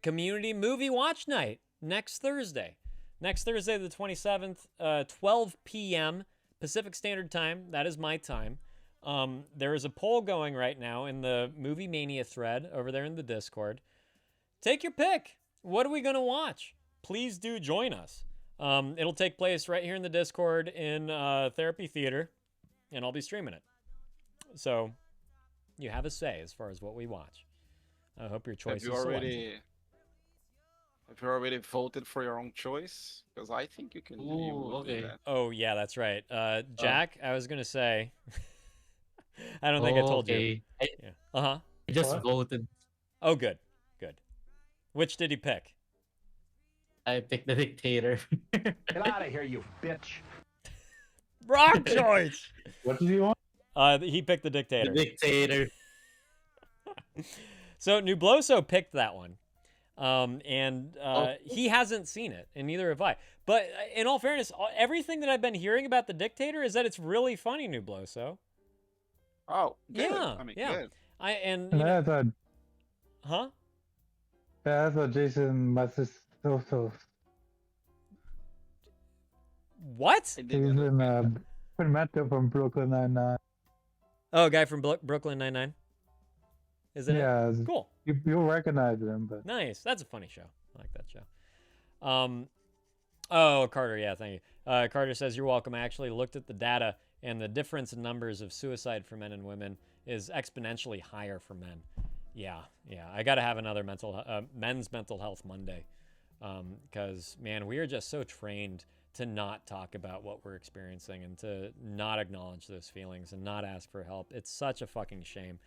[SPEAKER 2] Community movie watch night next Thursday. Next Thursday, the 27th, 12 p.m. Pacific Standard Time. That is my time. There is a poll going right now in the Movie Mania thread over there in the Discord. Take your pick. What are we going to watch? Please do join us. It'll take place right here in the Discord in Therapy Theater, and I'll be streaming it. So you have a say as far as what we watch. I hope your choice is selected.
[SPEAKER 3] Have you already voted for your own choice? Because I think you can.
[SPEAKER 15] Okay.
[SPEAKER 3] Do that.
[SPEAKER 2] Oh yeah, that's right. Jack, I was gonna say. I don't think I told you. Yeah.
[SPEAKER 15] I just voted.
[SPEAKER 2] Oh, good. Which did he pick?
[SPEAKER 15] I picked the Dictator.
[SPEAKER 1] Get out of here, you bitch.
[SPEAKER 2] Wrong choice.
[SPEAKER 10] What did you want?
[SPEAKER 2] He picked the Dictator.
[SPEAKER 15] The Dictator.
[SPEAKER 2] So Nubloso picked that one. And he hasn't seen it, and neither have I. But in all fairness, everything that I've been hearing about the Dictator is that it's really funny, Nubloso.
[SPEAKER 3] Oh, good.
[SPEAKER 2] Yeah,
[SPEAKER 3] I mean,
[SPEAKER 2] yeah.
[SPEAKER 3] good.
[SPEAKER 2] Huh?
[SPEAKER 10] That's what Jason Matsumoto.
[SPEAKER 2] What?
[SPEAKER 10] He's in Matt from Brooklyn Nine-Nine.
[SPEAKER 2] Oh, a guy from Brooklyn Nine-Nine? Isn't it? Cool.
[SPEAKER 10] You'll recognize him, but
[SPEAKER 2] nice. That's a funny show. I like that show. Oh, Carter. Yeah, thank you. Carter says, you're welcome. I actually looked at the data, and the difference in numbers of suicide for men and women is exponentially higher for men. Yeah. I got to have another men's mental health Monday, because, man, we are just so trained to not talk about what we're experiencing and to not acknowledge those feelings and not ask for help. It's such a fucking shame.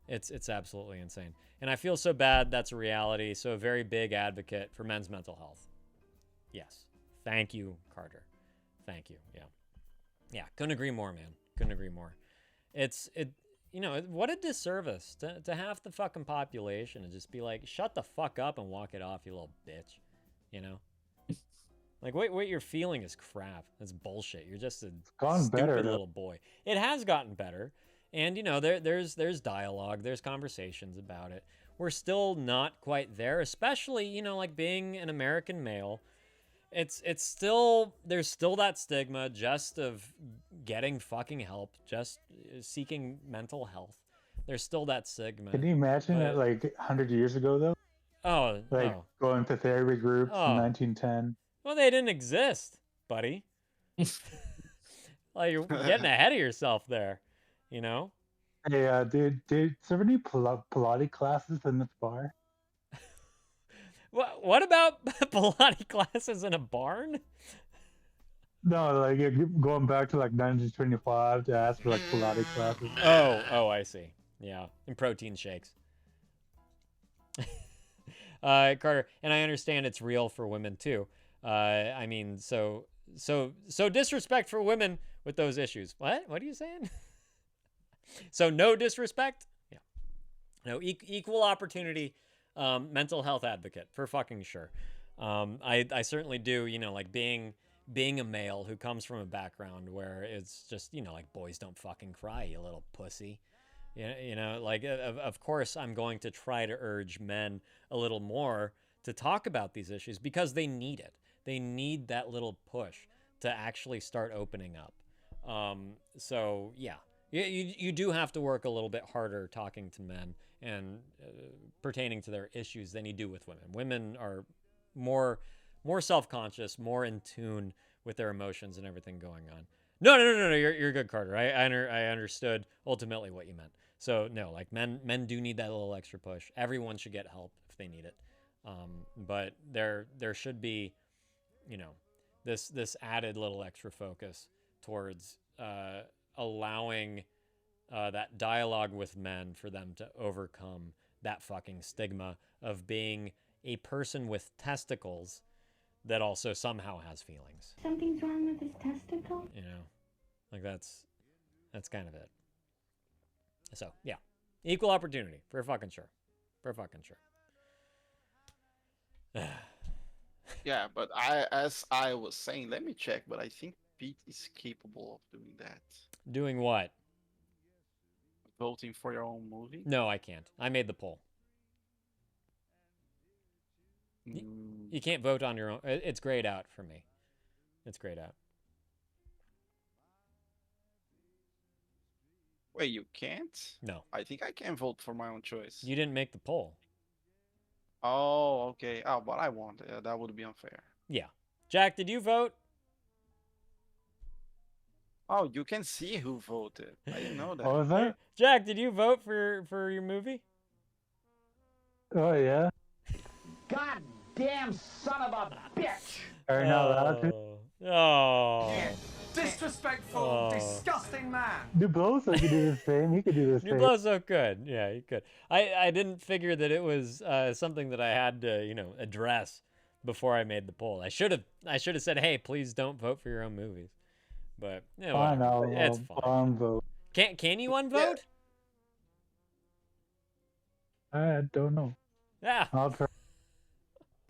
[SPEAKER 2] It's absolutely insane. And I feel so bad that's a reality. So a very big advocate for men's mental health. Yes. Thank you, Carter. Thank you. Yeah. Couldn't agree more, man. Couldn't agree more. What a disservice to half the fucking population and just be like, shut the fuck up and walk it off, you little bitch. You know? Like, what you're feeling is crap. That's bullshit. You're just a stupid little boy. It has gotten better. And, there's dialogue, there's conversations about it. We're still not quite there, especially, like being an American male. It's still, there's still that stigma just of getting fucking help, just seeking mental health. There's still that stigma.
[SPEAKER 10] Can you imagine it like 100 years ago, though?
[SPEAKER 2] Oh,
[SPEAKER 10] going to therapy groups in 1910.
[SPEAKER 2] Well, they didn't exist, buddy. Like, you're getting ahead of yourself there. You know?
[SPEAKER 10] Hey, dude, is there any Pilates classes in this bar?
[SPEAKER 2] What about Pilates classes in a barn?
[SPEAKER 10] No, like going back to like 1925 to ask for like Pilates classes.
[SPEAKER 2] Oh, I see. Yeah, and protein shakes. Carter, and I understand it's real for women too. I mean, so disrespect for women with those issues. What are you saying? So no disrespect? Yeah. No, equal opportunity mental health advocate for fucking sure. I certainly do, like being a male who comes from a background where it's just, like boys don't fucking cry, you little pussy. Like of course I'm going to try to urge men a little more to talk about these issues because they need it. They need that little push to actually start opening up. So yeah, you do have to work a little bit harder talking to men and pertaining to their issues than you do with women. Women are more self-conscious, more in tune with their emotions and everything going on. No, you're good, Carter. I understood ultimately what you meant. So no, like men do need that little extra push. Everyone should get help if they need it. But there should be, you know, this added little extra focus towards allowing that dialogue with men for them to overcome that fucking stigma of being a person with testicles that also somehow has feelings.
[SPEAKER 16] Something's wrong with his testicle?
[SPEAKER 2] You know, like that's kind of it. So yeah, equal opportunity for fucking sure.
[SPEAKER 3] Yeah, but as I was saying, let me check, but I think Pete is capable of doing that.
[SPEAKER 2] Doing what?
[SPEAKER 3] Voting for your own movie?
[SPEAKER 2] No, I can't. I made the poll. You can't vote on your own. It's grayed out for me. It's grayed out.
[SPEAKER 3] Wait, you can't?
[SPEAKER 2] No.
[SPEAKER 3] I think I can vote for my own choice.
[SPEAKER 2] You didn't make the poll.
[SPEAKER 3] Oh, okay. Oh, but I won. That would be unfair.
[SPEAKER 2] Yeah. Jack, did you vote?
[SPEAKER 3] Oh, you can see who voted. I didn't know that.
[SPEAKER 10] What was that?
[SPEAKER 2] Jack, did you vote for your movie?
[SPEAKER 10] Oh yeah.
[SPEAKER 1] Goddamn son of a bitch!
[SPEAKER 10] Are you not allowed to?
[SPEAKER 2] Oh.
[SPEAKER 7] Disrespectful, disgusting man.
[SPEAKER 10] Dubloso could do the same. He could do the same.
[SPEAKER 2] Dubloso could. Yeah, he could. I didn't figure that it was something that I had to, you know, address before I made the poll. I should have said, hey, please don't vote for your own movies. But yeah,
[SPEAKER 10] Fine,
[SPEAKER 2] whatever. It's fine.
[SPEAKER 10] vote.
[SPEAKER 2] Can you unvote?
[SPEAKER 10] I don't know.
[SPEAKER 2] Yeah.
[SPEAKER 10] I'll try.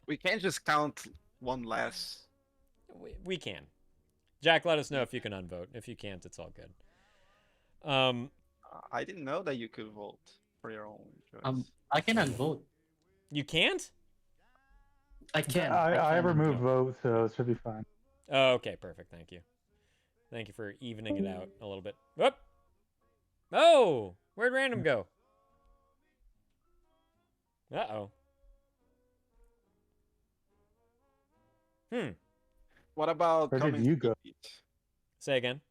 [SPEAKER 3] We can't just count one less.
[SPEAKER 2] We can. Jack, let us know if you can unvote. If you can't, it's all good.
[SPEAKER 3] I didn't know that you could vote for your own choice.
[SPEAKER 15] I can unvote.
[SPEAKER 2] You can't?
[SPEAKER 15] I can.
[SPEAKER 10] I removed vote, so it should be fine.
[SPEAKER 2] Oh, okay, perfect. Thank you. Thank you for evening it out a little bit. Whoop! Oh! Where'd random go? Uh-oh.
[SPEAKER 3] What about
[SPEAKER 10] Where
[SPEAKER 3] come
[SPEAKER 10] did
[SPEAKER 3] and
[SPEAKER 10] you
[SPEAKER 3] see
[SPEAKER 10] go?
[SPEAKER 3] it?
[SPEAKER 2] Say again.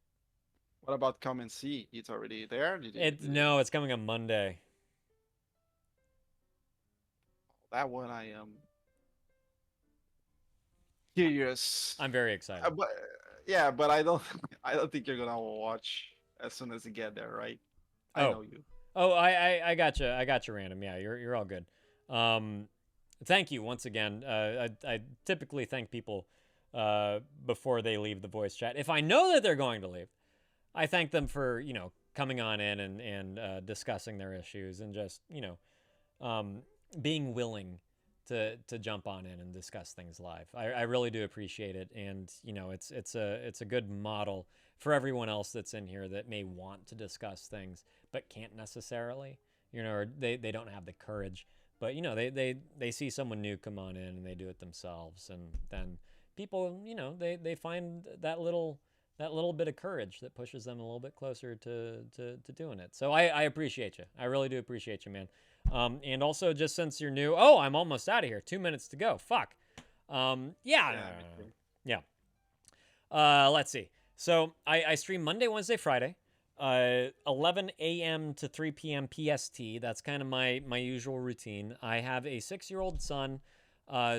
[SPEAKER 3] What about come and see? It's already there?
[SPEAKER 2] No, it's coming on Monday.
[SPEAKER 3] That one I am curious.
[SPEAKER 2] I'm very excited.
[SPEAKER 3] But I don't think you're gonna watch as soon as you get there, right? I know you.
[SPEAKER 2] Oh, I gotcha. I gotcha, random. Yeah, you're all good. Thank you once again. I typically thank people before they leave the voice chat. If I know that they're going to leave, I thank them for, you know, coming on in and discussing their issues and just, you know, being willing to jump on in and discuss things live. I really do appreciate it. And, you know, it's a good model for everyone else that's in here that may want to discuss things but can't necessarily, you know, or they don't have the courage. But, you know, they see someone new come on in and they do it themselves. And then people, you know, they find that little bit of courage that pushes them a little bit closer to doing it. So I appreciate you. I really do appreciate you, man. And also, just since you're new, I'm almost out of here. 2 minutes to go. Fuck. Yeah. Let's see. So I stream Monday, Wednesday, Friday. 11 a.m. to 3 p.m. PST. That's kind of my usual routine. I have a 6-year-old son,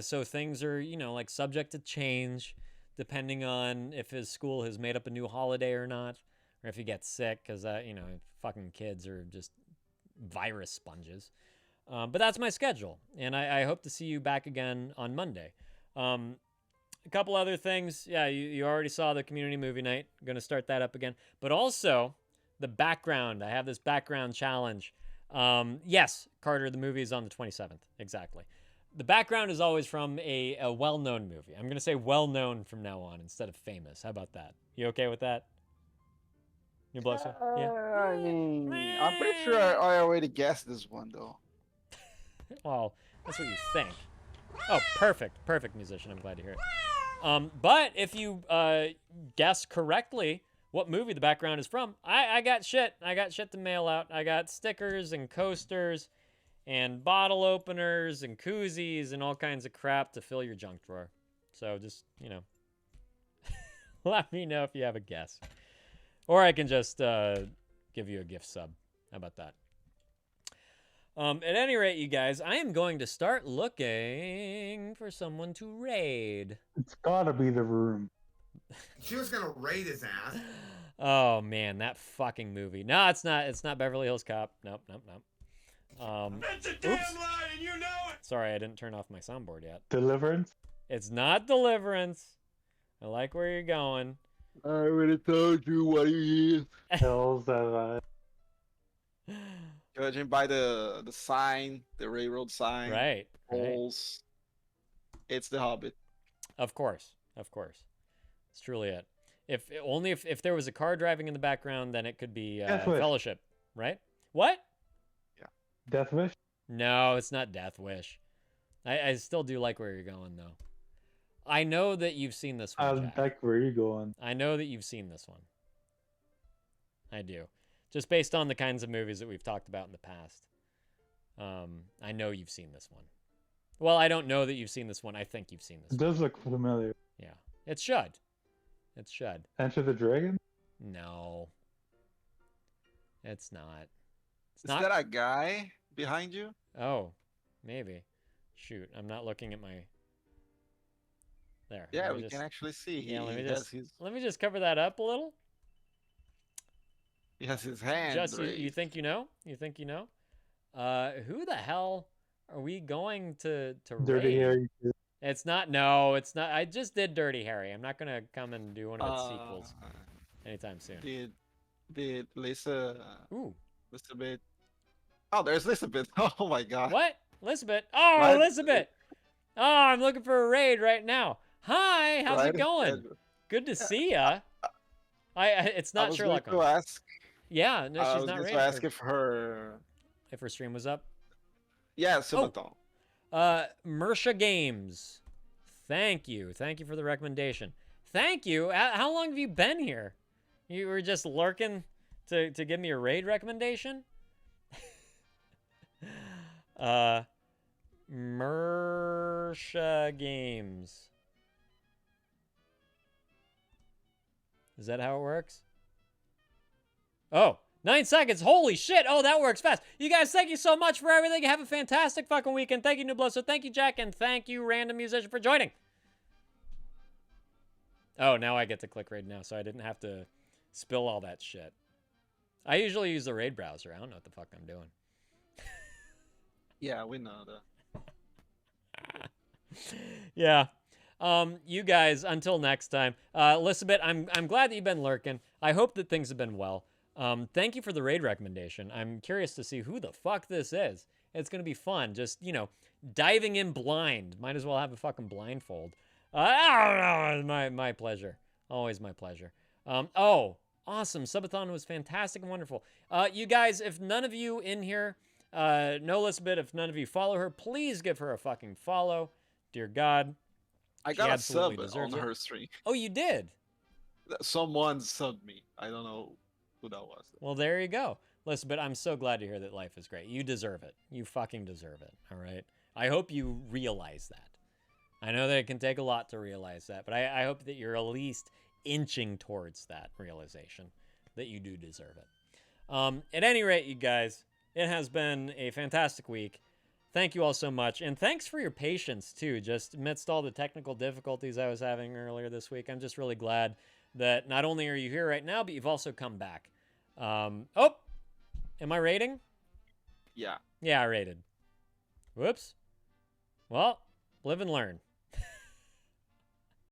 [SPEAKER 2] so things are, you know, like subject to change depending on if his school has made up a new holiday or not, or if he gets sick, because, you know, fucking kids are just virus sponges. But that's my schedule, and I hope to see you back again on Monday. A couple other things. Yeah, you already saw the community movie night. I'm going to start that up again. But also, the background. I have this background challenge. Yes, Carter, the movie is on the 27th. Exactly. The background is always from a well-known movie. I'm going to say well-known from now on instead of famous. How about that? You okay with that? You bless you? Yeah.
[SPEAKER 3] I mean, I'm pretty sure I already guessed this one, though.
[SPEAKER 2] Well, that's what you think. Oh, perfect. Perfect musician. I'm glad to hear it. But if you guess correctly what movie the background is from, I got shit. I got shit to mail out. I got stickers and coasters and bottle openers and koozies and all kinds of crap to fill your junk drawer. So just, you know, let me know if you have a guess. Or I can just give you a gift sub. How about that? At any rate, you guys, I am going to start looking for someone to raid.
[SPEAKER 10] It's gotta be The Room.
[SPEAKER 7] She was gonna raid his ass.
[SPEAKER 2] Oh man, that fucking movie. No, it's not. It's not Beverly Hills Cop. Nope.
[SPEAKER 7] That's a damn lie, and you know it.
[SPEAKER 2] Sorry, I didn't turn off my soundboard yet.
[SPEAKER 10] Deliverance?
[SPEAKER 2] It's not Deliverance. I like where you're going.
[SPEAKER 3] I already told you what it is.
[SPEAKER 10] Hills of
[SPEAKER 3] Judging by the sign, the railroad sign,
[SPEAKER 2] Right.
[SPEAKER 3] poles, it's The Hobbit.
[SPEAKER 2] Of course. It's truly it. If there was a car driving in the background, then it could be
[SPEAKER 10] Death Wish.
[SPEAKER 2] Fellowship, right? What?
[SPEAKER 10] Death Wish?
[SPEAKER 2] No, it's not Death Wish. I still do like where you're going though. I know that you've seen this one. Jack.
[SPEAKER 10] Like where you going?
[SPEAKER 2] I know that you've seen this one. I do. Just based on the kinds of movies that we've talked about in the past. I know you've seen this one. Well, I don't know that you've seen this one. I think you've seen this
[SPEAKER 10] It
[SPEAKER 2] one.
[SPEAKER 10] does look familiar.
[SPEAKER 2] Yeah. It should. It should.
[SPEAKER 10] Enter the Dragon?
[SPEAKER 2] No. It's not. It's
[SPEAKER 3] Is
[SPEAKER 2] not.
[SPEAKER 3] that a guy behind you?
[SPEAKER 2] Oh, maybe. Shoot, I'm not looking at my... There.
[SPEAKER 3] Yeah,
[SPEAKER 2] let me
[SPEAKER 3] we
[SPEAKER 2] just-
[SPEAKER 3] can actually see.
[SPEAKER 2] Yeah, let me
[SPEAKER 3] has
[SPEAKER 2] just let me just cover that up a little.
[SPEAKER 3] he has his hand
[SPEAKER 2] Just you
[SPEAKER 3] raised.
[SPEAKER 2] think you know? You think you know? Who the hell are we going to
[SPEAKER 10] Dirty
[SPEAKER 2] raid?
[SPEAKER 10] Harry.
[SPEAKER 2] It's not. No, it's not. I just did Dirty Harry. I'm not gonna come and do one of its sequels anytime soon.
[SPEAKER 3] Did Lisa?
[SPEAKER 2] Ooh.
[SPEAKER 3] Elizabeth. Oh, there's Elizabeth. Oh my God.
[SPEAKER 2] What? Elizabeth? Oh,
[SPEAKER 3] Right.
[SPEAKER 2] Elizabeth! Oh, I'm looking for a raid right now. Hi, how's it
[SPEAKER 3] Right.
[SPEAKER 2] going? Good to see ya. It's
[SPEAKER 3] I
[SPEAKER 2] not
[SPEAKER 3] was
[SPEAKER 2] Sherlock
[SPEAKER 3] going to
[SPEAKER 2] Holmes.
[SPEAKER 3] ask.
[SPEAKER 2] Yeah, no,
[SPEAKER 3] I
[SPEAKER 2] she's
[SPEAKER 3] was
[SPEAKER 2] not
[SPEAKER 3] going
[SPEAKER 2] raiding.
[SPEAKER 3] to ask if her.
[SPEAKER 2] If her stream was up.
[SPEAKER 3] Yeah, Subaton.
[SPEAKER 2] Mersha Games. Thank you. Thank you for the recommendation. Thank you. How long have you been here? You were just lurking to give me a raid recommendation? Mersha Games. Is that how it works? Oh, 9 seconds. Holy shit. Oh, that works fast. You guys, thank you so much for everything. Have a fantastic fucking weekend. Thank you, Nublo. So thank you, Jack, and thank you, Random Musician, for joining. Oh, now I get to click raid now, so I didn't have to spill all that shit. I usually use the raid browser. I don't know what the fuck I'm doing.
[SPEAKER 3] Yeah, we know that.
[SPEAKER 2] Yeah. You guys, until next time. Elizabeth, I'm glad that you've been lurking. I hope that things have been well. Thank you for the raid recommendation. I'm curious to see who the fuck this is. It's going to be fun. Just, you know, diving in blind. Might as well have a fucking blindfold. I don't know. My pleasure. Always my pleasure. Oh, awesome. Subathon was fantastic and wonderful. You guys, if none of you in here know Elizabeth, if none of you follow her, please give her a fucking follow. Dear God.
[SPEAKER 3] I
[SPEAKER 2] She
[SPEAKER 3] got a
[SPEAKER 2] absolutely
[SPEAKER 3] sub on
[SPEAKER 2] deserves it.
[SPEAKER 3] her stream.
[SPEAKER 2] Oh, you did?
[SPEAKER 3] Someone subbed me. I don't know who that was.
[SPEAKER 2] Well, there you go. Elizabeth, I'm so glad to hear that life is great. You deserve it. You fucking deserve it. All right? I hope you realize that. I know that it can take a lot to realize that, but I hope that you're at least inching towards that realization that you do deserve it. At any rate, you guys, it has been a fantastic week. Thank you all so much. And thanks for your patience, too, just amidst all the technical difficulties I was having earlier this week. I'm just really glad that not only are you here right now, but you've also come back. Oh, am I rating?
[SPEAKER 3] Yeah.
[SPEAKER 2] Yeah, I rated. Whoops. Well, live and learn.